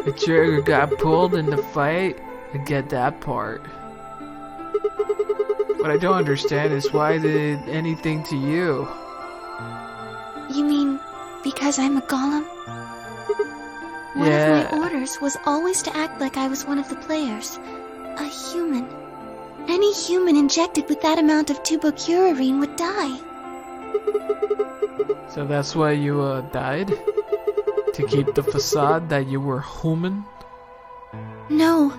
The trigger got pulled in the fight? I get that part. What I don't understand is why did anything to you? you mean because I'm a golem? One of my orders was always to act like I was one of the players. A human. Any human injected with that amount of tubocurarine would die. So that's why you died? To keep the facade that you were human? No.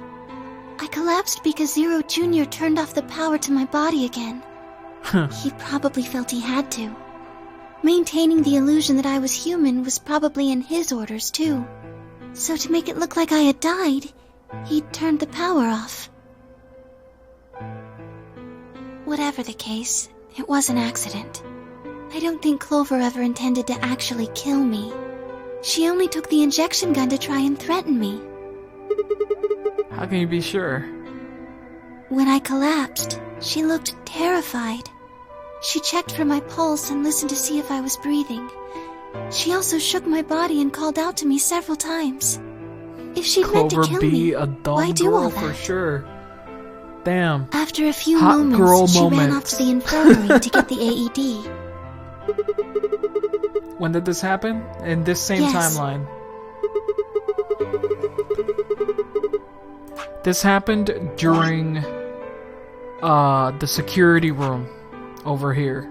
I collapsed because Zero Jr. turned off the power to my body again. He probably felt he had to. Maintaining the illusion that I was human was probably in his orders, too. So to make it look like I had died, he'd turned the power off. Whatever the case, it was an accident. I don't think Clover ever intended to actually kill me. She only took the injection gun to try and threaten me. How can you be sure? When I collapsed, she looked terrified. She checked for my pulse and listened to see if I was breathing. She also shook my body and called out to me several times. If she'd meant to Clover kill be me, a dumb why do all girl for that? sure. Damn. After a few Hot moments, girl she ran off moments. to the infirmary to get the AED. When did this happen? In this same Yes. timeline. This happened during the security room over here.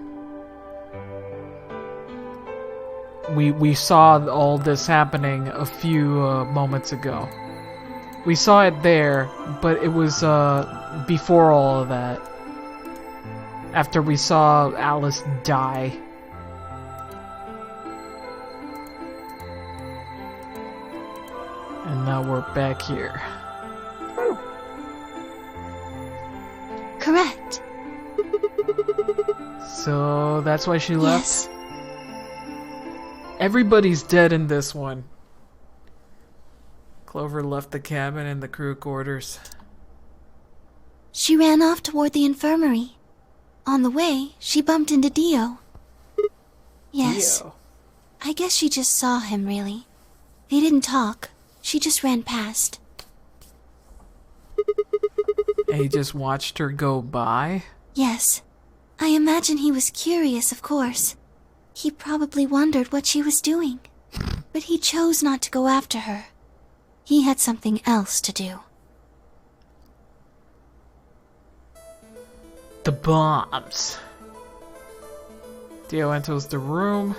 We saw all this happening a few moments ago. We saw it there, but it was before all of that. After we saw Alice die. And now we're back here. Correct. So that's why she left? Yes. Everybody's dead in this one. Clover left the cabin and the crew quarters. She ran off toward the infirmary. On the way, she bumped into Dio. Yes. Dio. I guess she just saw him, really. They didn't talk. She just ran past. he just watched her go by? Yes. I imagine he was curious, of course. He probably wondered what she was doing. But he chose not to go after her. He had something else to do. The bombs. Dio enters the room.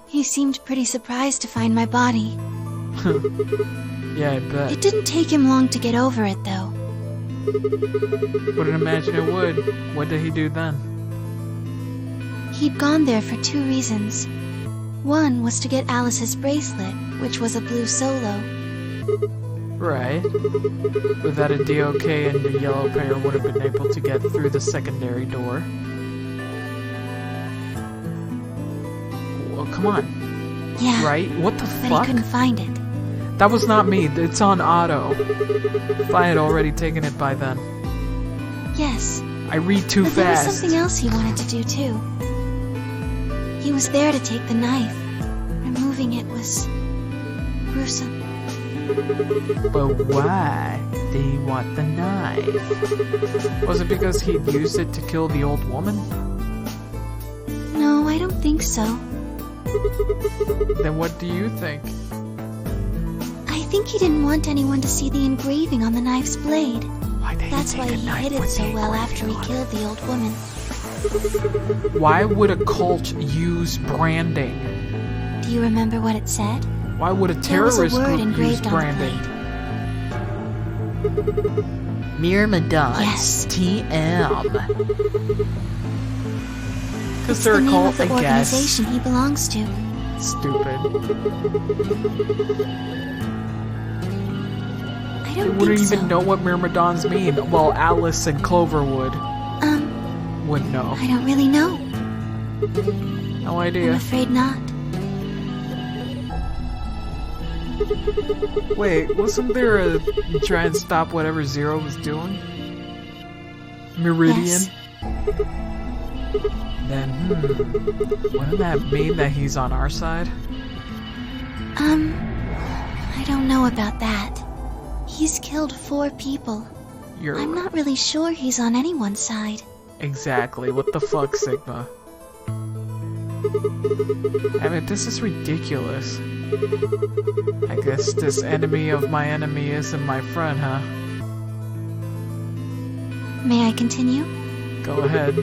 He seemed pretty surprised to find my body. Yeah, I bet. It didn't take him long to get over it, though. Wouldn't imagine it would. What did he do then? He'd gone there for 2 reasons. One was to get Alice's bracelet, which was a blue solo. Right. Without a DOK and the yellow pair would have been able to get through the secondary door. Well, come on. Yeah. Right? What the But fuck? he couldn't find it. That was not me. It's on auto. If I had already taken it by then. Yes. I read too But there was fast. something else he wanted to do, too. He was there to take the knife. Removing it was gruesome. But why did he want the knife? Was it because he'd used it to kill the old woman? No, I don't think so. Then what do you think? I think he didn't want anyone to see the engraving on the knife's blade. That's why he hid it so well after he killed the old woman. Why would a cult use branding? Do you remember what it said? Why would a There was terrorist a word group use engraved on the branding? Myrmidons. Yes. TM. Because It's they're the a name cult, of the I guess. organization he belongs to. Stupid. I They don't wouldn't think even so. know what Myrmidons mean. Well, Alice and Clover would. Wouldn't know. I don't really know. No I'm idea. afraid not. Wait, wasn't there a try and stop whatever Zero was doing? Meridian? Yes. Then, wouldn't that mean that he's on our side? I don't know about that. He's killed 4 people. I'm not really sure he's on anyone's side. Exactly. What the fuck, Sigma? I mean, this is ridiculous. I guess this enemy of my enemy isn't my friend, huh? May I continue? Go ahead.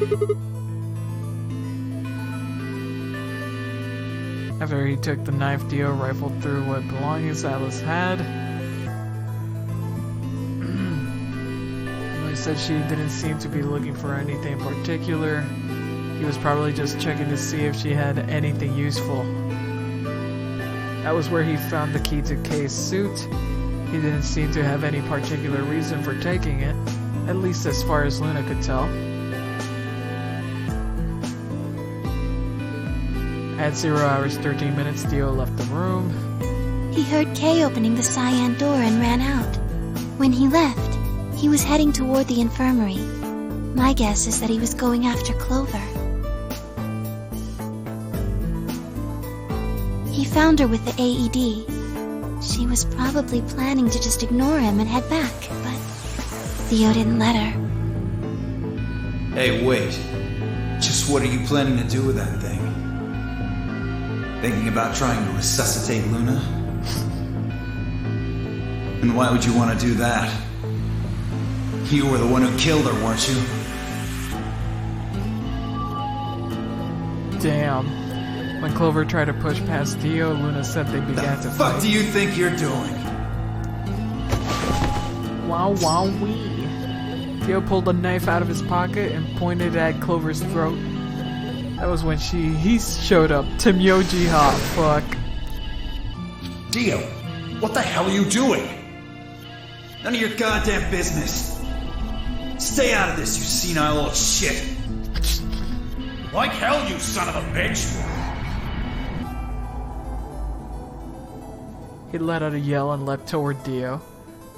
After he took the knife, Dio rifled through what belongings Alice had. He said she didn't seem to be looking for anything in particular. He was probably just checking to see if she had anything useful. That was where he found the key to Kay's suit. He didn't seem to have any particular reason for taking it, at least as far as Luna could tell. At 0 hours 13 minutes, Dio left the room. He heard Kay opening the cyan door and ran out. When he left, he was heading toward the infirmary. My guess is that he was going after Clover. He found her with the AED. She was probably planning to just ignore him and head back, but Theo didn't let her. Hey, wait. Just what are you planning to do with that thing? Thinking about trying to resuscitate Luna? And why would you want to do that? You were the one who killed her, weren't you? Damn. When Clover tried to push past Dio, Luna said they began to fight. What do you think you're doing? Wow, wow, wee. Dio pulled a knife out of his pocket and pointed it at Clover's throat. That was when he showed up. Tim Yoji, ha, fuck. Dio, what the hell are you doing? None of your goddamn business. Stay out of this, you senile old shit. Like hell, you son of a bitch! He let out a yell and leapt toward Dio.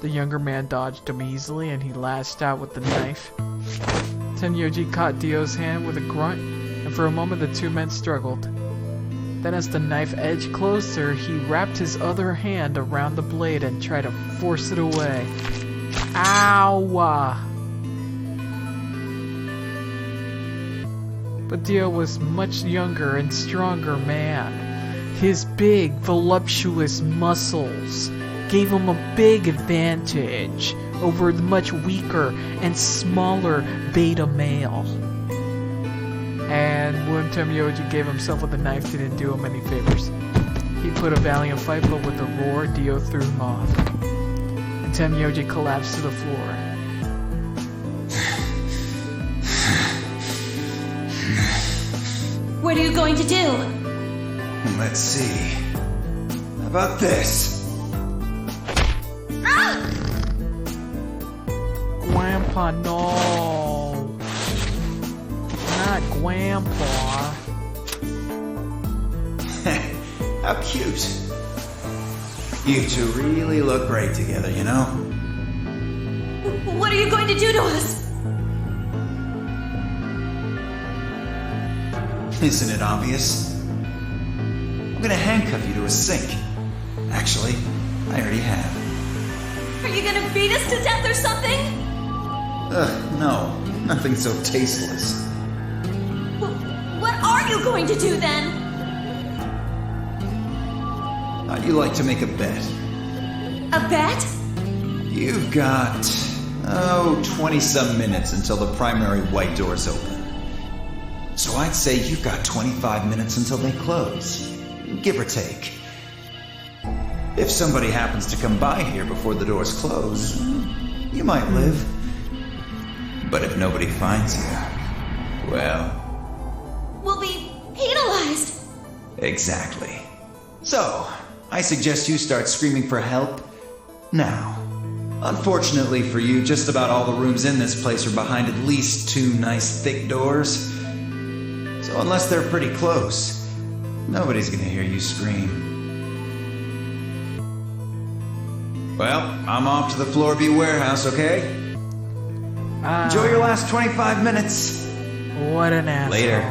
The younger man dodged him easily and he lashed out with the knife. Tenyoji caught Dio's hand with a grunt, and for a moment the 2 men struggled. Then as the knife edged closer, he wrapped his other hand around the blade and tried to force it away. Ow! But Dio was much younger and stronger man. His big, voluptuous muscles gave him a big advantage over the much weaker and smaller beta male. And when Temyoji gave himself with a knife, didn't do him any favors. He put a valiant fight, but with a roar, Dio threw him off. And Temyoji collapsed to the floor. What are you going to do? Let's see. How about this? Grandpa, no. Not Grandpa. How cute. You two really look great together, you know? What are you going to do to us? Isn't it obvious? I'm gonna handcuff you to a sink. Actually, I already have. Are you gonna beat us to death or something? No. Nothing so tasteless. What are you going to do then? How'd you like to make a bet? A bet? You've got, 20-some minutes until the primary white doors open. So I'd say you've got 25 minutes until they close. Give or take. If somebody happens to come by here before the doors close, you might live. But if nobody finds you, well... We'll be penalized. Exactly. So, I suggest you start screaming for help now. Unfortunately for you, just about all the rooms in this place are behind at least 2 nice thick doors. So unless they're pretty close, nobody's gonna hear you scream. Well, I'm off to the Floorview warehouse, okay? Enjoy your last 25 minutes. What an asshole. Later.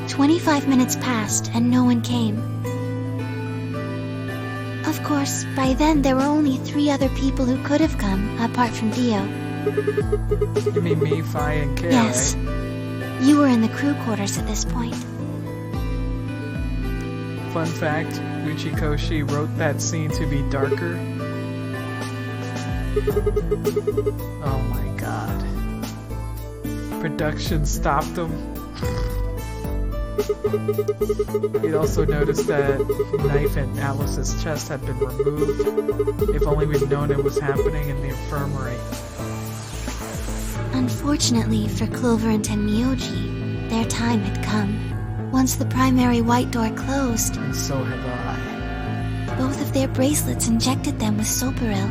"25 minutes passed and no one came. Of course, by then there were only 3 other people who could have come, apart from Dio. You mean me, Fi, and Kay, Yes. right? You were in the crew quarters at this point. Fun fact, Uchikoshi wrote that scene to be darker. Oh my god. Production stopped him. He'd also noticed that knife in Alice's chest had been removed. If only we'd known it was happening in the infirmary. Unfortunately for Clover and Tenmyoji, their time had come. Once the primary white door closed, and so have I. Both of their bracelets injected them with Soparil.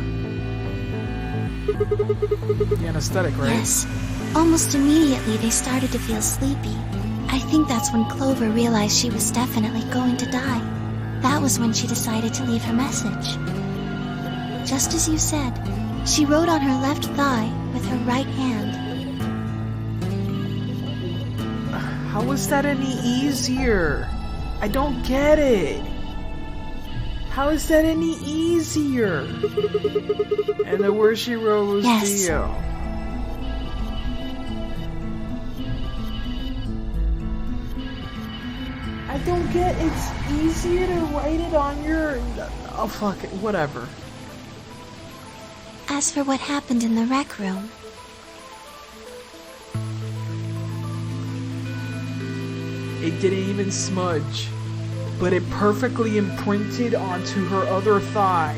The anesthetic, right? Yes. Almost immediately they started to feel sleepy. I think that's when Clover realized she was definitely going to die. That was when she decided to leave her message. Just as you said, she wrote on her left thigh with her right hand. How is that any easier? I don't get it. How is that any easier? And the word she wrote was Dio. I don't get it's easier to write it on your... Oh fuck it, whatever. As for what happened in the rec room, it didn't even smudge, but it perfectly imprinted onto her other thigh.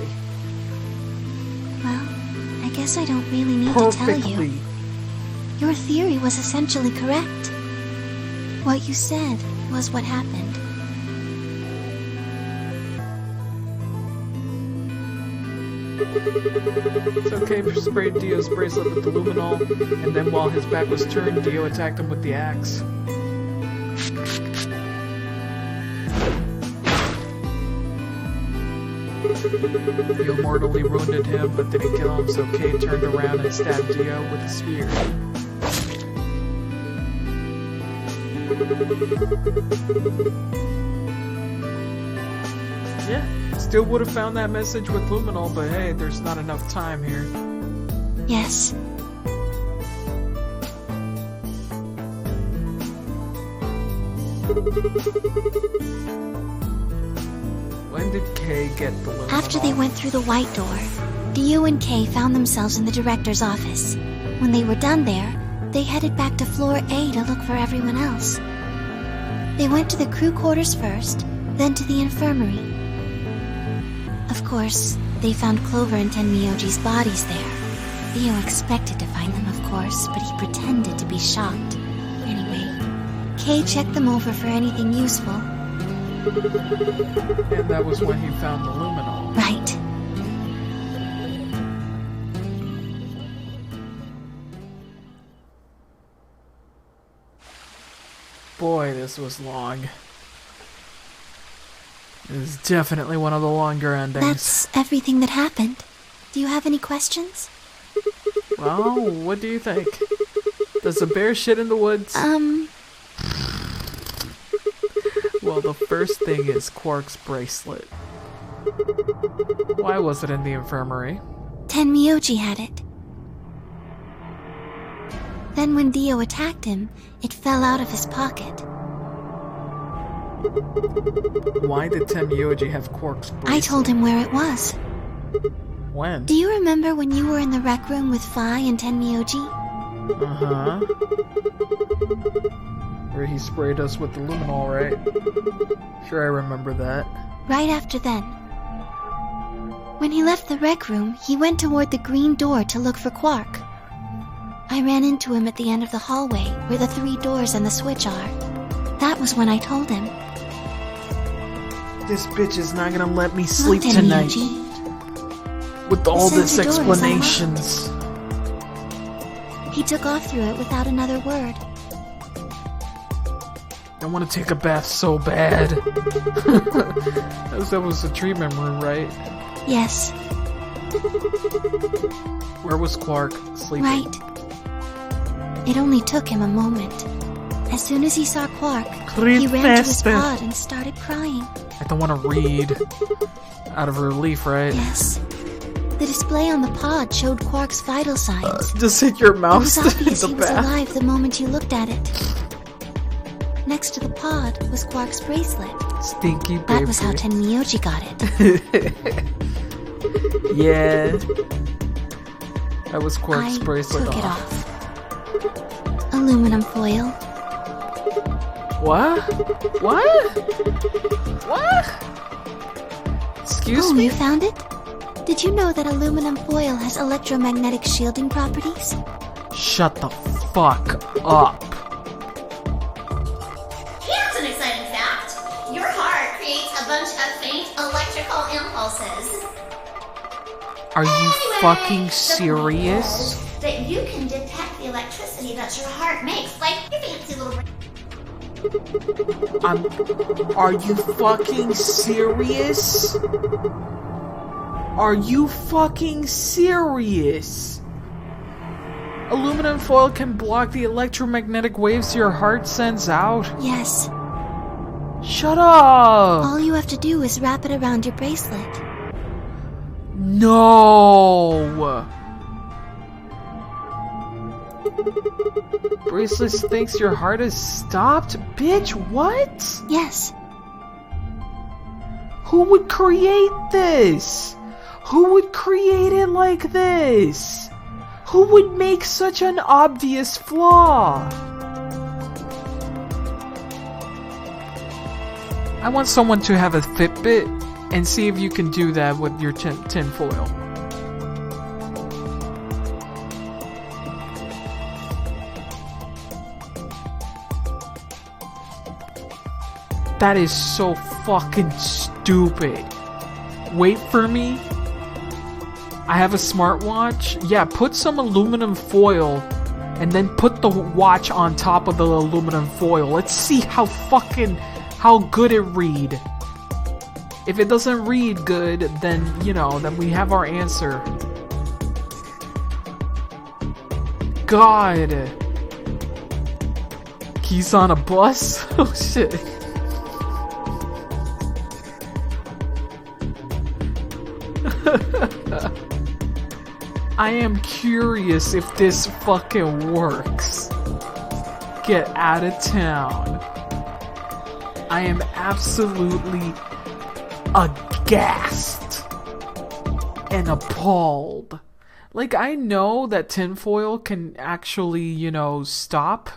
well, I guess I don't really need to tell you. Your theory was essentially correct. What you said was what happened. It's okay for sprayed Dio's bracelet with the luminol, and then while his back was turned, Dio attacked him with the axe. Dio mortally wounded him, but didn't kill him, so Kay turned around and stabbed Dio with a spear. Yeah, still would have found that message with Luminol, but hey, there's not enough time here. Yes. When did Kay get the Luminol? After they went through the white door, Dio and Kay found themselves in the director's office. When they were done there, they headed back to floor A to look for everyone else. They went to the crew quarters first, then to the infirmary. Of course, they found Clover and Tenmyoji's bodies there. Dio expected to find them, of course, but he pretended to be shocked. Anyway, Kay checked them over for anything useful. And that was when he found the Luminol. Right. Boy, this was long. It was definitely one of the longer endings. That's everything that happened. Do you have any questions? Well, what do you think? Does a bear shit in the woods? Well, the first thing is Quark's bracelet. Why was it in the infirmary? Tenmyoji had it. Then when Dio attacked him, it fell out of his pocket. Why did Tenmyoji have Quark's bracelet? I told him where it was. When? Do you remember when you were in the rec room with Phi and Tenmyoji? Uh-huh. Where he sprayed us with the luminol, right? Sure, I remember that. Right after then. When he left the rec room, he went toward the green door to look for Quark. I ran into him at the end of the hallway, where the 3 doors and the switch are. That was when I told him. This bitch is not gonna let me sleep tonight. With all this explanations. He took off through it without another word. I want to take a bath so bad. That was the treatment room, right? Yes. Where was Quark sleeping? Right. It only took him a moment. As soon as he saw Quark, he ran to his pod and started crying. I don't want to read. Out of relief, right? Yes. The display on the pod showed Quark's vital signs. Just hit your mouse. It was obvious he was alive the moment you looked at it. Next to the pod was Quark's bracelet. Stinky baby. That was how Tenmyoji got it. Yeah. That was Quark's bracelet. I took it off. Aluminum foil. What? What? What? Excuse me? You found it? Did you know that aluminum foil has electromagnetic shielding properties? Shut the fuck up. Here's an exciting fact. Your heart creates a bunch of faint electrical impulses. Are you fucking serious? That you can detect the electricity that your heart makes, like your fancy little... Are you fucking serious? Are you fucking serious? Aluminum foil can block the electromagnetic waves your heart sends out? Yes. Shut up! All you have to do is wrap it around your bracelet. No! Bracelet thinks your heart has stopped? Bitch, what? Yes. Who would create this? Who would create it like this? Who would make such an obvious flaw? I want someone to have a Fitbit and see if you can do that with your tin foil. That is so fucking stupid. Wait for me. I have a smartwatch. Yeah, put some aluminum foil and then put the watch on top of the aluminum foil. Let's see how good it read. If it doesn't read good, then, then we have our answer. God. Keys on a bus? Oh shit. I am curious if this fucking works. Get out of town. I am absolutely aghast and appalled. Like, I know that tinfoil can actually, you know, stop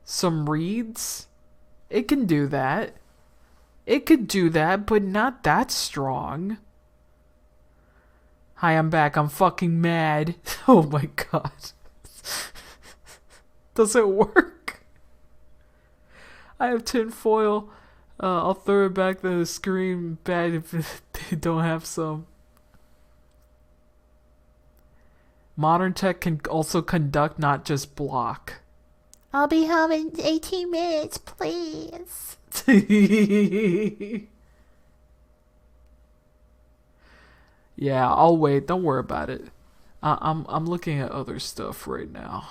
some reads. It can do that. It could do that, but not that strong. Hi, I'm back. I'm fucking mad. Oh my god. Does it work? I have tinfoil. I'll throw it back to the screen. Bad if they don't have some. Modern tech can also conduct, not just block. I'll be home in 18 minutes, please. Yeah, I'll wait. Don't worry about it. I'm looking at other stuff right now.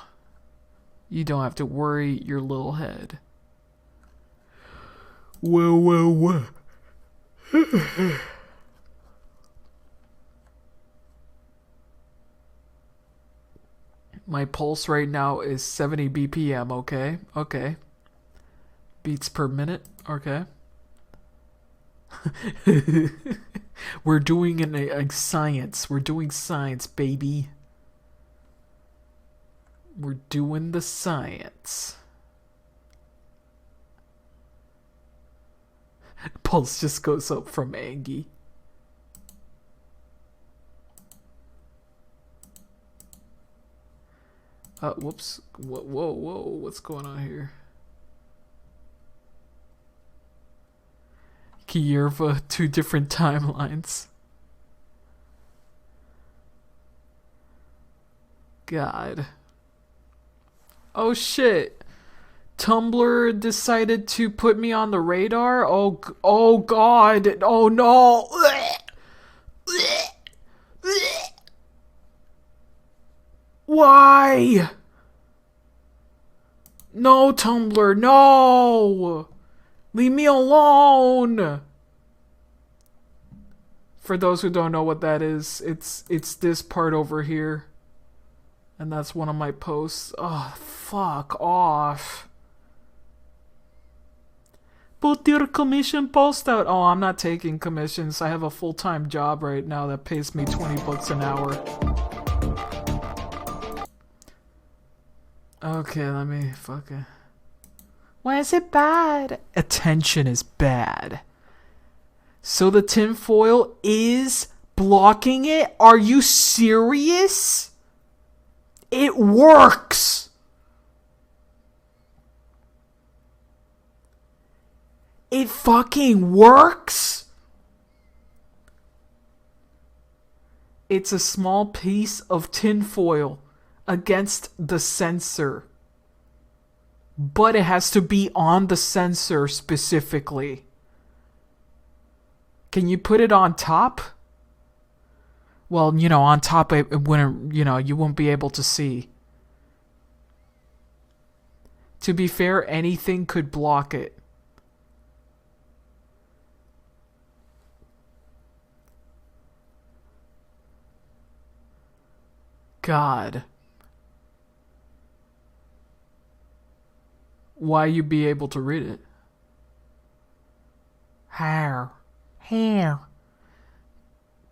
You don't have to worry your little head. Well. My pulse right now is 70 BPM, okay? Okay. Beats per minute, okay. We're doing a science. We're doing science, baby. We're doing the science. Pulse just goes up from Angie. Whoops. Whoa, what's going on here? Kierva, 2 different timelines. God. Oh shit. Tumblr decided to put me on the radar? Oh god. Oh no. Why? No, Tumblr, no! Leave me alone! For those who don't know what that is, it's this part over here. And that's one of my posts. Oh, fuck off. Put your commission post out. Oh, I'm not taking commissions. I have a full-time job right now that pays me 20 bucks an hour. Okay, let me fucking... Why is it bad? Attention is bad. So the tinfoil is blocking it? Are you serious? It works! It fucking works! It's a small piece of tinfoil against the sensor. But it has to be on the sensor specifically. Can you put it on top? Well, you know, on top it wouldn't, you know, you won't be able to see. To be fair, anything could block it. God. Why you be able to read it? How?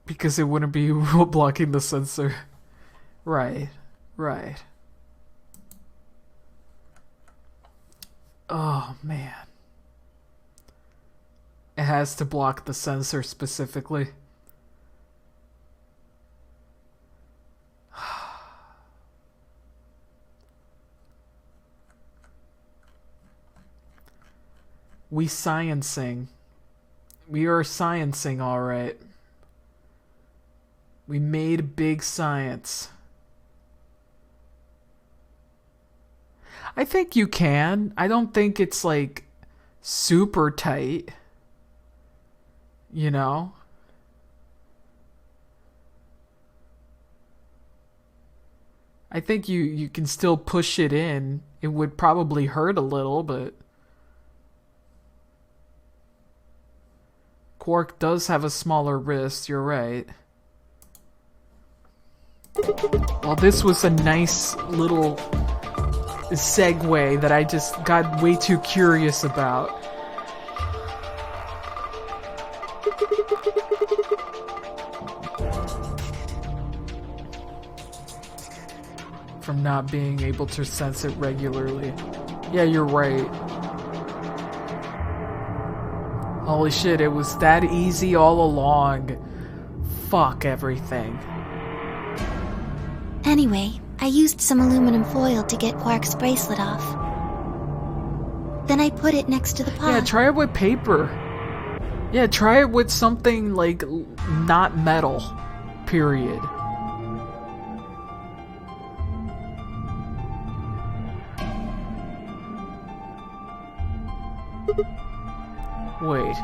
Because it wouldn't be blocking the sensor. Right. Oh, man. It has to block the sensor specifically. We sciencing. We are sciencing, alright. We made big science. I think you can. I don't think it's like super tight. You know? I think you can still push it in. It would probably hurt a little, but... Quark does have a smaller wrist, you're right. Well, this was a nice little segue that I just got way too curious about. From not being able to sense it regularly. Yeah, you're right. Holy shit, it was that easy all along. Fuck everything. Anyway, I used some aluminum foil to get Quark's bracelet off. Then I put it next to the pod. Yeah, try it with paper. Yeah, try it with something like not metal. Period. Wait.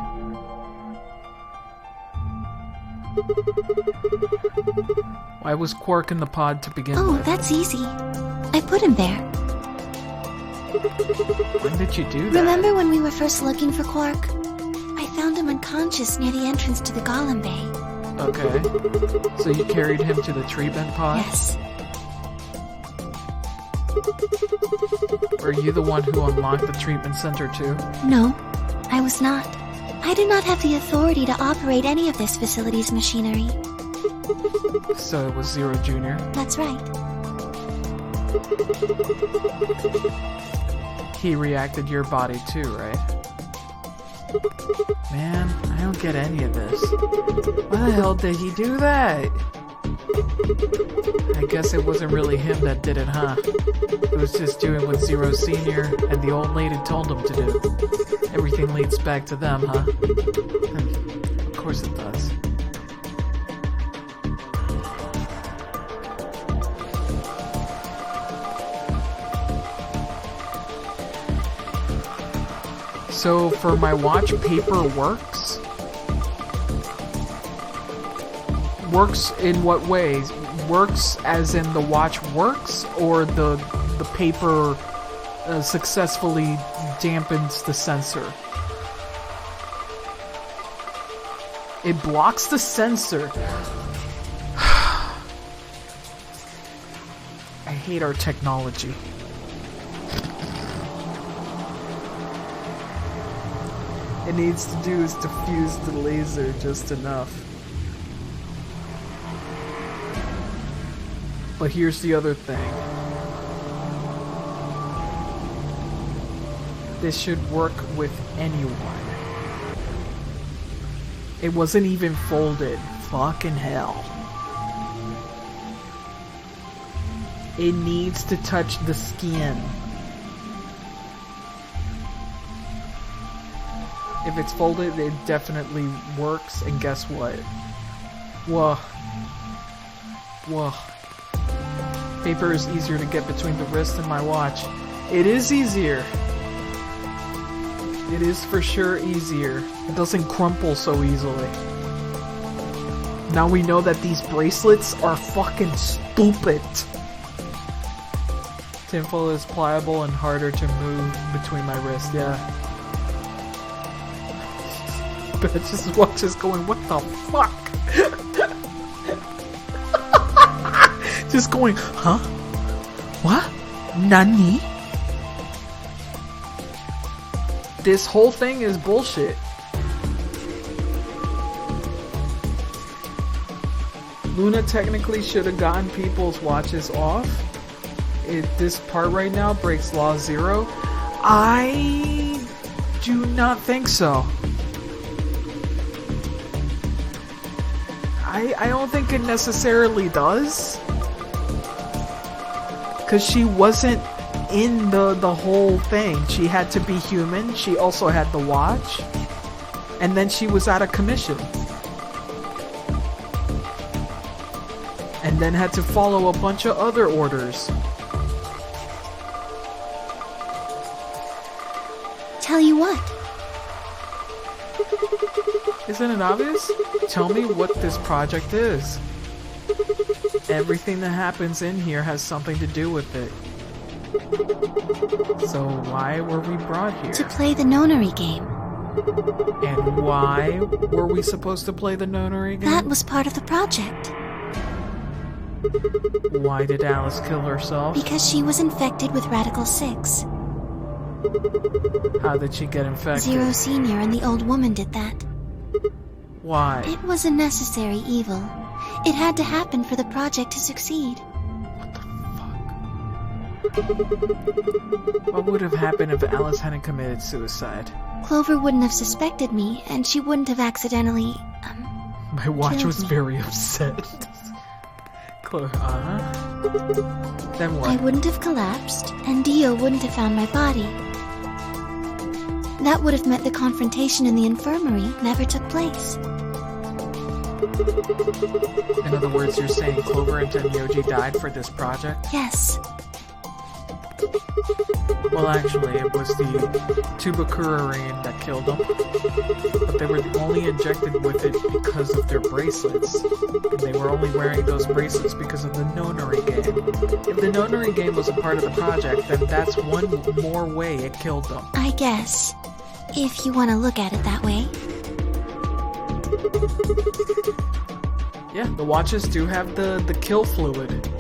Why was Quark in the pod to begin Oh, with? that's easy. I put him there. When did you do that? Remember when we were first looking for Quark? I found him unconscious near the entrance to the Golem Bay. Okay. So you carried him to the treatment pod? Yes. Were you the one who unlocked the treatment center too? No, I was not. I do not have the authority to operate any of this facility's machinery. So it was Zero Jr.? That's right. He reacted your body too, right? Man, I don't get any of this. Why the hell did he do that? I guess it wasn't really him that did it, huh? It was just doing what Zero Senior and the old lady told him to do. Everything leads back to them, huh? Of course it does. So for my watch, paper works? Works in what ways? Works as in the watch works, or the paper successfully dampens the sensor? It blocks the sensor. I hate our technology. It needs to do is diffuse the laser just enough. But here's the other thing. This should work with anyone. It wasn't even folded. Fucking hell. It needs to touch the skin. If it's folded, it definitely works, and guess what? Whoa. Whoa. Paper is easier to get between the wrist and my watch. It is easier. It is for sure easier. It doesn't crumple so easily. Now we know that these bracelets are fucking stupid. Tinfoil is pliable and harder to move between my wrists, yeah. But just watches going, what the fuck? Just going, huh? What? Nani? This whole thing is bullshit. Luna technically should have gotten people's watches off. This part right now breaks Law 0. I do not think so. I don't think it necessarily does. Because she wasn't in the whole thing. She had to be human. She also had the watch. And then she was out of commission. And then had to follow a bunch of other orders. Tell you what. Isn't it obvious? Tell me what this project is. Everything that happens in here has something to do with it. So why were we brought here? To play the nonary game. And why were we supposed to play the nonary game? That was part of the project. Why did Alice kill herself? Because she was infected with Radical 6. How did she get infected? Zero Senior and the old woman did that. Why? It was a necessary evil. It had to happen for the project to succeed. What would have happened if Alice hadn't committed suicide? Clover wouldn't have suspected me, and she wouldn't have accidentally, My watch killed was me. very upset. Then what? I wouldn't have collapsed, and Dio wouldn't have found my body. That would have meant the confrontation in the infirmary never took place. In other words, you're saying Clover and Tenyoji died for this project? Yes. Well, actually, it was the tubercularine that killed them. But they were only injected with it because of their bracelets. And they were only wearing those bracelets because of the nonary game. If the nonary game was a part of the project, then that's one more way it killed them. I guess. If you want to look at it that way. Yeah, the watches do have the kill fluid.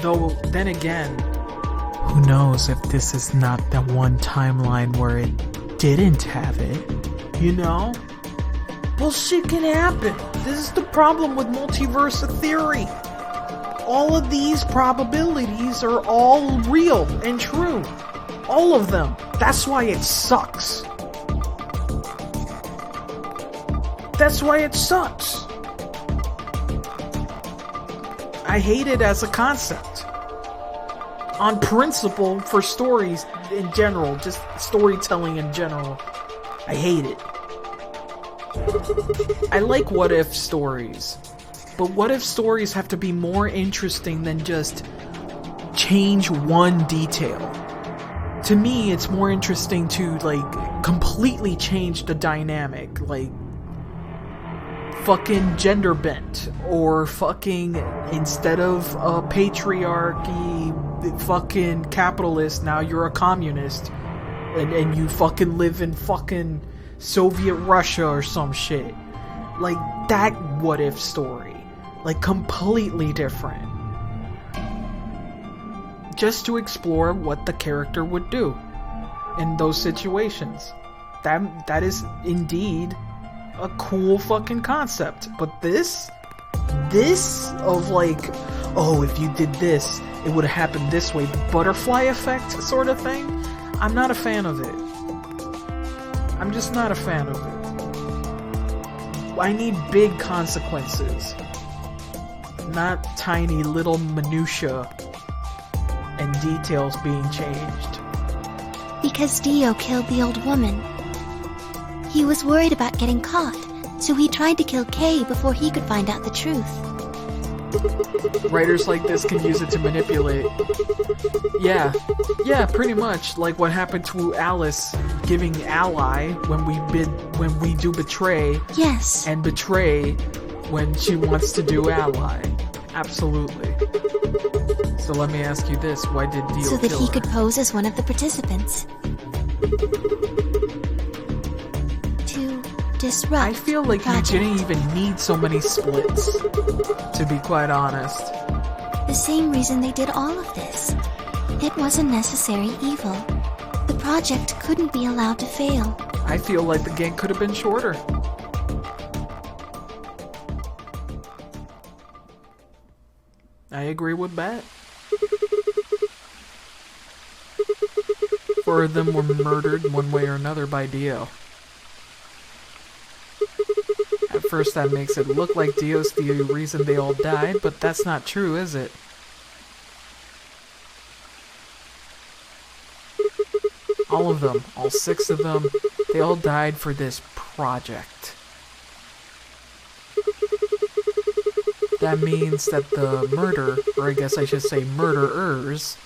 Though, then again, who knows if this is not the one timeline where it didn't have it, you know? Bullshit can happen. This is the problem with multiverse theory. All of these probabilities are all real and true. All of them. That's why it sucks. That's why it sucks. I hate it as a concept. On principle, for stories in general, just storytelling in general, I hate it. I like what-if stories, but what-if stories have to be more interesting than just change one detail. To me, it's more interesting to, like, completely change the dynamic, like, fucking gender bent, or fucking, instead of a patriarchy, fucking capitalist, now you're a communist, and you fucking live in fucking Soviet Russia or some shit. Like, that what-if story. Like, completely different. Just to explore what the character would do in those situations. That is indeed a cool fucking concept. But this of like, oh, if you did this, it would have happened this way, the butterfly effect sort of thing, I'm not a fan of it. I'm just not a fan of it. I need big consequences, not tiny little minutia and details being changed. Because Dio killed the old woman. He was worried about getting caught, so he tried to kill Kay before he could find out the truth. Writers like this can use it to manipulate. Yeah, pretty much like what happened to Alice giving ally when we do betray. Yes. And betray when she wants to do ally. Absolutely. So let me ask you this: why did Dio So that kill he her? could pose as one of the participants. To disrupt. I feel like he didn't even need so many splits, to be quite honest. The same reason they did all of this. It was a necessary evil. The project couldn't be allowed to fail. I feel like the game could have been shorter. I agree with that. 4 of them were murdered one way or another by Dio. At first that makes it look like Dio's the reason they all died, but that's not true, is it? All of them, all 6 of them, they all died for this project. That means that the murder, or I guess I should say murderers,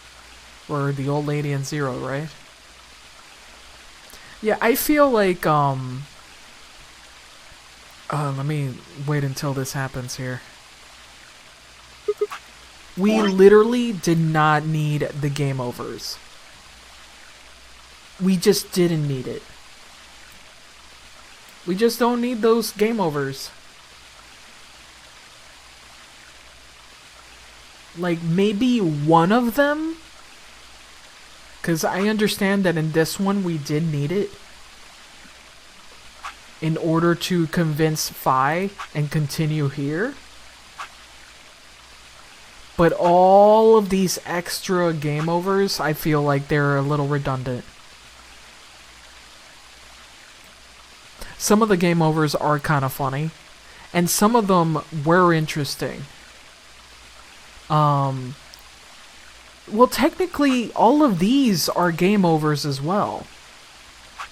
were the old lady and Zero, right? Yeah, I feel like, let me wait until this happens here. We literally did not need the game overs. We just didn't need it. We just don't need those game overs. like, maybe one of them? Because I understand that in this one we did need it in order to convince Phi and continue here. But all of these extra game overs, I feel like they're a little redundant. Some of the game overs are kind of funny, and some of them were interesting. Well, technically, all of these are game overs as well.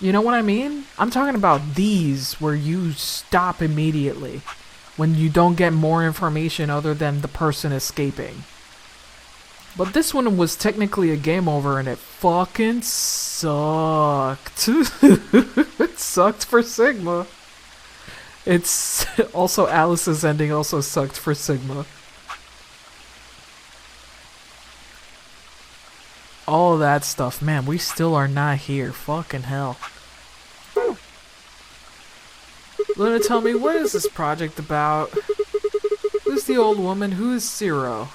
You know what I mean? I'm talking about these where you stop immediately when you don't get more information other than the person escaping. But this one was technically a game over and it fucking sucked. It sucked for Sigma. It's also Alice's ending also sucked for Sigma. All that stuff, man, we still are not here. Fucking hell. Luna, tell me, what is this project about? Who's the old woman? Who is Zero?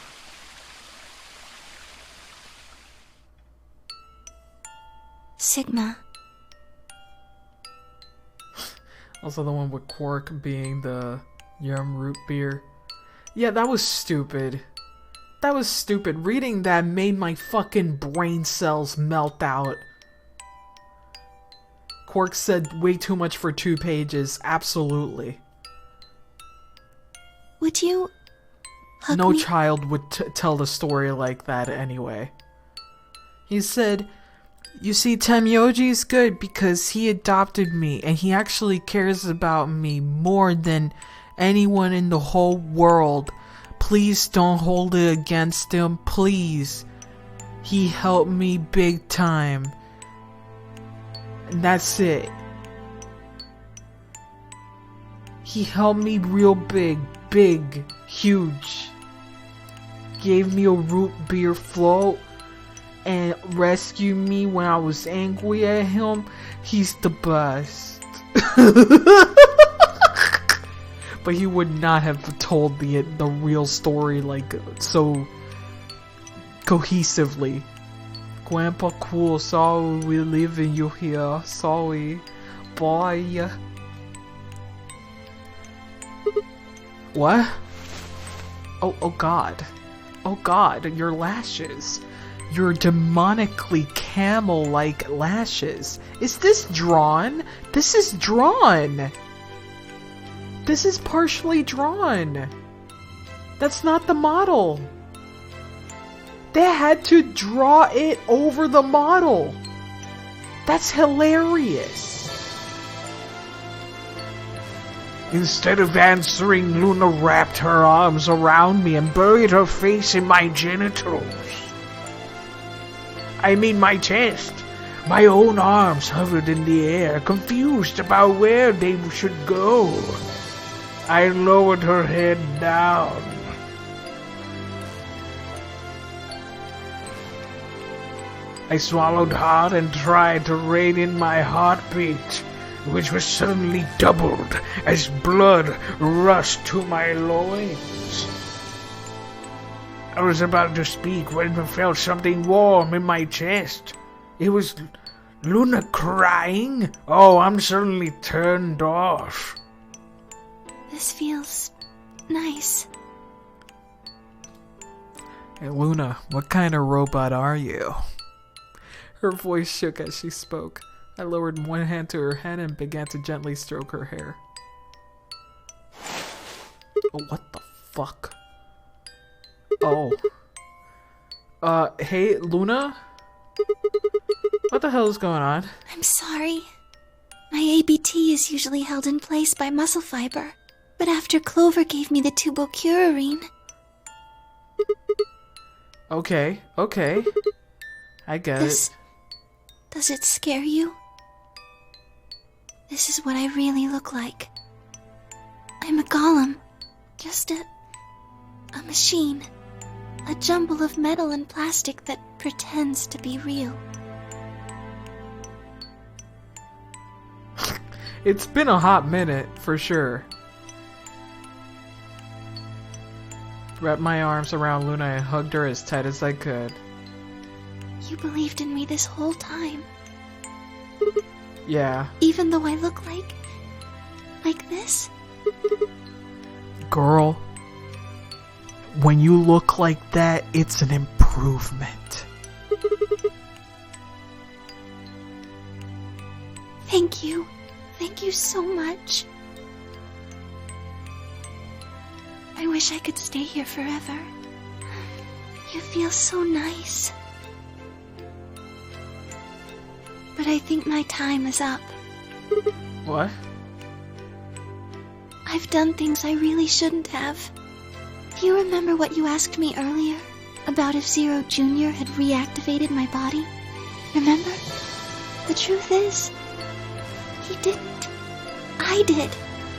Sigma. Also the one with Quark being the yum root beer. Yeah, that was stupid. That was stupid. Reading that made my fucking brain cells melt out. Quark said way too much for 2 pages. Absolutely. Would you hug No me? child would tell the story like that anyway. He said, "You see, Temyoji's good because he adopted me and he actually cares about me more than anyone in the whole world. Please don't hold it against him, please. He helped me big time." And that's it. He helped me real big, huge. Gave me a root beer float and rescued me when I was angry at him. He's the best. But he would not have told the real story like so cohesively. Grandpa Cool, sorry we're leaving you here. Sorry. Bye. What? Oh god. Oh god, your lashes. Your demonically camel-like lashes. Is this drawn? This is drawn! This is partially drawn. That's not the model. They had to draw it over the model. That's hilarious. Instead of answering, Luna wrapped her arms around me and buried her face in my genitals. I mean my chest. My own arms hovered in the air, confused about where they should go. I lowered her head down. I swallowed hard and tried to rein in my heartbeat, which was suddenly doubled as blood rushed to my loins. I was about to speak when I felt something warm in my chest. It was Luna crying. Oh, I'm suddenly turned off. This feels nice. Hey Luna, what kind of robot are you? Her voice shook as she spoke. I lowered one hand to her head and began to gently stroke her hair. Oh, what the fuck? Oh. Hey, Luna? What the hell is going on? I'm sorry. My ABT is usually held in place by muscle fiber, but after Clover gave me the tubocurarine... Okay. I get it. Does it scare you? This is what I really look like. I'm a golem. Just a machine. A jumble of metal and plastic that pretends to be real. It's been a hot minute, for sure. wrapped my arms around Luna and hugged her as tight as I could. You believed in me this whole time. Yeah. Even though I look like this? Girl, when you look like that, it's an improvement. Thank you. Thank you so much. I wish I could stay here forever. You feel so nice. But I think my time is up. What? I've done things I really shouldn't have. Do you remember what you asked me earlier? About if Zero Jr. had reactivated my body? Remember? The truth is, he didn't. I did.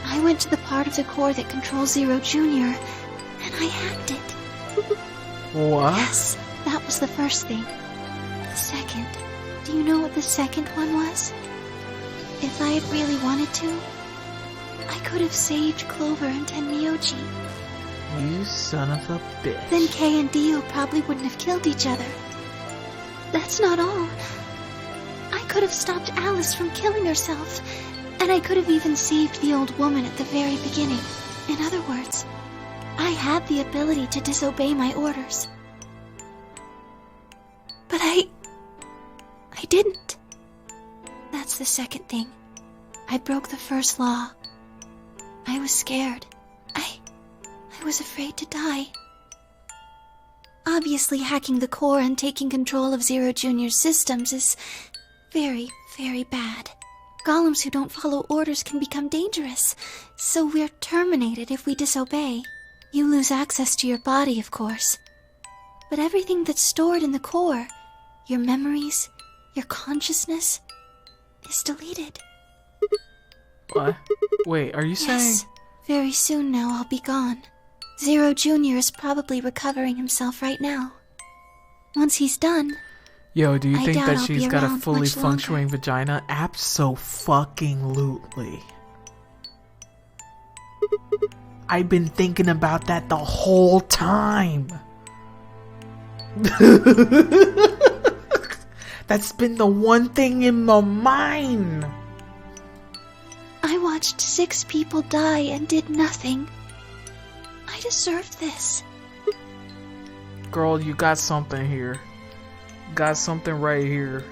I went to the part of the core that controls Zero Jr., and I hacked it. What? Yes, that was the first thing. The second. Do you know what the second one was? If I had really wanted to, I could have saved Clover and Tenmyoji. You son of a bitch. Then Kei and Dio probably wouldn't have killed each other. That's not all. I could have stopped Alice from killing herself, and I could have even saved the old woman at the very beginning. In other words, I had the ability to disobey my orders. But I didn't. That's the second thing. I broke the first law. I was scared. I was afraid to die. Obviously, hacking the core and taking control of Zero Jr.'s systems is very, very bad. Golems who don't follow orders can become dangerous, so we're terminated if we disobey. You lose access to your body, of course. But everything that's stored in the core, your memories, your consciousness, is deleted. What? Wait, are you saying... Yes. Very soon now I'll be gone. Zero Jr. is probably recovering himself right now. Once he's done... Yo, do you I think doubt that I'll she's be got a around fully much longer. functioning vagina? Abso-fucking-lutely. I've been thinking about that the whole time. That's been the one thing in my mind. I watched 6 people die and did nothing. I deserved this. Girl, you got something here. Got something right here.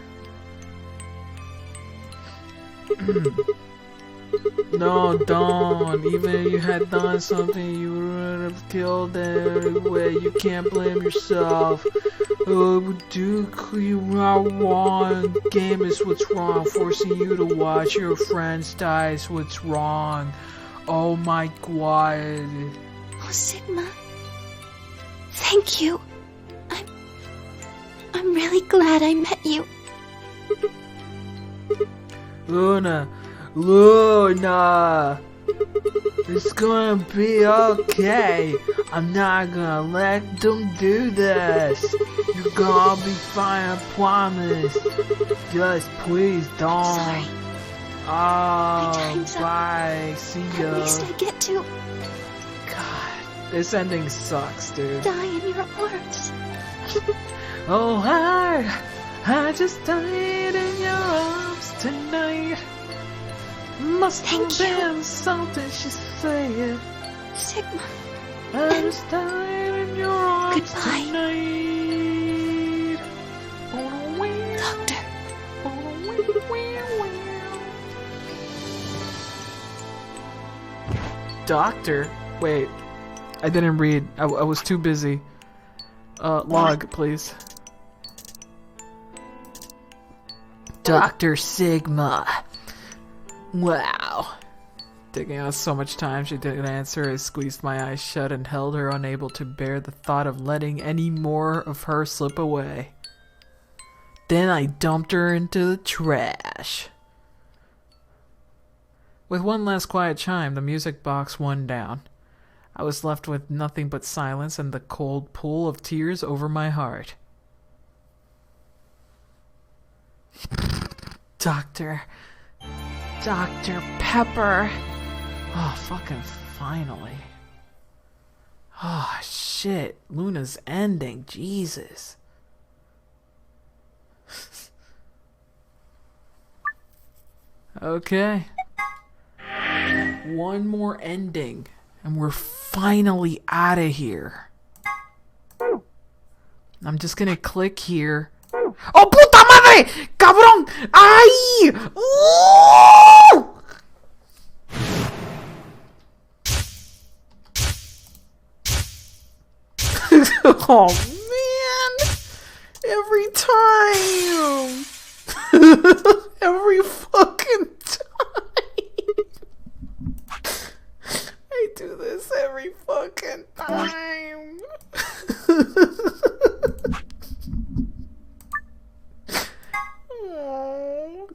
No, don't. Even if you had done something, you would have killed them anyway. You can't blame yourself. Duke, you are wrong. Game is what's wrong. Forcing you to watch your friends die is what's wrong. Oh my god. Oh, Sigma. Thank you. I'm really glad I met you. Luna, it's gonna be okay. I'm not gonna let them do this. You're gonna be fine, I promise. Just please don't. Sorry. Oh, time's up. bye. See ya. At least I get to This ending sucks, dude. die in your arms. Oh, I just died in your arms tonight. Must have been something she said. Sigma. I just died in your arms Goodbye. tonight. Doctor. Doctor? Wait. I didn't read. I was too busy. Log, please. Dr. Sigma. Wow. Taking us so much time she didn't answer. I squeezed my eyes shut and held her, unable to bear the thought of letting any more of her slip away. Then I dumped her into the trash. With one last quiet chime, the music box wound down. I was left with nothing but silence and the cold pool of tears over my heart. Dr. Pepper. Oh, fucking finally. Oh, shit. Luna's ending. Jesus. Okay. One more ending. And we're finally out of here. I'm just gonna click here. ¡Oh, puta madre! ¡Cabrón! ¡Ay! ¡Oh! Oh, man! Every time! Every fucking time! I do this every fucking time!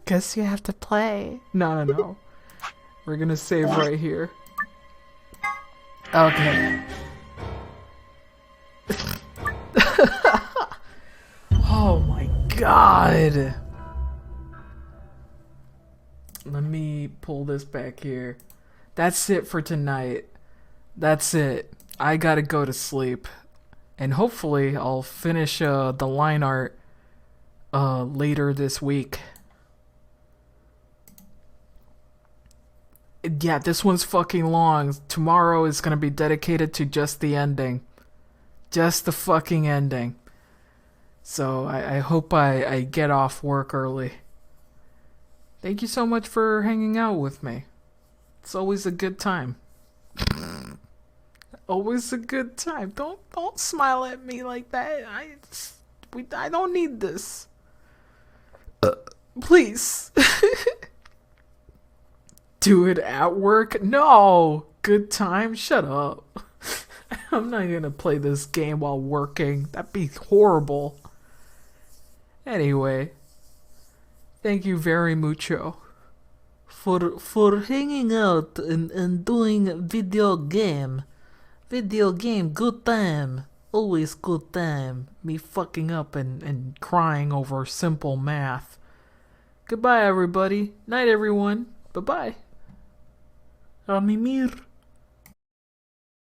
Guess you have to play. No. We're gonna save right here. Okay. Oh my god. Let me pull this back here. That's it for tonight. That's it. I gotta go to sleep. And hopefully I'll finish the line art later this week. Yeah, this one's fucking long. Tomorrow is gonna be dedicated to just the ending. Just the fucking ending. So I hope I get off work early. Thank you so much for hanging out with me. It's always a good time. Always a good time. Don't smile at me like that. I don't need this. Please. Do it at work? No. Good time? Shut up. I'm not gonna play this game while working. That'd be horrible. Anyway, thank you very mucho for hanging out and doing video game. Video game, good time. Always good time. Me fucking up and crying over simple math. Goodbye, everybody. Night, everyone. Bye-bye. A mimir.